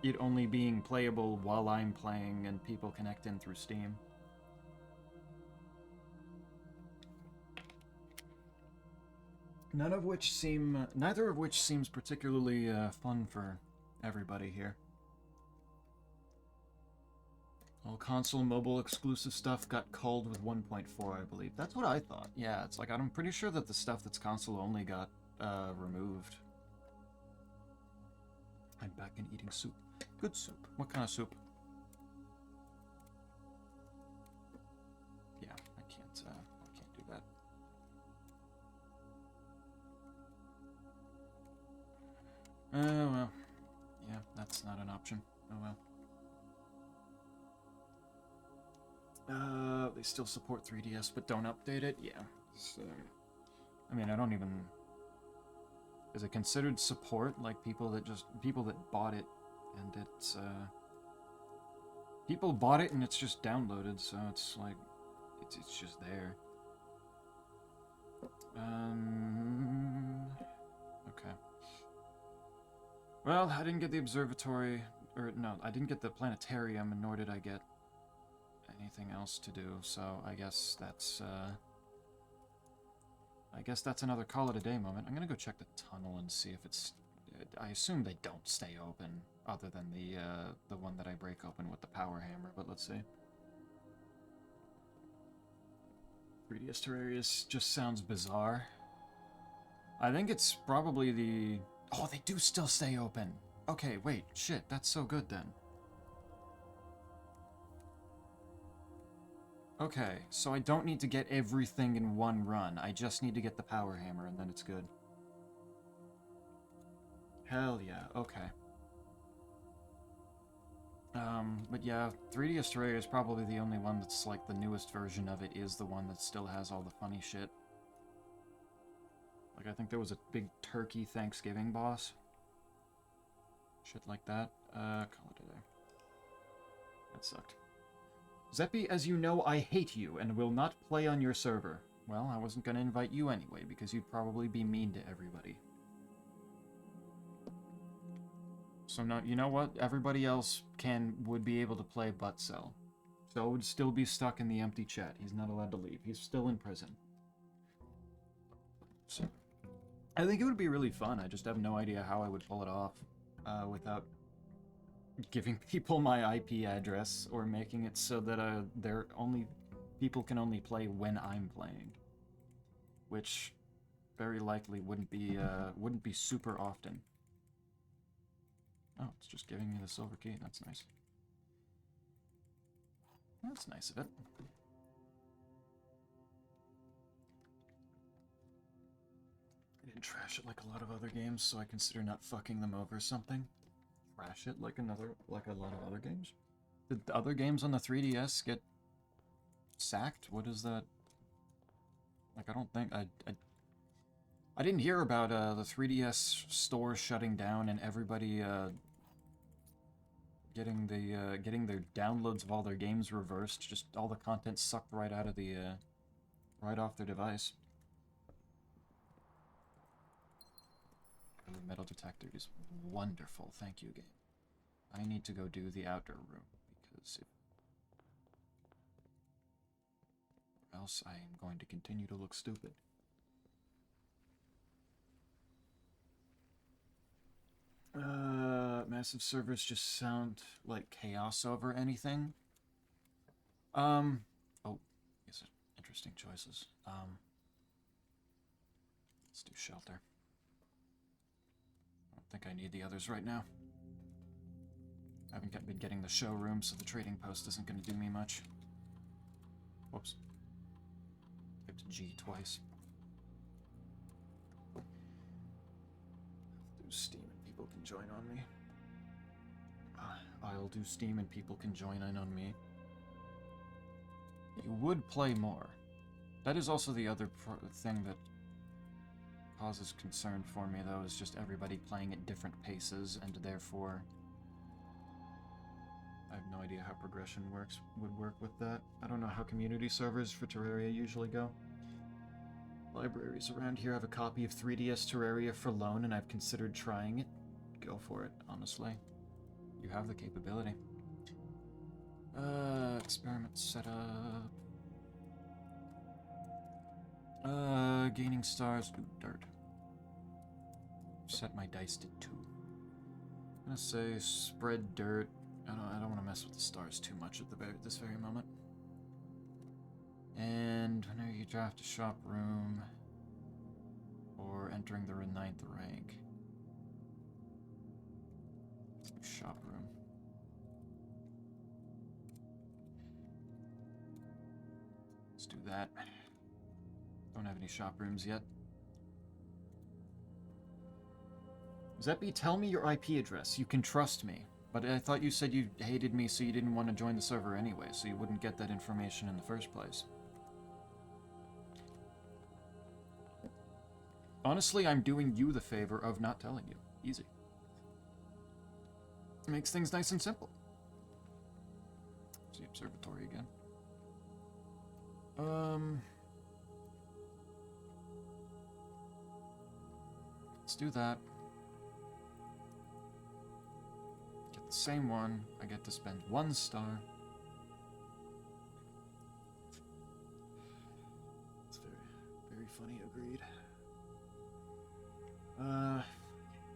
S1: it only being playable while I'm playing and people connect in through Steam. Neither of which seems particularly fun for everybody here. All console mobile exclusive stuff got culled with 1.4, I believe. That's what I thought. Yeah, it's like I'm pretty sure that the stuff that's console only got removed. I'm back in eating soup. Good soup. What kind of soup? Yeah, I can't do that. Well. Yeah, that's not an option. Oh well. They still support 3DS, but don't update it? Yeah. So, I mean, I don't even... Is it considered support? Like, people that bought it, and it's, people bought it and it's just downloaded, so it's like... It's just there. Okay. Well, I didn't get the observatory, or no, I didn't get the planetarium, and nor did I get anything else to do, so I guess that's another call it a day moment. I'm gonna go check the tunnel and see if it's... I assume they don't stay open, other than the one that I break open with the power hammer, but let's see. 3DS Terrarius just sounds bizarre. I think it's probably the... Oh, they do still stay open. Okay, wait, shit, that's so good then. Okay, so I don't need to get everything in one run. I just need to get the power hammer and then it's good. Hell yeah, okay. But yeah, 3DS Terraria is probably the only one that's like the newest version of it is the one that still has all the funny shit. Like, I think there was a big turkey Thanksgiving boss. Shit like that. Call it a day. That sucked. Zeppy, as you know, I hate you and will not play on your server. Well, I wasn't gonna invite you anyway, because you'd probably be mean to everybody. So no, you know what? Everybody else would be able to play but Cell. Cell would still be stuck in the empty chat. He's not allowed to leave. He's still in prison. So, I think it would be really fun. I just have no idea how I would pull it off without giving people my IP address or making it so that people can only play when I'm playing, which very likely wouldn't be super often. Oh, it's just giving me the silver key. That's nice. That's nice of it. trash it like a lot of other games, so I consider not fucking them over something. Trash it like a lot of other games. Did the other games on the 3DS get sacked? What is that? Like, I don't think I didn't hear about the 3DS store shutting down and everybody getting their downloads of all their games reversed. Just all the content sucked right out of the right off their device. The metal detector is wonderful. Thank you, game. I need to go do the outdoor room because or else I am going to continue to look stupid. Massive servers just sound like chaos over anything. Oh, these are interesting choices. Let's do shelter. I don't think I need the others right now. I haven't been getting the showroom, so the trading post isn't going to do me much. Whoops. Hit G twice. Do Steam and people can join on me. I'll do Steam and people can join in on me. You would play more. That is also the other thing that causes concern for me, though, is just everybody playing at different paces, and therefore I have no idea how progression would work with that. I don't know how community servers for Terraria usually go. Libraries around here have a copy of 3DS Terraria for loan, and I've considered trying it. Go for it, honestly. You have the capability. Experiment setup. Gaining stars. Ooh, dirt. Set my dice to 2. I'm gonna say spread dirt. I don't want to mess with the stars too much at this very moment. And whenever you draft a shop room or entering the 9th rank. Shop room. Let's do that. Don't have any shop rooms yet. Zeppy, tell me your IP address. You can trust me. But I thought you said you hated me, so you didn't want to join the server anyway, so you wouldn't get that information in the first place. Honestly, I'm doing you the favor of not telling you. Easy. Makes things nice and simple. See observatory again. Let's do that. Get the same one. I get to spend 1 star. It's very funny, agreed.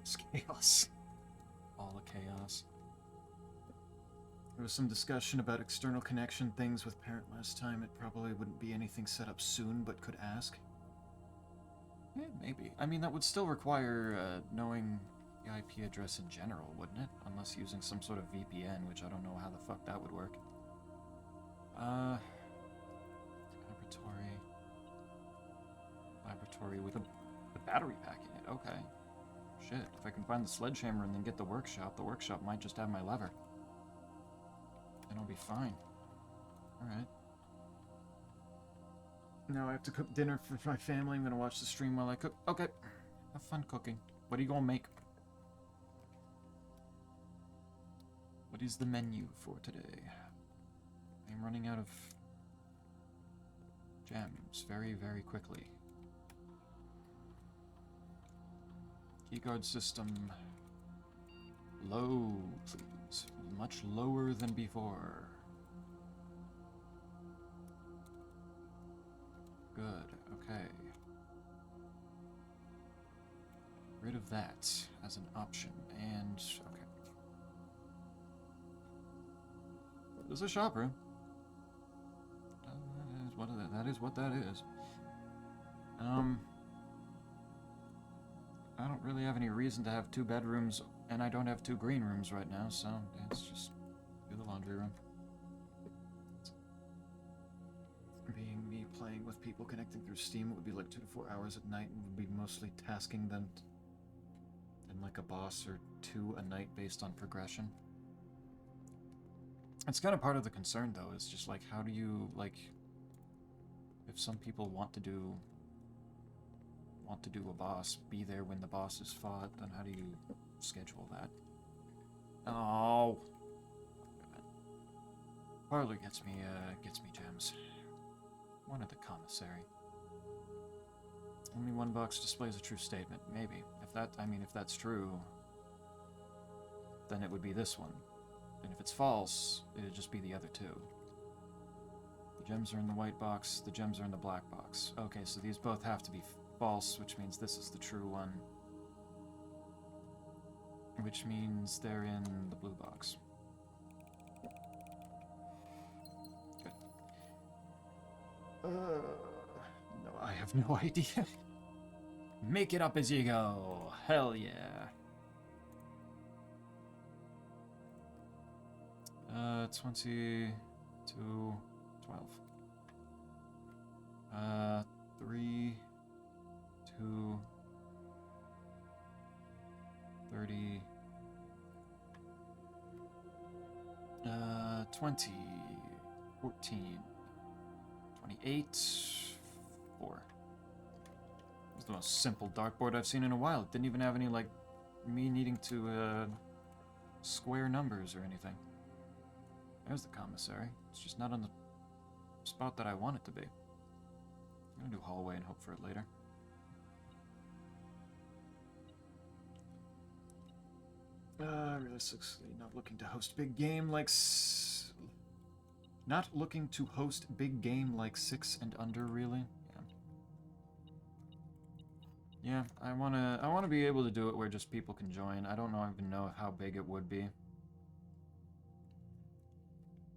S1: It's chaos. All the chaos. There was some discussion about external connection things with parent last time. It probably wouldn't be anything set up soon, but could ask. Yeah, maybe. I mean, that would still require knowing the IP address in general, wouldn't it? Unless using some sort of VPN, which I don't know how the fuck that would work. Laboratory with a battery pack in it. Okay. Shit, if I can find the sledgehammer and then get the workshop might just have my lever. And I'll be fine. Alright. Now I have to cook dinner for my family. I'm gonna watch the stream while I cook. Okay. Have fun cooking. What are you gonna make? What is the menu for today? I'm running out of gems very, very quickly. Keyguard system. Low, please. Much lower than before. Good, okay. Rid of that as an option, and okay. There's a shop room. That is what that is. I don't really have any reason to have 2 bedrooms, and I don't have 2 green rooms right now, so let's just do the laundry room. Being me playing with people connecting through Steam, it would be like 2 to 4 hours at night and would be mostly tasking them and like a boss or two a night based on progression. It's kind of part of the concern, though, is just like, how do you, like, if some people want to do a boss, be there when the boss is fought, then how do you schedule that? Oh, Parlor gets me gems. One at the commissary. Only one box displays a true statement. Maybe. If that's true, then it would be this one. And if it's false, it'd just be the other two. The gems are in the white box, the gems are in the black box. Okay, so these both have to be false, which means this is the true one. Which means they're in the blue box. Good. No, I have no idea. Make it up as you go. Hell yeah. 20 to 12. 3 to 30. 20, 14, 28, 4. It's the most simple dartboard I've seen in a while. It didn't even have any, like, me needing to, square numbers or anything. There's the commissary. It's just not on the spot that I want it to be. I'm gonna do hallway and hope for it later. Realistically, not looking to host big game like not looking to host big game like 6 and under, really. Yeah, I wanna be able to do it where just people can join. I don't even know how big it would be.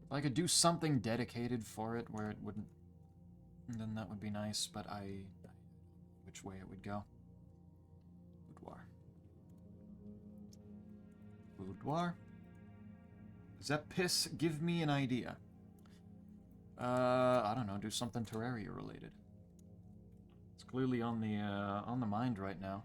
S1: If I could do something dedicated for it where it wouldn't, then that would be nice, but which way it would go. Boudoir. Boudoir? Does that piss give me an idea? I don't know, do something Terraria related. It's clearly on the mind right now.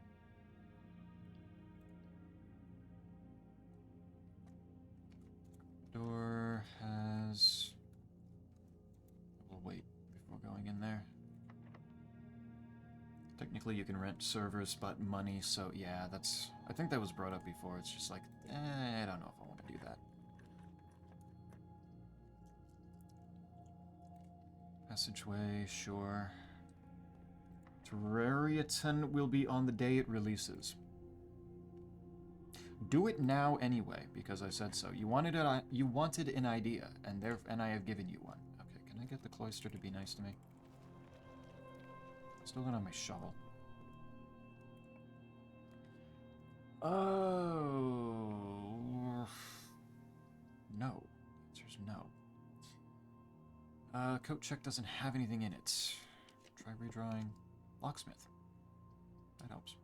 S1: Door has... We'll wait before going in there. Technically you can rent servers, but money, so yeah, that's... I think that was brought up before. It's just like, I don't know if I want to do that. Passageway, sure. Terrariaton will be on the day it releases. Do it now anyway, because I said so. You wanted an idea, and I have given you one. Okay, can I get the cloister to be nice to me? Still don't have my shovel. Oh... No. The answer's no. Coat check doesn't have anything in it. Try redrawing. Locksmith. That helps.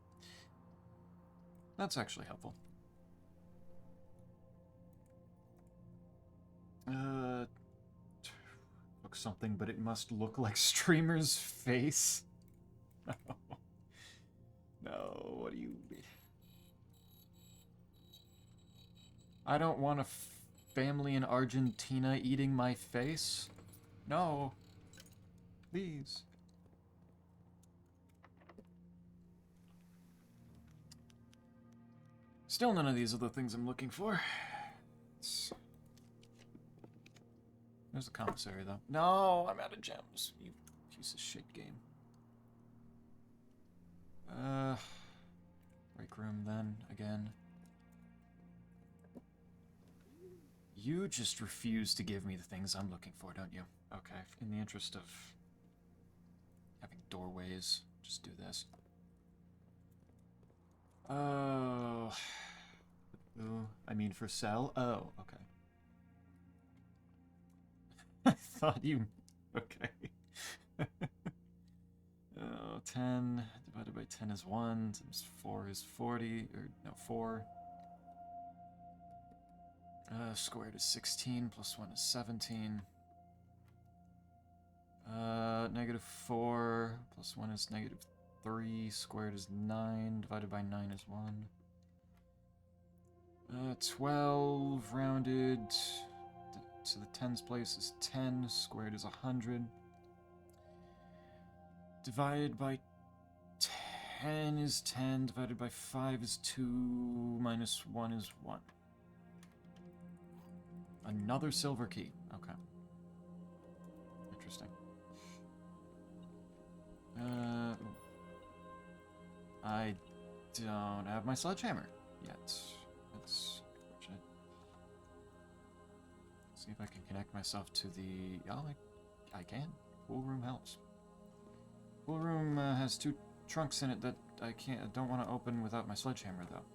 S1: That's actually helpful. Look something, but it must look like streamer's face. No. No, what do you... I don't want a family in Argentina eating my face. No. Please. Still none of these are the things I'm looking for. There's the commissary, though. No, I'm out of gems. You piece of shit game. Break room then, again. You just refuse to give me the things I'm looking for, don't you? Okay, in the interest of having doorways, just do this. Oh. Ooh, I mean for sell? Oh, okay. I thought you... Okay. Oh, 10 divided by 10 is 1, times 4 is 40, or no, 4. Squared is 16, plus 1 is 17. -4 plus 1 is -3, squared is 9, divided by 9 is 1. 12 rounded to the tens place is 10, squared is 100. Divided by 10 is 10, divided by 5 is 2, minus 1 is 1. Another silver key. Okay. Interesting. I don't have my sledgehammer yet. That's unfortunate. See if I can connect myself to the... Oh, I can. Pool room helps. Pool room has 2 trunks in it that I don't want to open without my sledgehammer, though.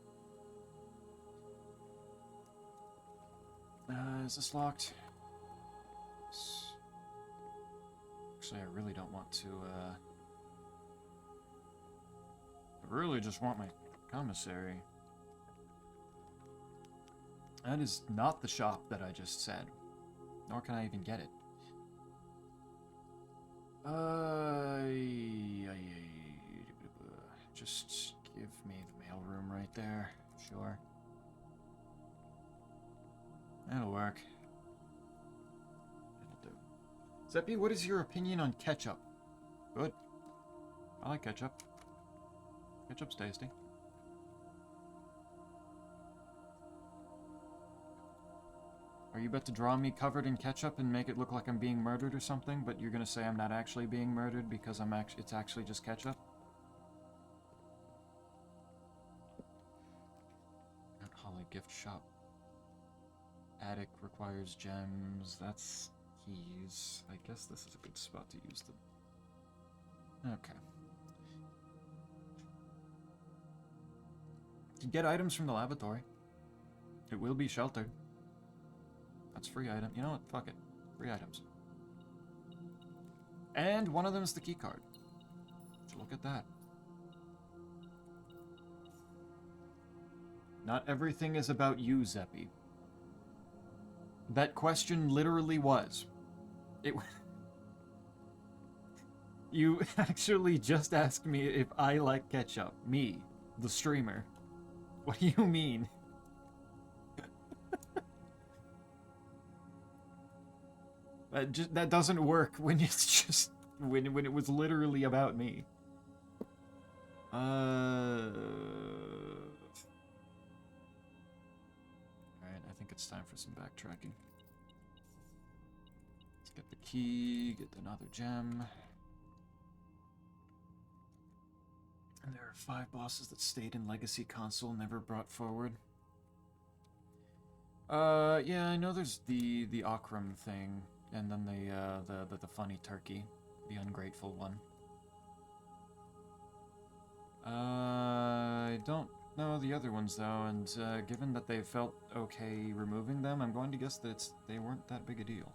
S1: Is this locked? Actually, I really don't want to, I really just want my commissary. That is not the shop that I just said. Nor can I even get it. Just give me the mailroom right there. Sure. That'll work. It'll do. Zeppy, what is your opinion on ketchup? Good. I like ketchup. Ketchup's tasty. Are you about to draw me covered in ketchup and make it look like I'm being murdered or something, but you're gonna say I'm not actually being murdered because it's actually just ketchup? At Holly gift shop. Attic requires gems. That's keys. I guess this is a good spot to use them. Okay. You get items from the laboratory. It will be sheltered. That's free item. You know what? Fuck it. Free items. And one of them is the key card. So look at that. Not everything is about you, Zeppy. That question literally was. You actually just asked me if I like ketchup. Me, the streamer. What do you mean? That doesn't work when it's just when it was literally about me. Alright, I think it's time for some backtracking. Let's get the key, get another gem. And there are 5 bosses that stayed in Legacy Console, never brought forward. Yeah, I know there's the Akram thing, and then the funny turkey, the ungrateful one. I don't know the other ones though, and given that they felt okay removing them, I'm going to guess that they weren't that big a deal.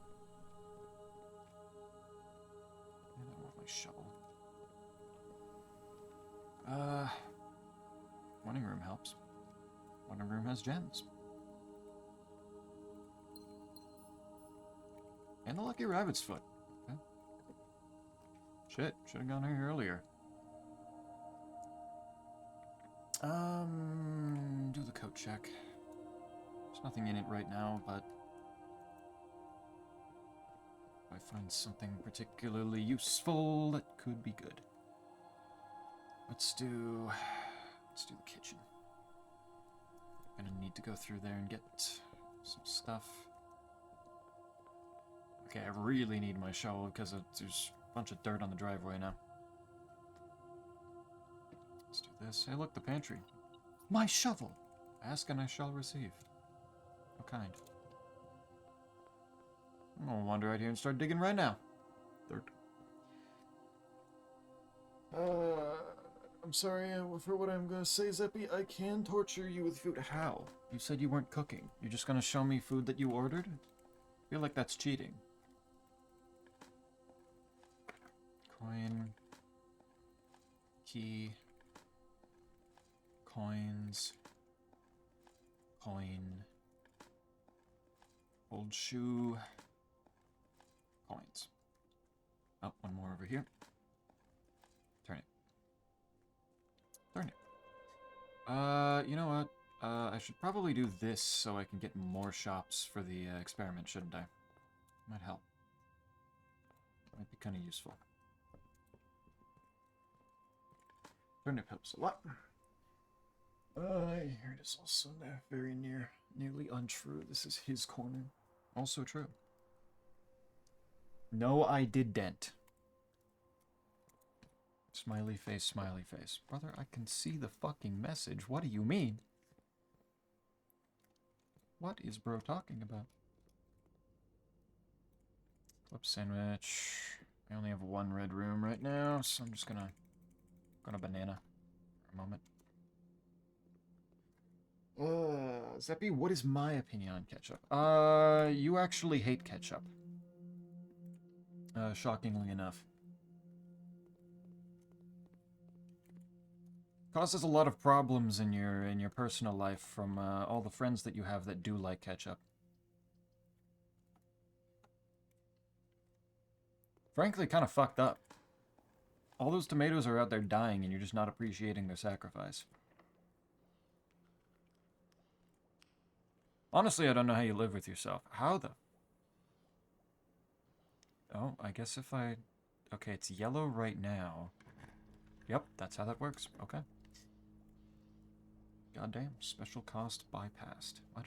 S1: I don't want my shovel. Morning room helps. Morning room has gems. And the lucky rabbit's foot. Okay. Shit, should have gone here earlier. Do the coat check. There's nothing in it right now, but if I find something particularly useful, that could be good. Let's do the kitchen. I'm gonna need to go through there and get some stuff. Okay, I really need my shovel because there's a bunch of dirt on the driveway now. Let's do this. Hey, look, the pantry. My shovel! Ask and I shall receive. What kind? I'm gonna wander out here and start digging right now. Dirt. I'm sorry for what I'm gonna say, Zeppy. I can torture you with food. How? You said you weren't cooking. You're just gonna show me food that you ordered? I feel like that's cheating. Coin. Key. Coins. Coin. Old shoe. Coins. Oh, one more over here. Turn it. Turn it. You know what? I should probably do this so I can get more shops for the experiment, shouldn't I? Might help. Might be kind of useful. Turnip helps a lot. Here it is also very nearly untrue. This is his corner. Also true. No, I didn't. Smiley face, smiley face. Brother, I can see the fucking message. What do you mean? What is bro talking about? Club sandwich. I only have one red room right now, so I'm just gonna banana for a moment. Zeppy, what is my opinion on ketchup? You actually hate ketchup. Shockingly enough. Causes a lot of problems in your personal life from all the friends that you have that do like ketchup. Frankly, kind of fucked up. All those tomatoes are out there dying and you're just not appreciating their sacrifice. Honestly, I don't know how you live with yourself. How the... Oh, I guess if I... Okay, it's yellow right now. Yep, that's how that works. Okay. Goddamn, special cost bypassed. What?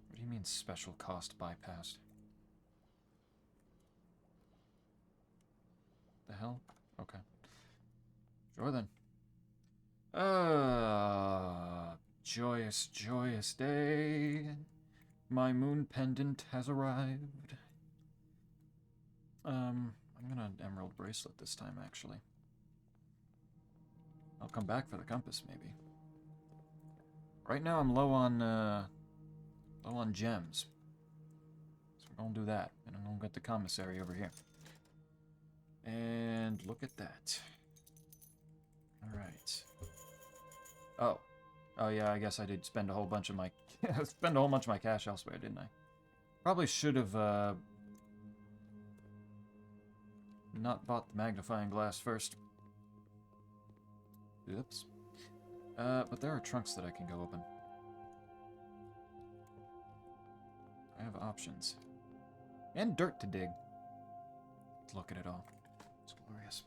S1: What do you mean special cost bypassed? The hell? Okay. Sure then. Joyous, joyous day. My moon pendant has arrived. I'm gonna emerald bracelet this time, actually. I'll come back for the compass, maybe. Right now I'm low on gems. So we're gonna do that, and I'm gonna get the commissary over here. And look at that. Alright. Oh. Oh yeah, I guess I did spend a whole bunch of my cash elsewhere, didn't I? Probably should have not bought the magnifying glass first. Oops. But there are trunks that I can go open. I have options. And dirt to dig. Let's look at it all. It's glorious.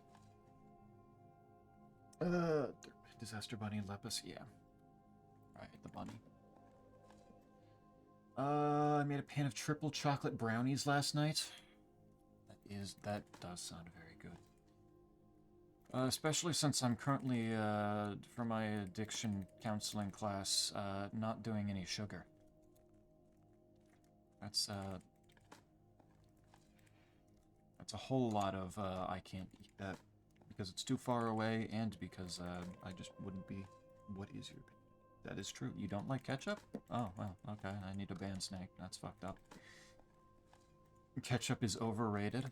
S1: Disaster Bunny, Lepus, yeah. Right, the bunny. I made a pan of triple chocolate brownies last night. That does sound very good. Especially since I'm currently, for my addiction counseling class, not doing any sugar. That's a whole lot of, I can't eat that. Because it's too far away, and because, I just wouldn't be... What is your... That is true. You don't like ketchup? Oh, well, okay. I need to ban Snake. That's fucked up. Ketchup is overrated.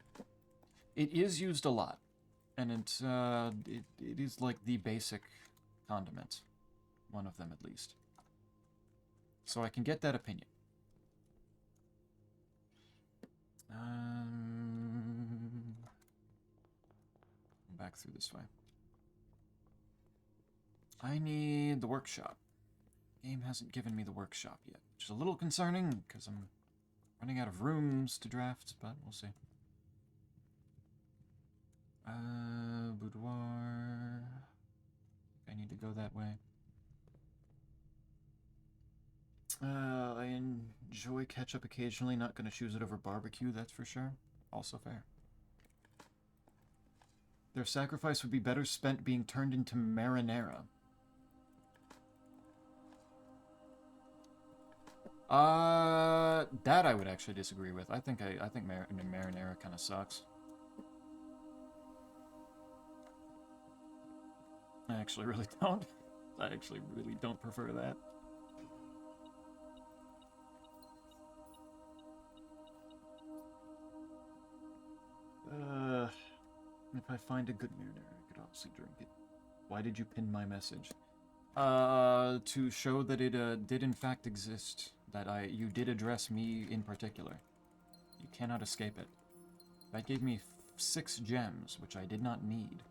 S1: It is used a lot. And it is like the basic condiment. One of them, at least. So I can get that opinion. Back through this way. I need the workshop. Game hasn't given me the workshop yet, which is a little concerning because I'm running out of rooms to draft, but we'll see. Boudoir. I need to go that way. I enjoy ketchup occasionally, not gonna choose it over barbecue, that's for sure. Also fair. Their sacrifice would be better spent being turned into marinara. That I would actually disagree with. I think marinara kind of sucks. I actually really don't. I actually really don't prefer that. If I find a good marinara, I could obviously drink it. Why did you pin my message? To show that it did in fact exist. That you did address me in particular. You cannot escape it. That gave me 6 gems, which I did not need.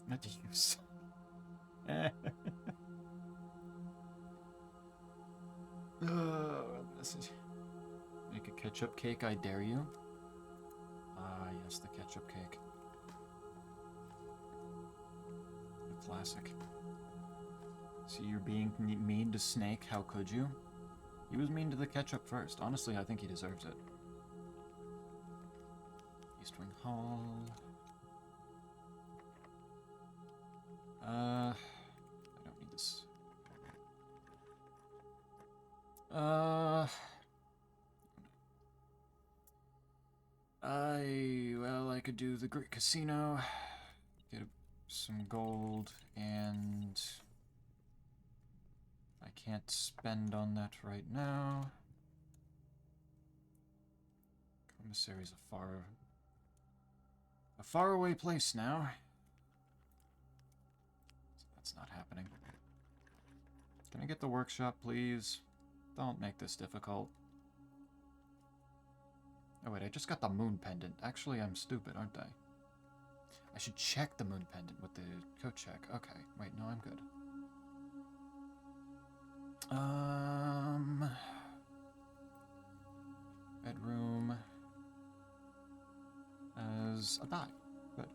S1: Not to use. Message. Make a ketchup cake, I dare you. Ah, yes, the ketchup cake. The classic. So you're being mean to Snake, how could you? He was mean to the ketchup first. Honestly, I think he deserves it. East Wing Hall. I don't need this. Well, I could do the Great Casino, get some gold, and I can't spend on that right now. Commissary's a far away place now. So that's not happening. Can I get the workshop, please? Don't make this difficult. Oh wait, I just got the moon pendant. Actually, I'm stupid, aren't I? I should check the moon pendant with the code check. Okay, wait, no, I'm good. Bedroom as a die. Good.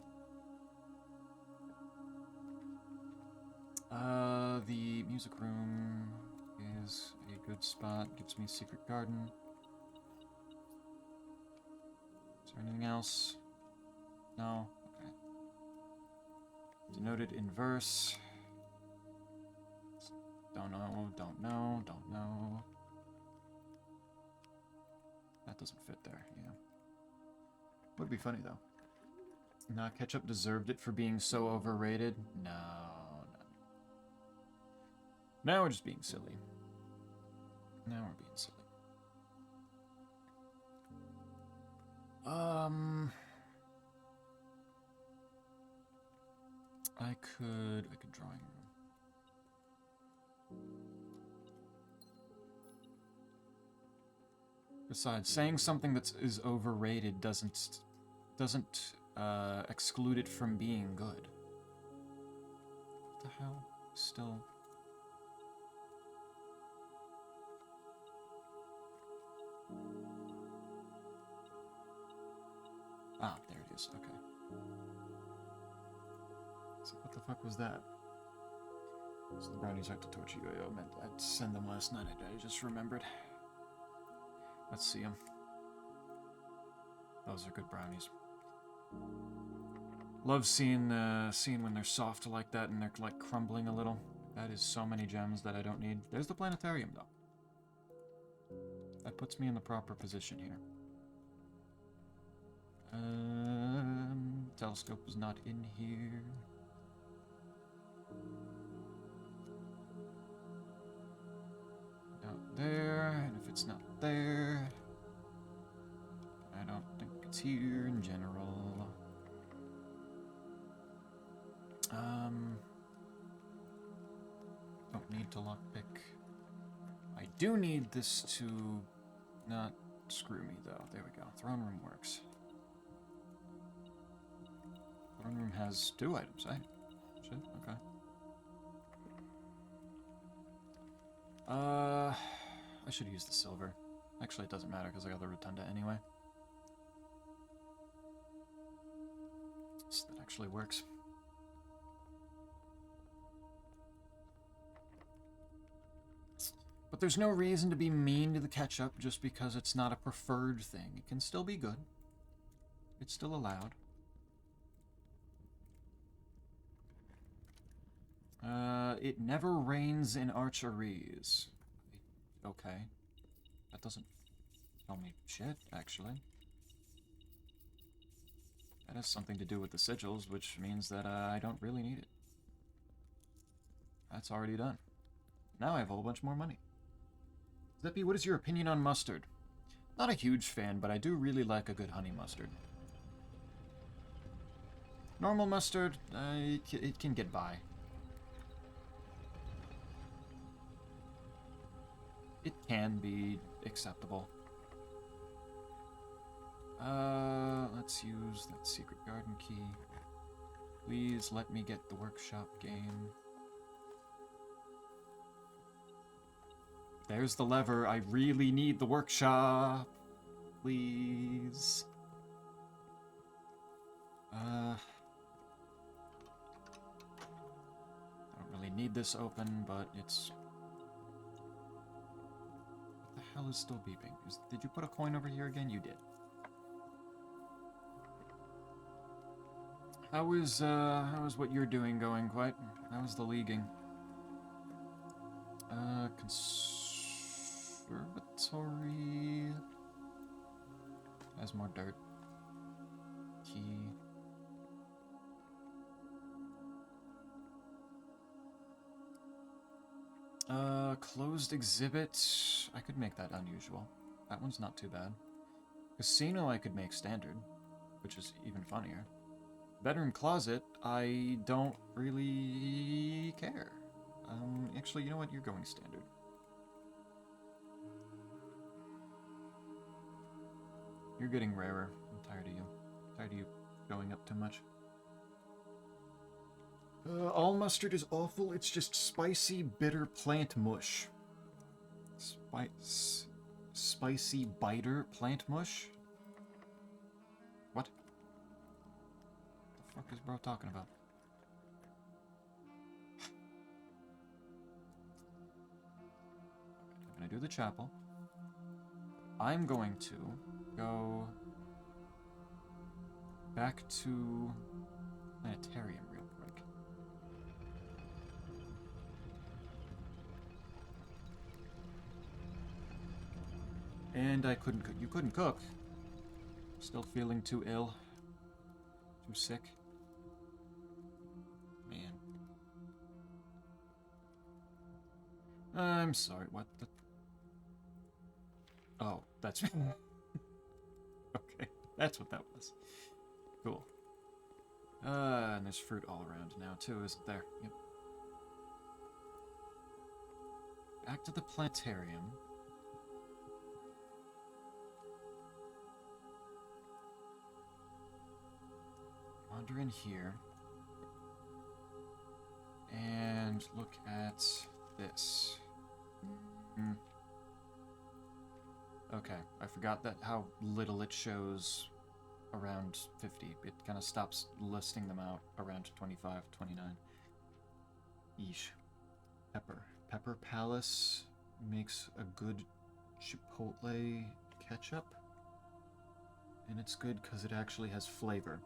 S1: The music room is a good spot. Gives me secret garden. Is there anything else? No? Okay. Denoted in verse. Don't know, don't know, don't know. That doesn't fit there, yeah. Would be funny, though. Nah, Ketchup deserved it for being so overrated. No, no. Now we're just being silly. Now we're being silly. I could drawing room. Besides, saying something that is overrated doesn't exclude it from being good. What the hell? Still. Ah, there it is. Okay. So what the fuck was that? So the brownies are to torture you. I meant I'd send them last night. I just remembered. Let's see them. Those are good brownies. Love seeing when they're soft like that and they're like crumbling a little. That is so many gems that I don't need. There's the planetarium though. That puts me in the proper position here. Telescope is not in here. Not there, and if it's not there, I don't think it's here in general. Don't need to lockpick. I do need this to not screw me though. There we go. Throne room works. Throne room has 2 items, eh? Shit, okay. I should use the silver. Actually, it doesn't matter because I got the rotunda anyway. So that actually works. But there's no reason to be mean to the ketchup just because it's not a preferred thing. It can still be good. It's still allowed. It never rains in archeries. Okay. That doesn't tell me shit, actually. That has something to do with the sigils, which means that I don't really need it. That's already done. Now I have a whole bunch more money. Zeppy, what is your opinion on mustard? Not a huge fan, but I do really like a good honey mustard. Normal mustard, it can get by. It can be acceptable. Let's use that secret garden key. Please let me get the workshop game. There's the lever. I really need the workshop. Please. I don't really need this open, but it's... What the hell is still beeping? Did you put a coin over here again? You did. How is what you're doing going, Quite? How is the leaguing? Conservatory... Has more dirt. Key... Closed exhibit. I could make that unusual. That one's not too bad. Casino I could make standard, which is even funnier. Bedroom closet, I don't really care. Actually, you know what? You're going standard. You're getting rarer. I'm tired of you. Tired of you going up too much. All mustard is awful. It's just spicy, bitter plant mush. Spicy, biter plant mush? What? The fuck is bro talking about? I'm gonna do the chapel. I'm going to go back to planetarium real quick. And I couldn't cook. You couldn't cook. Still feeling too ill. Too sick. Man. I'm sorry, what the... Oh, that's... Okay, that's what that was. Cool. And there's fruit all around now, too, isn't there? Yep. Back to the planetarium. Wander in here. And look at this. Okay, I forgot that how little it shows around 50. It kind of stops listing them out around 25, 29. Yeesh. Pepper. Pepper Palace makes a good chipotle ketchup. And it's good because it actually has flavor.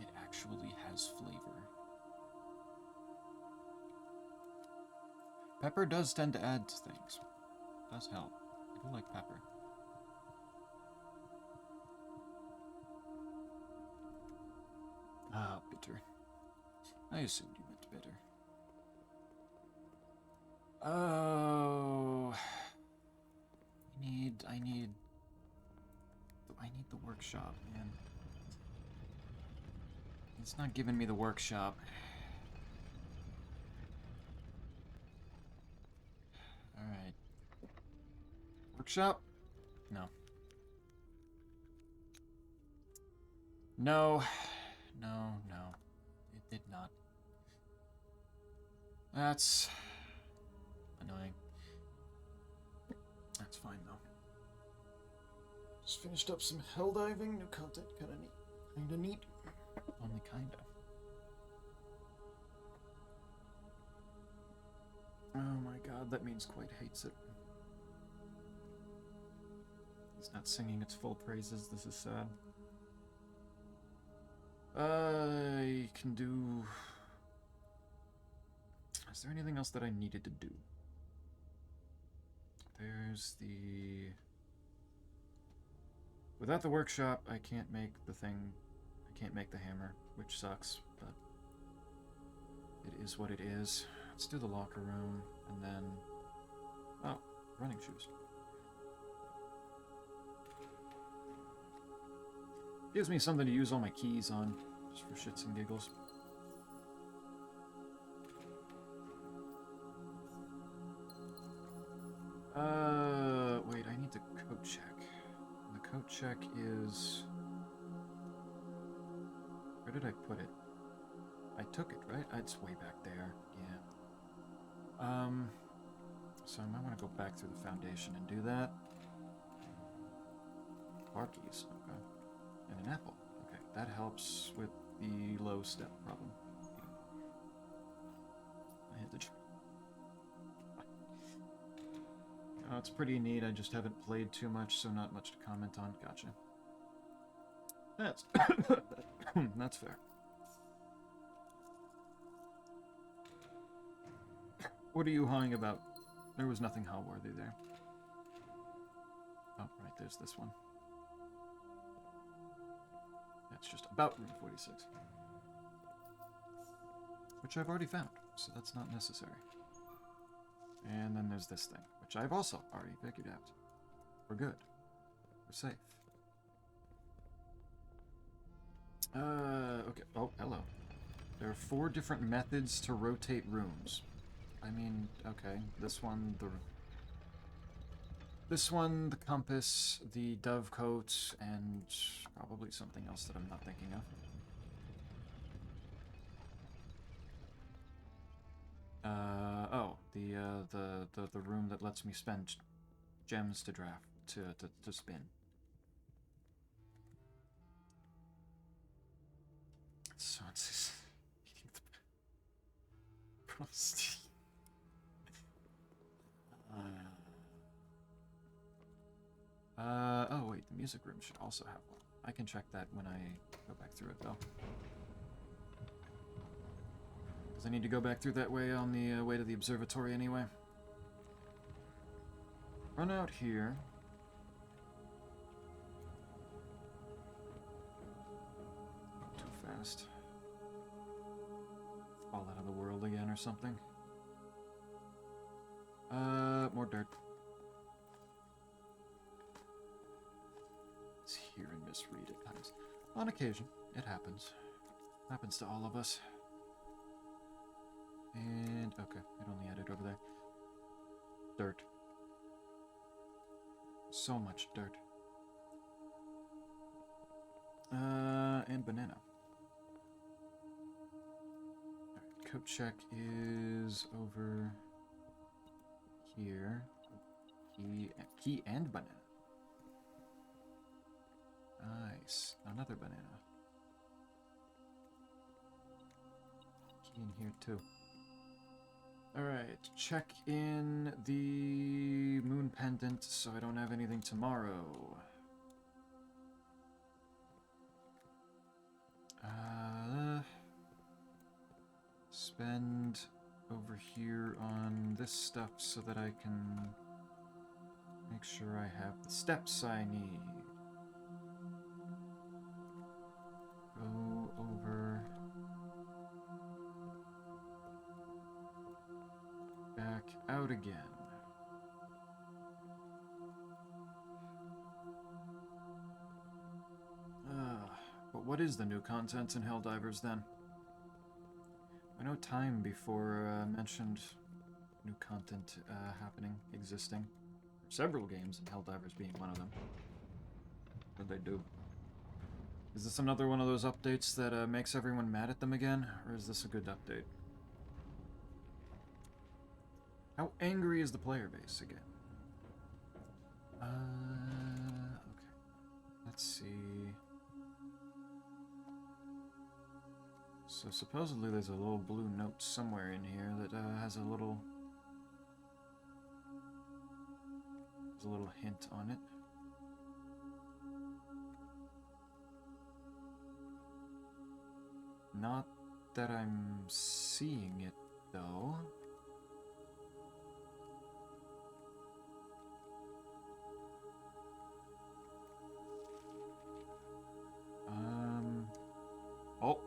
S1: It actually has flavor. Pepper does tend to add to things. It does help. I do like pepper. Ah, bitter. I assumed you meant bitter. Oh, I need the workshop, man. It's not giving me the workshop. Alright. Workshop? No. No. No, no. It did not. That's annoying. That's fine, though. Just finished up some hell diving. New content, kinda neat. Kinda neat. Only kinda. Oh my god, that means Quite hates it. He's not singing its full praises, this is sad. I can do... Is there anything else that I needed to do? There's the... Without the workshop, I can't make the thing... I can't make the hammer, which sucks, but... It is what it is. Let's do the locker room, and then... Oh, running shoes. Gives me something to use all my keys on, just for shits and giggles. Wait, I need to code check. The code check is... Where did I put it? I took it, right? It's way back there. Yeah. So I might want to go back through the foundation and do that. Bar keys, okay. And an apple. Okay, that helps with the low step problem. I hit the tree. Oh, it's pretty neat. I just haven't played too much, so not much to comment on. Gotcha. That's that's fair. What are you hawing about? There was nothing haw-worthy there. Oh, right, there's this one. That's just about room 46. Which I've already found, so that's not necessary. And then there's this thing, which I've also already figured out. We're good. We're safe. Okay. Oh, hello. There are 4 different methods to rotate rooms. I mean, okay. This one, the compass, the dovecoat, and probably something else that I'm not thinking of. The room that lets me spend gems to draft, to spin. So it's eating the prosty. Oh wait, the music room should also have one. I can check that when I go back through it, though. Because I need to go back through that way on the way to the observatory anyway. Run out here. Too fast. Fall out of the world again or something. More dirt. It's hear and misread at times. On occasion, it happens. Happens to all of us. And, okay, it only added over there. Dirt. So much dirt. And banana. Alright, coat check is over here. Key and banana. Nice. Another banana. Key in here too. Alright, check in the moon pendant so I don't have anything tomorrow. Spend over here on this stuff so that I can make sure I have the steps I need. Go over. Back out again. But what is the new content in Helldivers then? I know Time before mentioned new content happening, existing. Several games, and Helldivers being one of them. What did they do? Is this another one of those updates that makes everyone mad at them again? Or is this a good update? How angry is the player base again? Okay. Let's see. So supposedly there's a little blue note somewhere in here that has a little hint on it. Not that I'm seeing it though.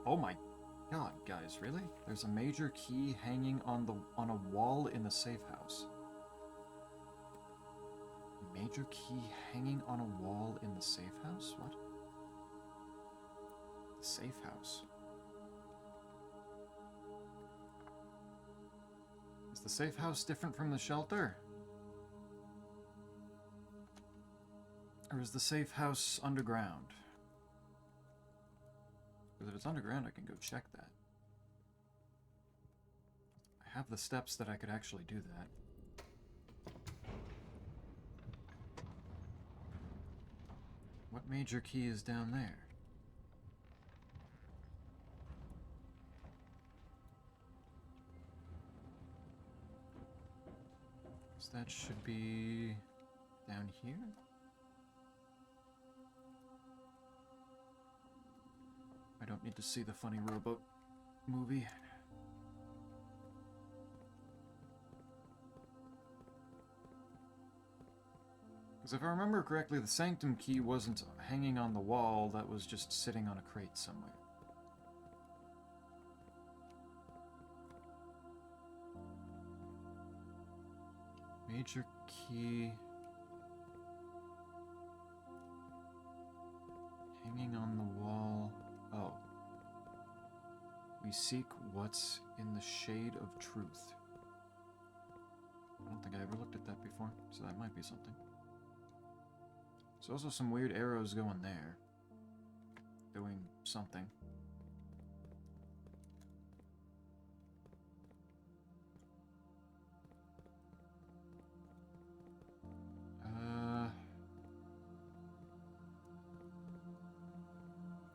S1: Oh my God, guys, really? There's a major key hanging on a wall in the safe house. Major key hanging on a wall in the safe house? What? The safe house. Is the safe house different from the shelter? Or is the safe house underground? Because if it's underground, I can go check that. I have the steps that I could actually do that. What major key is down there? So that should be down here? I don't need to see the funny rowboat movie. Because if I remember correctly, the sanctum key wasn't hanging on the wall, that was just sitting on a crate somewhere. Major key... hanging on the wall... Oh. We seek what's in the shade of truth. I don't think I ever looked at that before, so that might be something. There's also some weird arrows going there. Doing something.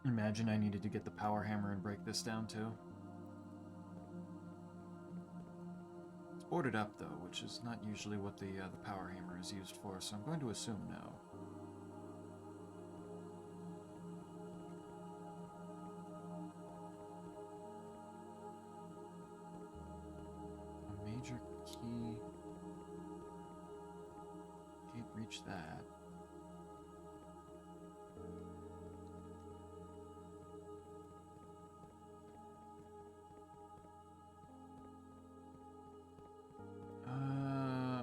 S1: Imagine I needed to get the power hammer and break this down too. It's boarded up though, which is not usually what the power hammer is used for, so I'm going to assume no. A major key. Can't reach that.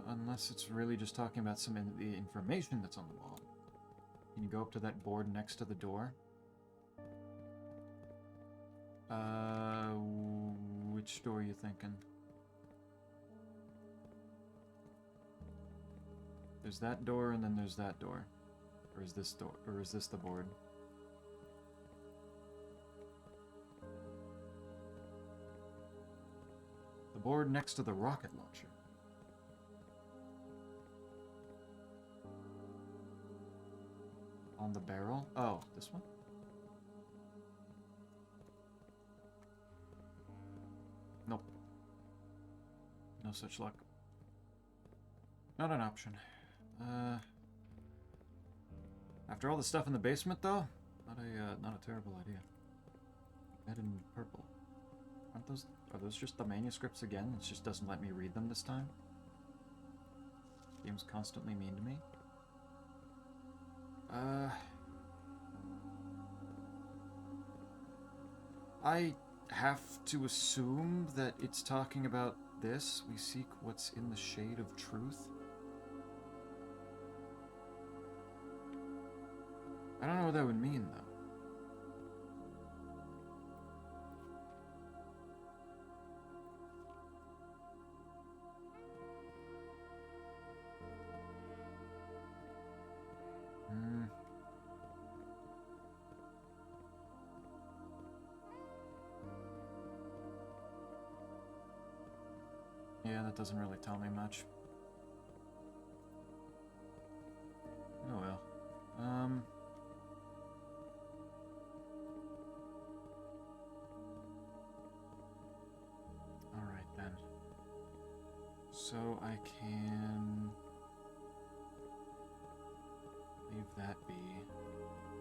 S1: Unless it's really just talking about some of the information that's on the wall. Can you go up to that board next to the door? Which door are you thinking? There's that door and then there's that door. Or is this door, or is this the board? The board next to the rocket launcher. On the barrel? Oh, this one? Nope. No such luck. Not an option. After all the stuff in the basement, though, not a terrible idea. Red and purple. Are those just the manuscripts again? It just doesn't let me read them this time? Game's constantly mean to me. I have to assume that it's talking about this. We seek what's in the shade of truth. I don't know what that would mean, though. Yeah, that doesn't really tell me much. Oh well. Alright then. So I can leave that be.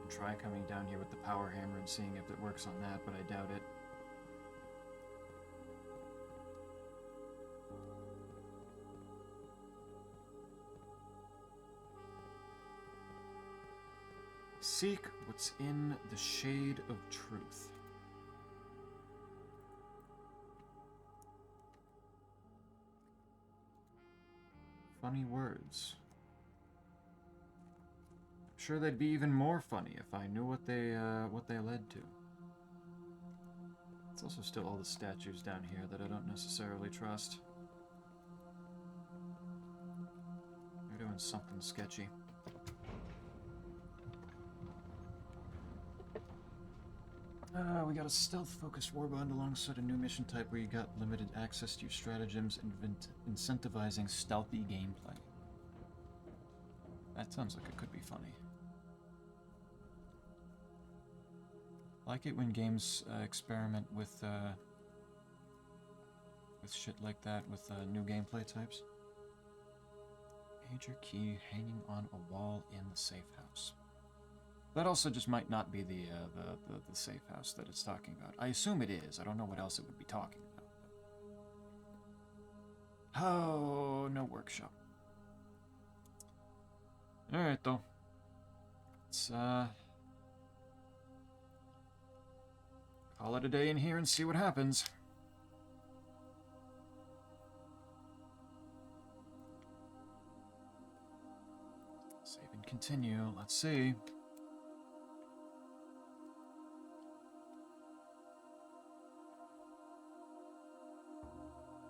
S1: And try coming down here with the power hammer and seeing if it works on that, but I doubt it. Seek what's in the shade of truth. Funny words. I'm sure they'd be even more funny if I knew what they led to. It's also still all the statues down here that I don't necessarily trust. They're doing something sketchy. We got a stealth-focused warband alongside a new mission type where you got limited access to your stratagems and incentivizing stealthy gameplay. That sounds like it could be funny. I like it when games experiment with shit like that, with new gameplay types. Major key hanging on a wall in the safe house. That also just might not be the safe house that it's talking about. I assume it is. I don't know what else it would be talking about. Oh, no workshop. Alright, though. Let's, call it a day in here and see what happens. Save and continue. Let's see.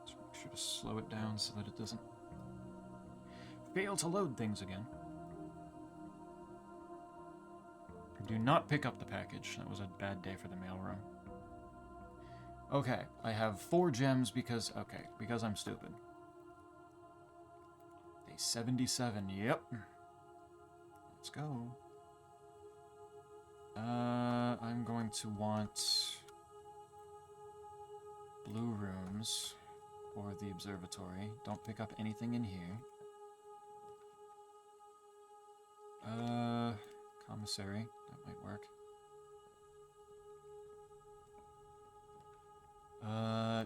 S1: Just make sure to slow it down so that it doesn't fail to load things again. Do not pick up the package. That was a bad day for the mailroom. Okay, I have 4 gems because I'm stupid. Day 77, yep. Let's go. I'm going to want blue rooms for the observatory. Don't pick up anything in here. Commissary. That might work.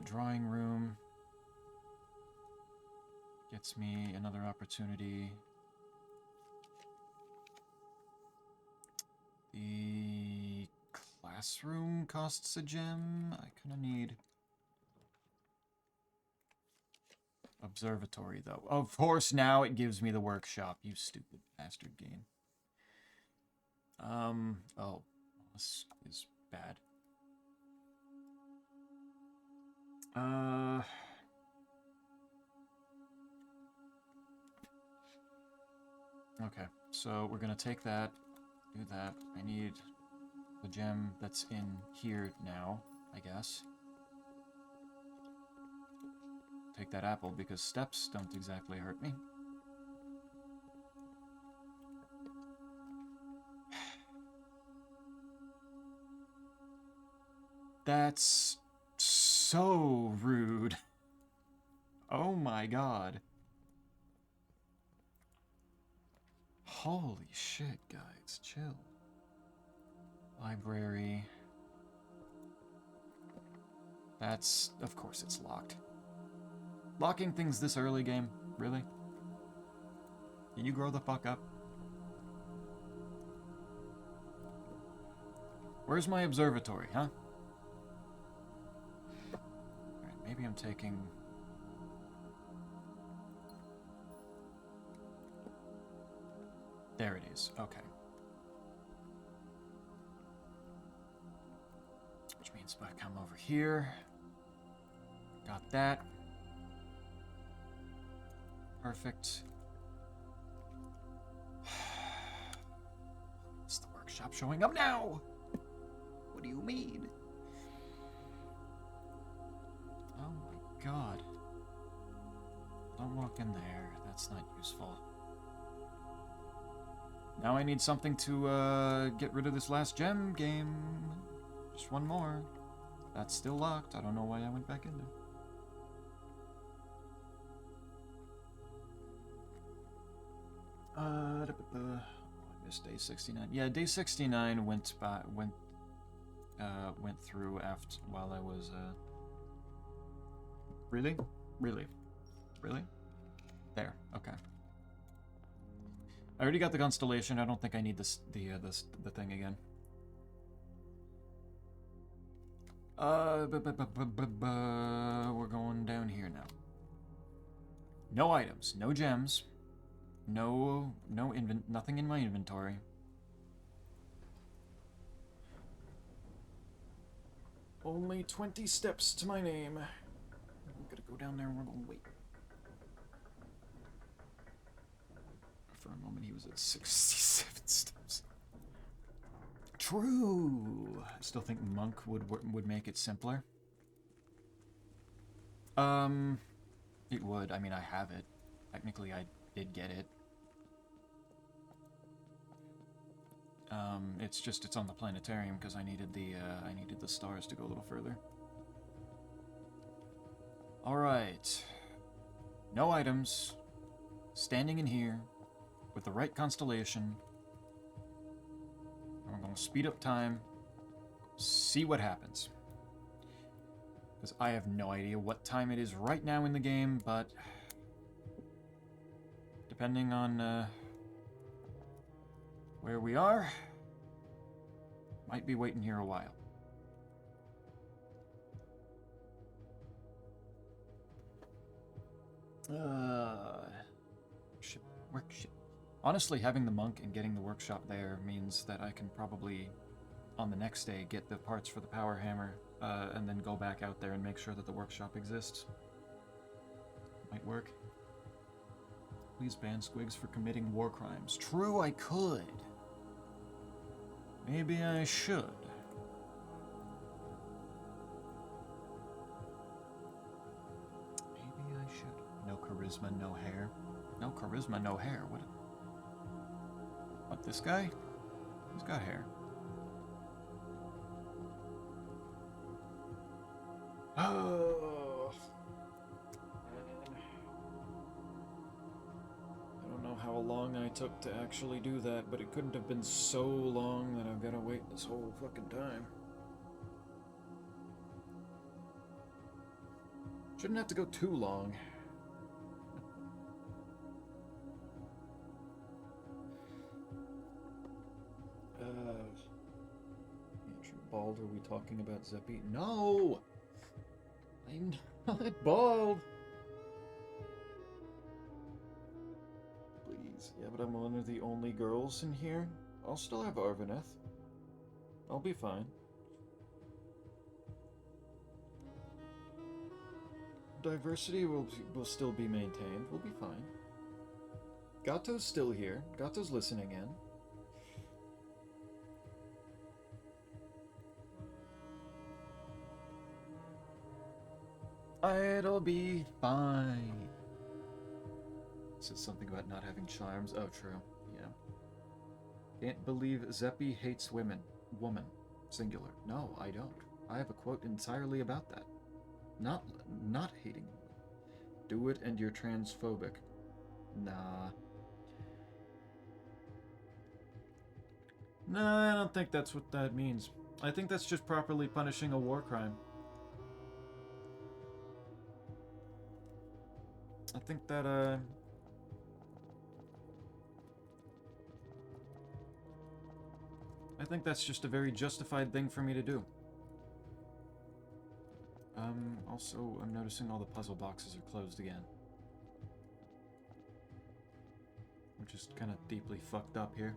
S1: Drawing room. Gets me another opportunity. The classroom costs a gem. I kind of need... Observatory, though. Of course, now it gives me the workshop, you stupid bastard game. Oh, this is bad. Okay, so we're gonna take that, do that. I need the gem that's in here now, I guess. Take that apple because steps don't exactly hurt me. That's so rude. Oh my god. Holy shit, guys. Chill. Library. That's... Of course it's locked. Locking things this early, game? Really? Can you grow the fuck up? Where's my observatory, huh? Alright, maybe I'm taking... There it is, okay. Which means if I come over here... Got that. Perfect. It's the workshop showing up now! What do you mean? Oh my god. Don't walk in there. That's not useful. Now I need something to get rid of this last gem game. Just one more. That's still locked. I don't know why I went back in there. I missed day 69. Yeah, day 69 went through after while I was Really? Really? Really? There. Okay. I already got the constellation. I don't think I need the thing again. We're going down here now. No items, no gems. Nothing in my inventory. Only 20 steps to my name. I'm gonna go down there and we're gonna wait. For a moment he was at 67 steps. True! I still think monk would make it simpler. It would. I mean, I have it. Technically, I did get it. It's on the planetarium because I needed the stars to go a little further. Alright. No items. Standing in here with the right constellation. I'm gonna speed up time. See what happens. Because I have no idea what time it is right now in the game, but depending on where we are, might be waiting here a while. Workshop. Honestly, having the monk and getting the workshop there means that I can probably, on the next day, get the parts for the power hammer, and then go back out there and make sure that the workshop exists. Might work. Please ban squigs for committing war crimes. True, I could. Maybe I should. Maybe I should. No charisma, no hair. No charisma, no hair. What, this guy? He's got hair. Oh. I don't know how long I took to actually do that, but it couldn't have been so long that I've got to wait this whole fucking time. Shouldn't have to go too long. Bald, are we talking about Zeppy? No! I'm not bald! Please. Yeah, but I'm one of the only girls in here. I'll still have Arvaneth. I'll be fine. Diversity will still be maintained. We'll be fine. Gato's still here. Gato's listening in. It'll be fine. Said something about not having charms. Oh, true. Yeah. Can't believe Zeppy hates women. Woman. Singular. No, I don't. I have a quote entirely about that. Not hating women. Do it and you're transphobic. Nah. No, I don't think that's what that means. I think that's just properly punishing a war crime. I think that, I think that's just a very justified thing for me to do. Also, I'm noticing all the puzzle boxes are closed again. Which is kind of deeply fucked up here.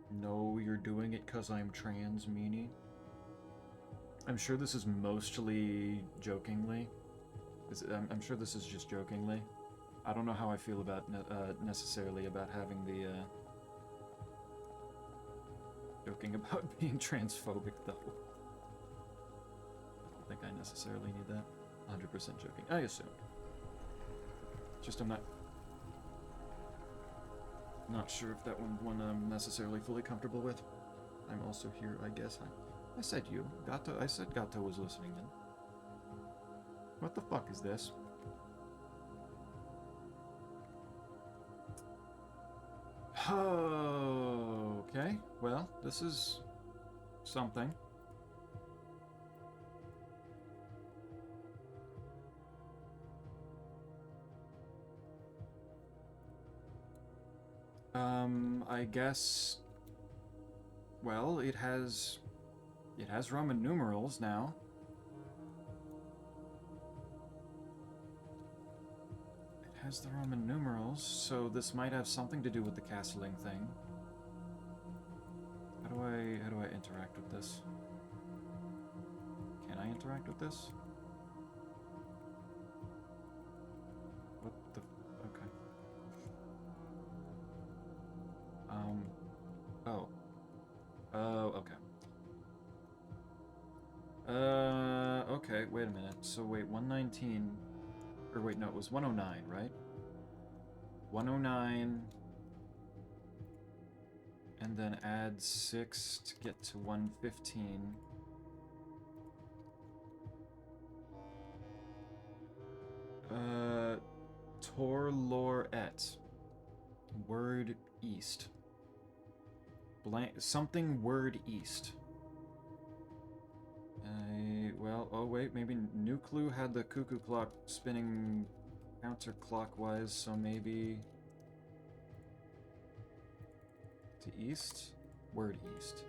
S1: No, you're doing it 'cause I'm trans, meanie. I'm sure this is mostly jokingly. I'm sure this is just jokingly. I don't know how I feel about necessarily about having the joking about being transphobic though. I don't think I necessarily need that. 100% joking. I assume. Just I'm not sure if that one I'm necessarily fully comfortable with. I'm also here, I guess. I said you. Gato. I said Gato was listening in. What the fuck is this? Okay, well, this is something. I guess, well, it has Roman numerals now. Has the Roman numerals, so this might have something to do with the castling thing. How do I interact with this? Can I interact with this? What the? Okay. Oh. Okay, wait a minute. So wait, 119... Or wait, no, it was 109, right? 109... And then add 6 to get to 115. Tor lor et. Word east. Blank something word east. Well, oh wait, maybe Nuclew had the cuckoo clock spinning counterclockwise, so maybe to east? Word east.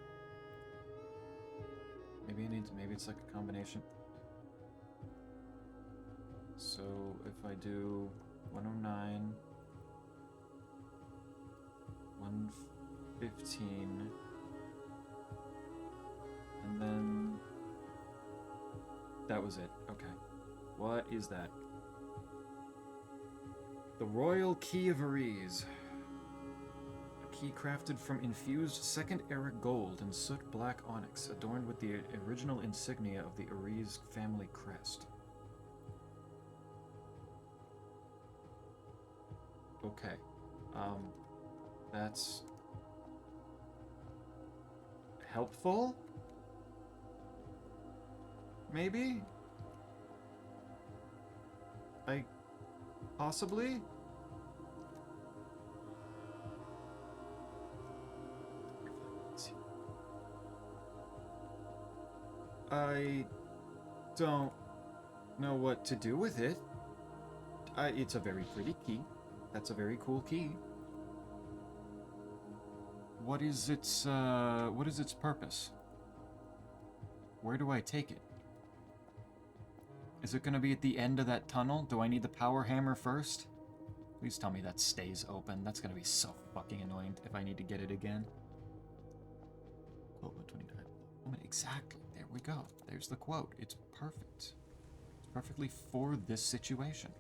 S1: Maybe it's like a combination. So if I do 109, 115, and then that was it. Okay. What is that? The Royal Key of Ares. A key crafted from infused Second Era gold and soot black onyx, adorned with the original insignia of the Ares family crest. Okay. That's helpful? Maybe? Possibly? I don't know what to do with it. It's a very pretty key. That's a very cool key. What is its purpose? Where do I take it? Is it gonna be at the end of that tunnel? Do I need the power hammer first? Please tell me that stays open. That's gonna be so fucking annoying if I need to get it again. Quote 129. Exactly. There we go. There's the quote. It's perfect. It's perfectly for this situation.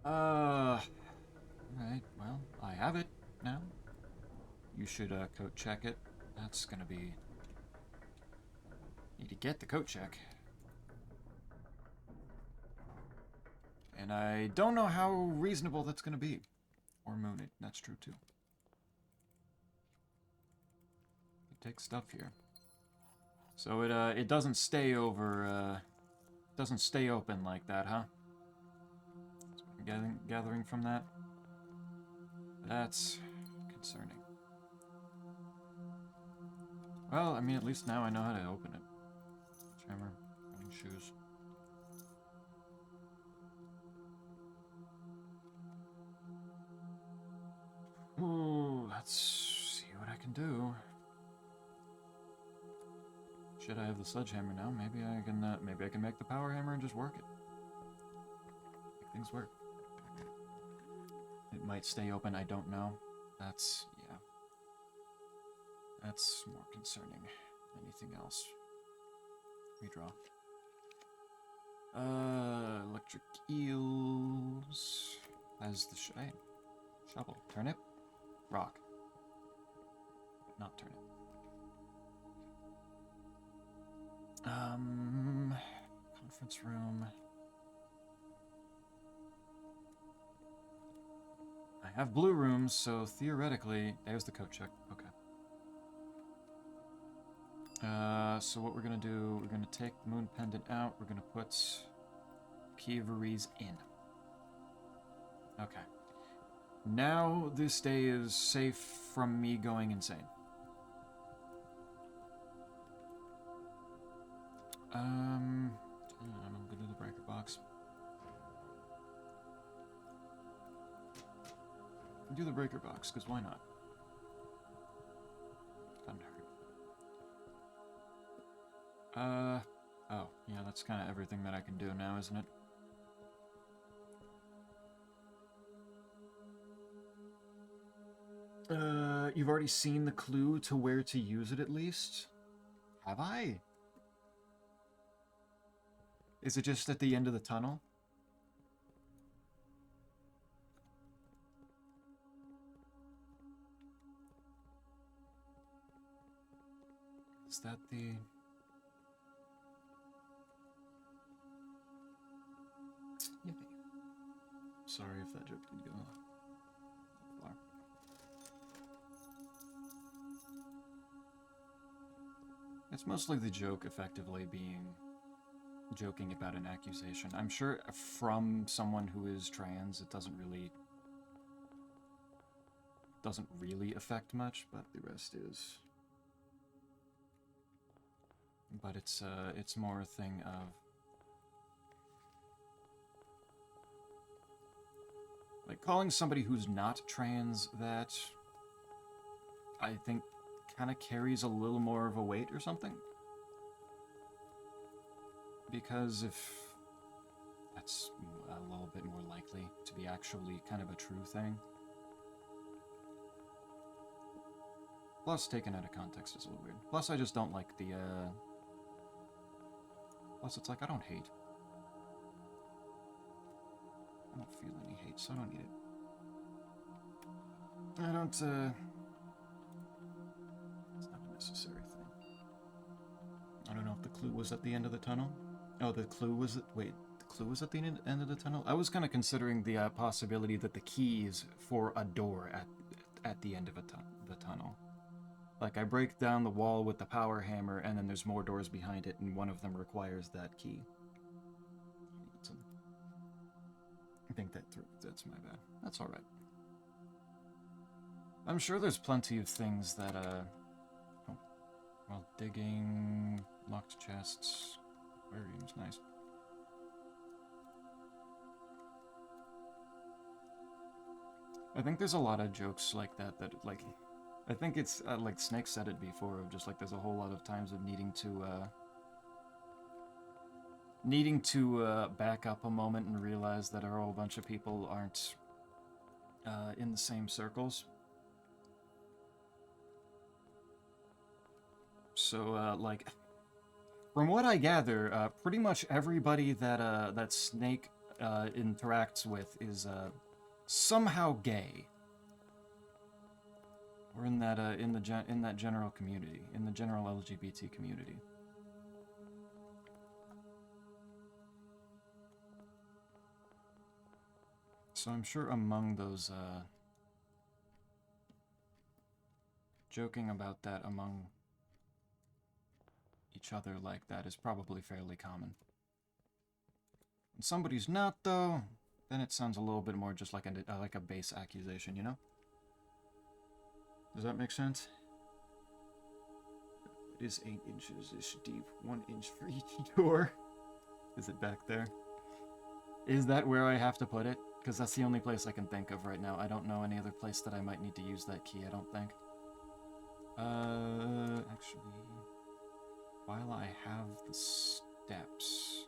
S1: Alright, well, I have it now. You should, coat check it. That's gonna be... Need to get the coat check. And I don't know how reasonable that's gonna be. Or moon it, that's true too. It takes stuff here. So it doesn't stay over, doesn't stay open like that, huh? That's what I'm gathering from that. That's concerning. Well, I mean, at least now I know how to open it. Hammer, running shoes. Ooh, let's see what I can do. Should I have the sledgehammer now? Maybe I can make the power hammer and just work it. Make things work. It might stay open, I don't know. That's, yeah. That's more concerning. Anything else? Redraw. Electric eels. As the shovel. Turnip? Rock. Not turnip. Conference room. I have blue rooms, so theoretically, there's the coat check. Okay. So what we're gonna do, we're gonna take the moon pendant out, we're gonna put Key of Ares in. Okay. Now this day is safe from me going insane. I'm gonna do the breaker box. Do the breaker box, because why not? Thunder. Oh, yeah, that's kind of everything that I can do now, isn't it? You've already seen the clue to where to use it, at least? Have I? Is it just at the end of the tunnel? Is that the... Yippee. Sorry if that joke did go far. It's mostly the joke effectively being joking about an accusation. I'm sure from someone who is trans, it doesn't really affect much, but the rest is. But it's more a thing of like calling somebody who's not trans that I think kind of carries a little more of a weight or something. Because if that's a little bit more likely to be actually kind of a true thing. Plus, taken out of context is a little weird. Plus, I just don't like the, Plus, it's like, I don't hate. I don't feel any hate, so I don't need it. I don't, It's not a necessary thing. I don't know if the clue was at the end of the tunnel. Oh, the clue was at... Wait, the clue was at the end of the tunnel? I was kind of considering the possibility that the keys for a door at the end of the tunnel. Like, I break down the wall with the power hammer, and then there's more doors behind it, and one of them requires that key. I think that's my bad. That's alright. I'm sure there's plenty of things that, oh, while digging, locked chests, aquariums, nice. I think there's a lot of jokes like that, like, I think it's, like Snake said it before, of just like there's a whole lot of times of needing to back up a moment and realize that a whole bunch of people aren't in the same circles. So, like, from what I gather, pretty much everybody that Snake interacts with is somehow gay. Or in that in that general community, in the general LGBT community. So I'm sure among those joking about that among each other like that is probably fairly common. When somebody's not, though, then it sounds a little bit more just like a base accusation, you know? Does that make sense? It is 8 inches-ish deep, 1 inch for each door. Is it back there? Is that where I have to put it? Because that's the only place I can think of right now. I don't know any other place that I might need to use that key, I don't think. Actually, while I have the steps...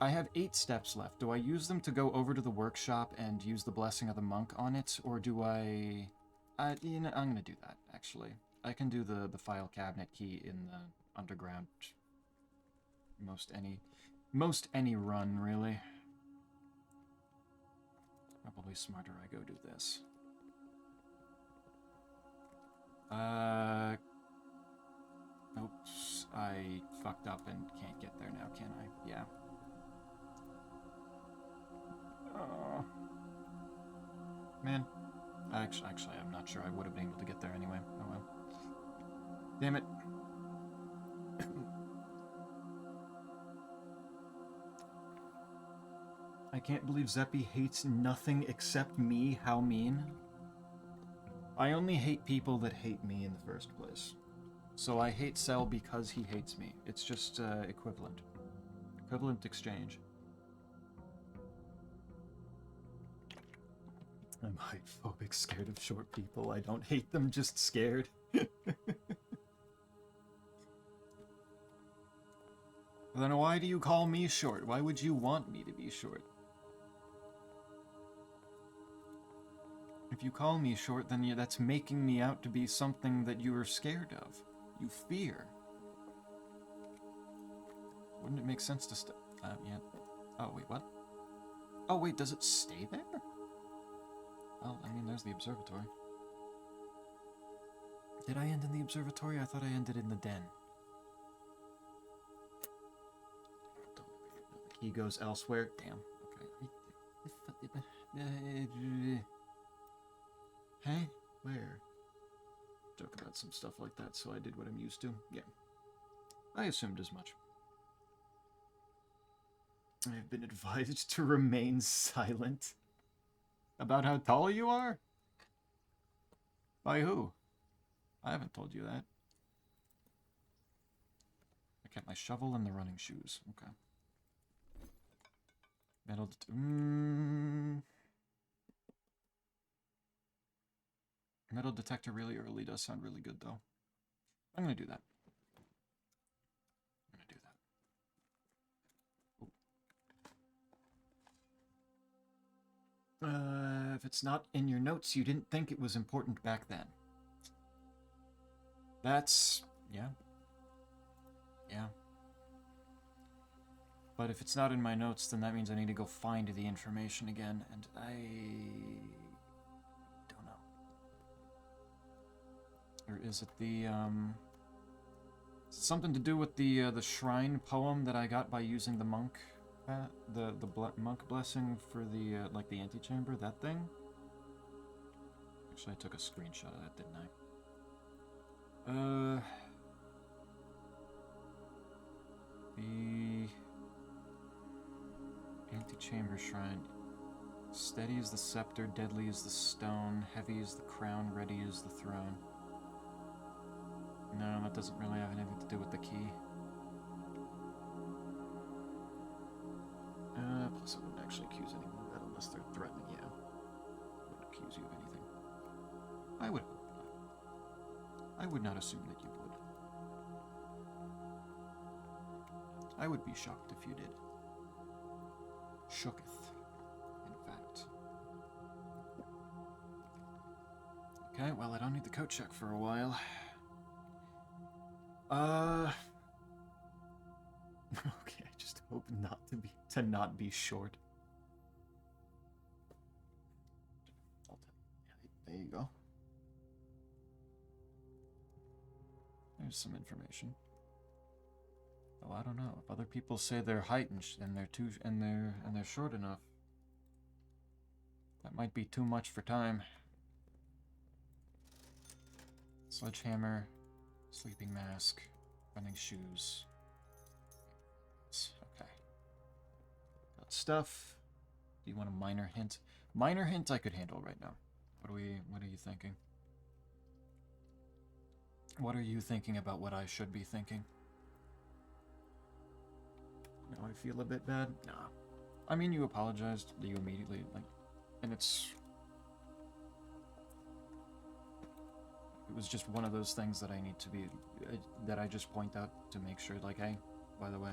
S1: I have 8 steps left. Do I use them to go over to the workshop and use the Blessing of the Monk on it, or do I... you know, I'm gonna do that, actually. I can do the file cabinet key in the underground most any run, really. Probably smarter I go do this. Oops, I fucked up and can't get there now, can I? Yeah. Oh. Man. Actually, I'm not sure I would have been able to get there anyway. Oh well. Damn it. I can't believe Zeppy hates nothing except me. How mean. I only hate people that hate me in the first place. So I hate Cell because he hates me. It's just equivalent. Equivalent exchange. I'm height-phobic, scared of short people. I don't hate them, just scared. Then why do you call me short? Why would you want me to be short? If you call me short, then that's making me out to be something that you are scared of. You fear. Wouldn't it make sense to yeah. Oh, wait, what? Oh, wait, does it stay there? Well, I mean, there's the observatory. Did I end in the observatory? I thought I ended in the den. The key goes elsewhere. Damn. Okay. Hey? Where? Joke about some stuff like that, so I did what I'm used to. Yeah. I assumed as much. I have been advised to remain silent. About how tall you are? By who? I haven't told you that. I kept my shovel and the running shoes. Okay. Metal detector really early does sound really good, though. I'm gonna do that. If it's not in your notes, you didn't think it was important back then. That's... yeah. Yeah. But if it's not in my notes, then that means I need to go find the information again, and I... don't know. Or is it the, something to do with the shrine poem that I got by using the monk... the monk blessing for the, like the antechamber, that thing? Actually, I took a screenshot of that, didn't I? The antechamber shrine. Steady is the scepter, deadly is the stone, heavy is the crown, ready is the throne. No, that doesn't really have anything to do with the key. Plus I wouldn't actually accuse anyone of that unless they're threatening you. I wouldn't accuse you of anything. I would hope not. I would not assume that you would. I would be shocked if you did. Shooketh, in fact. Okay, well, I don't need the coat check for a while. Okay, I just hope to not be short. There you go. There's some information. Oh, I don't know. If other people say their height and they're short enough, that might be too much for time. Sledgehammer, sleeping mask, running shoes. Okay. Got stuff. Do you want a minor hint? Minor hint I could handle right now. What are you thinking? What are you thinking about what I should be thinking? Now I feel a bit bad? Nah. I mean, you apologized. You immediately, like, and it's... It was just one of those things that I need to be... that I just point out to make sure, like, hey, by the way,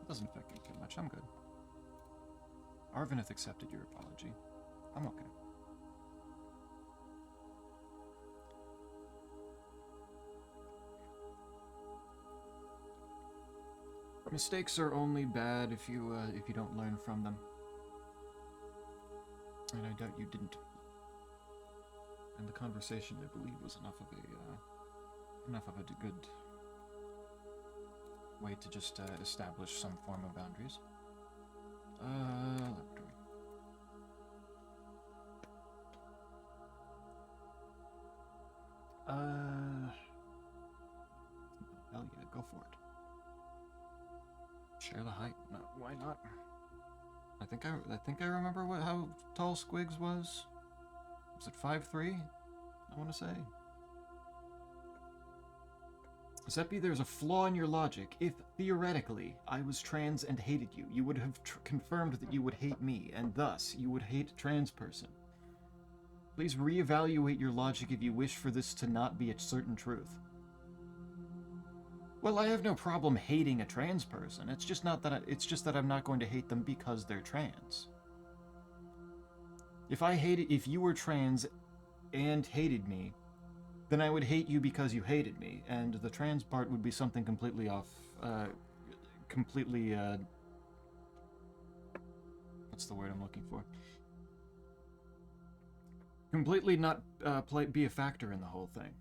S1: it doesn't affect me too much. I'm good. Arvineth accepted your apology. I'm okay. Mistakes are only bad if you don't learn from them. And I doubt you didn't. And the conversation, I believe, was enough of a good way to just establish some form of boundaries. Laboratory. Hell yeah, go for it. Share the height. No, why not? I think I remember how tall Squigs was. Was it 5'3"? I want to say. Zeppi, there's a flaw in your logic. If, theoretically, I was trans and hated you, you would have confirmed that you would hate me, and thus, you would hate a trans person. Please reevaluate your logic if you wish for this to not be a certain truth. Well, I have no problem hating a trans person. It's just that I'm not going to hate them because they're trans. If you were trans and hated me, then I would hate you because you hated me, and the trans part would be something completely off, what's the word I'm looking for? completely not be a factor in the whole thing.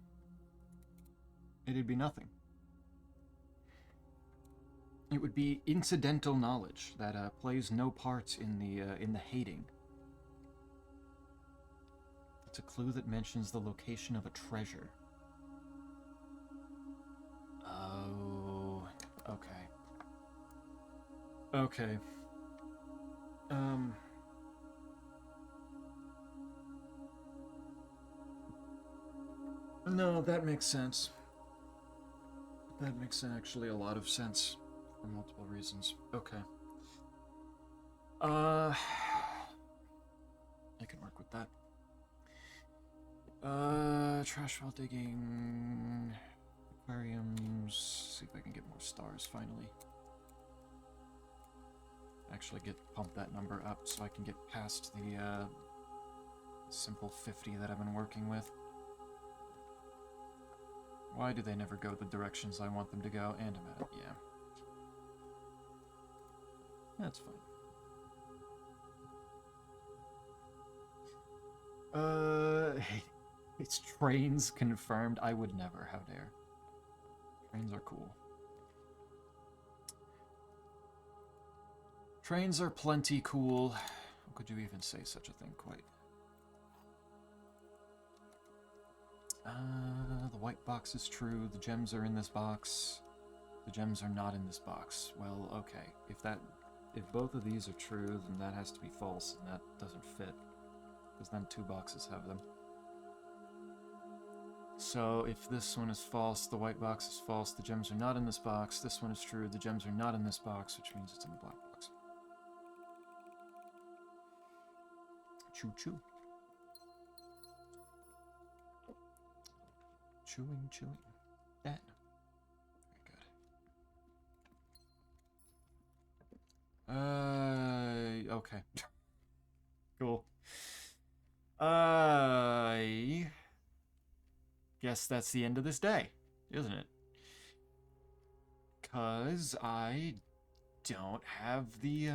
S1: It'd be nothing. It would be incidental knowledge that plays no part in the hating. It's a clue that mentions the location of a treasure. Oh, okay. Okay. No, that makes sense. That makes actually a lot of sense for multiple reasons. Okay. I can work with that. Trash while digging. Aquariums. See if I can get more stars finally. Actually pump that number up so I can get past the simple 50 that I've been working with. Why do they never go the directions I want them to go? And I'm at it, yeah. That's fine. It's trains confirmed. I would never, how dare. Trains are cool. Trains are plenty cool. How could you even say such a thing, quite? The white box is true. The gems are in this box. The gems are not in this box. Well, okay. If both of these are true, then that has to be false, and that doesn't fit. Because then 2 boxes have them. So if this one is false, the white box is false, the gems are not in this box. This one is true, the gems are not in this box, which means it's in the black box. Choo-choo. Chewing. That. Very good. Okay. Cool. I guess that's the end of this day, isn't it? 'Cause I don't have the,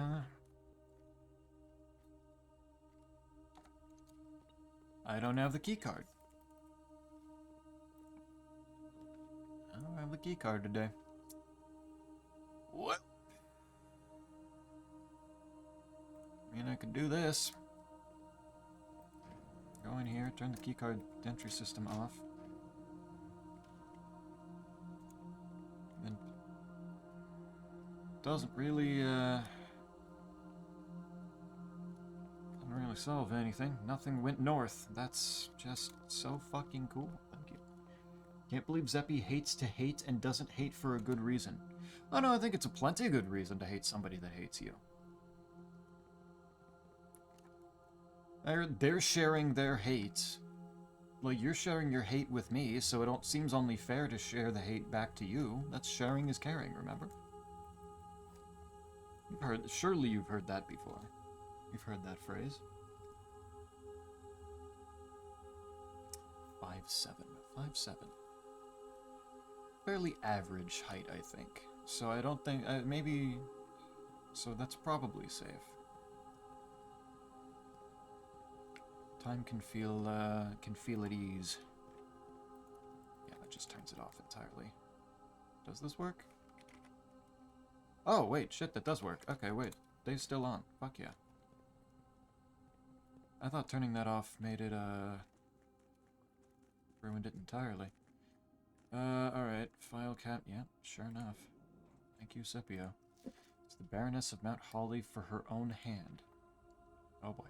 S1: I don't have the key card. I don't have the key card today. What? I mean, I could do this. Go in here, turn the keycard entry system off. And doesn't really solve anything. Nothing went north. That's just so fucking cool. Thank you. Can't believe Zeppy hates to hate and doesn't hate for a good reason. Oh no, I think it's a plenty good reason to hate somebody that hates you. They're sharing their hate. Like, you're sharing your hate with me, so it seems only fair to share the hate back to you. That's sharing is caring, remember? Surely you've heard that before. You've heard that phrase. 5'7". Fairly average height, I think. So I don't think, maybe, so that's probably safe. Time can feel at ease. Yeah, that just turns it off entirely. Does this work? Oh, wait, shit, that does work. Okay, wait, day's still on. Fuck yeah. I thought turning that off made it, ruined it entirely. Alright, file cap, yeah, sure enough. Thank you, Scipio. It's the Baroness of Mount Holly for her own hand. Oh boy.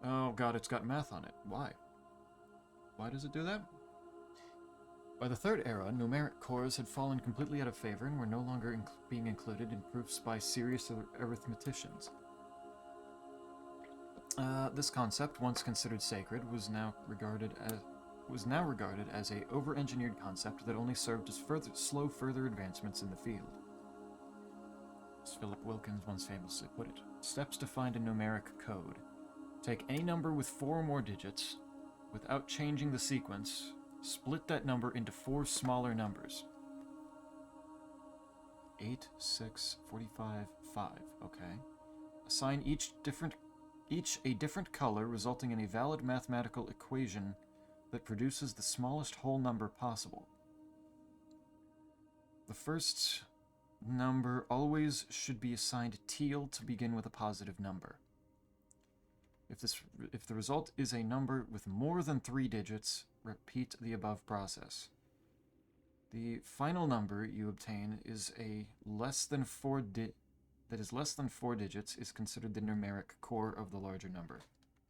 S1: Oh god, it's got math on it. Why? Why does it do that? By the Third Era, numeric cores had fallen completely out of favor and were no longer being included in proofs by serious arithmeticians. This concept, once considered sacred, was now regarded as a over-engineered concept that only served to slow further advancements in the field. As Philip Wilkins once famously put it, steps to find a numeric code. Take any number with 4 or more digits, without changing the sequence, split that number into 4 smaller numbers. 8, 6, 45, 5, okay. Assign each different each a different color, resulting in a valid mathematical equation that produces the smallest whole number possible. The first number always should be assigned teal to begin with a positive number. If the result is a number with more than 3 digits, repeat the above process. The final number you obtain is less than 4 digits is considered the numeric core of the larger number.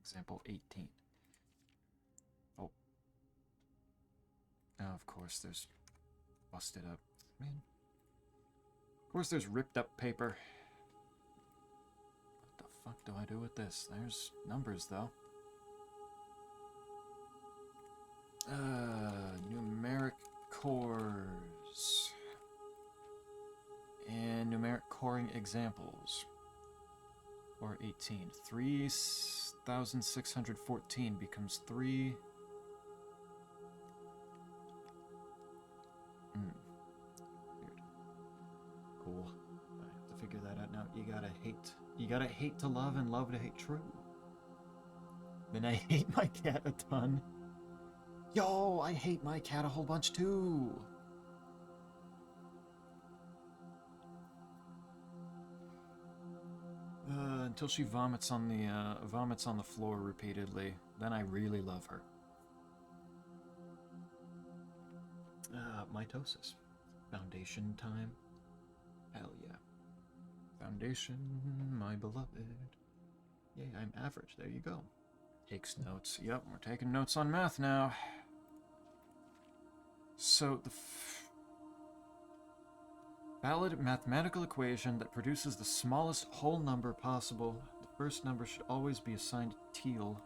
S1: Example 18. Oh. Now, of course, there's busted up. Man. Of course, there's ripped up paper. What the fuck do I do with this? There's numbers, though. Numeric cores. And numeric coring examples. Or 18. 3,614 becomes 3... Weird. Cool. I have to figure that out now. You gotta hate to love and love to hate true. Then I hate my cat a ton. Yo, I hate my cat a whole bunch too. Until she vomits on the floor repeatedly, then I really love her. Mitosis. Foundation time. Hell yeah. Foundation, my beloved. Yay, I'm average. There you go. Takes notes. Yep, we're taking notes on math now. So, the valid mathematical equation that produces the smallest whole number possible. The first number should always be assigned teal.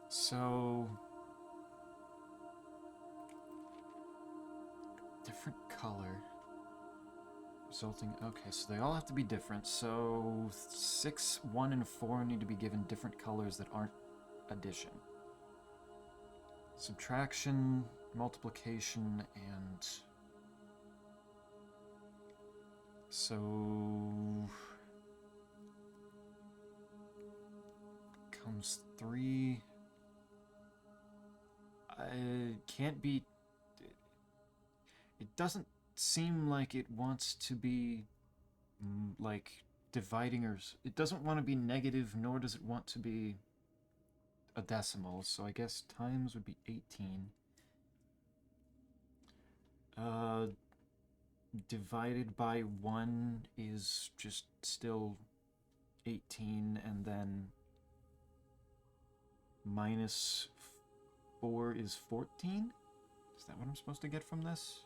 S1: So... different color. Resulting... okay, so they all have to be different. So 6, 1, and 4 need to be given different colors that aren't addition. Subtraction, multiplication, and... so... comes 3... can't be... it doesn't seem like it wants to be, like, dividing or... it doesn't want to be negative, nor does it want to be a decimal, so I guess times would be 18. Divided by 1 is just still 18, and then minus 4 is 14? Is that what I'm supposed to get from this?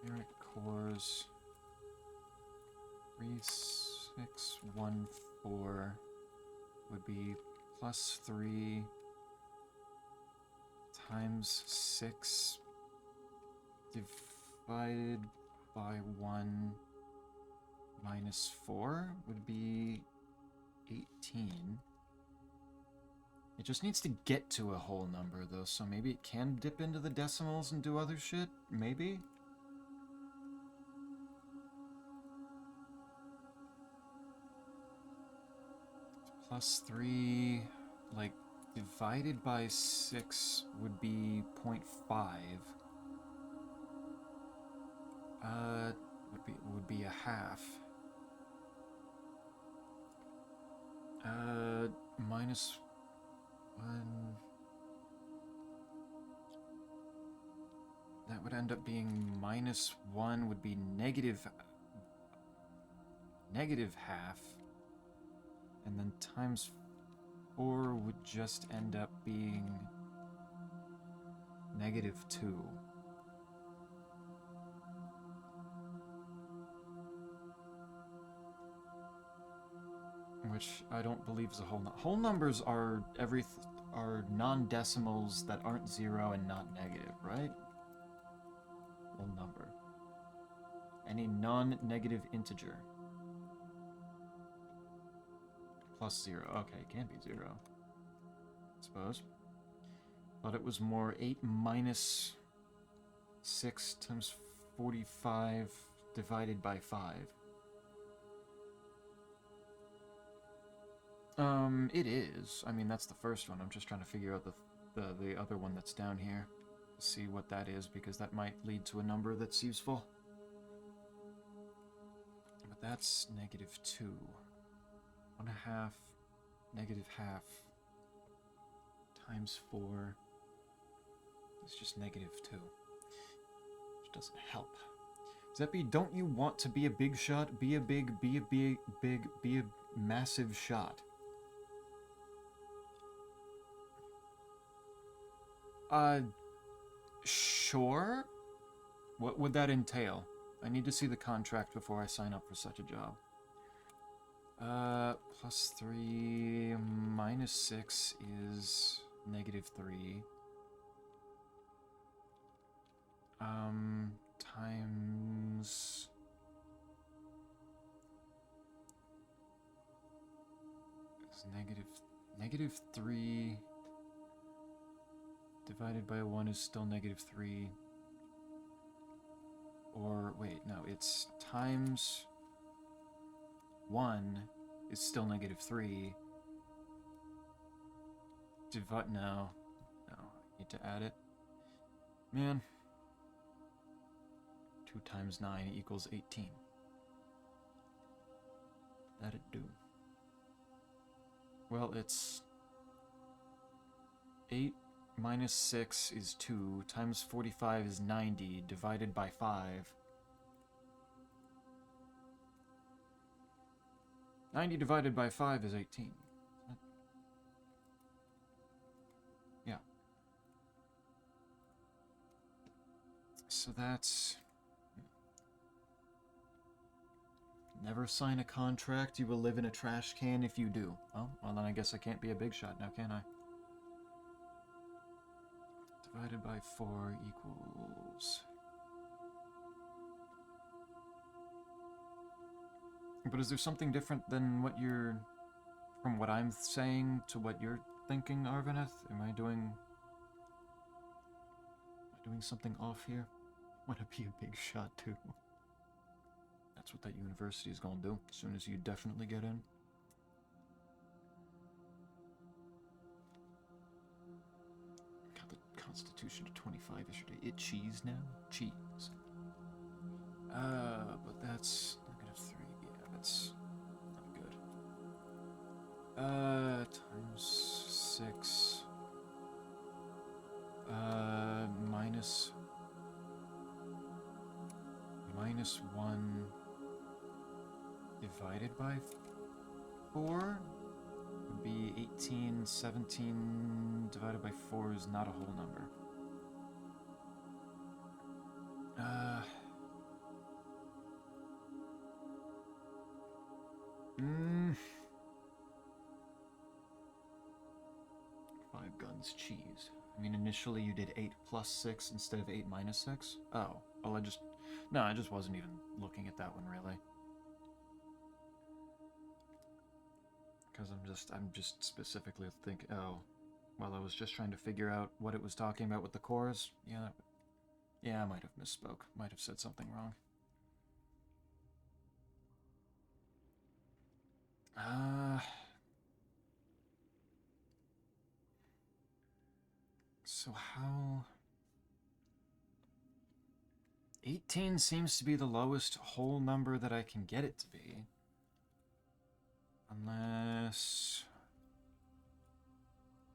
S1: Numeric cores 3, 6, 1, 4 would be plus 3 times 6 divided by 1 minus 4 would be 18. It just needs to get to a whole number, though, so maybe it can dip into the decimals and do other shit? Maybe? Plus 3, like, divided by 6 would be 0.5. Would be a half. Minus 1. That would end up being minus 1 would be negative half. And then times 4 would just end up being negative 2. Which I don't believe is a whole number. Whole numbers are are non-decimals that aren't 0 and not negative, right? Whole number. Any non-negative integer. Plus 0. Okay, it can't be 0. I suppose. Thought it was more 8 minus 6 times 45 divided by 5. It is. I mean, that's the first one. I'm just trying to figure out the other one that's down here. To see what that is, because that might lead to a number that's useful. But that's -2. 1/2, -half, times 4 is just -2. Which doesn't help. Zeppy, don't you want to be a big shot? Be a massive shot. Sure? What would that entail? I need to see the contract before I sign up for such a job. +3 minus 6 is -3. Times... is -3 divided by 1 is still -3. Or, wait, no, it's times 1 is still -3. No, I need to add it. Man. 2 times 9 equals 18. That'd do. Well, it's 8 minus 6 is 2, times 45 is 90, divided by 5. 90 divided by 5 is 18. Yeah. So that's... Never sign a contract, you will live in a trash can if you do. Oh, well then I guess I can't be a big shot now, can I? Divided by 4 equals... But is there something different than what you're... from what I'm saying to what you're thinking, Arvaneth? Am I doing something off here? Want to be a big shot too. That's what that university is gonna do, as soon as you definitely get in. Got the Constitution to 25 yesterday. It cheese now? Cheese. But that's -3. Yeah, that's not good. Times 6. Minus 1 divided by 4 would be 18. 17 divided by 4 is not a whole number. 5 guns, cheese. I mean, initially you did 8 plus 6 instead of 8 minus 6? Oh, well, I just wasn't even looking at that one, really. Because I'm just specifically thinking, oh, well, I was just trying to figure out what it was talking about with the cores. Yeah, I might have misspoke. Might have said something wrong. So how... 18 seems to be the lowest whole number that I can get it to be. Unless...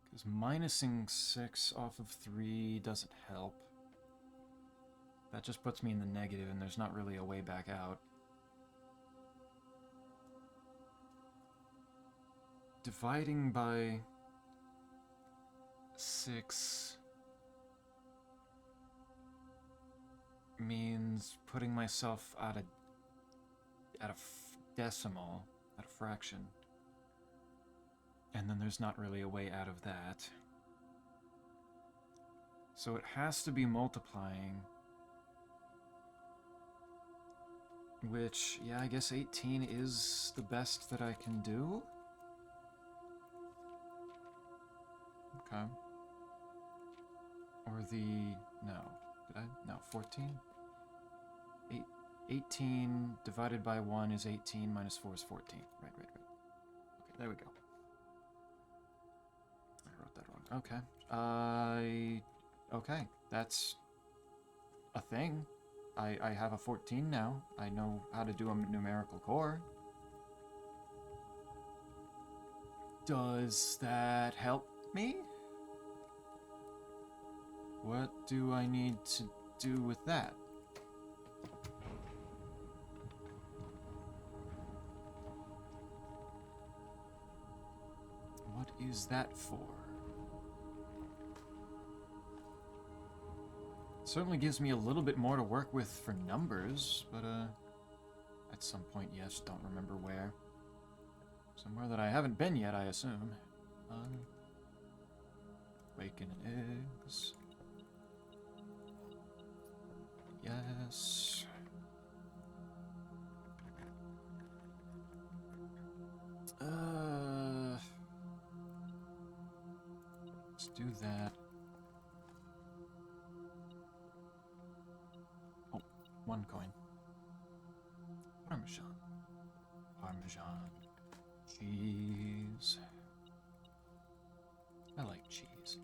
S1: because minusing 6 off of 3 doesn't help. That just puts me in the negative, and there's not really a way back out. Dividing by 6 means putting myself at a decimal, at a fraction. And then there's not really a way out of that. So it has to be multiplying. Which, yeah, I guess 18 is the best that I can do. Okay. Or the... No. Did I? No, 14? 18 divided by 1 is 18, minus 4 is 14. Right. Okay, there we go. I wrote that wrong. Okay. Okay, that's a thing. I have a 14 now. I know how to do a numerical core. Does that help me? What do I need to do with that? What is that for? Certainly gives me a little bit more to work with for numbers, but at some point, yes, don't remember where. Somewhere that I haven't been yet, I assume. Bacon and eggs. Yes. Let's do that. Oh, 1 coin. Parmesan. Cheese. I like cheese.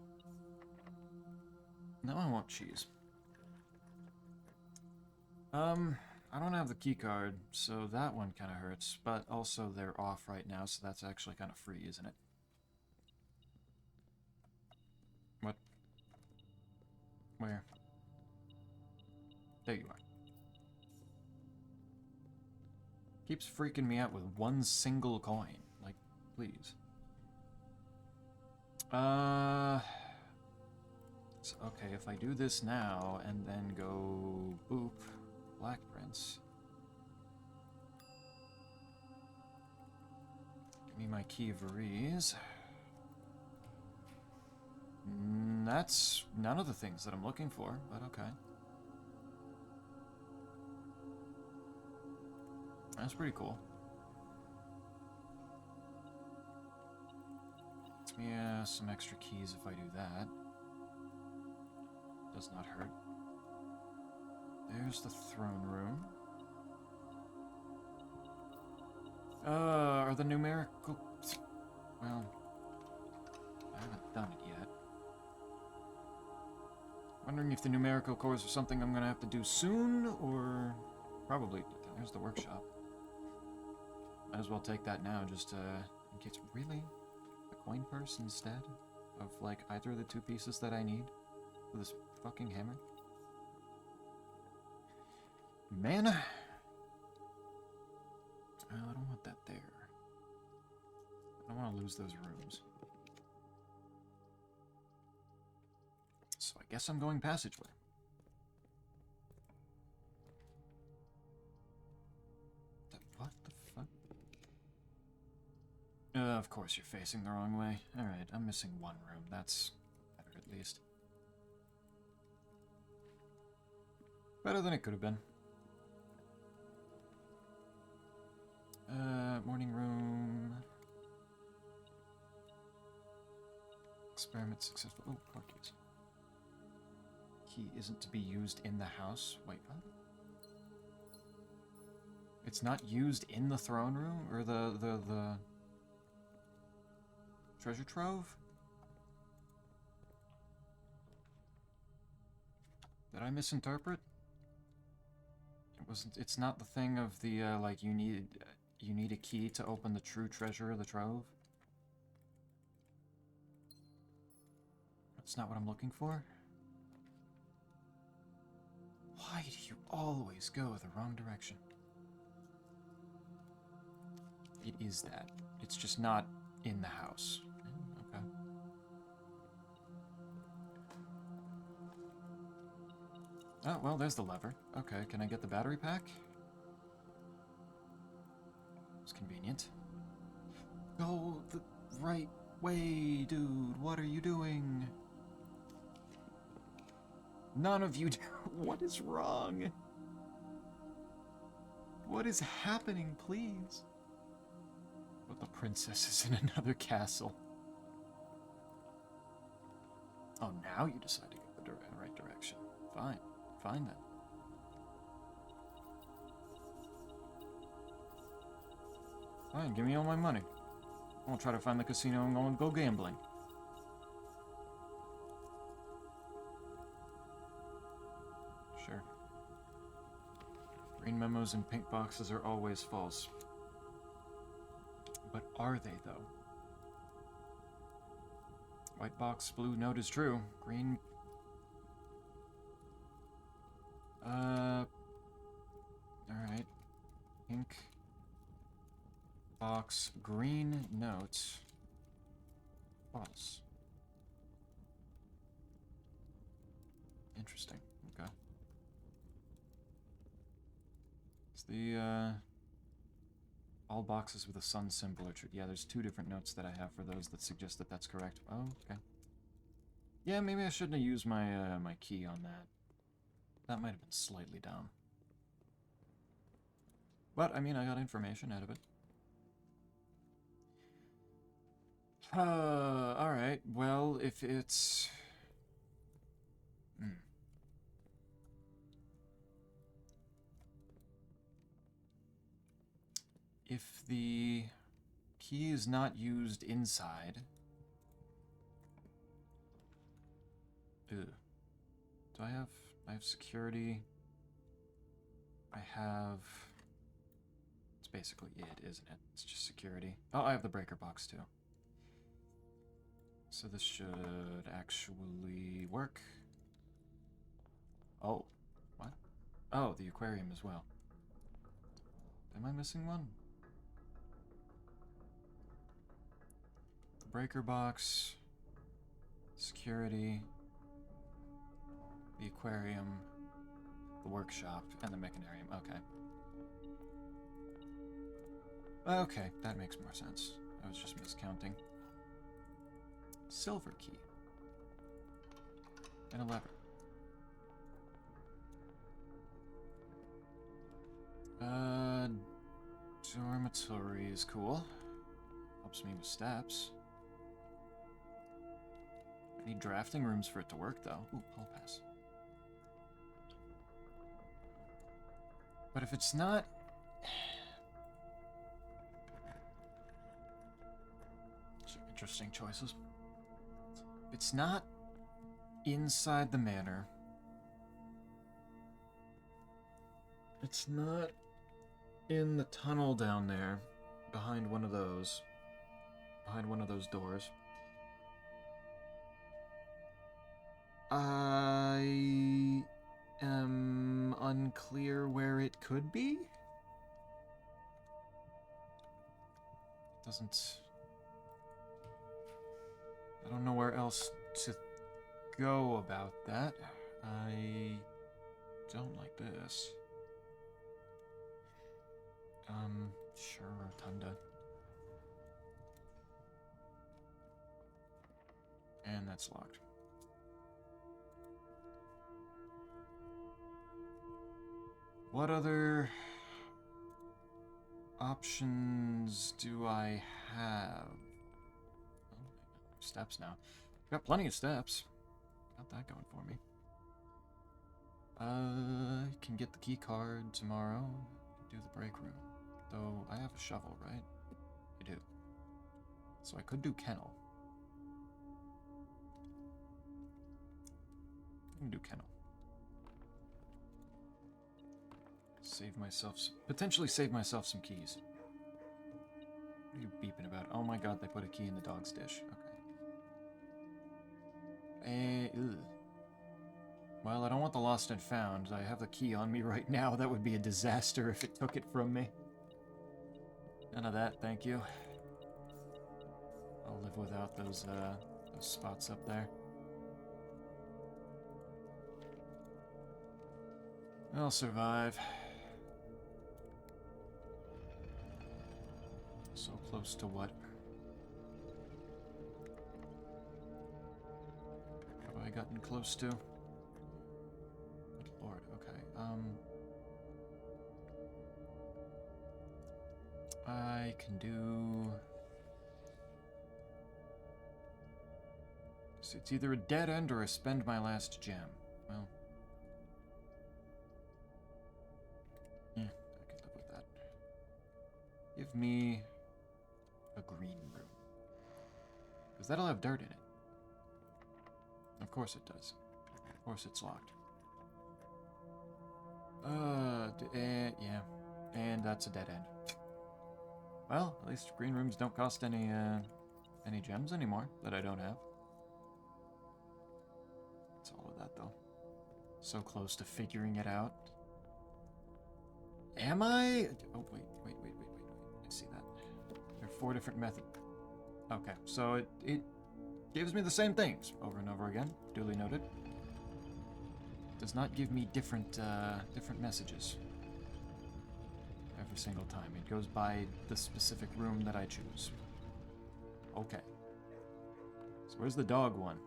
S1: No, I want cheese. I don't have the key card, so that one kind of hurts, but also they're off right now, so that's actually kind of free, isn't it? What? Where? There you are. Keeps freaking me out with 1 single coin. Like, please. So, okay, if I do this now, and then go boop, Black Prince. Give me my key of Varese. That's none of the things that I'm looking for, but okay. That's pretty cool. Gets me some extra keys if I do that. Does not hurt. There's the throne room. Are the numerical... Well, I haven't done it yet. Wondering if the numerical cores are something I'm gonna have to do soon, or... Probably. There's the workshop. Might as well take that now, just in case... Really? A coin purse instead? Of, like, either of the 2 pieces that I need? For this fucking hammer? Mana? Oh, I don't want that there. I don't want to lose those rooms. So I guess I'm going passageway. What the fuck? Of course you're facing the wrong way. Alright, I'm missing 1 room. That's better at least. Better than it could have been. Morning room. Experiment successful. Oh, car keys. Key isn't to be used in the house. Wait, what? It's not used in the throne room? Or the treasure trove? Did I misinterpret? It wasn't. It's not the thing of the like you need a key to open the true treasure of the trove. That's not what I'm looking for. Why do you always go the wrong direction? It is that. It's just not in the house. Okay. Oh, well, there's the lever. Okay, can I get the battery pack? It's convenient. Go the right way, dude. What are you doing? None of you do. What is wrong? What is happening, please? But the princess is in another castle. Oh, now you decide to get the right direction. Fine. Fine then. Fine, give me all my money. I'll try to find the casino and go gambling. Sure. Green memos and pink boxes are always false. But are they, though? White box, blue note is true. Green... Alright. Pink... box, green note... false. Interesting. Okay. It's the, all boxes with a sun symbol are true. Yeah, there's 2 different notes that I have for those that suggest that that's correct. Oh, okay. Yeah, maybe I shouldn't have used my, my key on that. That might have been slightly dumb. But, I mean, I got information out of it. Alright. Well, if it's... If the key is not used inside... Ugh. Do I have security? I have... It's basically it, isn't it? It's just security. Oh, I have the breaker box too. So this should actually work. Oh, what? Oh, the aquarium as well. Am I missing one? The breaker box, security, the aquarium, the workshop, and the mechanarium. Okay. Okay, that makes more sense. I was just miscounting. Silver key. And a lever. Dormitory is cool. Helps me with steps. I need drafting rooms for it to work, though. Ooh, hall pass. But if it's not... Some interesting choices. If it's not inside the manor... It's not in the tunnel down there, behind one of those doors. I am unclear where it could be. Doesn't... I don't know where else to go about that. I don't like this. Sure, Rotunda. And that's locked. What other options do I have? Oh, steps now. Got plenty of steps. Got that going for me. Can get the key card tomorrow. Do the break room. Though I have a shovel, right? I do. So I could do kennel. I can do kennel. Save myself... Potentially save myself some keys. What are you beeping about? Oh my god, they put a key in the dog's dish. Okay. Ugh. Well, I don't want the lost and found. I have the key on me right now. That would be a disaster if it took it from me. None of that, thank you. I'll live without those spots up there. I'll survive. So close to what? Have I gotten close to? Good lord, okay. I can do... It's either a dead end or I spend my last gem. Well, yeah, I could live with that. Give me a green room. Because that'll have dirt in it. Of course it does. Of course it's locked. Yeah. And that's a dead end. Well, at least green rooms don't cost any gems anymore that I don't have. It's all of that, though. So close to figuring it out. Am I? Oh, wait. I see that. There are 4 different methods. Okay, so it gives me the same things over and over again. Duly noted. Does not give me different messages every single time. It goes by the specific room that I choose. Okay. So where's the dog one?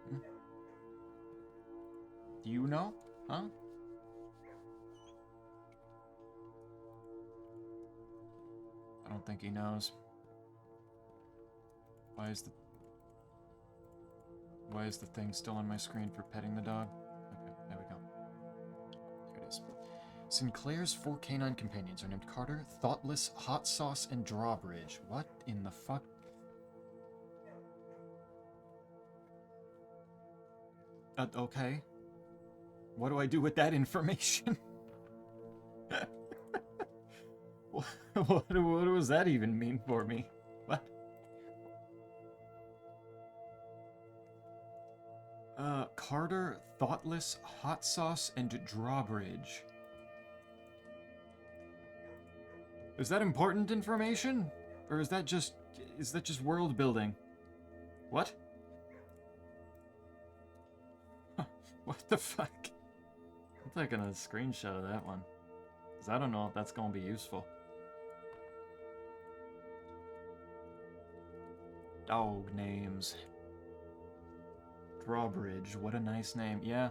S1: Hmm? Do you know? Huh? I don't think he knows. Why is the thing still on my screen for petting the dog? Okay, there we go. Here it is. Sinclair's 4 canine companions are named Carter, Thoughtless, Hot Sauce, and Drawbridge. What in the fuck? Okay. What do I do with that information? What does that even mean for me? What? Carter, Thoughtless, Hot Sauce, and Drawbridge. Is that important information? Or is that just world building? What? What the fuck? I'm taking a screenshot of that one. Because I don't know if that's going to be useful. Dog names. Drawbridge, what a nice name. Yeah.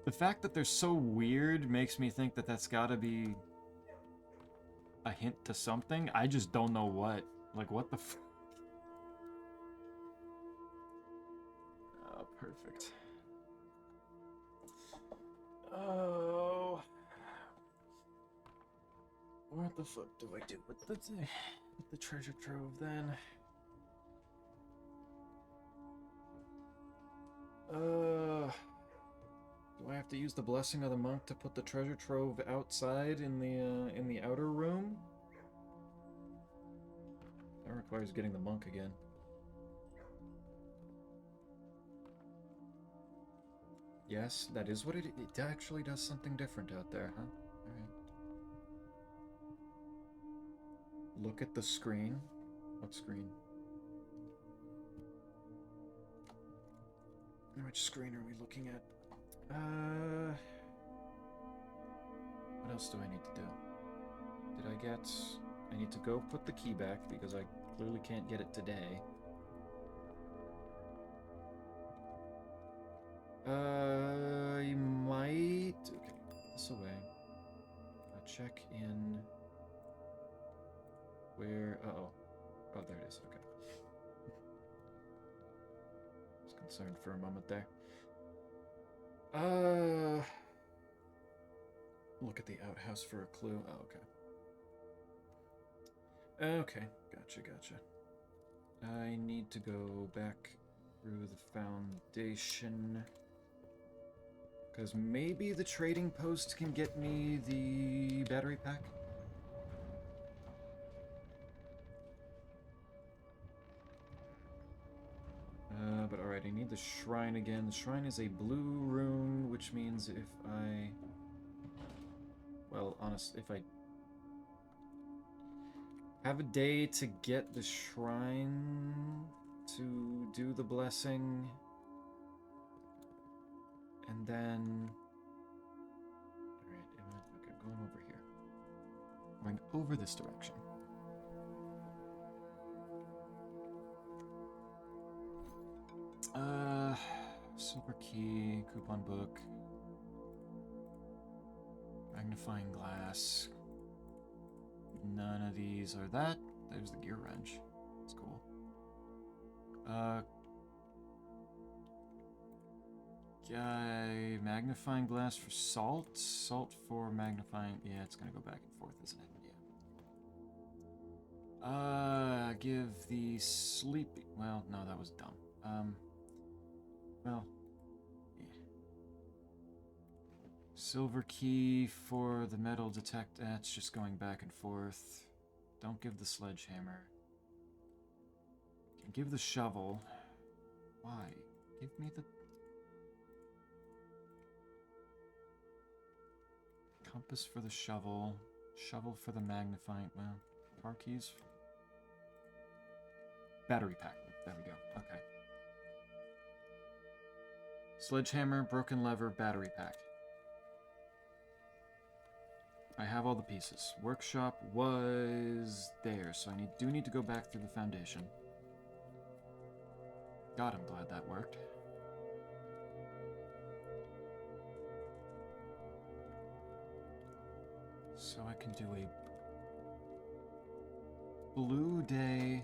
S1: The fact that they're so weird makes me think that that's gotta be a hint to something. I just don't know what. Like, what the fuck? Oh, perfect. Oh. What the fuck do I do with the treasure trove then? Do I have to use the blessing of the monk to put the treasure trove outside in the outer room? That requires getting the monk again. Yes, that is what it actually does something different out there, huh? Alright. Look at the screen. What screen? Which screen are we looking at? What else do I need to do? I need to go put the key back because I clearly can't get it today. I might... Okay, put this away. Check in... Where... Uh-oh. Oh, there it is, okay. I was concerned for a moment there. Look at the outhouse for a clue. Oh, okay. Okay, gotcha. I need to go back through the foundation. Because maybe the trading post can get me the battery pack? But alright, I need the shrine again. The shrine is a blue rune, which means if I... Well, honestly, if I have a day to get the shrine to do the blessing, and then... Alright, okay, going over here. Going over this direction. Silver key, coupon book, magnifying glass. None of these are that. There's the gear wrench. That's cool. Magnifying glass for salt. Salt for magnifying. Yeah, it's gonna go back and forth, isn't it? Yeah. Give the sleepy. Well, no, that was dumb. Well. Yeah. Silver key for the metal detect. That's just going back and forth. Don't give the sledgehammer. Give the shovel. Why? Give me the compass for the shovel. Shovel for the magnifying. Well, car keys. Battery pack. There we go. Okay. Sledgehammer, broken lever, battery pack. I have all the pieces. Workshop was there, so I do need to go back through the foundation. God, I'm glad that worked. So I can do a blue day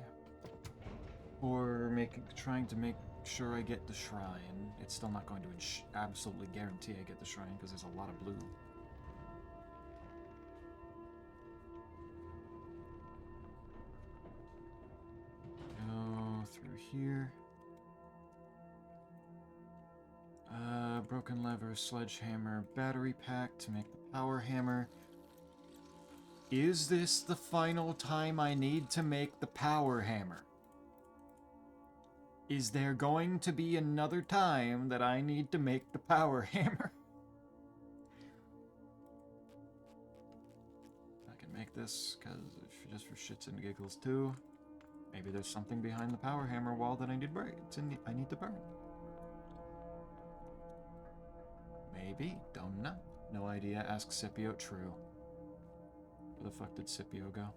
S1: or trying to make sure I get the shrine. It's still not going to absolutely guarantee I get the shrine because there's a lot of blue. Go through here. Broken lever, sledgehammer, battery pack to make the power hammer. Is this the final time I need to make the power hammer? Is there going to be another time that I need to make the power hammer? I can make this, just for shits and giggles too. Maybe there's something behind the power hammer wall that I need to burn. I need to burn. Maybe, don't know. No idea, ask Scipio. True. Where the fuck did Scipio go?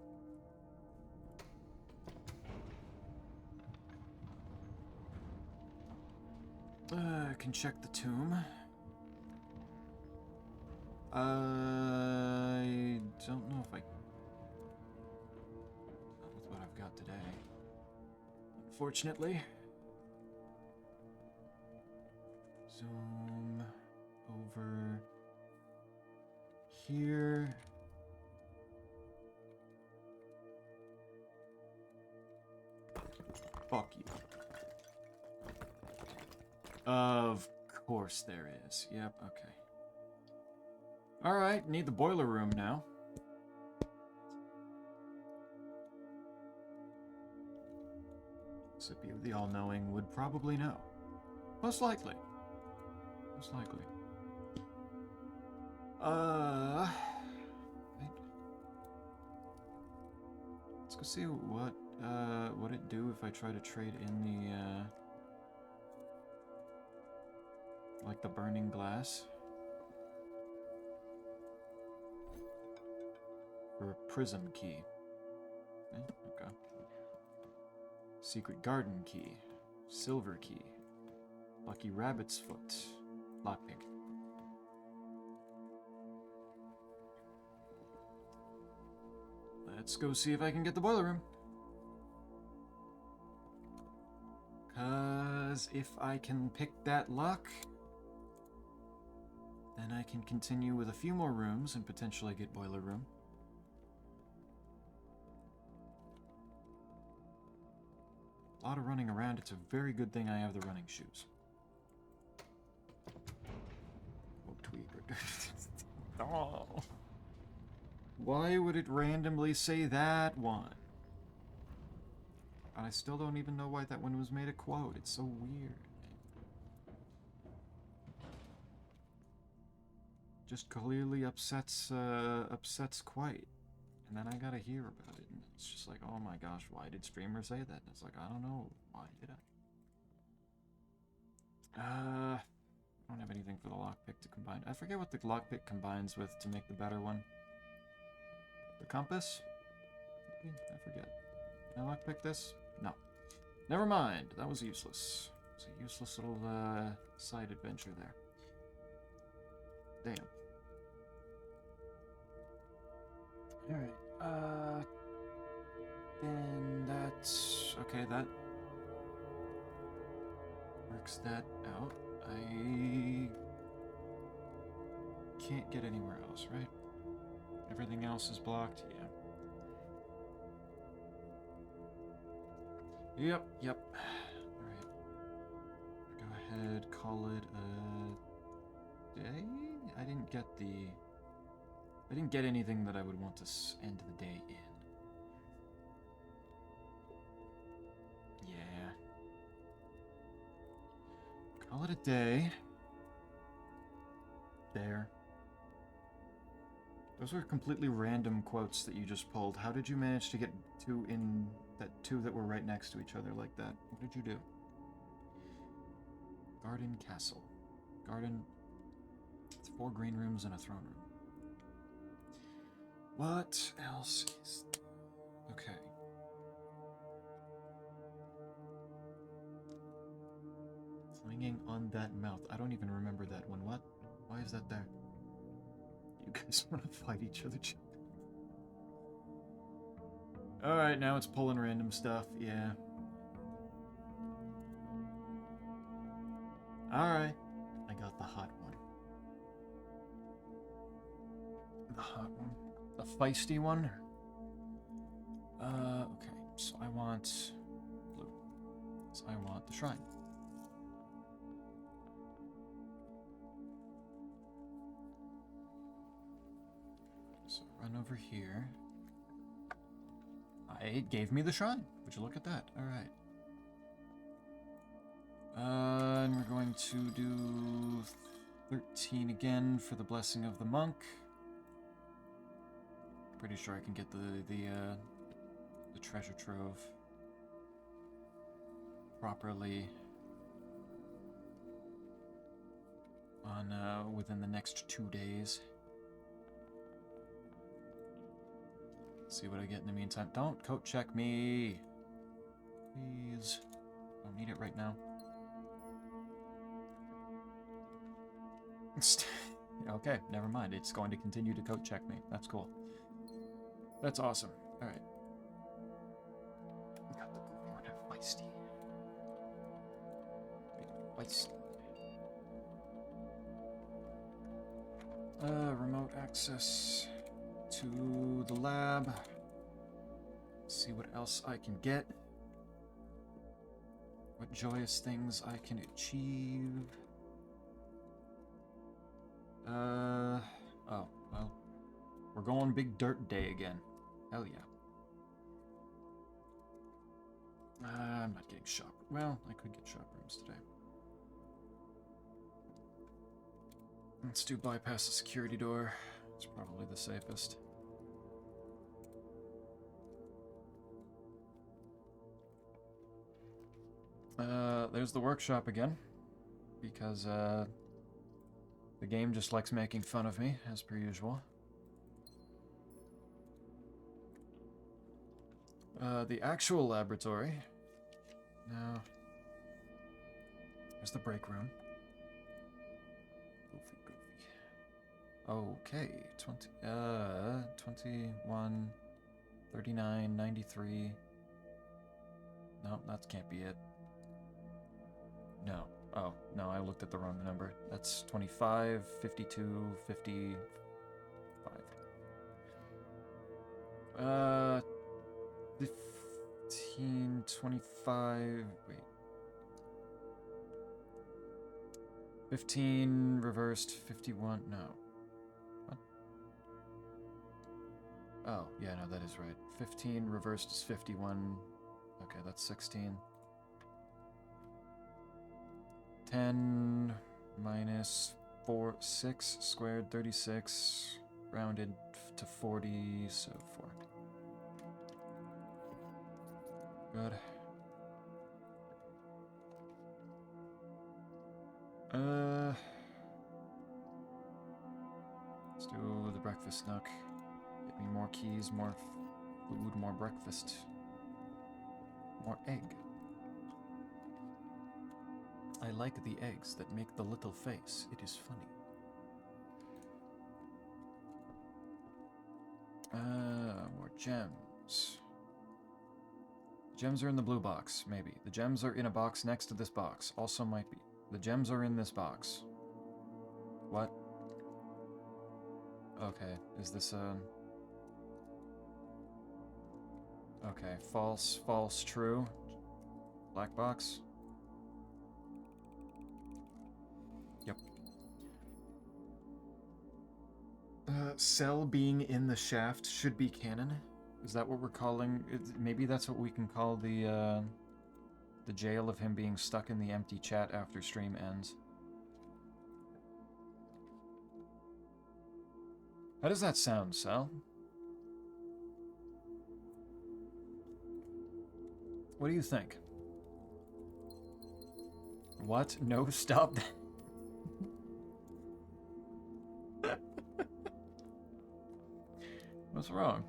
S1: I can check the tomb. I don't know if I... Not with what I've got today. Unfortunately. Zoom over here. Fuck you. Of course there is. Yep, okay. Alright, need the boiler room now. Scipio the All-Knowing would probably know. Most likely. Most likely. Right. Let's go see what it'd do if I try to trade in the, like the burning glass. For a prism key. Okay. Secret garden key. Silver key. Lucky rabbit's foot. Lockpick. Let's go see if I can get the boiler room. 'Cause if I can pick that lock, then I can continue with a few more rooms and potentially get boiler room. A lot of running around. It's a very good thing I have the running shoes. Oh, tweaker. Oh. Why would it randomly say that one? And I still don't even know why that one was made a quote. It's so weird. Just clearly upsets Quite. And then I gotta hear about it. And it's just like, oh my gosh, why did streamers say that? And it's like, I don't know. Why did I? I don't have anything for the lockpick to combine. I forget what the lockpick combines with to make the better one. The compass? I forget. Can I lockpick this? No. Never mind. That was useless. It's a useless little side adventure there. Damn. Alright. Then that's... Okay, that... works that out. I can't get anywhere else, right? Everything else is blocked, yeah. Yep. Alright. Go ahead, call it a day? I didn't get anything that I would want to end the day in. Yeah. Call it a day. There. Those were completely random quotes that you just pulled. How did you manage to get two that were right next to each other like that? What did you do? Garden Castle. Garden. It's 4 green rooms and a throne room. What else is... Okay. Flinging on that mouth. I don't even remember that one. What? Why is that there? You guys want to fight each other? Alright, now it's pulling random stuff. Yeah. Alright. I got the hot one. The hot one. The feisty one? Okay. So I want blue. So I want the shrine. So run over here. It gave me the shrine. Would you look at that? Alright. And we're going to do 13 again for the blessing of the monk. Pretty sure I can get the treasure trove properly on within the next 2 days. See what I get in the meantime. Don't coat check me, please. Don't need it right now. Okay, never mind. It's going to continue to coat check me. That's cool. That's awesome. All right. Got the Gorn feisty. Feisty. Remote access to the lab. See what else I can get. What joyous things I can achieve. Oh, well. We're going big dirt day again. Hell yeah. I'm not getting shop. Well, I could get shop rooms today. Let's do bypass the security door. It's probably the safest. There's the workshop again. Because, the game just likes making fun of me, as per usual. The actual laboratory. Now, there's the break room. Okay, 21, 39, 93. No, that can't be it. No. Oh, no, I looked at the wrong number. That's 25, 52, 55. 15, 25, wait. 15 reversed, 51, no. What? Oh, yeah, no, that is right. 15 reversed is 51. Okay, that's 16. 10 minus 6 squared, 36, rounded to 40, so 4. Good. Let's do the breakfast nook. Get me more keys, more food, more breakfast. More egg. I like the eggs that make the little face. It is funny. More gems. Gems are in the blue box, maybe. The gems are in a box next to this box. Also might be. The gems are in this box. What? Okay, is this okay, false, false, true. Black box. Yep. Cell being in the shaft should be canon. Is that what we're calling? Maybe that's what we can call the jail of him being stuck in the empty chat after stream ends. How does that sound, Cell? What do you think? What? No, stop. What's wrong?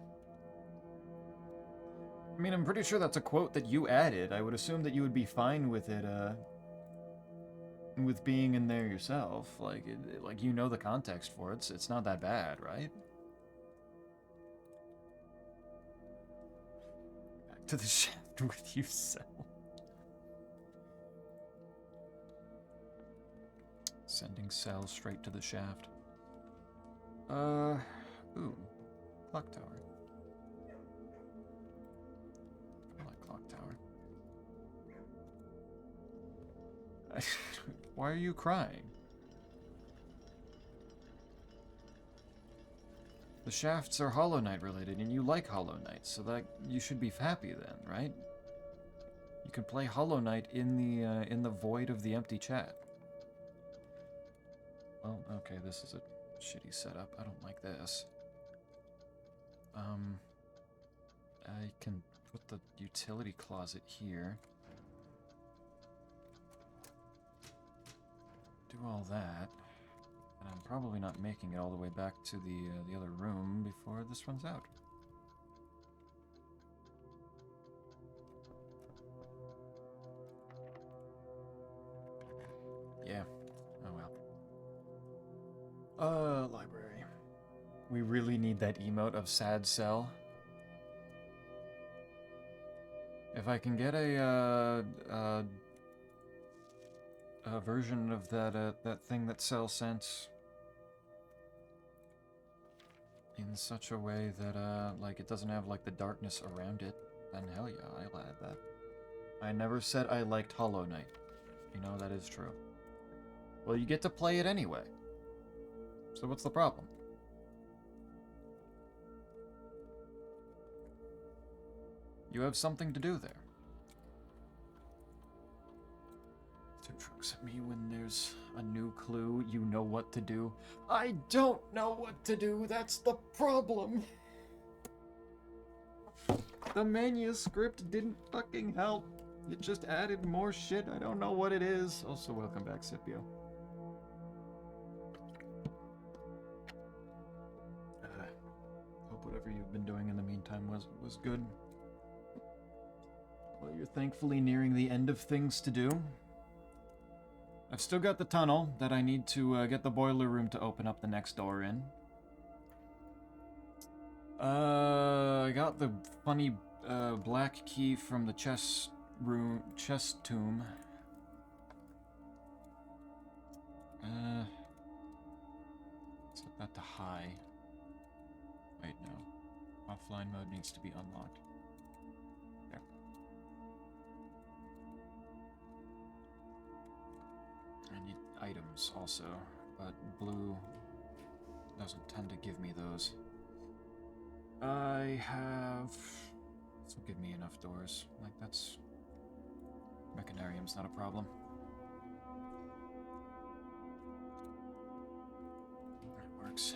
S1: I mean, I'm pretty sure that's a quote that you added. I would assume that you would be fine with it, with being in there yourself. Like, like you know the context for it. It's not that bad, right? Back to the shaft with you, Cell. Sending Cell straight to the shaft. Ooh. Clock tower. I like clock tower. Why are you crying? The shafts are Hollow Knight related, and you like Hollow Knight, so that you should be happy then, right? You can play Hollow Knight in the void of the empty chat. Well, okay, this is a shitty setup. I don't like this. I can put the utility closet here. Do all that. And I'm probably not making it all the way back to the other room before this runs out. Yeah. Oh well. Library. We really need that emote of Sad Cell. If I can get a version of that thing that Cell sent in such a way that like it doesn't have like the darkness around it, then hell yeah, I'll add that. I never said I liked Hollow Knight. You know, that is true. Well, you get to play it anyway. So what's the problem? You have something to do there. Two trucks at me when there's a new clue, you know what to do. I don't know what to do, that's the problem. The manuscript didn't fucking help. It just added more shit, I don't know what it is. Also, welcome back, Scipio. Hope whatever you've been doing in the meantime was good. Well, you're thankfully nearing the end of things to do. I've still got the tunnel that I need to get the boiler room to open up the next door in. I got the funny black key from the chest tomb. Set that to high. Wait, no. Offline mode needs to be unlocked. There. I need items also, but blue doesn't tend to give me those. I have... This will give me enough doors. Like, that's... Mechanarium's not a problem. That works.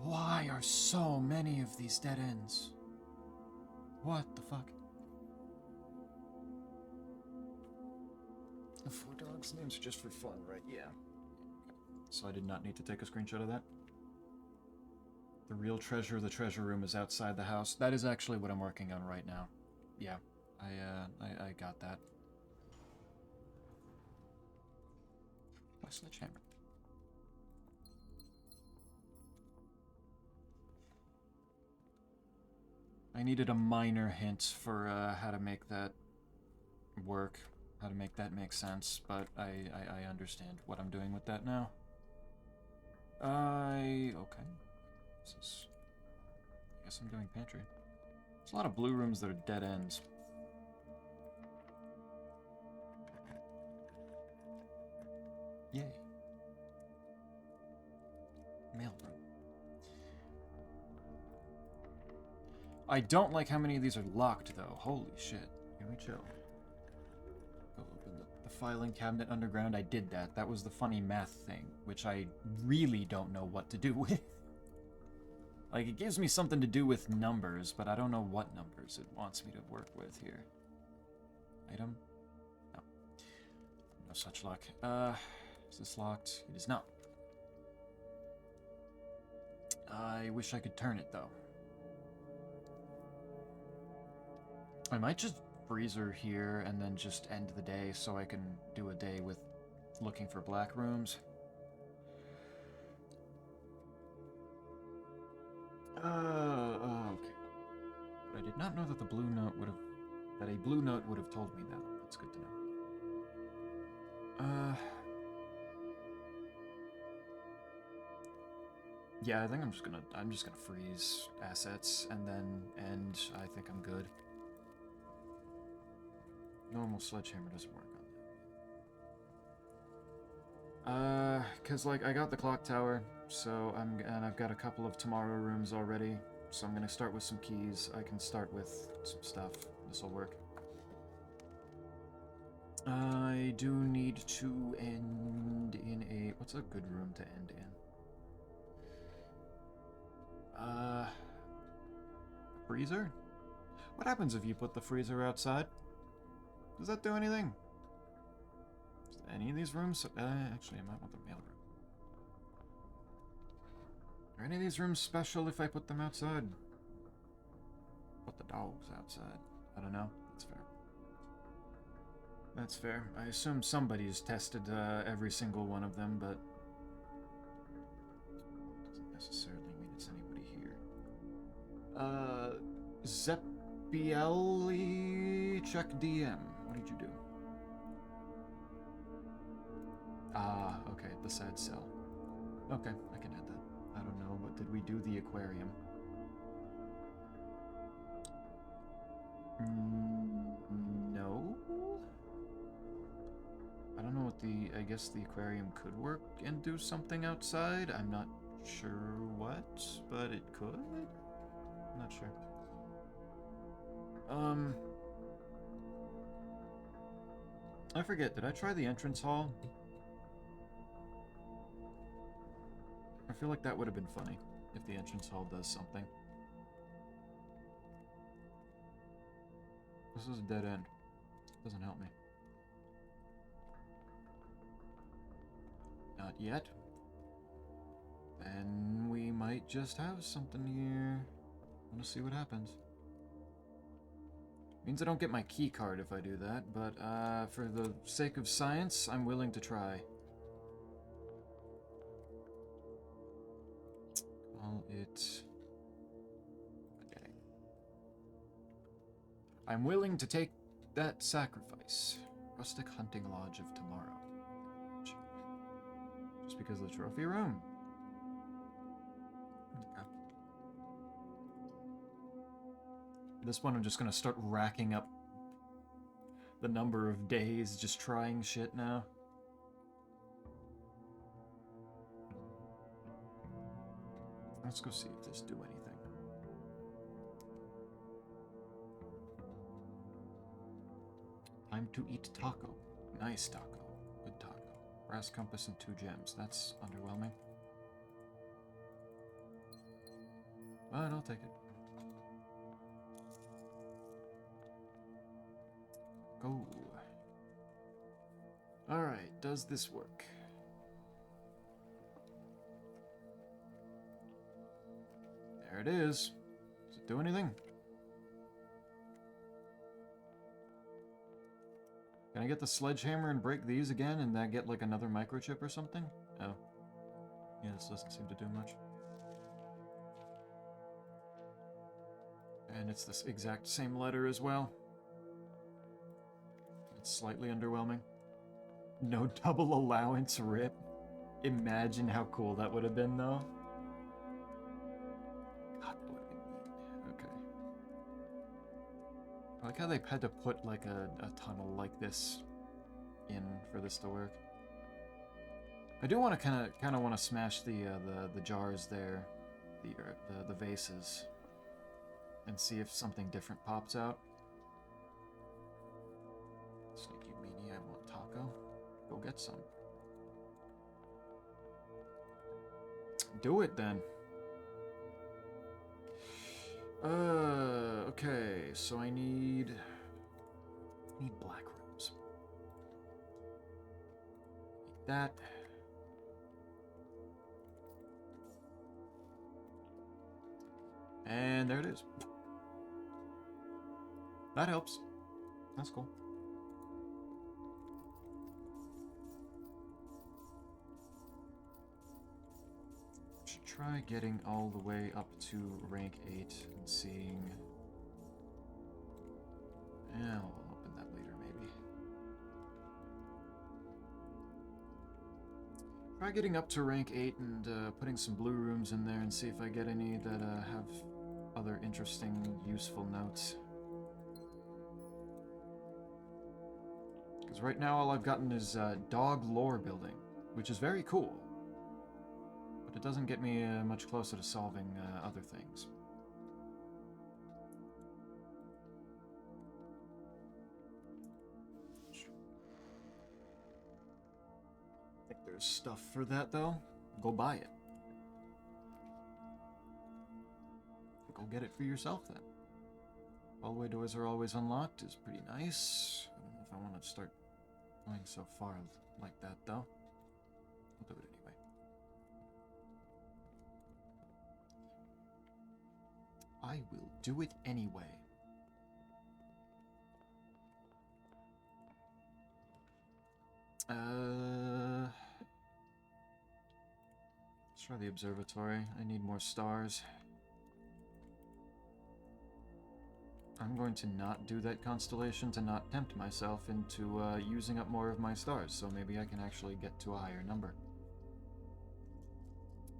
S1: Why are so many of these dead ends? What the fuck? The 4 dogs' names are just for fun, right? Yeah. So I did not need to take a screenshot of that. The real treasure of the treasure room is outside the house. That is actually what I'm working on right now. Yeah, I got that. What's in the chamber? I needed a minor hint for how to make that work, how to make that make sense, but I understand what I'm doing with that now. Okay. This is... I guess I'm doing pantry. There's a lot of blue rooms that are dead ends. Yay. Mailroom. I don't like how many of these are locked, though. Holy shit. Here we chill. Go open the filing cabinet underground. I did that. That was the funny math thing, which I really don't know what to do with. Like, it gives me something to do with numbers, but I don't know what numbers it wants me to work with here. Item? No. No such luck. Is this locked? It is not. I wish I could turn it, though. I might just freezer here and then just end the day so I can do a day with looking for black rooms. Okay. But I did not know that the blue note would have... that a blue note would have told me that. That's good to know. Yeah, I think I'm just gonna freeze assets and then end. I think I'm good. Normal sledgehammer doesn't work on that. Cause like I got the clock tower, so I've got a couple of tomorrow rooms already. So I'm gonna start with some keys. I can start with some stuff. This'll work. I do need to end in a... What's a good room to end in? Freezer? What happens if you put the freezer outside? Does that do anything? Is any of these rooms... actually, I might want the mail room. Are any of these rooms special if I put them outside? Put the dogs outside. I don't know. That's fair. That's fair. I assume somebody's tested every single one of them, but... doesn't necessarily mean it's anybody here. Zeppielli, check DM. What did you do? Ah, okay, the sad cell. Okay, I can add that. I don't know, but did we do the aquarium? No? I don't know what the... I guess the aquarium could work and do something outside. I'm not sure what, but it could? I'm not sure. I forget, did I try the entrance hall? I feel like that would have been funny if the entrance hall does something. This is a dead end. Doesn't help me. Not yet. Then we might just have something here. I want to see what happens. Means I don't get my key card if I do that, but for the sake of science, I'm willing to try. Call it... okay. I'm willing to take that sacrifice. Rustic Hunting Lodge of Tomorrow. Just because of the trophy room. Okay. This one I'm just gonna start racking up the number of days just trying shit now. Let's go see if this do anything. Time to eat taco. Nice taco. Good taco. Brass compass and 2 gems. That's underwhelming. But I'll take it. Go. Alright, does this work? There it is. Does it do anything? Can I get the sledgehammer and break these again and then get like another microchip or something? Oh. Yeah, this doesn't seem to do much. And it's this exact same letter as well. It's slightly underwhelming. No double allowance, rip. Imagine how cool that would have been, though. God, that would have been neat. Okay. I like how they had to put like a tunnel like this in for this to work. I do want to kind of want to smash the jars there, the vases, and see if something different pops out. Sneaky meanie, I want taco. Go get some. Do it then. Okay, so I need black rooms. Need that. And there it is. That helps. That's cool. Should try getting all the way up to rank 8 and seeing... Yeah, we'll open that later, maybe. Try getting up to rank 8 and putting some blue rooms in there and see if I get any that have other interesting, useful notes. Because right now all I've gotten is dog lore building, which is very cool. But it doesn't get me much closer to solving other things. I think there's stuff for that, though. Go buy it. Go get it for yourself, then. Hallway doors are always unlocked is pretty nice. I don't know if I want to start going so far like that, though. I'll do it anyway. I will do it anyway. Let's try the observatory. I need more stars. I'm going to not do that constellation to not tempt myself into using up more of my stars, so maybe I can actually get to a higher number.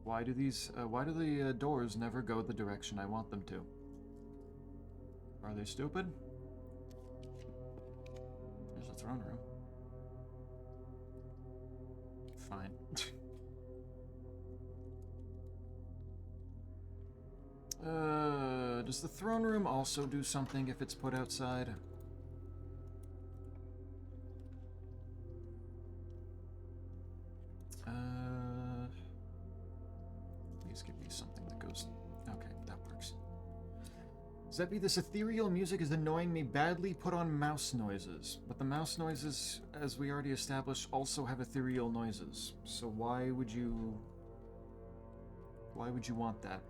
S1: Why do the doors never go the direction I want them to? Are they stupid? There's a throne room. Fine. Does the throne room also do something if it's put outside? Please give me something that goes... Okay, that works. Zeppy, this ethereal music is annoying me badly. Put on mouse noises. But the mouse noises, as we already established, also have ethereal noises. So why would you want that?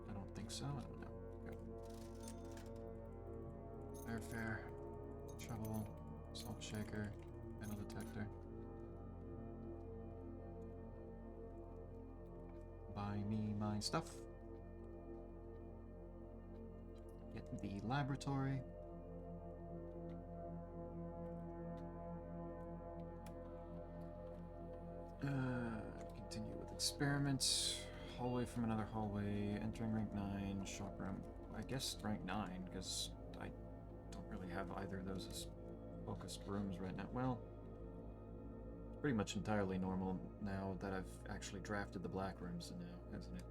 S1: I don't think so. I don't know. Okay. Fair. Shovel. Salt shaker. Metal detector. Buy me my stuff. Get the laboratory. Continue with experiments. Hallway from another hallway. Entering rank 9. Shop room. I guess rank 9, because I don't really have either of those as focused rooms right now. Well, pretty much entirely normal now that I've actually drafted the black rooms now, hasn't it?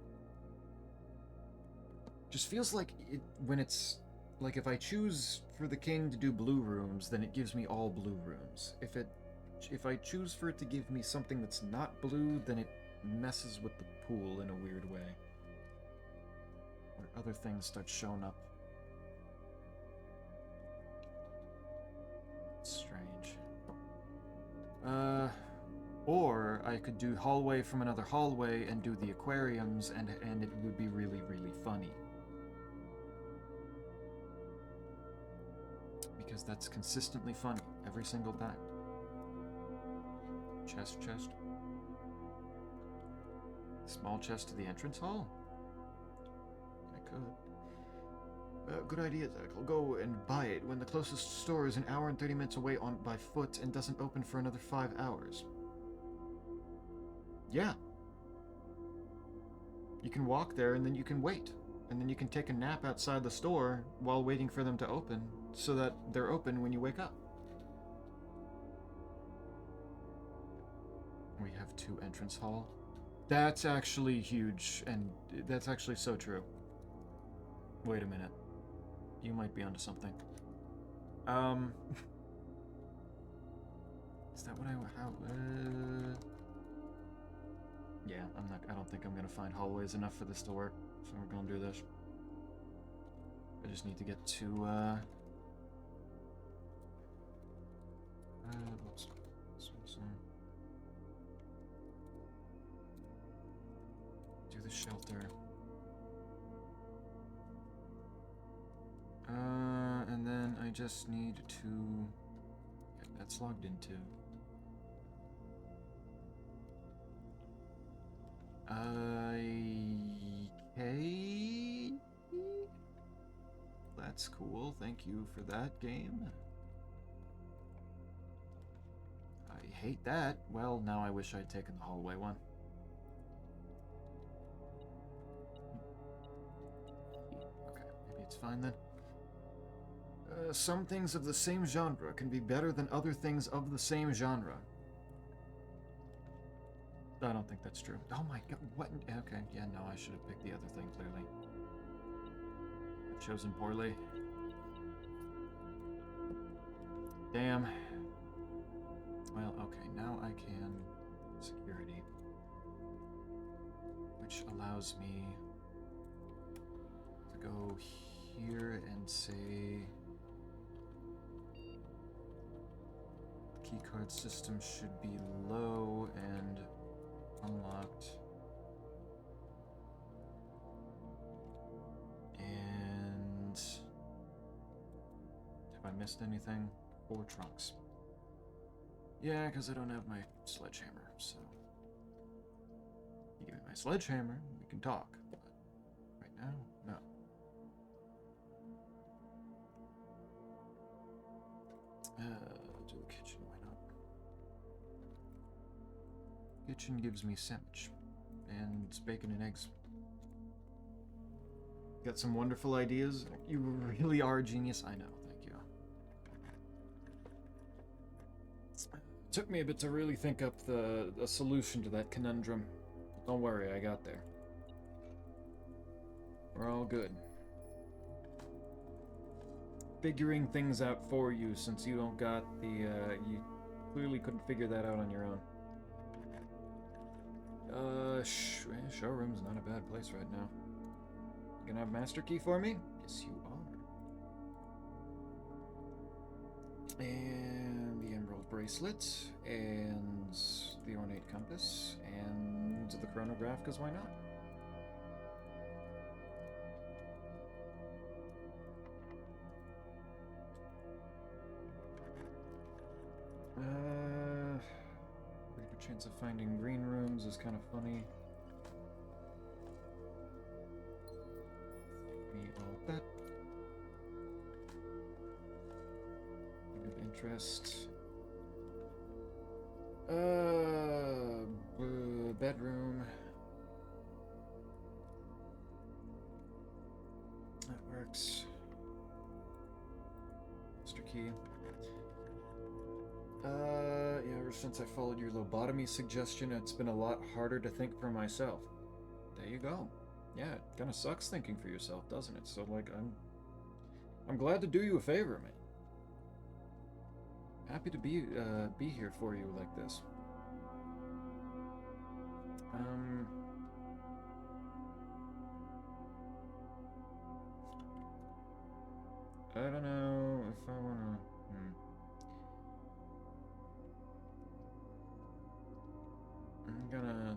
S1: Just feels like it when it's like if I choose for the king to do blue rooms, then it gives me all blue rooms. If I choose for it to give me something that's not blue, then it messes with the pool in a weird way. Where other things start showing up. It's strange. Or I could do hallway from another hallway and do the aquariums, and it would be really, really funny. Because that's consistently funny every single time. Chest. Small chest to the entrance hall? I could. Good idea, Zach. I'll go and buy it when the closest store is an hour and 30 minutes away by foot and doesn't open for another 5 hours. Yeah. You can walk there and then you can wait. And then you can take a nap outside the store while waiting for them to open so that they're open when you wake up. We have 2 entrance hall. That's actually huge, and that's actually so true. Wait a minute. You might be onto something. Is that what yeah, I don't think I'm gonna find hallways enough for this to work, so we're gonna do this. I just need to get to, whoops. Do the shelter. And then I just need to... Yeah, that's logged into. Okay. That's cool. Thank you for that, game. I hate that. Well, now I wish I'd taken the hallway one. Okay, maybe it's fine then. Some things of the same genre can be better than other things of the same genre. I don't think that's true. Oh my god, what? Okay, yeah, no, I should have picked the other thing, clearly. I've chosen poorly. Damn. Well, okay, now I can... Security. Which allows me to go here and say... The keycard system should be low and unlocked. And... Have I missed anything? 4 trunks. Yeah, because I don't have my sledgehammer, so... You give me my sledgehammer, we can talk. But right now, no. Do the kitchen, why not? Kitchen gives me sandwich. And bacon and eggs. Got some wonderful ideas? You really are a genius, I know. Took me a bit to really think up the solution to that conundrum. Don't worry, I got there. We're all good. Figuring things out for you since you don't got the, you clearly couldn't figure that out on your own. Showroom's not a bad place right now. You gonna have master key for me? Yes, you are. And the emerald bracelet, and the ornate compass, and the chronograph, because why not? Pretty good chance of finding green rooms is kind of funny. Me all that. Of interest. Bedroom. That works. Master key. Yeah, ever since I followed your lobotomy suggestion, it's been a lot harder to think for myself. There you go. Yeah, it kind of sucks thinking for yourself, doesn't it? So, like, I'm glad to do you a favor, man. Happy to be here for you like this. I don't know if I wanna... I'm gonna...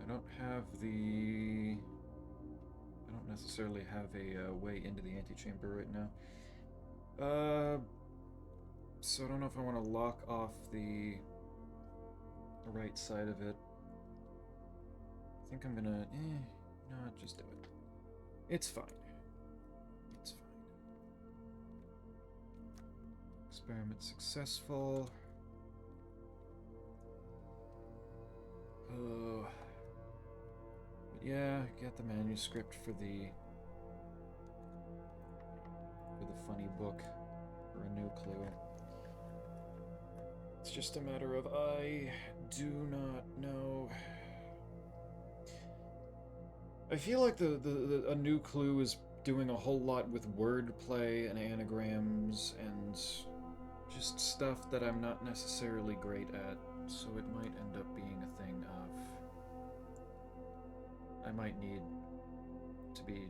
S1: I don't have the... I don't necessarily have a way into the antechamber right now. So I don't know if I want to lock off the right side of it. I think I'm gonna... no, just do it. It's fine. It's fine. Experiment successful. Oh. But yeah, get the manuscript for the funny book or a new clue. It's just a matter of I do not know. I feel like a new clue is doing a whole lot with wordplay and anagrams and just stuff that I'm not necessarily great at, so it might end up being a thing of I might need to be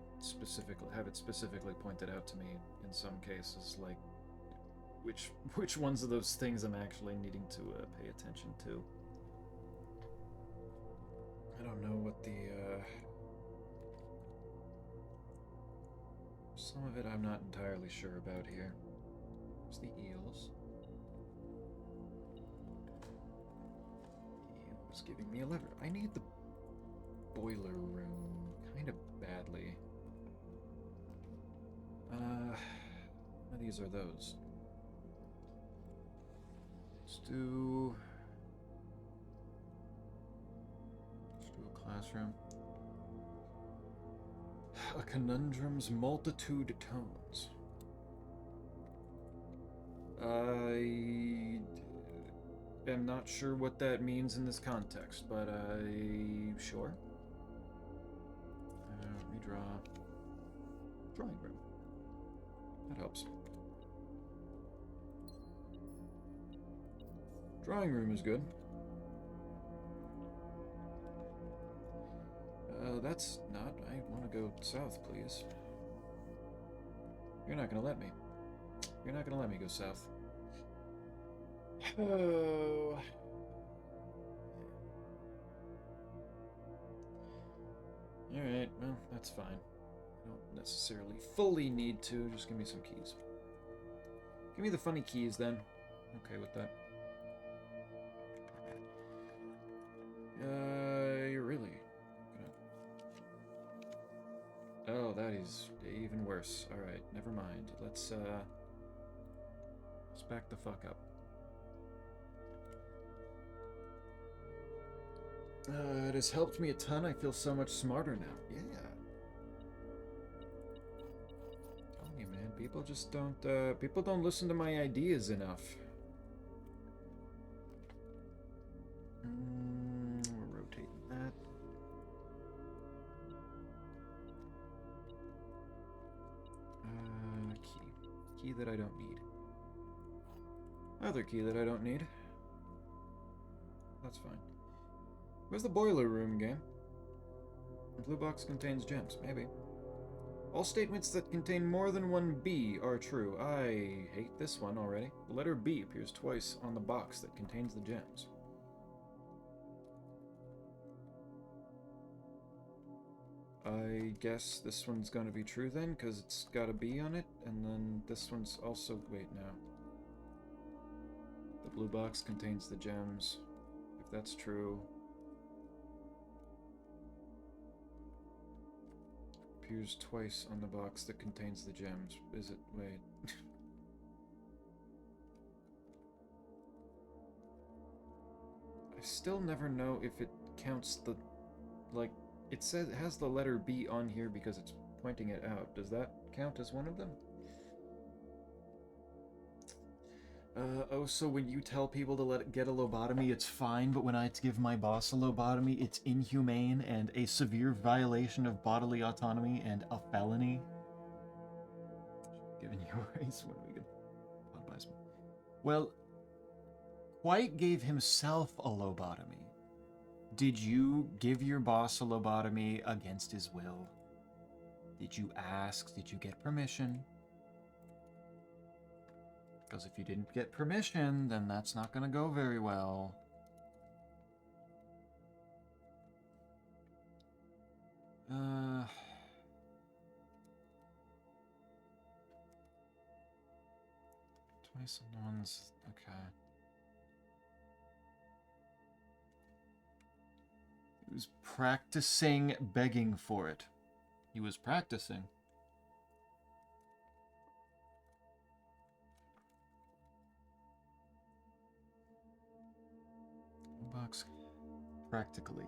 S1: have it specifically pointed out to me in some cases, like which ones of those things I'm actually needing to pay attention to. I don't know what the some of it I'm not entirely sure about here. There's the eels. He was giving me a lever. I need the boiler room kind of badly. How these are those? Let's do a classroom. A conundrum's multitude tones. I am not sure what that means in this context, but sure. Redraw. Drawing room. That helps. Drawing room is good. That's not. I want to go south, please. You're not gonna let me. You're not gonna let me go south. Oh. Alright, well, that's fine. I don't necessarily fully need to. Just give me some keys. Give me the funny keys, then. Okay with that. You're really... Oh, that is even worse. Alright, never mind. Let's back the fuck up. It has helped me a ton. I feel so much smarter now. Yeah. I'm telling you, man, people just don't, people don't listen to my ideas enough. We're rotating that. Key that I don't need. Other key that I don't need. That's fine. Where's the boiler room game? The blue box contains gems. Maybe. All statements that contain more than one B are true. I hate this one already. The letter B appears twice on the box that contains the gems. I guess this one's going to be true then, because it's got a B on it, and then this one's also... Wait, no. The blue box contains the gems. If that's true... Appears twice on the box that contains the gems. Is it? Wait. I still never know if it counts the... Like, it says it has the letter B on here because it's pointing it out. Does that count as one of them? Oh, so when you tell people to get a lobotomy, it's fine, but when I give my boss a lobotomy, it's inhumane and a severe violation of bodily autonomy and a felony? Giving you a raise when we get lobotomy. Well, White gave himself a lobotomy. Did you give your boss a lobotomy against his will? Did you ask? Did you get permission? Because if you didn't get permission, then that's not going to go very well. Twice on ones. Okay. He was practicing begging for it. He was practicing. box. Practically.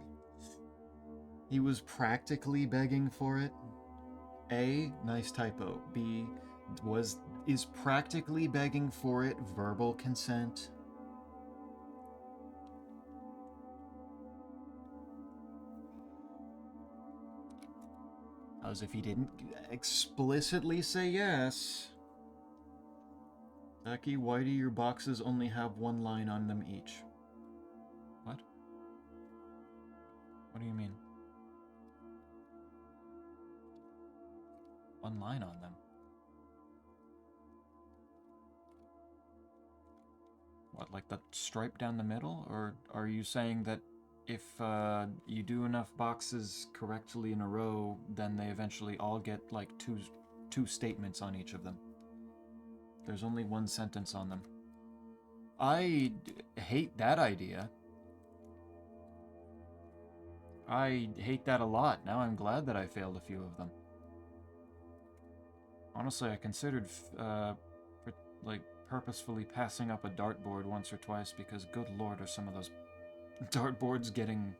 S1: He was practically begging for it. A, nice typo. B, is practically begging for it verbal consent? As if he didn't explicitly say yes. Becky, why do your boxes only have one line on them each? What? What do you mean? One line on them? What, like the stripe down the middle? Or are you saying that if you do enough boxes correctly in a row, then they eventually all get like two statements on each of them? There's only one sentence on them. I hate that idea. I hate that a lot. Now I'm glad that I failed a few of them. Honestly, I considered like purposefully passing up a dartboard once or twice because good lord are some of those dartboards getting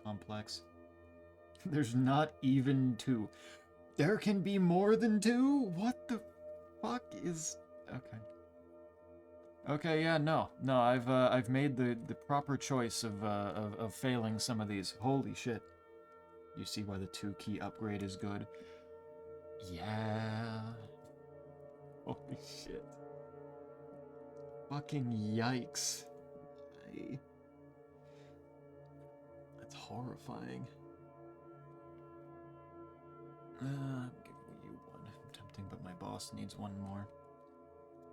S1: complex. There's not even two. There can be more than two? What the fuck is... Okay. Okay, yeah, no. I've made the proper choice of failing some of these. Holy shit. You see why the 2-key upgrade is good? Yeah. Holy shit. Fucking yikes. That's horrifying. I'm giving you one. Tempting, but my boss needs one more.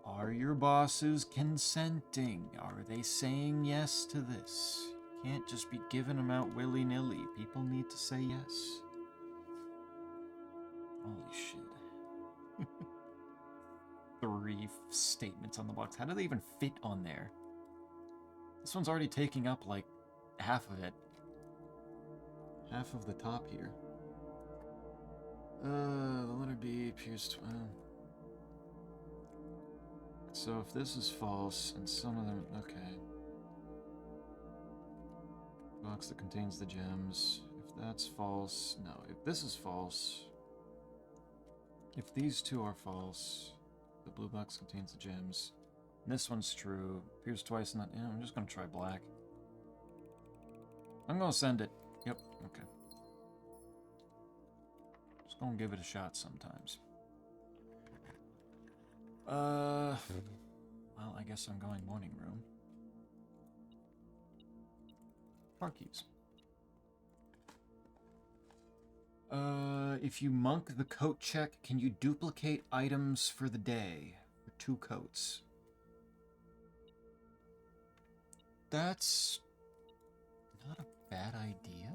S1: Are your bosses consenting? Are they saying yes to this? You can't just be giving them out willy-nilly. People need to say yes. Holy shit. 3 statements on the box. How do they even fit on there? This one's already taking up like half of it. Half of the top here. The letter B appears to... So if this is false, and some of them... Okay. Box that contains the gems. If that's false... No, if this is false... If these two are false... The blue box contains the gems. And this one's true. Appears twice in that... Yeah, I'm just gonna try black. I'm gonna send it. Yep, okay. Just gonna give it a shot sometimes. Well, I guess I'm going morning room. Car keys. If you monk the coat check, can you duplicate items for the day? For 2 coats. That's not a bad idea.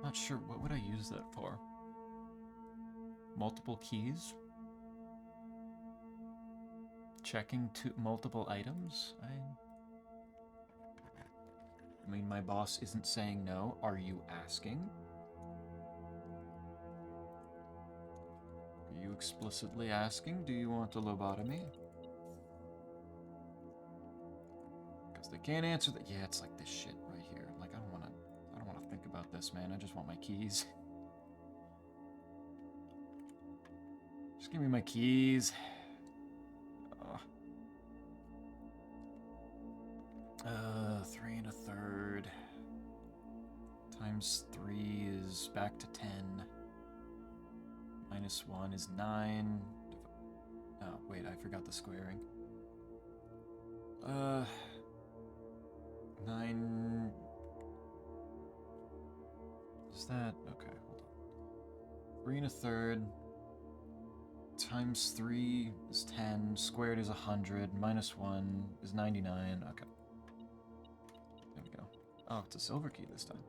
S1: Not sure, what would I use that for? Multiple keys? Checking multiple items? I mean, my boss isn't saying no. Are you asking? Are you explicitly asking? Do you want a lobotomy? Because they can't answer that. Yeah, it's like this shit right here. Like, I don't want to think about this, man. I just want my keys. Just give me my keys. 3 1/3 times 3 is back to 10. Minus 1 is 9. Oh, wait, I forgot the squaring. 9. Is that... Okay, hold on. 3 1/3 times 3 is 10. Squared is 100. Minus 1 is 99. Okay. There we go. Oh, it's a silver key this time.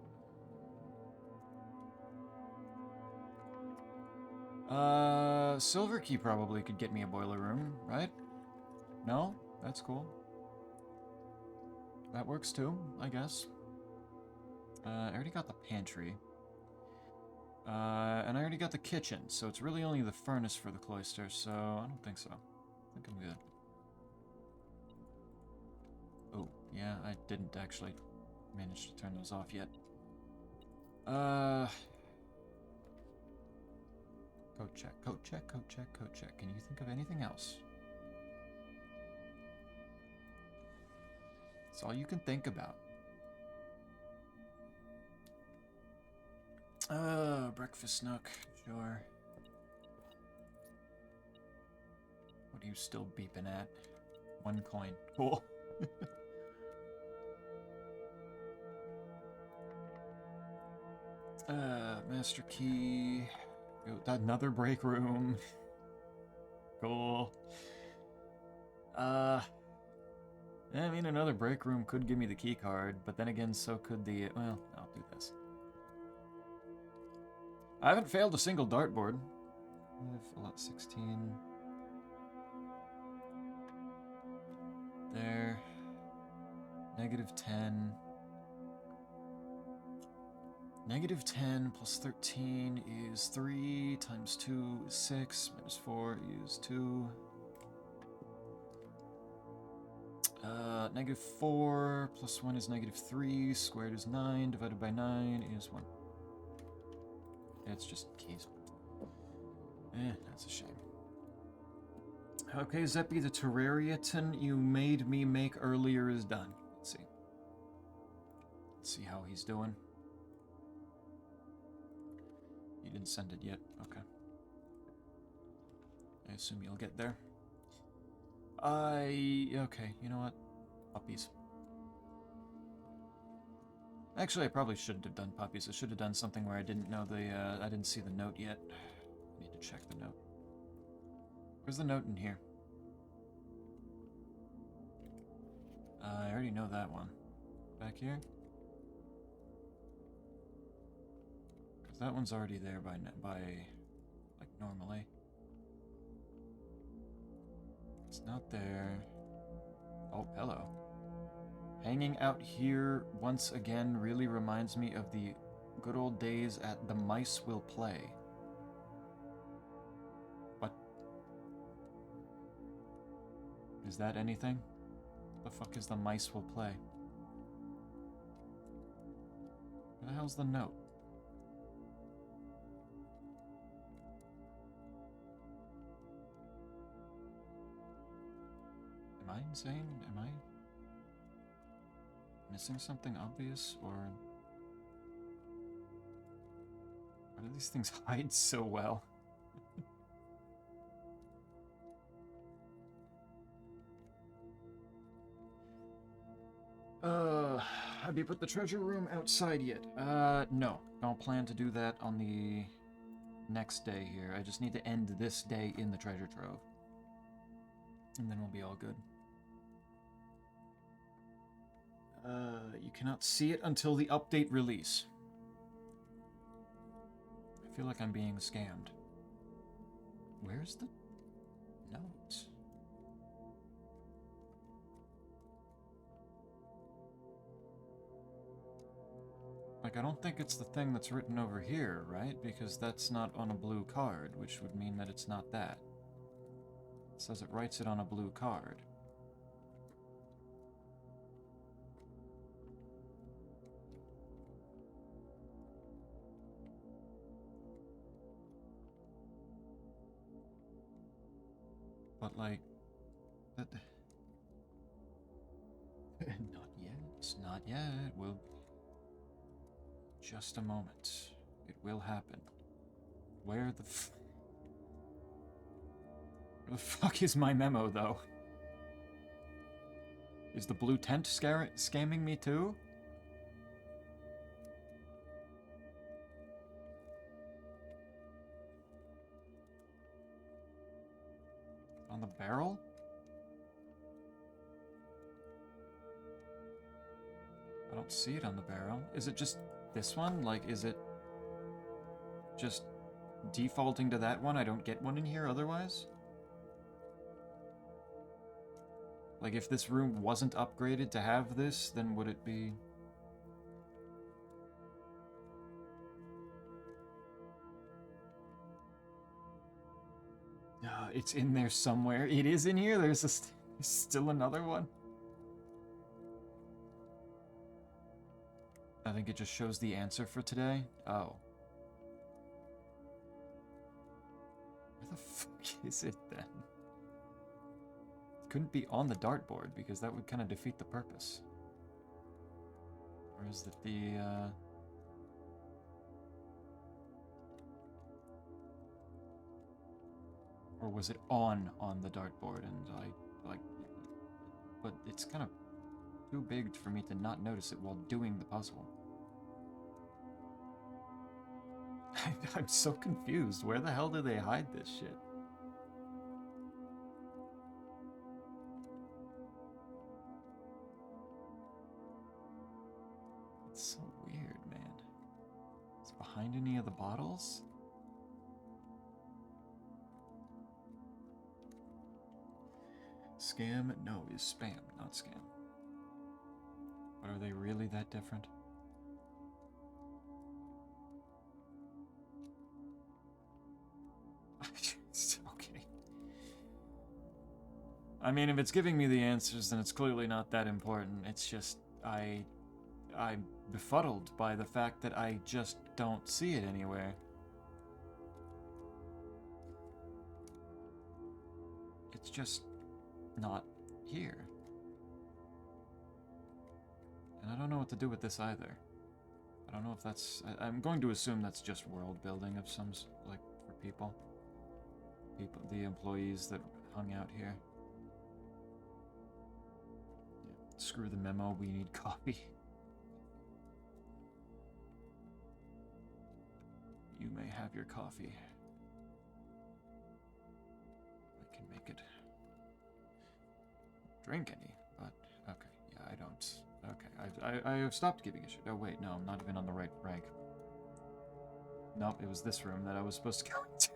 S1: Silver key probably could get me a boiler room, right? No? That's cool. That works too, I guess. I already got the pantry. And I already got the kitchen, so it's really only the furnace for the cloister, so I don't think so. I think I'm good. Yeah, I didn't actually manage to turn those off yet. Code check, code check, code check, code check. Can you think of anything else? That's all you can think about. Breakfast nook, sure. What are you still beeping at? 1 coin. Cool. Master key. Another break room. Cool. I mean, another break room could give me the key card, but then again, so could the... Well, I'll do this. I haven't failed a single dartboard. Full out 16. There. -10. -10 plus 13 is 3, times 2 is 6, minus 4 is 2. -4 plus 1 is -3, squared is 9, divided by 9 is 1. It's just keys. That's a shame. Okay, Zeppy, the Terrariaton you made me make earlier is done. Let's see. Let's see how he's doing. You didn't send it yet. Okay. I assume you'll get there. Okay, you know what? Puppies. Actually, I probably shouldn't have done puppies. I should have done something where I didn't know I didn't see the note yet. I need to check the note. Where's the note in here? I already know that one. Back here? Because that one's already there by like, normally. It's not there. Oh, hello. Hanging out here once again really reminds me of the good old days at The Mice Will Play. What? Is that anything? What the fuck is The Mice Will Play? Where the hell's the note? Am I insane? Am I missing something obvious, or why do these things hide so well? Have you put the treasure room outside yet? No. Don't plan to do that on the next day here. I just need to end this day in the treasure trove. And then we'll be all good. You cannot see it until the update release. I feel like I'm being scammed. Where's the note? Like, I don't think it's the thing that's written over here, right? Because that's not on a blue card, which would mean that it's not that. It says it writes it on a blue card. But, like, that... Not yet. Not yet. We'll... Just a moment. It will happen. Where the fuck is my memo, though? Is the blue tent scamming me, too? On the barrel? I don't see it on the barrel. Is it just this one? Like, is it just defaulting to that one? I don't get one in here otherwise? Like, if this room wasn't upgraded to have this, then would it be... It's in there somewhere. It is in here? There's still another one? I think it just shows the answer for today. Oh. Where the fuck is it then? It couldn't be on the dartboard because that would kind of defeat the purpose. Or is it the, or was it on the dartboard and but it's kind of too big for me to not notice it while doing the puzzle. I'm so confused. Where the hell did they hide this shit? It's so weird, man. Is it behind any of the bottles? Scam? No, is spam, not scam. But are they really that different? Okay. I mean, if it's giving me the answers, then it's clearly not that important. It's just, I'm befuddled by the fact that I just don't see it anywhere. It's just not here. And I don't know what to do with this either. I don't know if that's... I'm going to assume that's just world building of some... like, for people. The employees that hung out here. Yeah, screw the memo, we need coffee. You may have your coffee. I can make it drink any, but okay, yeah, I don't. Okay, I have stopped giving a shit. Oh wait, no, I'm not even on the right rank. Nope, it was this room that I was supposed to go into.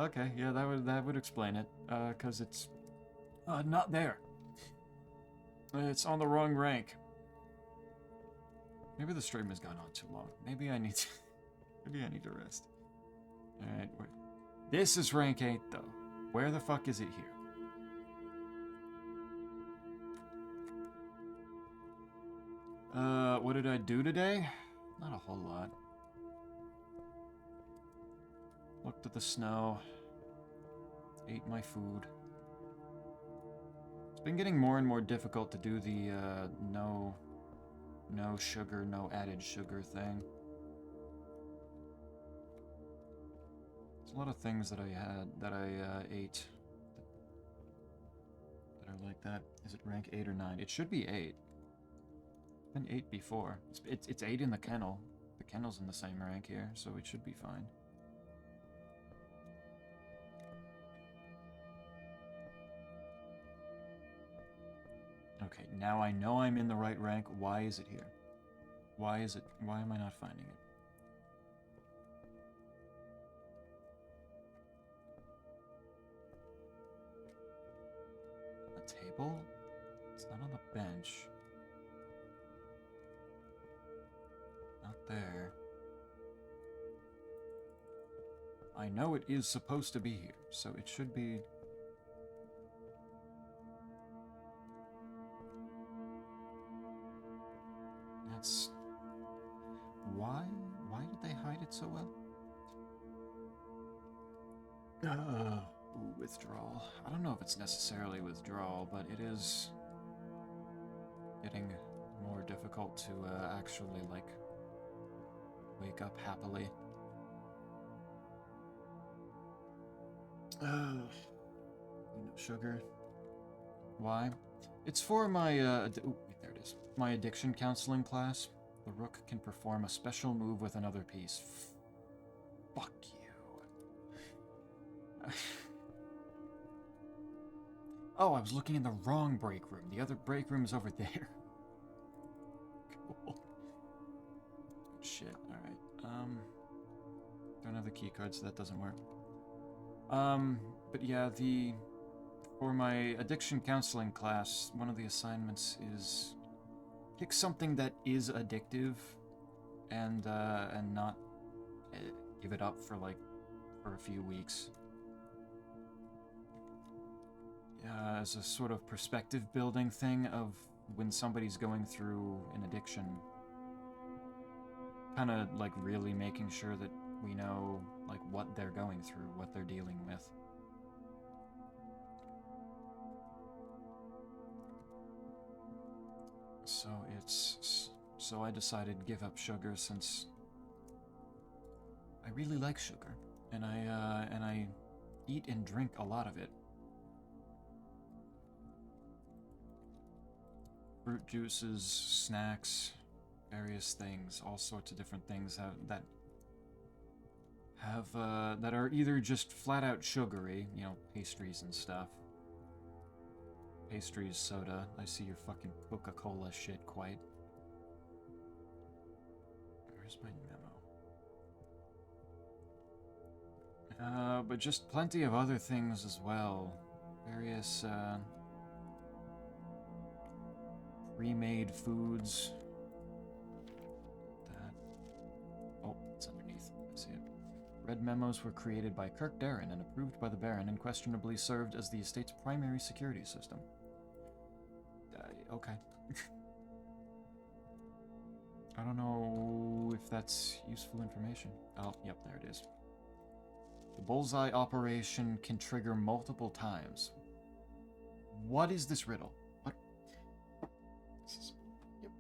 S1: Okay, yeah, that would explain it. 'Cause it's not there. It's on the wrong rank. Maybe the stream has gone on too long. Maybe I need to maybe I need to rest. Alright, wait. This is rank 8 though. Where the fuck is it here? What did I do today? Not a whole lot. Looked at the snow. Ate my food. It's been getting more and more difficult to do the, no sugar, no added sugar thing. There's a lot of things that I ate that are like that. Is it rank 8 or 9? It should be 8. It's been 8 before. It's 8 in the kennel. The kennel's in the same rank here, so it should be fine. Okay, now I know I'm in the right rank. Why is it here? Why am I not finding it? A table? It's not on the bench. Not there. I know it is supposed to be here, so it should be... That's... Why? Why did they hide it so well? Ooh, withdrawal. I don't know if it's necessarily withdrawal, but it is getting more difficult to actually, like, wake up happily. Sugar. Why? It's for my, ooh, wait, there it is. My addiction counseling class. The rook can perform a special move with another piece. Fuck you. Oh, I was looking in the wrong break room. The other break room is over there. Cool. Shit, alright. Don't have the key card, so that doesn't work. But yeah, for my addiction counseling class, one of the assignments is pick something that is addictive and not give it up for a few weeks. as a sort of perspective building thing of when somebody's going through an addiction. Kind of like really making sure that we know like what they're going through, what they're dealing with. So I decided to give up sugar since I really like sugar, and I eat and drink a lot of it. Fruit juices, snacks, various things, all sorts of different things that are either just flat out sugary, you know, pastries and stuff. Pastries, soda. I see your fucking Coca-Cola shit quite. Where's my memo? But just plenty of other things as well. Various, pre-made foods. Oh, it's underneath. I see it. Red memos were created by Kirk Darren and approved by the Baron and questionably served as the estate's primary security system. Okay. I don't know if that's useful information. Oh, yep, there it is. The bullseye operation can trigger multiple times. What is this riddle? What? Yep.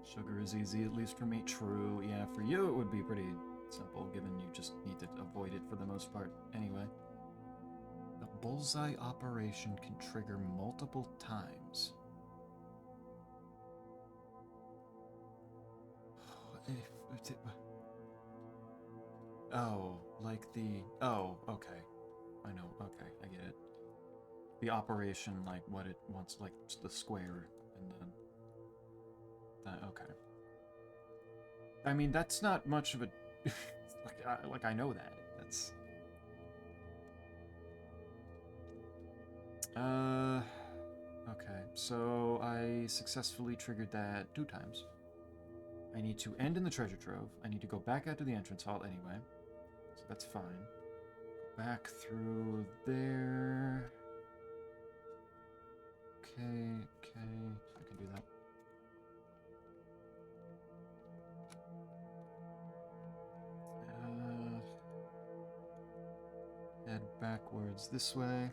S1: Sugar is easy, at least for me. True, yeah, for you it would be pretty simple, given you just need to avoid it for the most part anyway. The bullseye operation can trigger multiple times. Oh, like the... Oh, okay. I know, okay, I get it. The operation, like what it wants, like the square and the... okay. I mean, that's not much of a... like I know that. That's... Okay, so I successfully triggered that 2 times. I need to end in the treasure trove. I need to go back out to the entrance hall anyway. So that's fine. Go back through there. Okay, I can do that. Head backwards this way.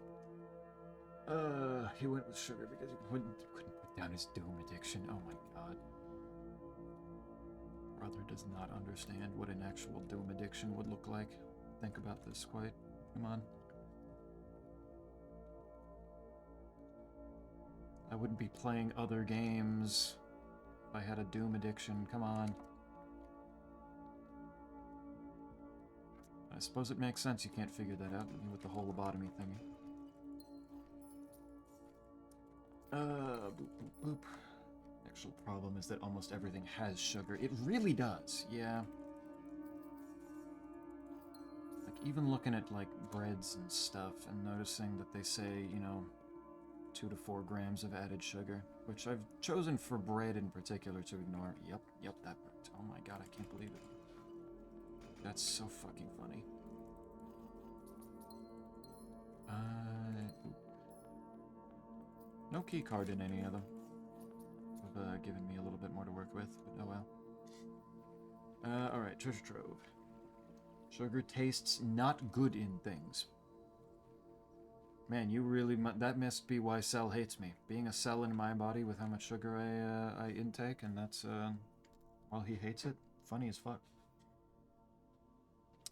S1: He went with sugar because he couldn't put down his doom addiction. Oh my god. Brother does not understand what an actual doom addiction would look like. Think about this quite. Come on. I wouldn't be playing other games if I had a doom addiction. Come on. I suppose it makes sense you can't figure that out with the whole lobotomy thingy. Boop, boop, boop. The actual problem is that almost everything has sugar. It really does, yeah. Like, even looking at, like, breads and stuff and noticing that they say, you know, 2 to 4 grams of added sugar, which I've chosen for bread in particular to ignore. Yep, that worked. Oh my god, I can't believe it. That's so fucking funny. No key card in any of them. Would have given me a little bit more to work with, but oh well. Alright, treasure trove. Sugar tastes not good in things. Man, you really... that must be why Cell hates me. Being a cell in my body with how much sugar I intake, and that's, while he hates it, funny as fuck.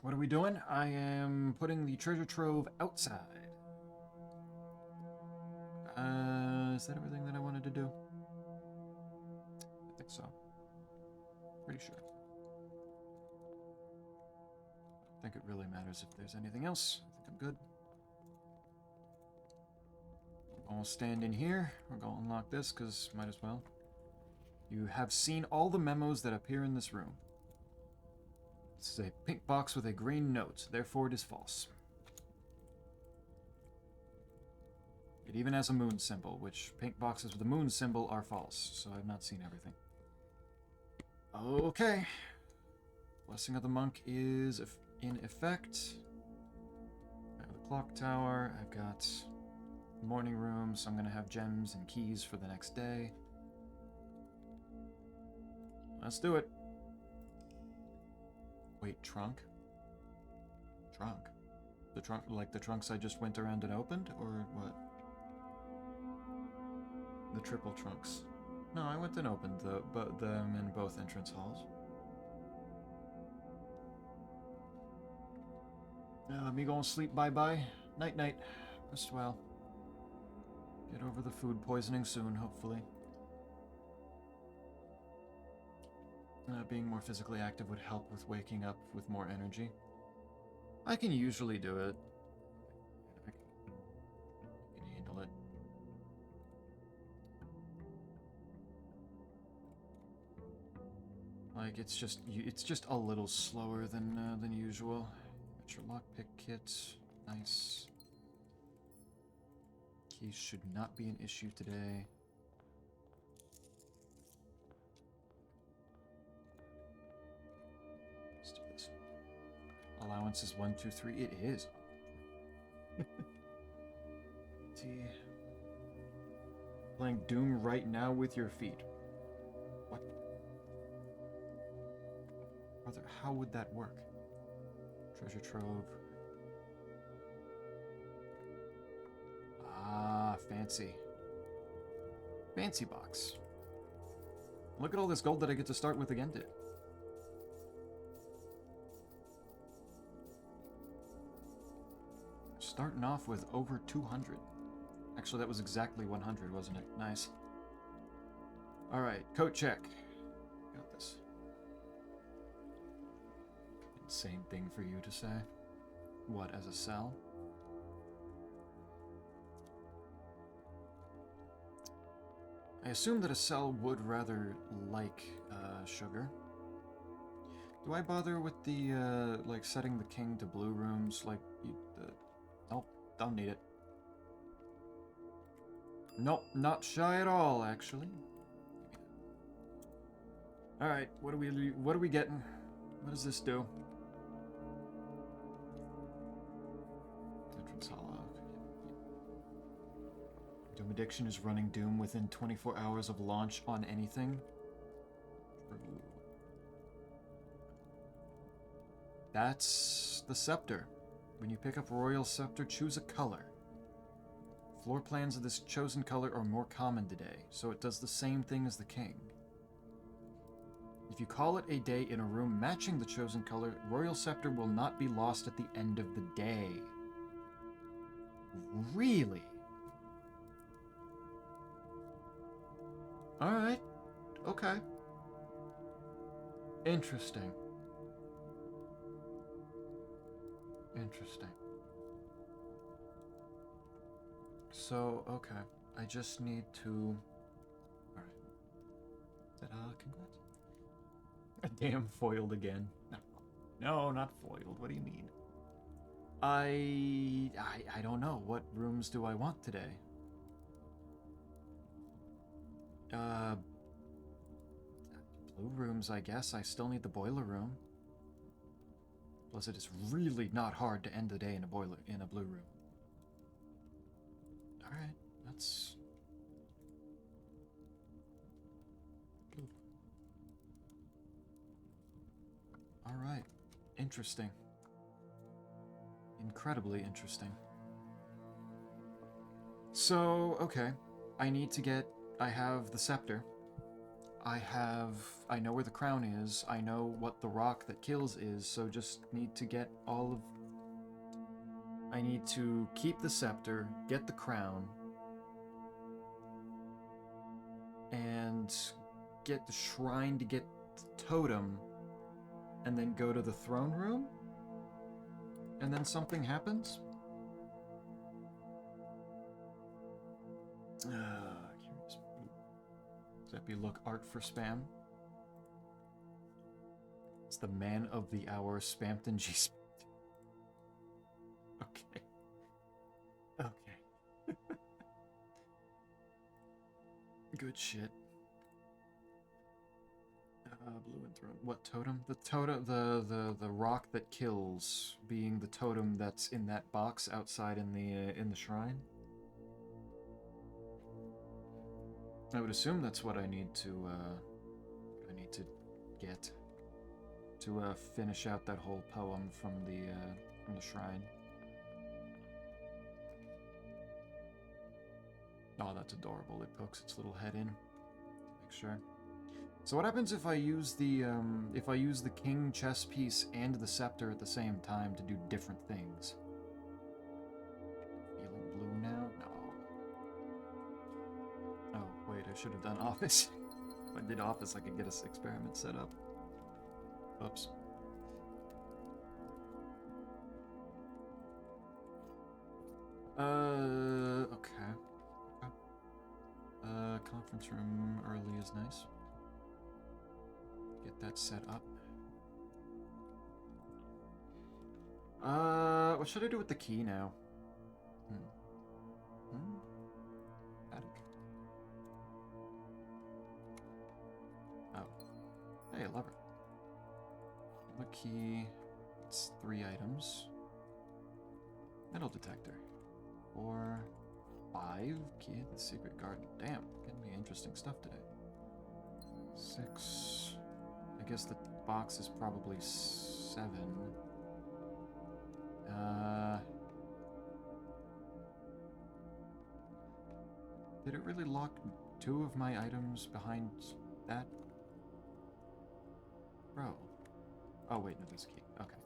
S1: What are we doing? I am putting the treasure trove outside. Is that everything that I wanted to do? I think so. Pretty sure. I think it really matters if there's anything else. I think I'm good. I'll stand in here. We're going to unlock this, because might as well. You have seen all the memos that appear in this room. This is a pink box with a green note, therefore it is false. It even has a moon symbol, which pink boxes with a moon symbol are false, so I've not seen everything. Okay. Blessing of the Monk is in effect. I have the clock tower. I've got morning room, so I'm going to have gems and keys for the next day. Let's do it. Wait, trunk? Trunk? The trunk, like the trunks I just went around and opened, or what? The triple trunks. No, I went and opened them in both entrance halls. Me going to sleep, bye-bye. Night-night. Rest well. Get over the food poisoning soon, hopefully. Being more physically active would help with waking up with more energy. I can usually do it. I can handle it. Like, it's just a little slower than usual. Got your lockpick kit. Nice. Keys should not be an issue today. Let's do this. Allowance is 1, 2, 3. It is. Playing Doom right now with your feet. What? Brother, how would that work? Treasure trove. Ah, fancy. Fancy box. Look at all this gold that I get to start with again, dude. Starting off with over 200. Actually, that was exactly 100, wasn't it? Nice. Alright, coat check. Got this. Insane thing for you to say. What, as a cell? I assume that a cell would rather like sugar. Do I bother with the, like, setting the king to blue rooms? Like, nope, don't need it. Nope, not shy at all, actually. Alright, what are we getting? What does this do? Entrance hollow. Doom Addiction is running Doom within 24 hours of launch on anything. That's the scepter. When you pick up Royal Scepter, choose a color. Floor plans of this chosen color are more common today, so it does the same thing as the king. If you call it a day in a room matching the chosen color, Royal Scepter will not be lost at the end of the day. Really? Alright. Okay. Interesting. Interesting. So, okay. I just need to... Alright. Congrats. Damn, foiled again. No, not foiled. What do you mean? I don't know. What rooms do I want today? Blue rooms, I guess. I still need the boiler room. Plus, it is really not hard to end the day in a blue room. Alright, that's... blue. Alright, interesting. Incredibly interesting. So, okay. I need to get... I have the scepter. I know where the crown is. I know what the rock that kills is, so just need to get all of... I need to keep the scepter, get the crown, and get the shrine to get the totem, and then go to the throne room? And then something happens? Curious. Does that be look art for spam? It's the man of the hour, Spampton G. Okay. Okay. Good shit. blue enthroned. What totem? The totem, the rock that kills, being the totem that's in that box outside in the shrine. I would assume that's what I need to get to finish out that whole poem from the shrine. Oh, that's adorable. It pokes its little head in. Make sure. So what happens if I use the king chess piece and the scepter at the same time to do different things? Feeling blue now? No. Oh, wait, I should have done office. If I did office, I could get this experiment set up. Oops. Okay. Conference room early is nice. Get that set up. What should I do with the key now? Attic. Oh. Hey, a lever. The key. It's 3 items. Metal detector. 4, 5. Key in the secret garden. Damn, getting me interesting stuff today. 6. I guess the box is probably 7. Did it really lock 2 of my items behind that? Bro. Oh, wait, no, this key. Okay.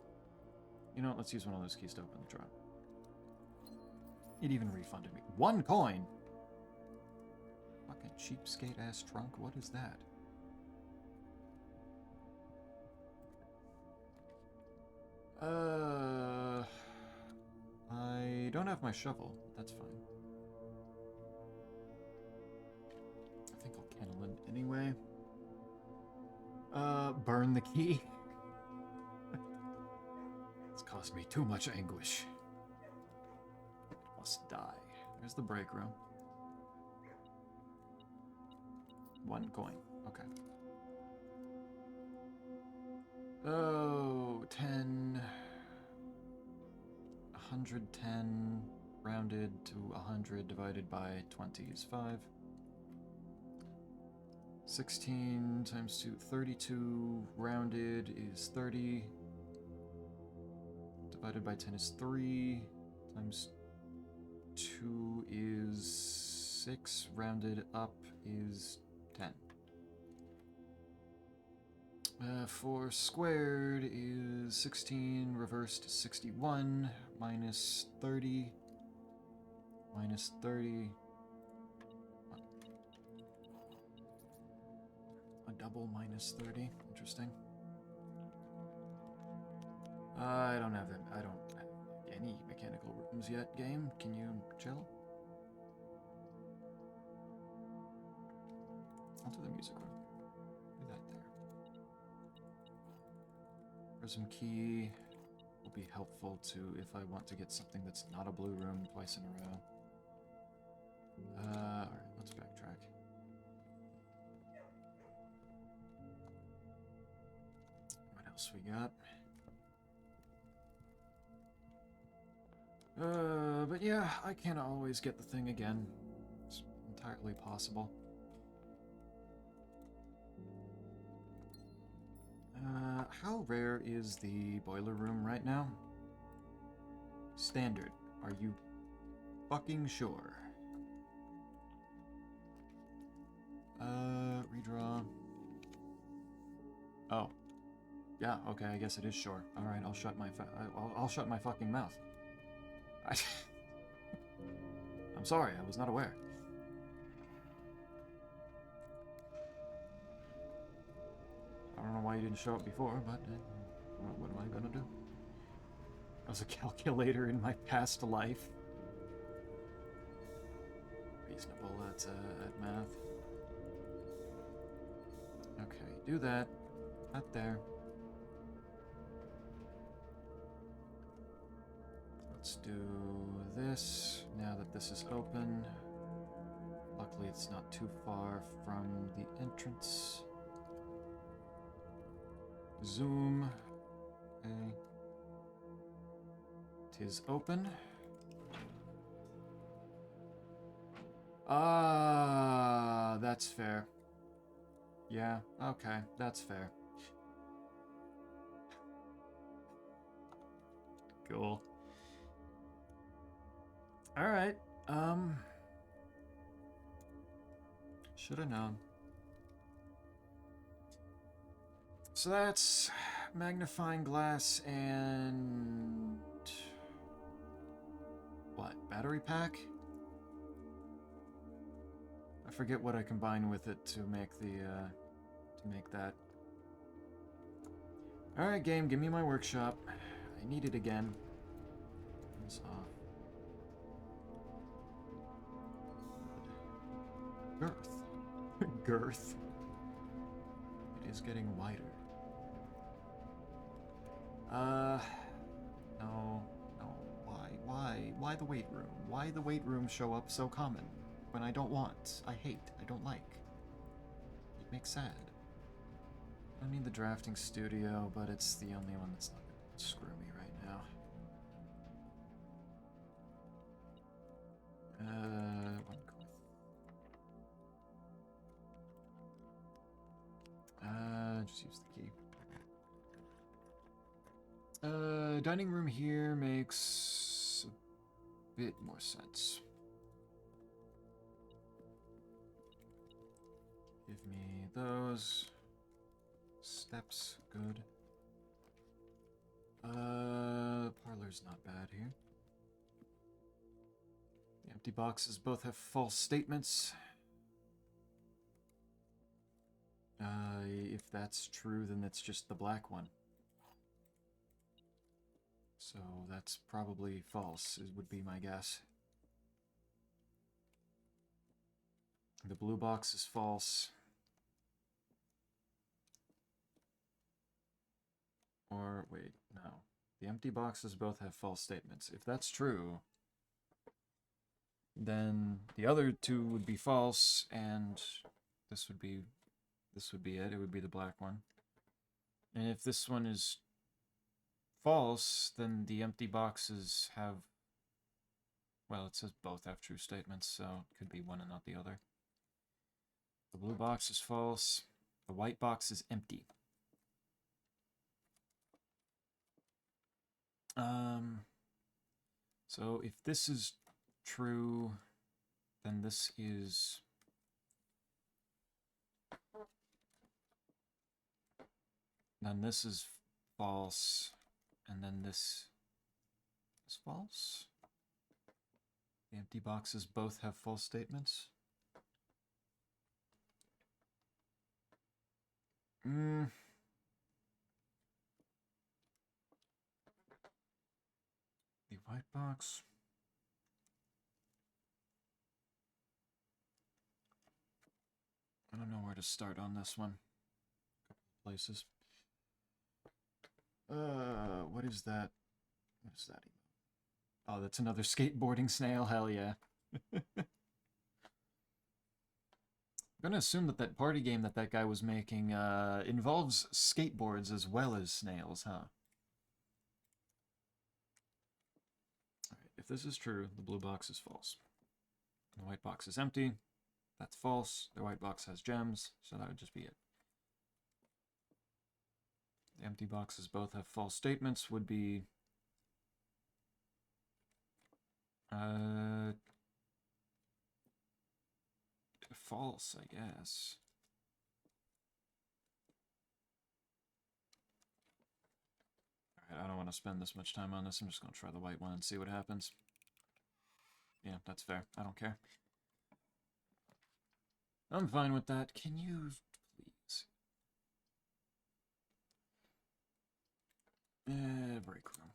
S1: You know what? Let's use one of those keys to open the drawer. It even refunded me. 1 coin! Fucking cheapskate-ass trunk. What is that? I don't have my shovel. That's fine. I think I'll kennel it anyway. Burn the key. It's cost me too much anguish. Must die. There's the break room. 1 coin. Okay. Oh, 10. 110 rounded to 100 divided by 20 is 5. 16 times 2, 32 rounded is 30. Divided by 10 is 3. Times 2 is 6. Rounded up is 10. 4 squared is 16. Reversed is 61. Minus 30. Minus 30. A double minus 30. Interesting. I don't have any mechanical rooms yet, game. Can you chill? I'll do the music room. Do that there. Prism key will be helpful to if I want to get something that's not a blue room twice in a row. Alright, let's backtrack. What else we got? But yeah, I can't always get the thing again. It's entirely possible. How rare is the boiler room right now? Standard. Are you fucking sure? Redraw. Oh. Yeah, okay, I guess it is sure. Alright, I'll shut my I'll shut my fucking mouth. I'm sorry, I was not aware. I don't know why you didn't show up before, but what am I gonna do? I was a calculator in my past life. Reasonable at math. Okay, do that. Not there. Let's do this, now that this is open. Luckily it's not too far from the entrance. Zoom. Okay. 'Tis open. Ah, that's fair. Yeah, okay, that's fair. Cool. Alright, should have known. So that's magnifying glass and... what, battery pack? I forget what I combine with it to make the, to make that. Alright, game, give me my workshop. I need it again. It's off. Girth. Girth. It is getting wider. No. Why the weight room? Why the weight room show up so common? When I don't want, I hate, I don't like. It makes sad. I need the drafting studio, but it's the only one that's not gonna screw me right now. One course. Just use the key. Dining room here makes a bit more sense. Give me those. Steps, good. Parlor's not bad here. The empty boxes both have false statements. If that's true, then it's just the black one. So that's probably false, would be my guess. The blue box is false. Or, wait, no. The empty boxes both have false statements. If that's true, then the other two would be false, and this would be it. It would be the black one. And if this one is false, then the empty boxes have... well, it says both have true statements, so it could be one and not the other. The blue box is false. The white box is empty. So if this is true, then this is... then this is false, and then this is false? The empty boxes both have false statements? The white box... I don't know where to start on this one. Places. What is that? What is that? Oh, that's another skateboarding snail. Hell yeah. I'm gonna assume that that party game that guy was making involves skateboards as well as snails, huh? Alright, if this is true, the blue box is false. The white box is empty. That's false. The white box has gems, so that would just be it. The empty boxes both have false statements, would be... false, I guess. Alright, I don't want to spend this much time on this. I'm just going to try the white one and see what happens. Yeah, that's fair. I don't care. I'm fine with that. Can you please? Break room.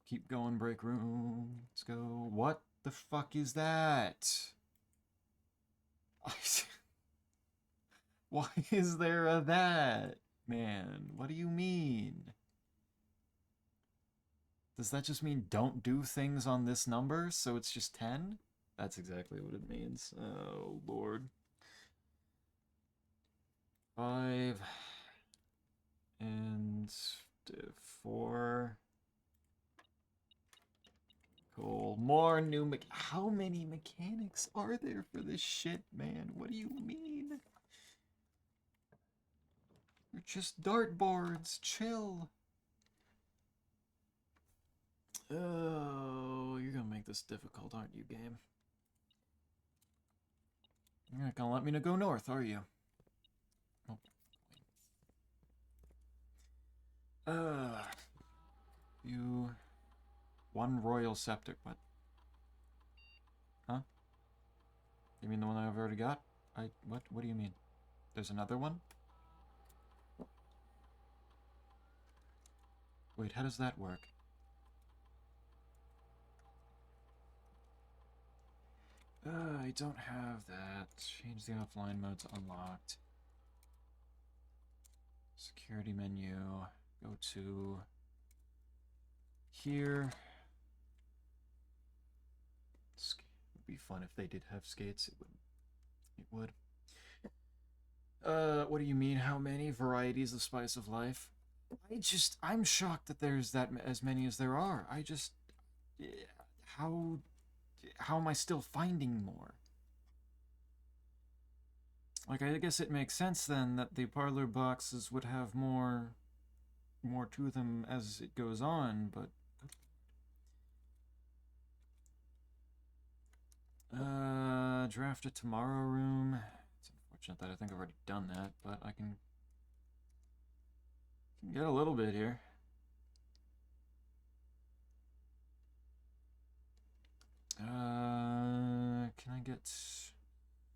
S1: Keep going, break room. Let's go. What the fuck is that? Why is there a that? Man, what do you mean? Does that just mean don't do things on this number, so it's just 10? That's exactly what it means. Oh, Lord. 5, And 4 coal. More new how many mechanics are there for this shit, man? What do you mean? They're just dartboards. Chill. Oh, you're gonna make this difficult, aren't you, game? You're not gonna let me go north, are you? Oh. You... One royal scepter, what? Huh? You mean the one I've already got? What do you mean? There's another one? Wait, how does that work? I don't have that. Change the offline mode to unlocked. Security menu. Go to... here. It would be fun if they did have skates. It would. What do you mean, how many varieties of spice of life? I'm shocked that there's as many as there are. How am I still finding more? Like, I guess it makes sense then that the parlor boxes would have more to them as it goes on, but... draft a tomorrow room. It's unfortunate that I think I've already done that, but I can get a little bit here. Can I get...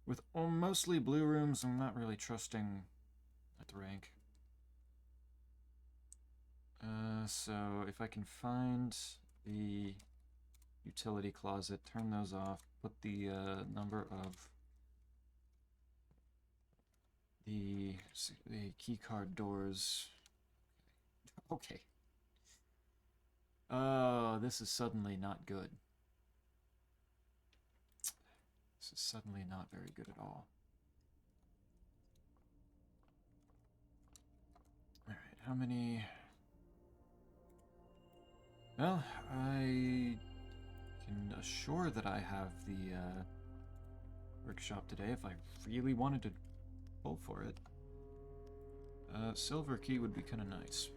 S1: With mostly blue rooms, I'm not really trusting at rank. So if I can find the utility closet, turn those off, put the number of the key card doors. Okay. Oh, this is suddenly not good. This is suddenly not very good at all. Alright, how many... Well, I can assure that I have the workshop today if I really wanted to pull for it. Silver key would be kind of nice.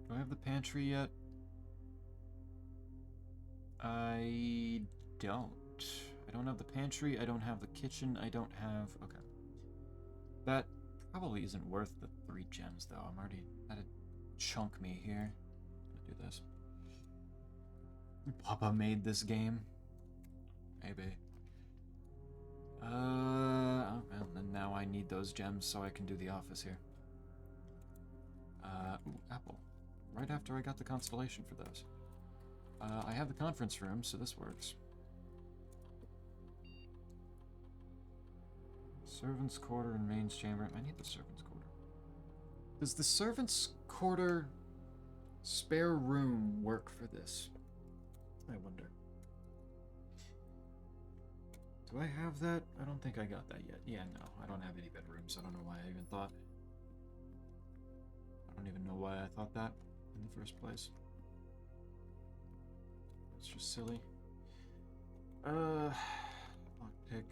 S1: Do I have the pantry yet? I don't. I don't have the pantry, I don't have the kitchen, I don't have... Okay. That probably isn't worth the 3 gems, though. I'm already at a chunk me here. I'm gonna do this. Papa made this game. Maybe. Oh, and now I need those gems so I can do the office here. Ooh, apple. Right after I got the constellation for those. I have the conference room, so this works. Servants' quarter and mains chamber. I need the servants' quarter. Does the servants' quarter spare room work for this? I wonder. Do I have that? I don't think I got that yet. Yeah, no. I don't have any bedrooms. I don't know why I even thought. I don't even know why I thought that in the first place. It's just silly. Lockpick.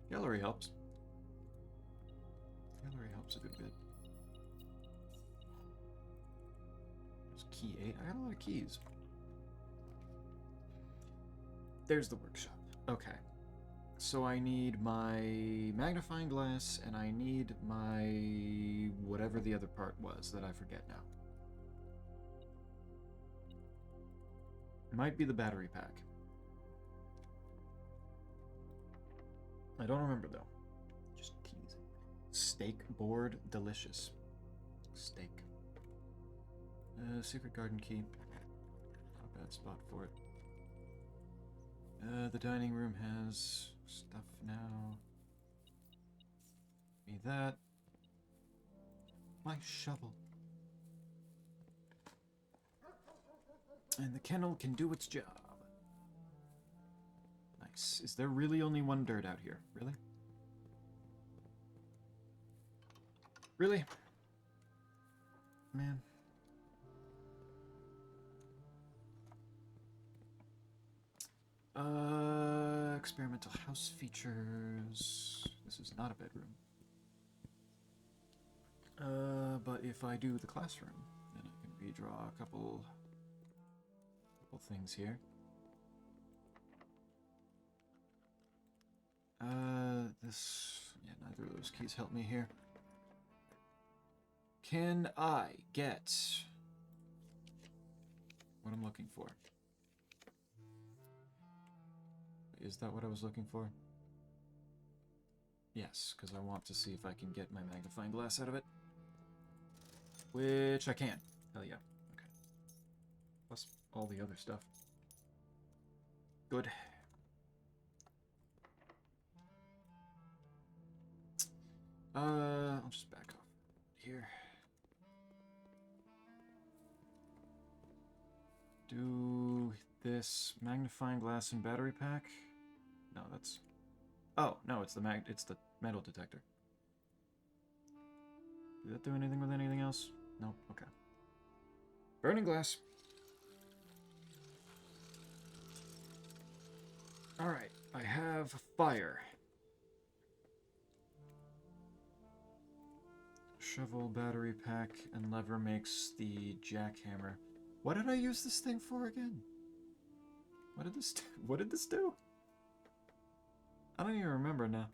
S1: Gallery helps. Gallery helps a good bit. There's key 8. I got a lot of keys. There's the workshop. Okay. So I need my magnifying glass, and I need my... whatever the other part was that I forget now. Might be the battery pack. I don't remember, though. Just keys. Steak board, delicious. Steak. Secret garden key. Not a bad spot for it. The dining room has stuff now. Give me that. My shovel. And the kennel can do its job. Is there really only one dirt out here? Really? Really? Man. Experimental house features. This is not a bedroom. But if I do the classroom, then I can redraw a couple things here. Yeah, neither of those keys help me here. Can I get what I'm looking for? Is that what I was looking for? Yes, because I want to see if I can get my magnifying glass out of it. Which I can. Hell yeah. Okay. Plus all the other stuff. Good. I'll just back off here. Do this magnifying glass and battery pack. No, that's... Oh, no, it's the metal detector. Did that do anything with anything else? No? Okay. Burning glass. Alright, I have fire. Shovel, battery pack, and lever makes the jackhammer. What did I use this thing for again? What did this do? What did this do? I don't even remember now.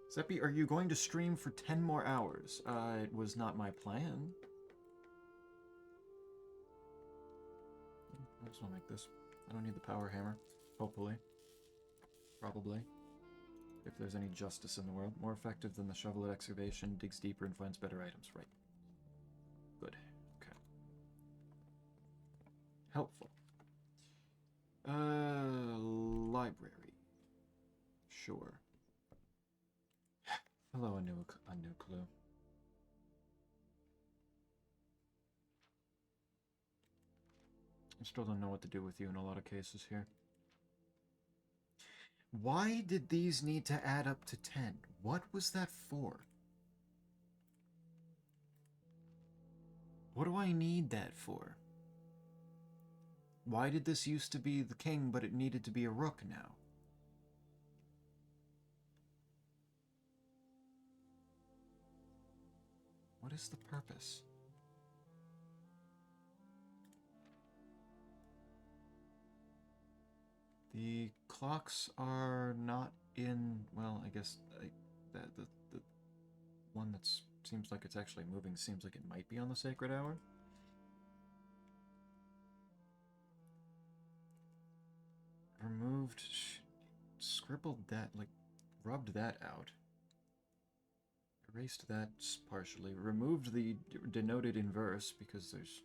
S1: Seppi, are you going to stream for 10 more hours? It was not my plan. I just want to make this. I don't need the power hammer. Hopefully. Probably. If there's any justice in the world. More effective than the shovel at excavation, digs deeper and finds better items. Right. Good. Okay. Helpful. Library. Sure. Hello, a new clue. I still don't know what to do with you in a lot of cases here. Why did these need to add up to 10? What was that for? What do I need that for? Why did this used to be the king, but it needed to be a rook now? What is the purpose? The clocks are not in, well, I guess the one that seems like it's actually moving seems like it might be on the sacred hour. Removed, scribbled that, like, rubbed that out. Erased that partially. Removed the denoted inverse because there's...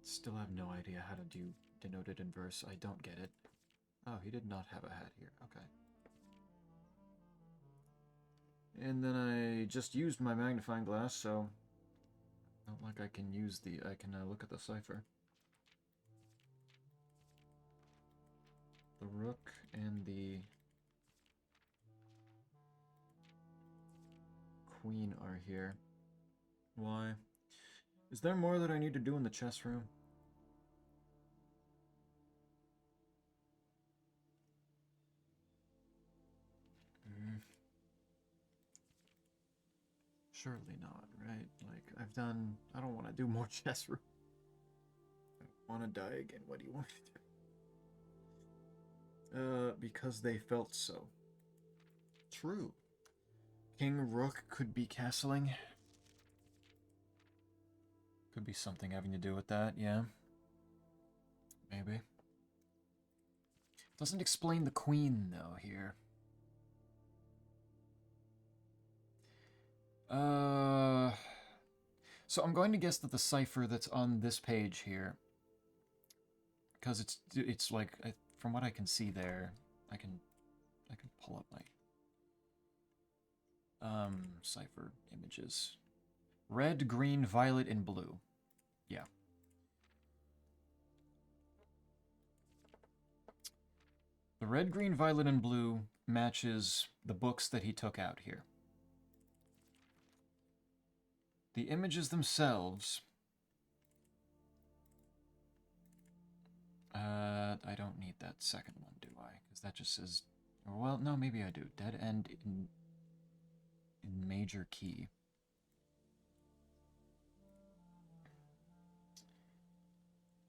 S1: Still have no idea how to do denoted inverse. I don't get it. Oh, he did not have a hat here. Okay. And then I just used my magnifying glass, so... Not like I can use the... I can look at the cipher. The rook and the... queen are here. Why? Is there more that I need to do in the chess room? Surely not, right? Like, I've done... I don't want to do more chess room. I don't want to die again. What do you want to do? Because they felt so. True. King Rook could be castling. Could be something having to do with that, yeah. Maybe. Doesn't explain the queen, though, here. So I'm going to guess that the cipher that's on this page here, because it's like, from what I can see there, I can pull up my cipher images. Red, green, violet, and blue. Yeah. The red, green, violet, and blue matches the books that he took out here. The images themselves... I don't need that second one, do I? Because that just says... Well, no, maybe I do. Dead end in major key.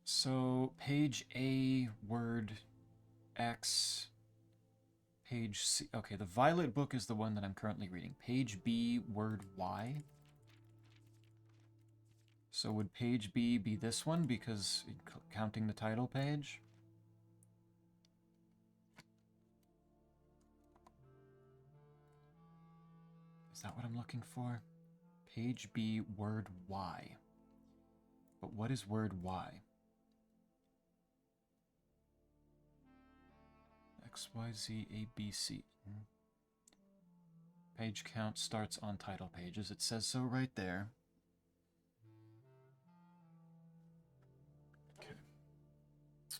S1: So, page A, word X, page C. Okay, the violet book is the one that I'm currently reading. Page B, word Y. So would page B be this one because counting the title page? Is that what I'm looking for? Page B, word Y. But what is word Y? X, Y, Z, A, B, C. Page count starts on title pages. It says so right there. Okay.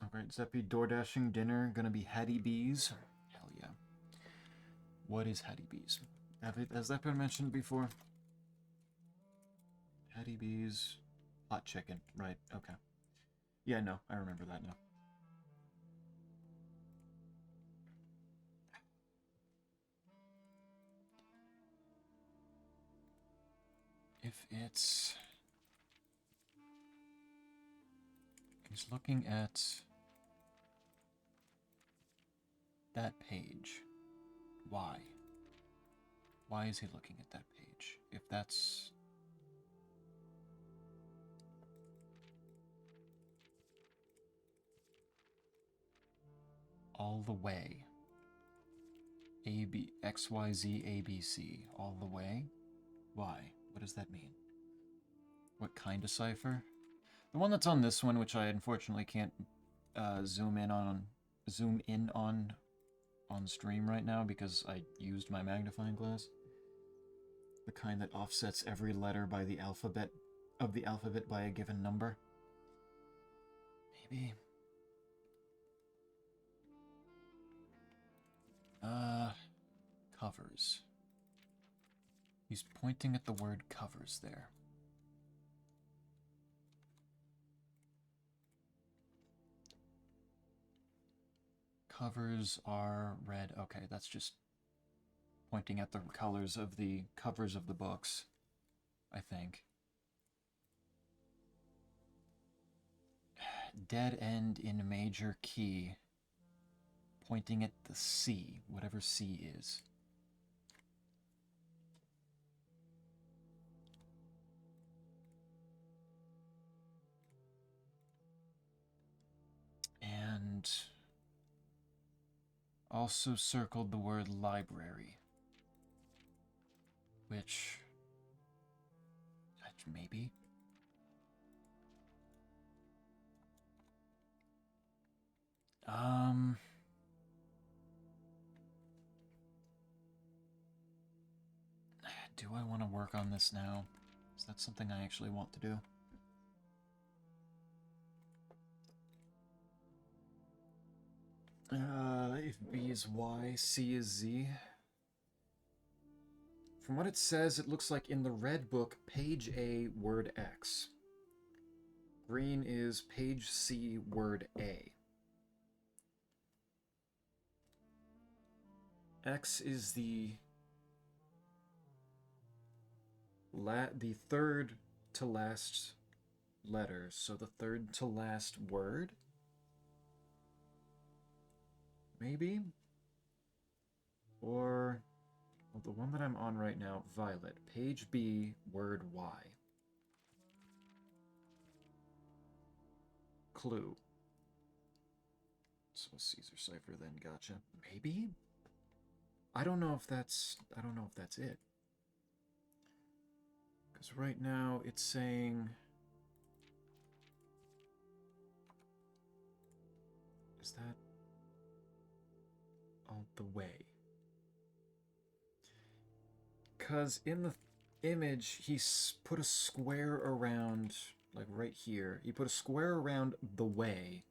S1: Alright, Zeppy, DoorDashing dinner gonna be Hattie B's? Hell yeah. What is Hattie B's? Has that been mentioned before? Hattie B's hot chicken, right, okay. Yeah, no, I remember that now. If it's... He's looking at that page. Why? Why is he looking at that page? If that's... all the way. A, B, X, Y, Z, A, B, C. All the way? Why? What does that mean? What kind of cipher? The one that's on this one, which I unfortunately can't zoom in on stream right now because I used my magnifying glass. The kind that offsets every letter by the alphabet by a given number. Maybe. Covers. He's pointing at the word covers there. Covers are red. Okay, that's just pointing at the colors of the covers of the books, I think. Dead end in major key, pointing at the C, whatever C is. And also circled the word library, which maybe. Do I want to work on this now? Is that something I actually want to do? If B is Y, C is Z. From what it says, it looks like in the red book, page A, word X. Green is page C, word A. X is the third to last letter, so the third to last word? Maybe? Or, well, the one that I'm on right now, violet. Page B, word Y. Clue. So Caesar cipher then, gotcha. Maybe? I don't know if that's it. Because right now it's saying... Is that all the way? Because in the image, he put a square around, like right here. He put a square around the way.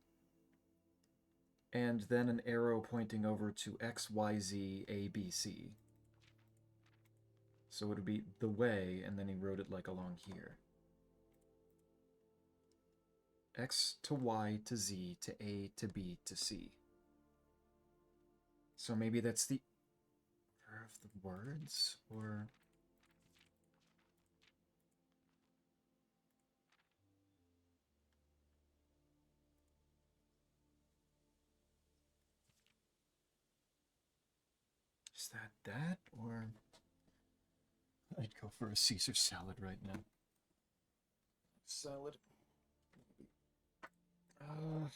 S1: and then an arrow pointing over to X, Y, Z, A, B, C. So it would be the way, and then he wrote it like along here. X to Y to Z to A to B to C. So maybe that's the order of the words, or... Is that, or... I'd go for a Caesar salad right now. Salad. What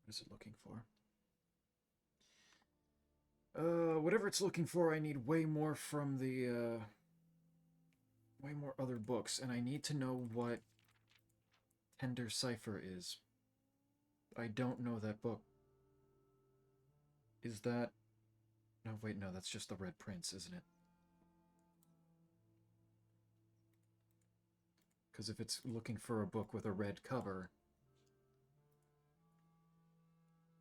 S1: is it looking for? Whatever it's looking for, I need way more from the, way more other books, and I need to know what Tender Cipher is. I don't know that book. Is that... No, wait, no, that's just the Red Prince, isn't it? Because if it's looking for a book with a red cover...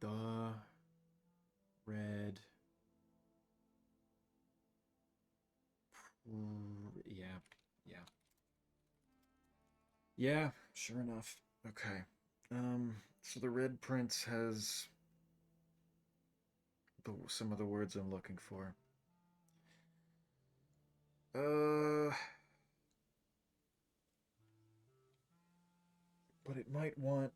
S1: The... Red... Yeah, yeah. Yeah, sure enough. Okay. So the Red Prince has... some of the words I'm looking for. But it might want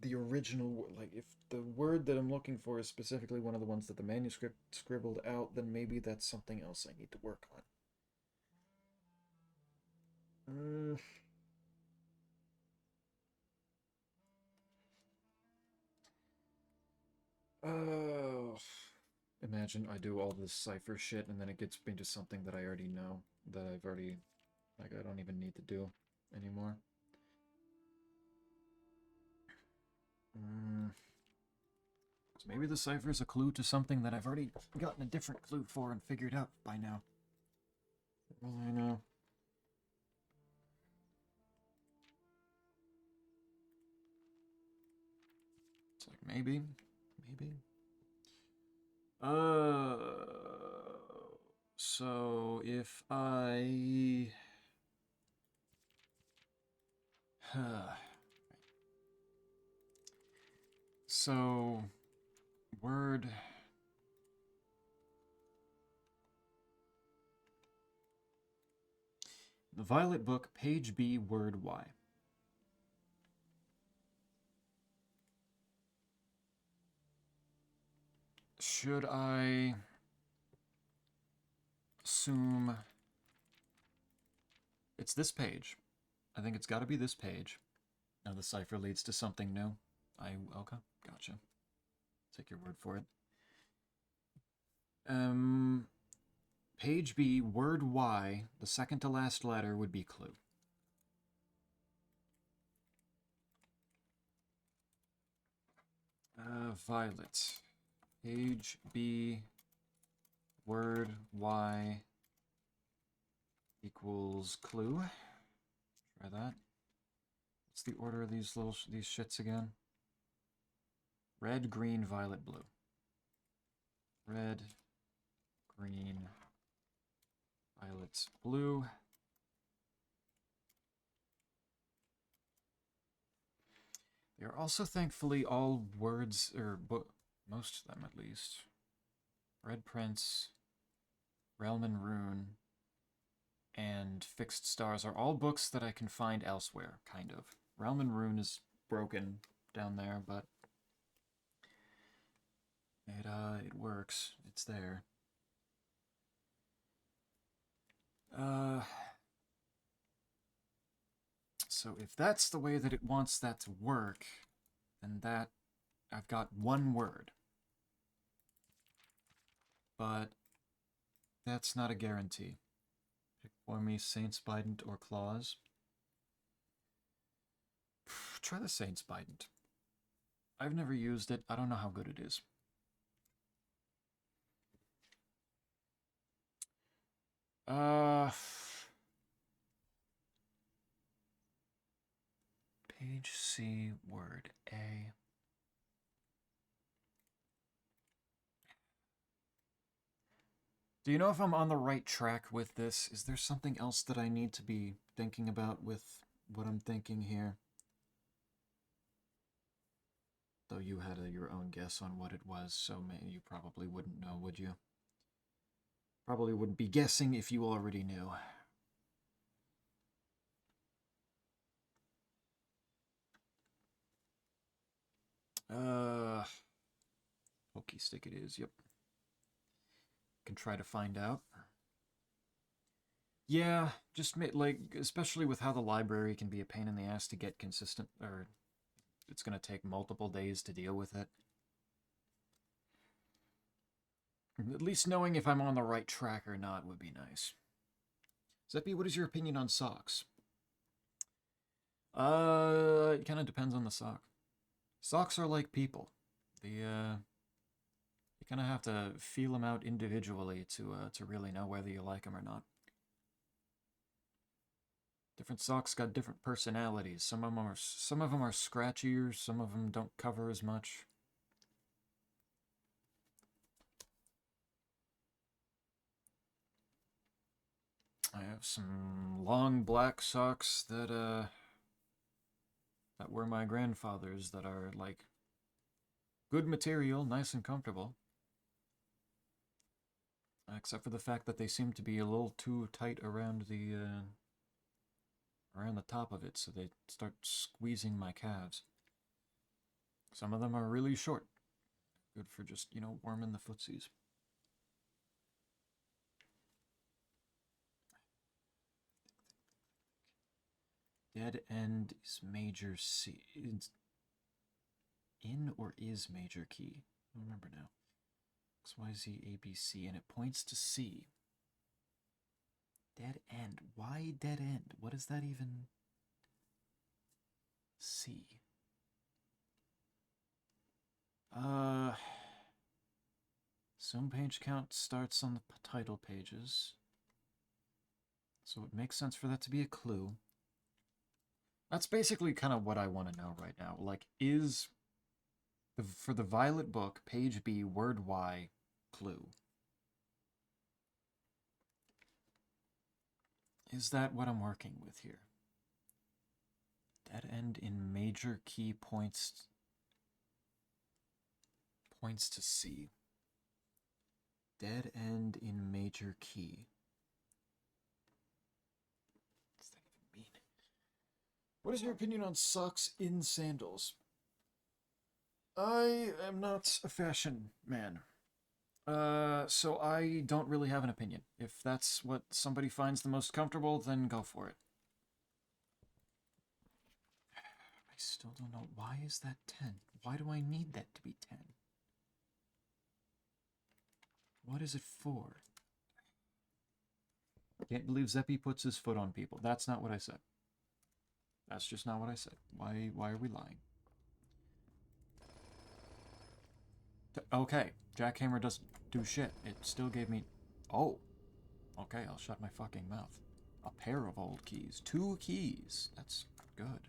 S1: the original, like, if the word that I'm looking for is specifically one of the ones that the manuscript scribbled out, then maybe that's something else I need to work on. Oh, imagine I do all this cipher shit and then it gets me to something that I already know, that I've already, like, I don't even need to do anymore. So maybe the cipher is a clue to something that I've already gotten a different clue for and figured out by now. Well, I know. It's like, maybe. So if I... So, word... The Violet Book, page B, word Y. Should I assume it's this page? I think it's got to be this page. Now the cipher leads to something new. Okay, gotcha. Take your word for it. Page B, word Y, the second to last letter would be clue. Violet. Page B, word Y equals clue. Try that. What's the order of these shits again? Red, green, violet, blue. Red, green, violet, blue. They are also thankfully all words, or most of them at least. Red Prince, Realm and Rune, and Fixed Stars are all books that I can find elsewhere, kind of. Realm and Rune is broken down there, but it works. It's there. So if that's the way that it wants that to work, then I've got one word. But that's not a guarantee. Pick for me Saint's Bident or Claws. Try the Saint's Bident. I've never used it. I don't know how good it is. Page C, word A. Do you know if I'm on the right track with this? Is there something else that I need to be thinking about with what I'm thinking here? Though you had your own guess on what it was, so you probably wouldn't know, would you? Probably wouldn't be guessing if you already knew. Pokey stick it is, yep. Can try to find out. Yeah, just like, especially with how the library can be a pain in the ass to get consistent, or it's going to take multiple days to deal with it. At least knowing if I'm on the right track or not would be nice. Zeppy, what is your opinion on socks? It kind of depends on the sock. Socks are like people. You kind of have to feel them out individually to really know whether you like them or not. Different socks got different personalities. Some of them are scratchier. Some of them don't cover as much. I have some long black socks that were my grandfather's that are like good material, nice and comfortable. Except for the fact that they seem to be a little too tight around the top of it, so they start squeezing my calves. Some of them are really short. Good for just, you know, warming the footsies. Dead end is major C. It's in or is major key? I don't remember now. X, Y, Z, A, B, C, and it points to C. Dead end. Why dead end? What does that even... C? Zoom page count starts on the title pages. So it makes sense for that to be a clue. That's basically kind of what I want to know right now. Like, for the Violet book, page B, word Y, clue. Is that what I'm working with here? Dead end in major key points to C. Dead end in major key. What does that even mean? What is your opinion on socks in sandals? I am not a fashion man. So I don't really have an opinion. If that's what somebody finds the most comfortable, then go for it. I still don't know. Why is that 10? Why do I need that to be 10? What is it for? I can't believe Zeppy puts his foot on people. That's not what I said. That's just not what I said. Why are we lying? Okay, jackhammer doesn't do shit. It still gave me... Oh. Okay, I'll shut my fucking mouth. A pair of old keys. 2 keys. That's good.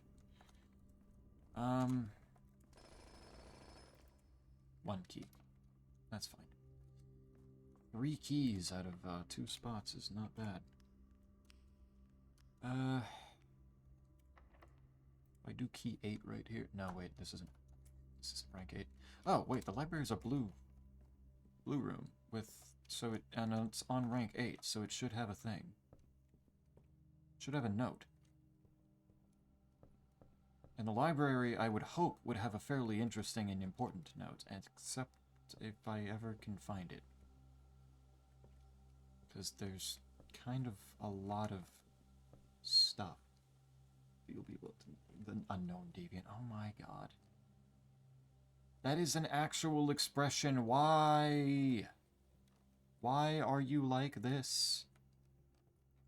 S1: 1 key. That's fine. 3 keys out of 2 spots is not bad. I do key 8 right here. No, wait, this isn't rank 8. Oh, wait, the library's a blue room with, so it, and it's on rank 8, so it should have a thing. It should have a note. And the library, I would hope, would have a fairly interesting and important note, except if I ever can find it. Because there's kind of a lot of stuff. You'll be able to... The unknown deviant. Oh my god. That is an actual expression. Why? Why are you like this?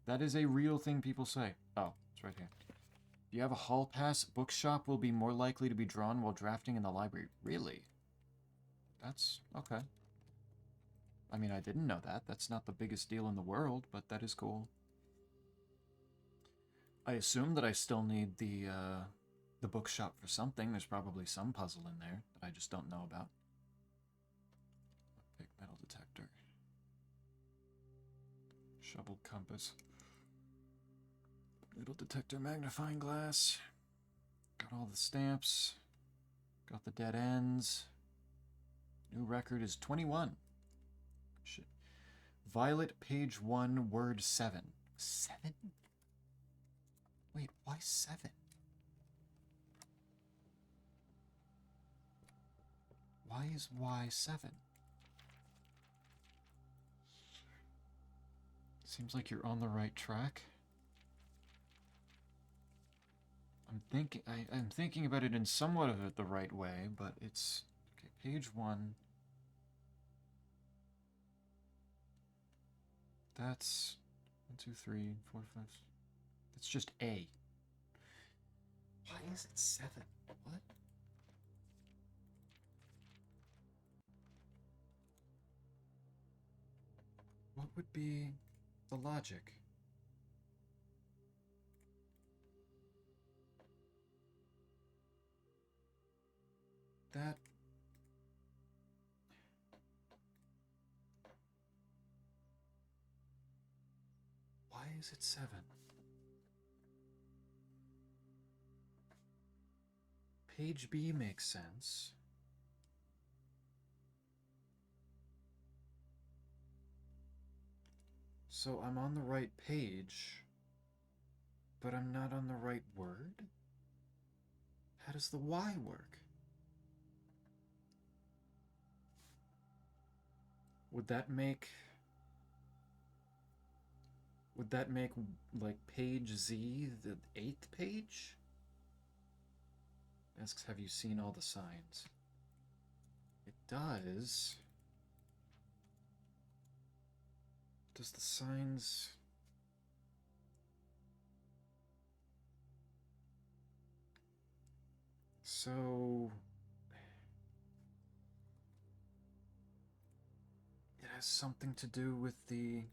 S1: That is a real thing people say. Oh, it's right here. Do you have a hall pass? Bookshop will be more likely to be drawn while drafting in the library. Really? That's okay. I mean, I didn't know that. That's not the biggest deal in the world, but that is cool. I assume that I still need the the bookshop for something. There's probably some puzzle in there that I just don't know about. Big metal detector. Shovel compass. Metal detector, magnifying glass. Got all the stamps. Got the dead ends. New record is 21. Shit. Violet, page 1, word 7. 7? Wait, why 7? Why is Y7? Seems like you're on the right track. I'm thinking about it in somewhat of it the right way, but it's okay. Page 1. That's 1, 2, 3, 4, 5. That's just A. Why is it 7? What? What would be the logic? That... Why is it 7? Page B makes sense. So I'm on the right page, but I'm not on the right word? How does the Y work? Would that make, like, page Z the 8th page? Asks, have you seen all the signs? It does. Does the signs... So... It has something to do with the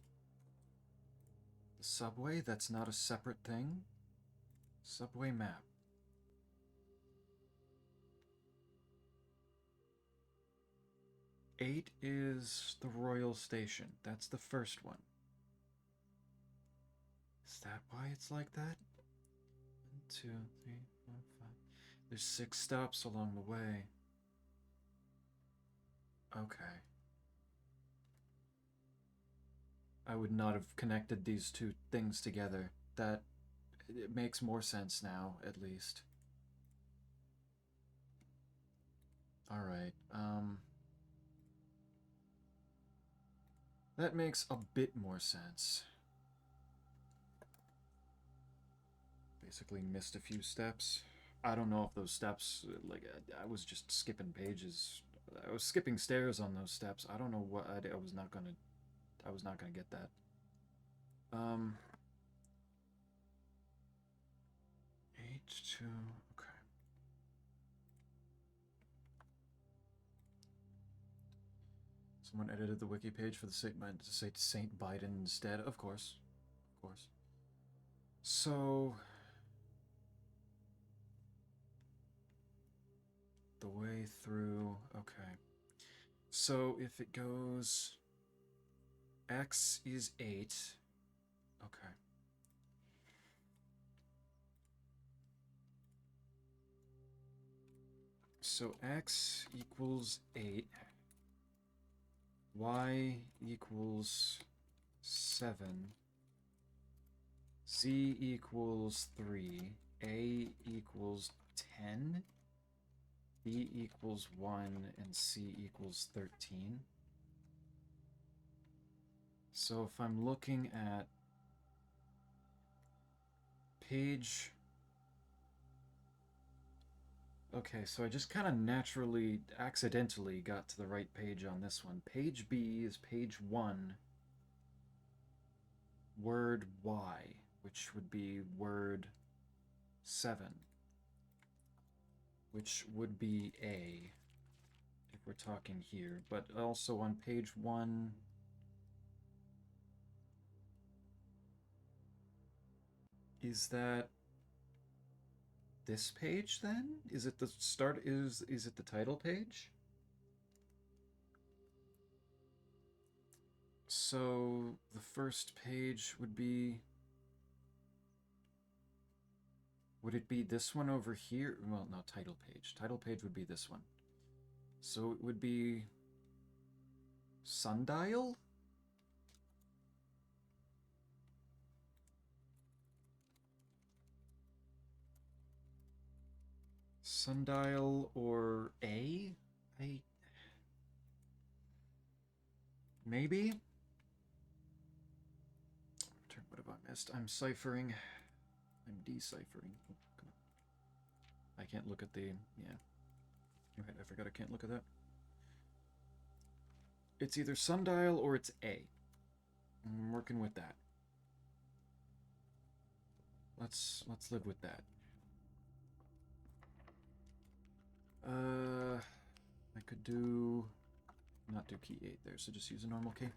S1: subway? That's not a separate thing? Subway map. Eight is the Royal Station. That's the first one. Is that why it's like that? 1, 2, 3, 4, 5. There's 6 stops along the way. Okay. I would not have connected these two things together. That... it makes more sense now, at least. Alright, that makes a bit more sense. Basically missed a few steps. I don't know if those steps, like, I was just skipping pages. I was skipping stairs on those steps. I don't know what I was not gonna get that. H2, okay. Someone edited the wiki page for the to say Saint Biden instead. Of course. Of course. So... the way through... okay. So if it goes... X is 8. Okay. So X equals 8. Y equals 7. Z equals 3. A equals 10. B equals 1. And C equals 13. So if I'm looking at page... okay, so I just kind of naturally, accidentally got to the right page on this one. Page B is page 1, word Y, which would be word 7, which would be A, if we're talking here. But also on page 1... is that this page then? Is it the start? Is it the title page? So the first page would be. Would it be this one over here? Well, no, title page. Title page would be this one. So it would be Sundial? Sundial or A? Maybe? What have I missed? I'm ciphering. I'm deciphering. Oh, come on. I can't look at the... Yeah. Right, I forgot I can't look at that. It's either Sundial or it's A. I'm working with that. Let's live with that. I could do... Not do key 8 there, so just use a normal key.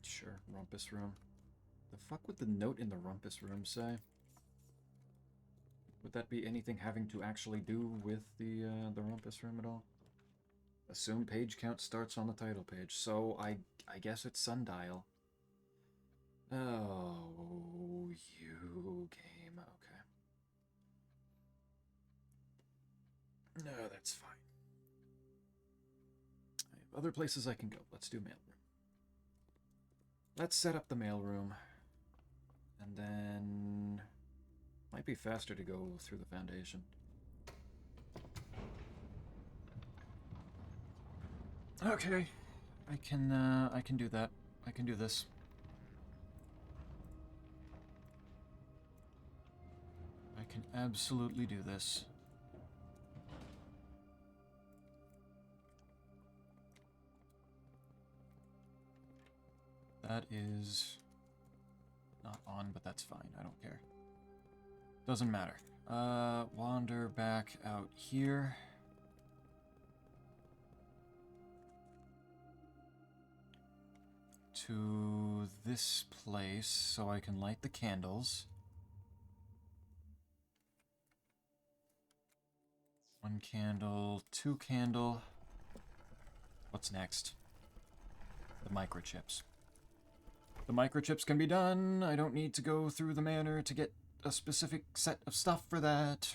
S1: Sure, Rumpus Room. The fuck would the note in the Rumpus Room say? Would that be anything having to actually do with the Rumpus Room at all? Assume page count starts on the title page, so I guess it's Sundial. Oh, you game, okay. No, that's fine. I have other places I can go. Let's do mailroom. Let's set up the mailroom. And then... Might be faster to go through the foundation. Okay. I can do that. I can do this. I can absolutely do this. That is not on, but that's fine. I don't care. Doesn't matter. Wander back out here. To this place so I can light the candles. One candle, two candle. What's next? The microchips. The microchips can be done. I don't need to go through the manor to get a specific set of stuff for that.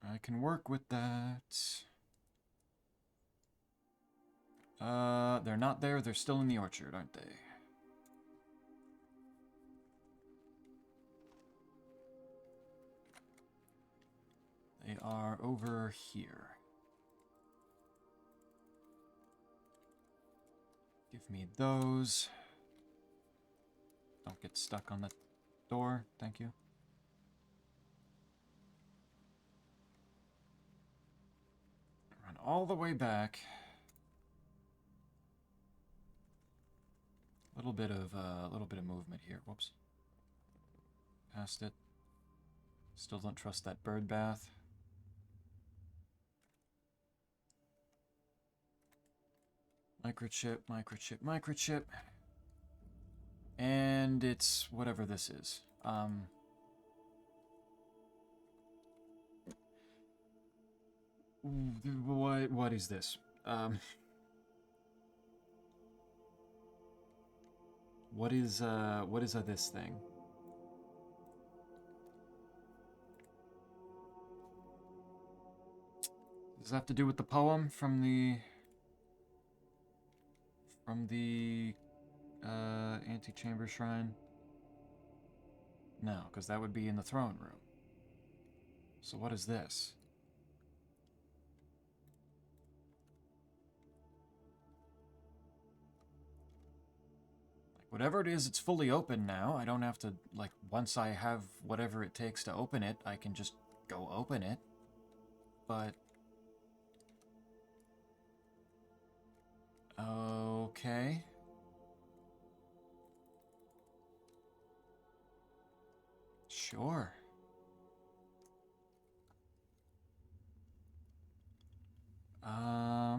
S1: I can work with that. They're not there. They're still in the orchard, aren't they? They are over here. Give me those. Don't get stuck on the door. Thank you. Run all the way back. A little bit of movement here. Whoops. Past it. Still don't trust that bird bath. Microchip, microchip, microchip. And it's whatever this is. What is this? What is this thing? Does it have to do with the poem from the antechamber shrine? No, because that would be in the throne room. So what is this? Like, whatever it is, it's fully open now. I don't have to, like, once I have whatever it takes to open it, I can just go open it. But... okay. Sure. I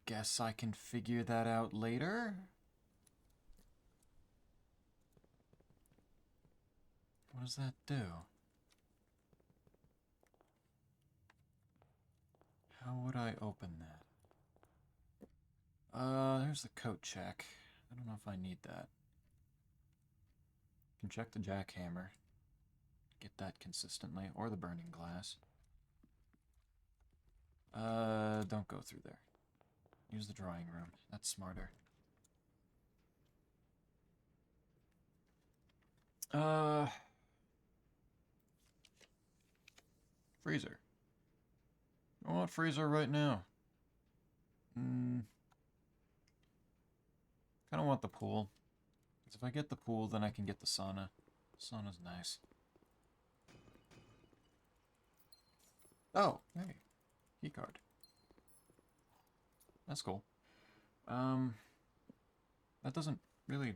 S1: guess I can figure that out later. What does that do? How would I open that? There's the coat check. I don't know if I need that. Can check the jackhammer. Get that consistently. Or the burning glass. Don't go through there. Use the drawing room. That's smarter. Freezer. I want freezer right now. Kind of want the pool. Because if I get the pool, then I can get the sauna. Sauna's nice. Oh, hey. Keycard. That's cool. That doesn't really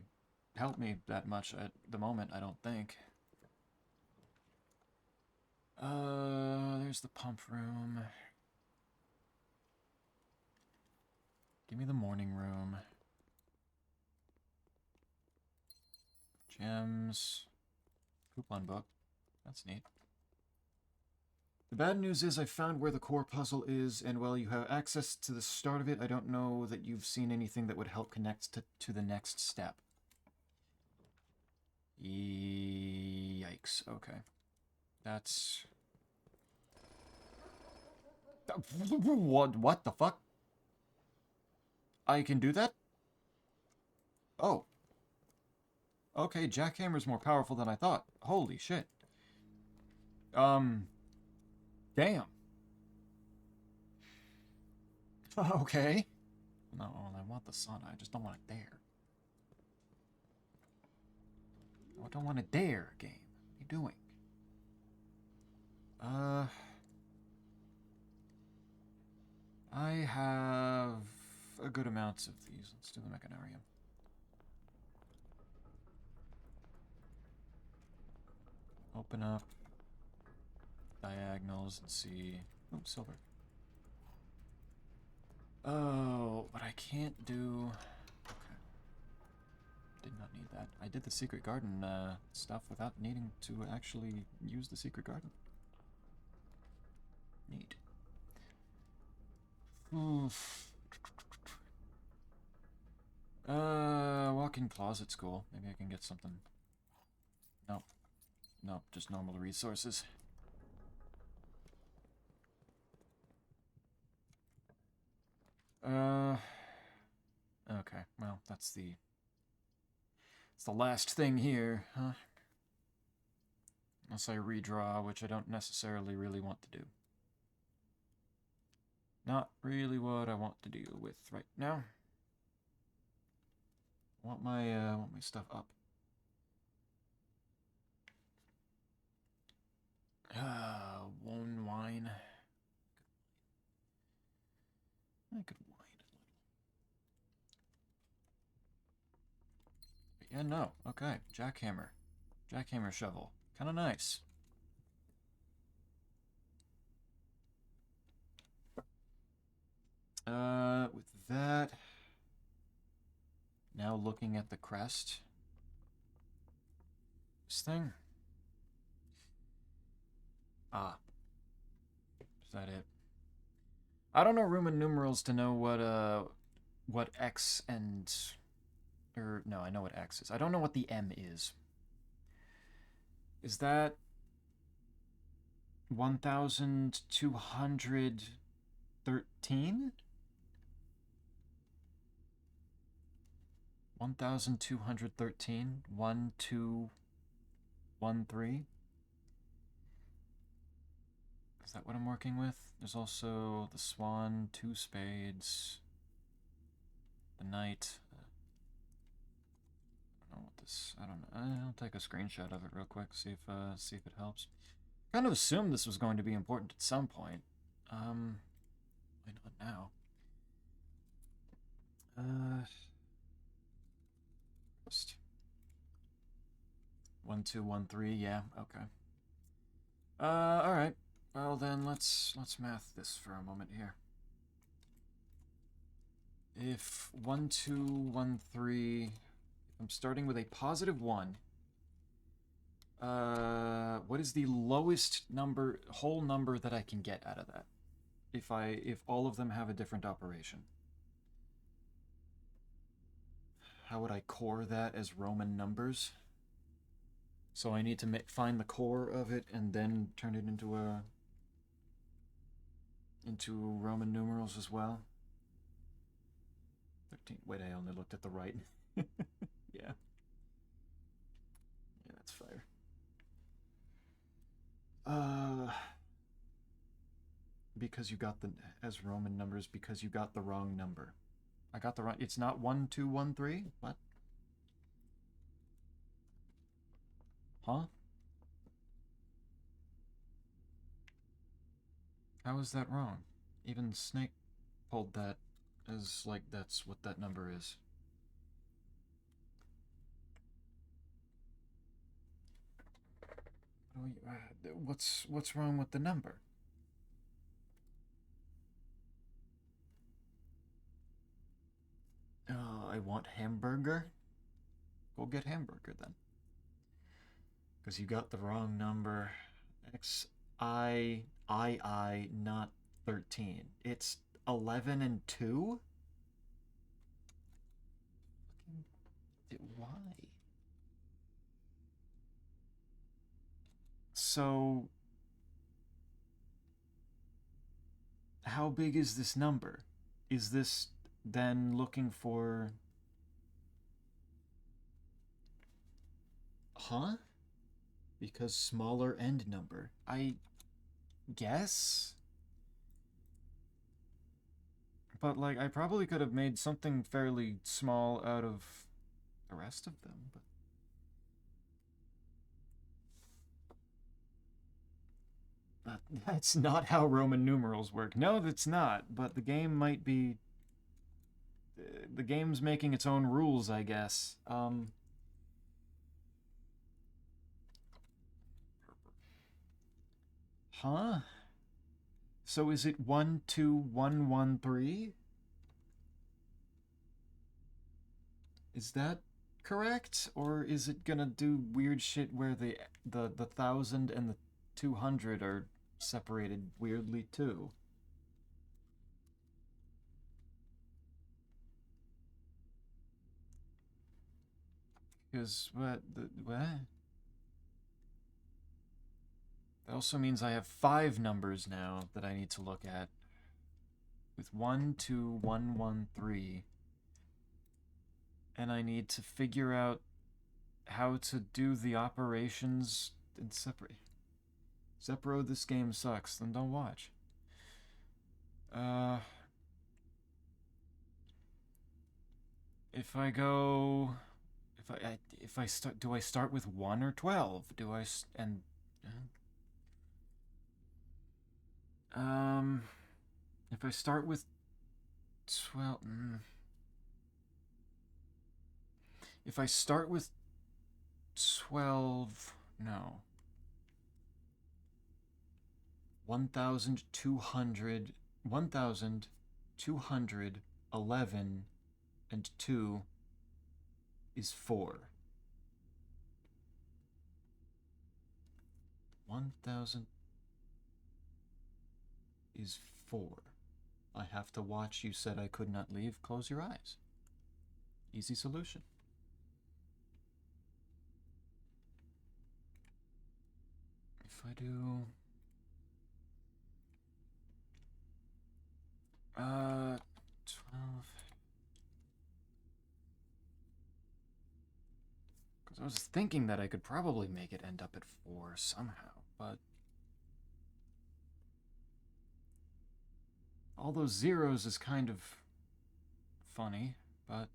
S1: help me that much at the moment, I don't think. There's the pump room. Give me the morning room. Gems. Coupon book. That's neat. The bad news is I found where the core puzzle is, and while you have access to the start of it, I don't know that you've seen anything that would help connect to the next step. Yikes. Okay. That's... What the fuck? I can do that? Oh. Okay, jackhammer's more powerful than I thought. Holy shit. Damn. Okay. No, I want the sauna. I just don't want it there. I don't want it there, game. What are you doing? I have a good amount of these. Let's do the mechanarium. Open up diagonals and see... Oh, silver. Oh, but I can't do... Okay. Did not need that. I did the secret garden stuff without needing to actually use the secret garden. Neat. Oof. Walk-in closet's cool. Maybe I can get something. Nope. Nope, just normal resources. Okay, well, that's the... It's the last thing here, huh? Unless I redraw, which I don't necessarily really want to do. Not really what I want to deal with right now. I want my stuff up. One wine. I could wine a little. Yeah, no. Okay. Jackhammer. Jackhammer shovel. Kind of nice. With that... Now looking at the crest. This thing. Ah. Is that it? I don't know Roman numerals to know what X and... no, I know what X is. I don't know what the M is. Is that 1,213? 1,213? 1,213? Is that what I'm working with? There's also the swan, 2 spades, the knight. I don't know what this... I don't know. I'll take a screenshot of it real quick, see if it helps. Kind of assumed this was going to be important at some point. Why not now? 1,213, yeah, okay. Alright. Well then let's math this for a moment here. If 1, 2, 1, 3... I'm starting with a positive 1. What is the lowest number, whole number that I can get out of that? If all of them have a different operation. How would I core that as Roman numbers? So I need to find the core of it and then turn it into Roman numerals as well. 13. Wait, I only looked at the right. Yeah. Yeah, that's fire. Because you got the as Roman numbers because you got the wrong number. I got the wrong. It's not 1, 2, 1, 3. What? Huh? How is that wrong? Even Snake pulled that as like that's what that number is. What's wrong with the number? I want hamburger. Go get hamburger then. Because you got the wrong number. I, not 13. It's 11 and 2? Why? So, how big is this number? Is this then looking for... Huh? Because smaller end number. I guess? But, like, I probably could have made something fairly small out of the rest of them, but... That's not how Roman numerals work. No, that's not, but the game might be... The game's making its own rules, I guess. Huh? So is it 1, 2, 1, 1, 3? Is that correct? Or is it gonna do weird shit where the 1,000 and the 200 are separated weirdly too? Because what? That also means I have 5 numbers now that I need to look at. With 1, 2, 1, 1, 3. And I need to figure out how to do the operations and separate. Zepro, this game sucks, then don't watch. If I go... If I start... Do I start with 1 or 12? Do I... And... If I start with 12... If I start with 12... No. 1,211 and 2 is 4. 1,000 is 4. I have to watch You Said I Could Not Leave. Close your eyes. Easy solution. If I do... 12... Because I was thinking that I could probably make it end up at 4 somehow, but... All those zeros is kind of funny, but...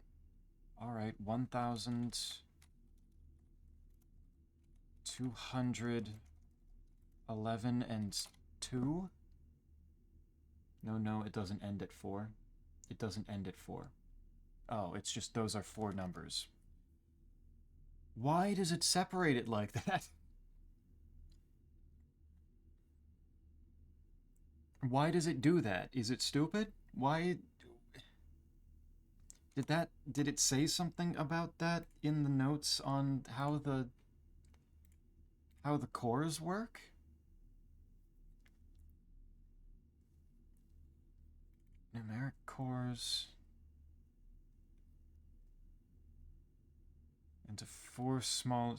S1: Alright, 1,211 and 2? No, it doesn't end at 4. It doesn't end at 4. Oh, it's just those are 4 numbers. Why does it separate it like that? Why does it do that? Is it stupid? Why... Did it say something about that in the notes on how the cores work? Numeric cores into four small,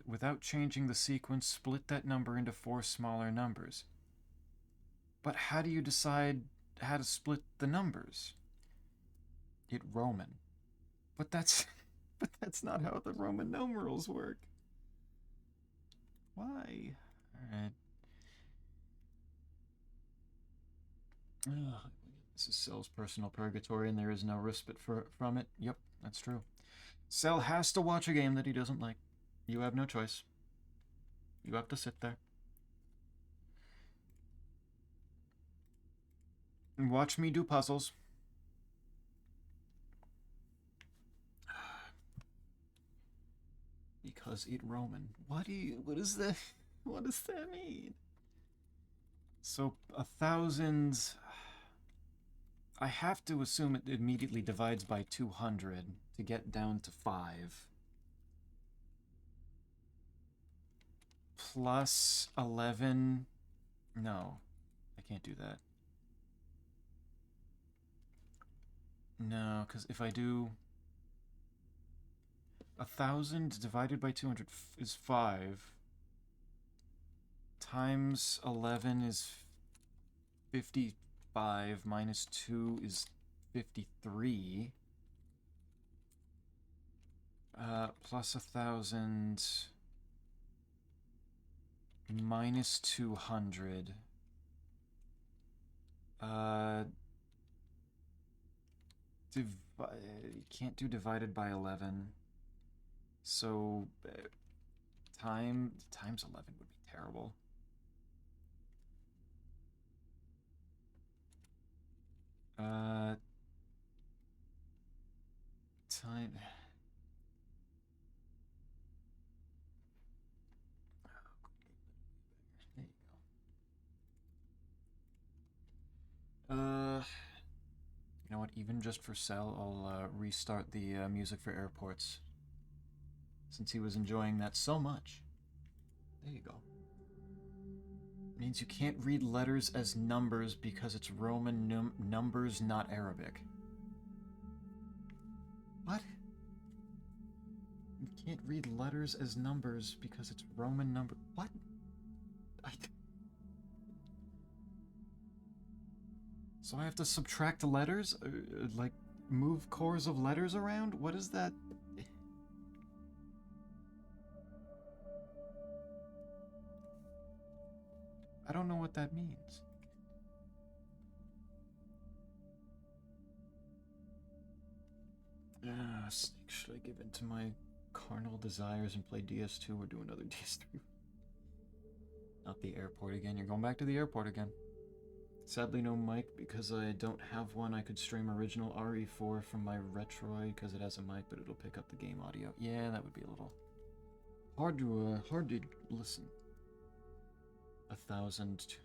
S1: without changing the sequence, split that number into four smaller numbers. But how do you decide how to split the numbers? It Roman. But that's but that's not how the Roman numerals work. Why? Alright. This is Cell's personal purgatory and there is no respite from it. Yep, that's true. Cell has to watch a game that he doesn't like. You have no choice. You have to sit there. And watch me do puzzles. Because it Roman. What is that? What does that mean? So 1,000. I have to assume it immediately divides by 200 to get down to 5. Plus 11. No, I can't do that. No, because if I do 1,000 divided by 200 is 5. Times 11 is 55. Minus 2 is 53. Plus 1,000 minus 200. You can't do divided by 11. So times 11 would be terrible. Time. There you go. You know what? Even just for Cell, I'll restart the music for airports. Since he was enjoying that so much. There you go. It means you can't read letters as numbers because it's Roman numbers, not Arabic. What? You can't read letters as numbers because it's Roman number. What? So I have to subtract letters? Like, move cores of letters around? What is that? I don't know what that means. Snake, should I give in to my carnal desires and play DS2 or do another DS3? Not the airport again. You're going back to the airport again. Sadly, no mic because I don't have one. I could stream original RE4 from my Retroid because it has a mic, but it'll pick up the game audio. Yeah, that would be a little hard to listen. 1,000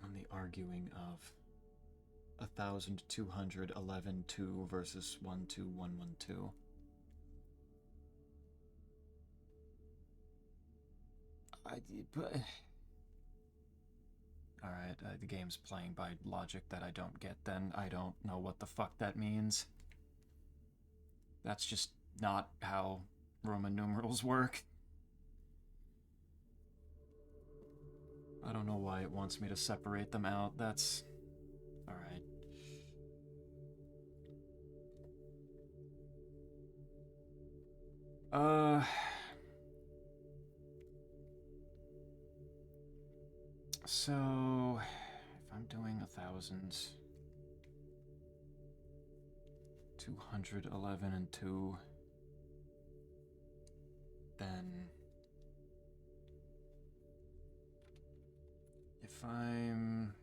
S1: on the arguing of 1,211.2 versus 12112. Alright, the game's playing by logic that I don't get then. I don't know what the fuck that means. That's just not how Roman numerals work. I don't know why it wants me to separate them out. That's... Alright. So... if I'm doing 1,000... 211.2... then... if I'm...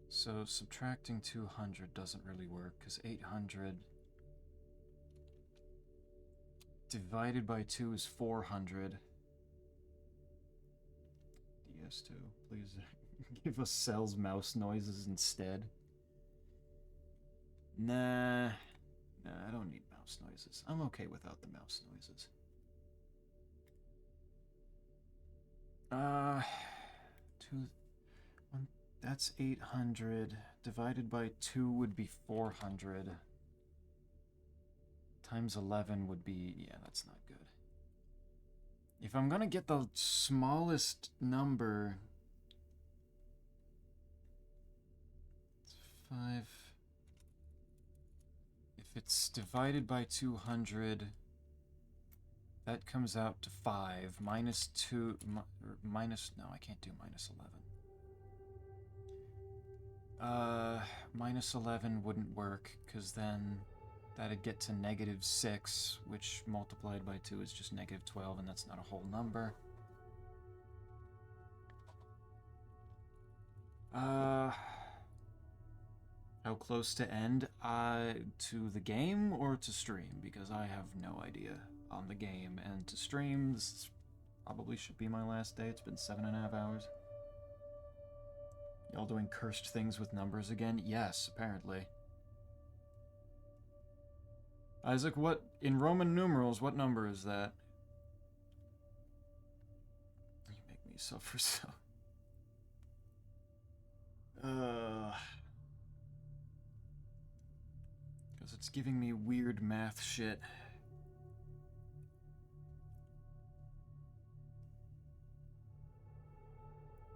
S1: So subtracting 200 doesn't really work, because 800 divided by 2 is 400. DS2, please Give us Cell's mouse noises instead. Nah. Nah, I don't need mouse noises. I'm okay without the mouse noises. Two, one, that's 800. Divided by 2 would be 400. Times 11 would be... yeah, that's not good. If I'm gonna get the smallest number... it's 5... if it's divided by 200... that comes out to 5. Minus 2... minus... no, I can't do minus 11. Minus 11 wouldn't work, because then... that'd get to -6, which multiplied by 2 is just -12, and that's not a whole number. How close to end? To the game or to stream? Because I have no idea on the game. And to stream, this probably should be my last day. It's been 7.5 hours. Y'all doing cursed things with numbers again? Yes, apparently. Isaac, what, in Roman numerals, what number is that? You make me suffer so. Because it's giving me weird math shit.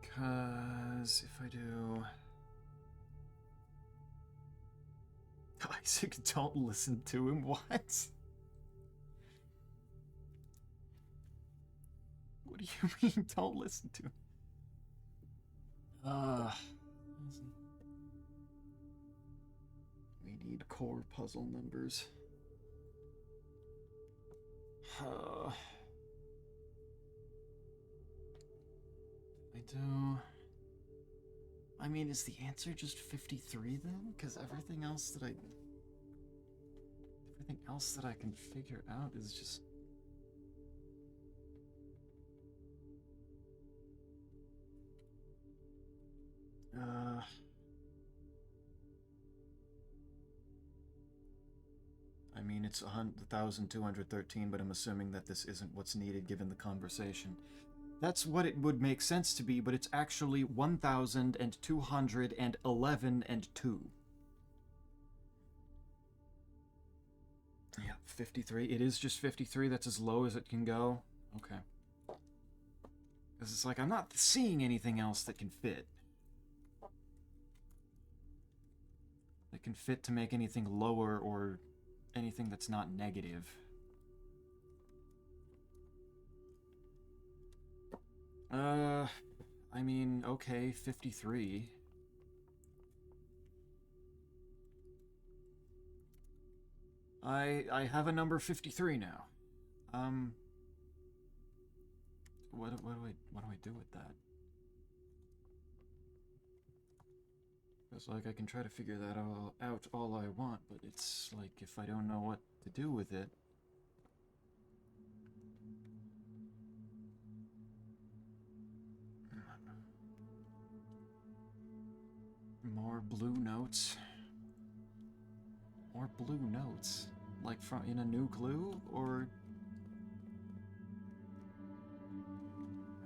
S1: Because if I do... Isaac, don't listen to him. What? What do you mean, don't listen to him? We need core puzzle numbers. I do... I mean, is the answer just 53 then? Because everything else that I can figure out is just... I mean, it's 1,213, but I'm assuming that this isn't what's needed given the conversation. That's what it would make sense to be, but it's actually 1,211 and 2. Yeah, 53. It is just 53. That's as low as it can go. Okay. Because it's like, I'm not seeing anything else that can fit. That can fit to make anything lower or anything that's not negative. I mean, okay, 53. I have a number 53 now. What do I do with that? It's like I can try to figure that out all I want, but it's like if I don't know what to do with it. More blue notes. More blue notes. Like from in a new clue, or...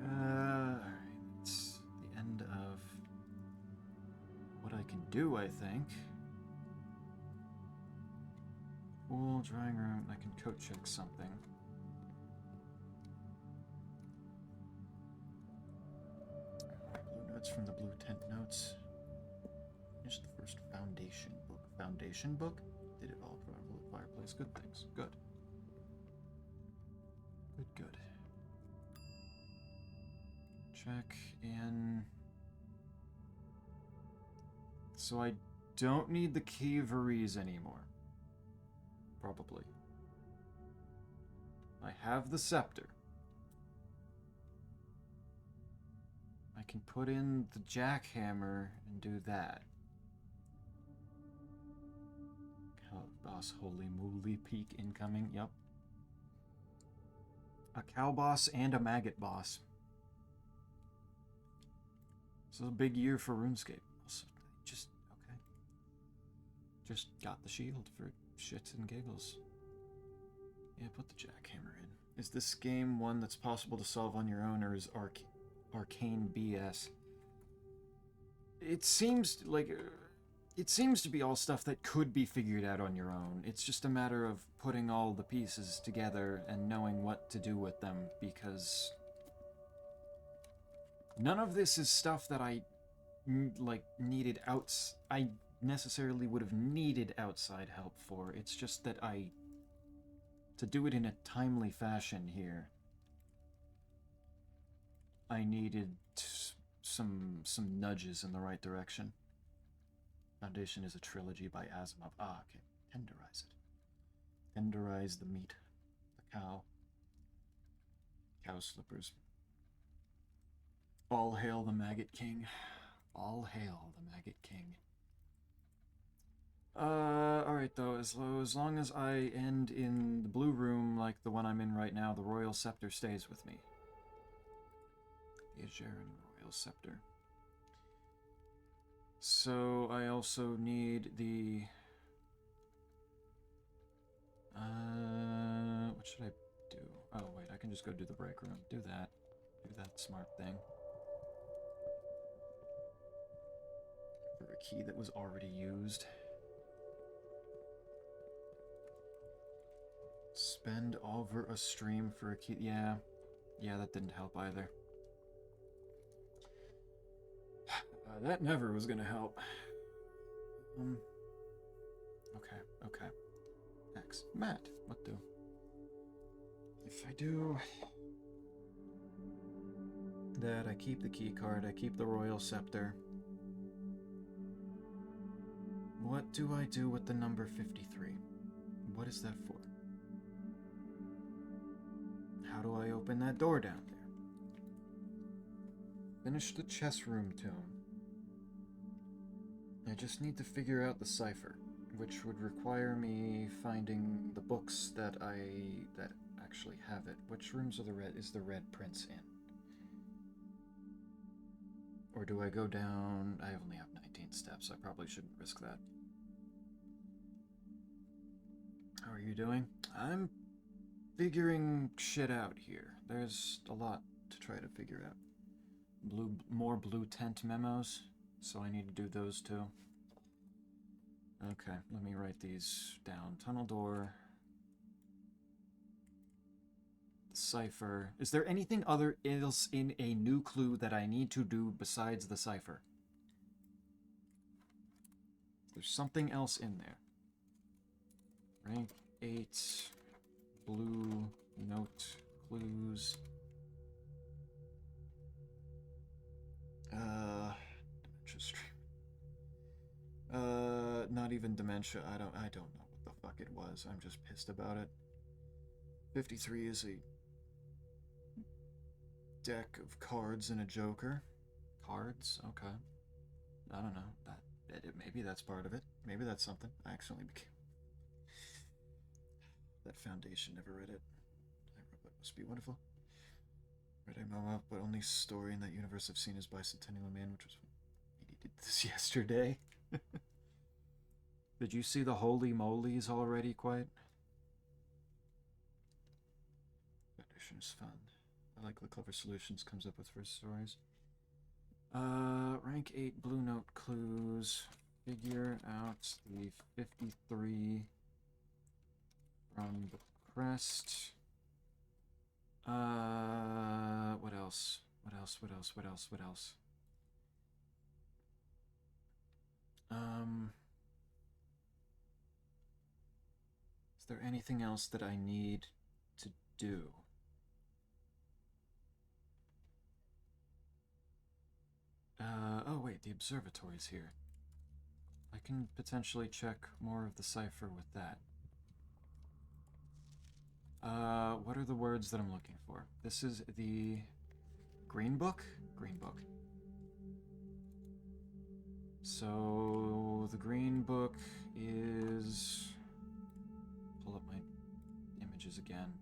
S1: Alright, it's the end of what I can do, I think. Pool, drawing room, I can coat check something. Blue notes from the blue tent notes. Finish the first foundation book. Foundation book? Did it all from the fireplace. Good things. Good. Good. Check in. So I don't need the Kieveries anymore. Probably. I have the scepter. I can put in the jackhammer and do that. Boss, holy moly, peak incoming, yep. A cow boss and a maggot boss. This is a big year for RuneScape. Also, just, okay. Just got the shield for shits and giggles. Yeah, put the jackhammer in. Is this game one that's possible to solve on your own, or is arcane BS? It seems like... it seems to be all stuff that could be figured out on your own. It's just a matter of putting all the pieces together and knowing what to do with them, because none of this is stuff that I necessarily would have needed outside help for. It's just that to do it in a timely fashion here, I needed some nudges in the right direction. Foundation is a trilogy by Asimov. Ah, okay. Tenderize it. Tenderize the meat. The cow. Cow slippers. All hail the Maggot King. All hail the Maggot King. Alright though, as long as I end in the blue room like the one I'm in right now, the Royal Scepter stays with me. The Ageran Royal Scepter. So I also need the... what should I do? Oh wait, I can just go do the break room. Do that. Do that smart thing. For a key that was already used. Spend over a stream for a key. Yeah, that didn't help either. That never was gonna help. Okay. X. Matt, what do? If I do that, I keep the key card, I keep the Royal Scepter. What do I do with the number 53? What is that for? How do I open that door down there? Finish the chess room tomb. I just need to figure out the cipher, which would require me finding the books that actually have it. Which rooms is the Red Prince in? Or do I go down? I only have 19 steps. I probably shouldn't risk that. How are you doing? I'm figuring shit out here. There's a lot to try to figure out. More blue tent memos, so I need to do those too. Okay, let me write these down. Tunnel door. The cipher. Is there anything else in a new clue that I need to do besides the cipher? There's something else in there. Rank 8. Blue note clues. Dementia stream. Not even dementia. I don't know what the fuck it was. I'm just pissed about it. 53 is a deck of cards and a joker. Cards? Okay. I don't know. Maybe that's part of it. Maybe that's something. I accidentally became... That foundation, never read it. I wrote it must be wonderful. Read a moment, but only story in that universe I've seen is Bicentennial Man, which was... He did this yesterday. Did you see the Holy Molies already, quite? Foundation is fun. I like the clever solutions comes up with for stories. Rank 8 Blue Note clues. Figure out the 53 from the crest. What else? Is there anything else that I need to do? Oh wait, the observatory's here. I can potentially check more of the cipher with that. What are the words that I'm looking for? This is the Green Book? Green Book. So the Green Book is... Pull up my images again.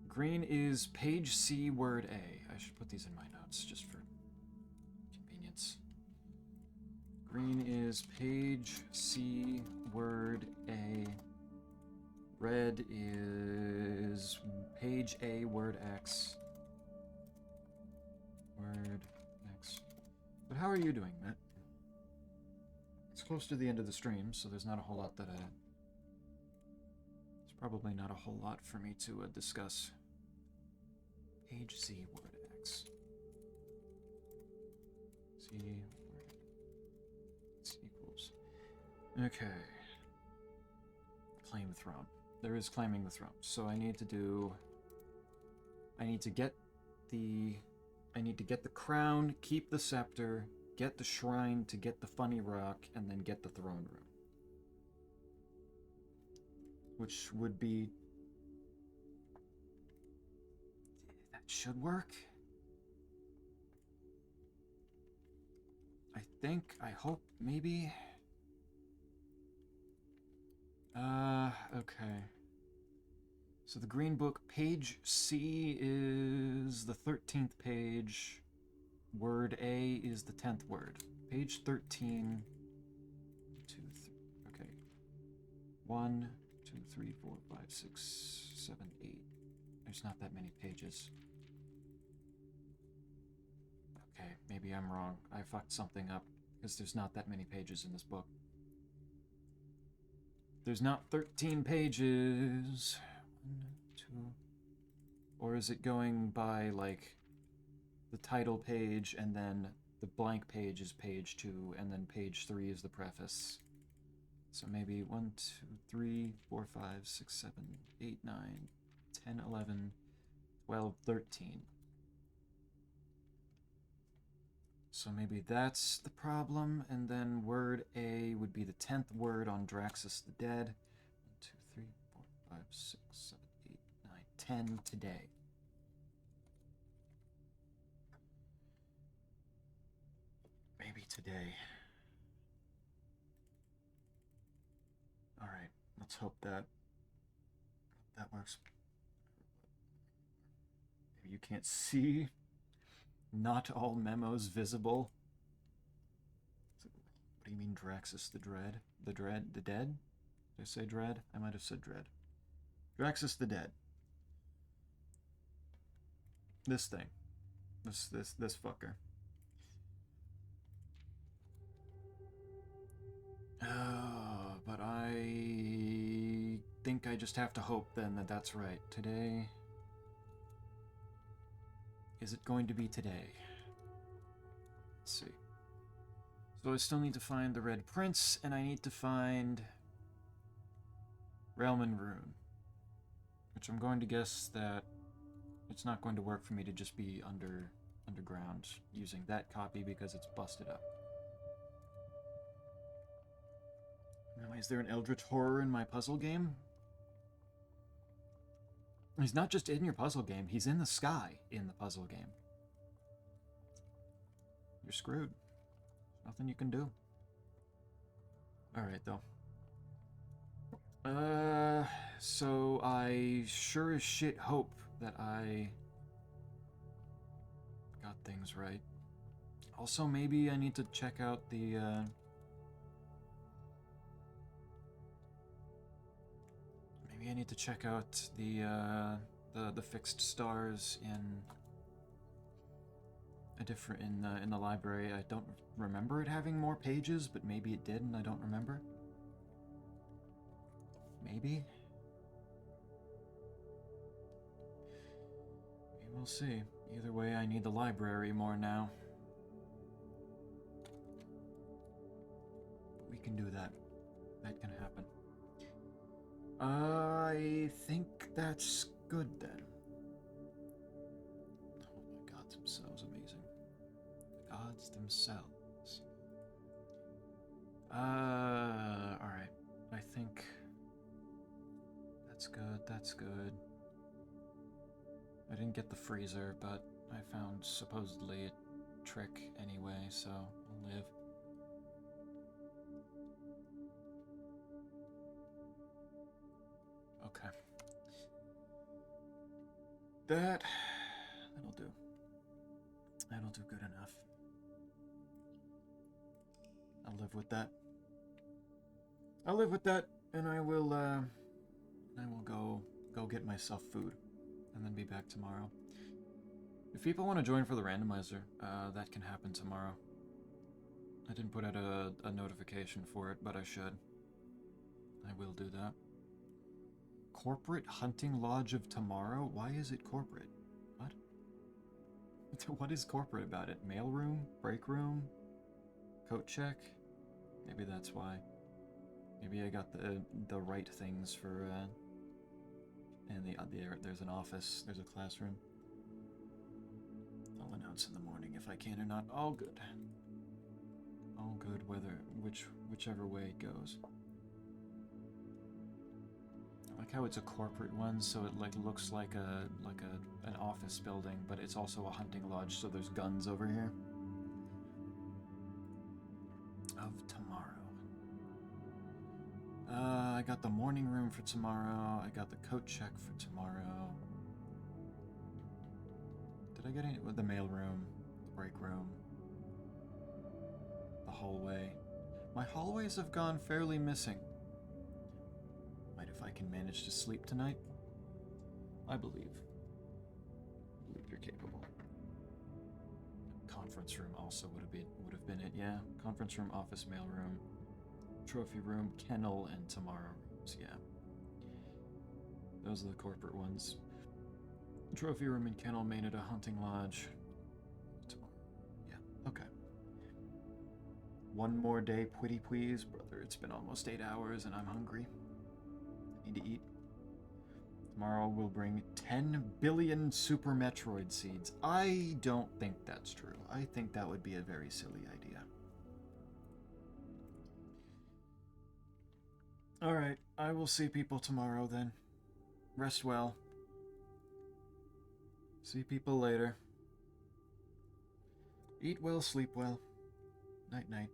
S1: Green is page C, word A. I should put these in my notes just for convenience. Green is page C, word A. Red is page A, word X. Word X. But how are you doing, Matt? It's close to the end of the stream, so there's not a whole lot that there's probably not a whole lot for me to discuss. Page C, word X. C, word X equals. Okay. Claim the throne. There is claiming the throne. So I need to get the crown, keep the scepter, get the shrine to get the funny rock, and then get the throne room. Which would be... that should work. I think, I hope, maybe... okay. So the green book, page C is the 13th page. Word A is the 10th word. Page 13. 2, 3. Okay. 1, 2, 3, 4, 5, 6, 7, 8. There's not that many pages. Okay, maybe I'm wrong. I fucked something up because there's not that many pages in this book. There's not 13 pages. 1, 2. Or is it going by, like, the title page, and then the blank page is page 2, and then page 3 is the preface? So maybe 1, 2, 3, 4, 5, 6, 7, 8, 9, 10, 11, 12, 13. So maybe that's the problem, and then word A would be the 10th word on Draxus the Dead. 1, 2, 3, 4, 5, 6, 7, 8, 9, 10 today. Maybe today. Alright, let's hope that works. Maybe you can't see. Not all memos visible. What do you mean, Draxus the Dread? The Dread? The Dead? Did I say Dread? I might have said Dread. Draxus the Dead. This thing. This fucker. But I think I just have to hope then that that's right. Today... is it going to be today? Let's see. So I still need to find the Red Prince, and I need to find Realm and Rune. Which I'm going to guess that it's not going to work for me to just be underground using that copy because it's busted up. Now, is there an Eldritch Horror in my puzzle game? He's not just in your puzzle game, he's in the sky in the puzzle game. You're screwed. Nothing you can do. Alright, though. So I sure as shit hope that I got things right. Also, maybe I need to check out the, maybe I need to check out the fixed stars in a different in the library. I don't remember it having more pages, but maybe it did, and I don't remember. Maybe. We will see. Either way, I need the library more now. We can do that. That can happen. I think that's good then. Oh my gods themselves, amazing. The gods themselves. Alright. I think that's good, that's good. I didn't get the freezer, but I found supposedly a trick anyway, so I'll live. Okay. That'll do. do good enough. I'll live with that. I'll live with that, and I will go get myself food, and then be back tomorrow. If people want to join for the randomizer, that can happen tomorrow. I didn't put out a notification for it, but I should. I will do that. Corporate Hunting Lodge of Tomorrow? Why is it corporate? What? What is corporate about it? Mailroom? Break room? Coat check? Maybe that's why. Maybe I got the right things for, and there's an office, there's a classroom. I'll announce in the morning if I can or not. All good. All good, whichever way it goes. I like how it's a corporate one, so it looks like an office building, but it's also a hunting lodge, so there's guns over here. Of tomorrow. I got the morning room for tomorrow. I got the coat check for tomorrow. Did I get any with the mail room, the break room, the hallway? My hallways have gone fairly missing. Might if I can manage to sleep tonight. I believe you're capable. Conference room also would have been it. Yeah, conference room, office, mail room, trophy room, kennel, and tomorrow rooms. Yeah, those are the corporate ones. Trophy room and kennel main at a hunting lodge. Tomorrow. Yeah. Okay. One more day, pretty please, brother. It's been almost 8 hours, and I'm hungry. I need to eat. Tomorrow we'll bring 10 billion Super Metroid seeds. I don't think that's true. I think that would be a very silly idea. Alright, I will see people tomorrow then. Rest well. See people later. Eat well, sleep well. Night-night.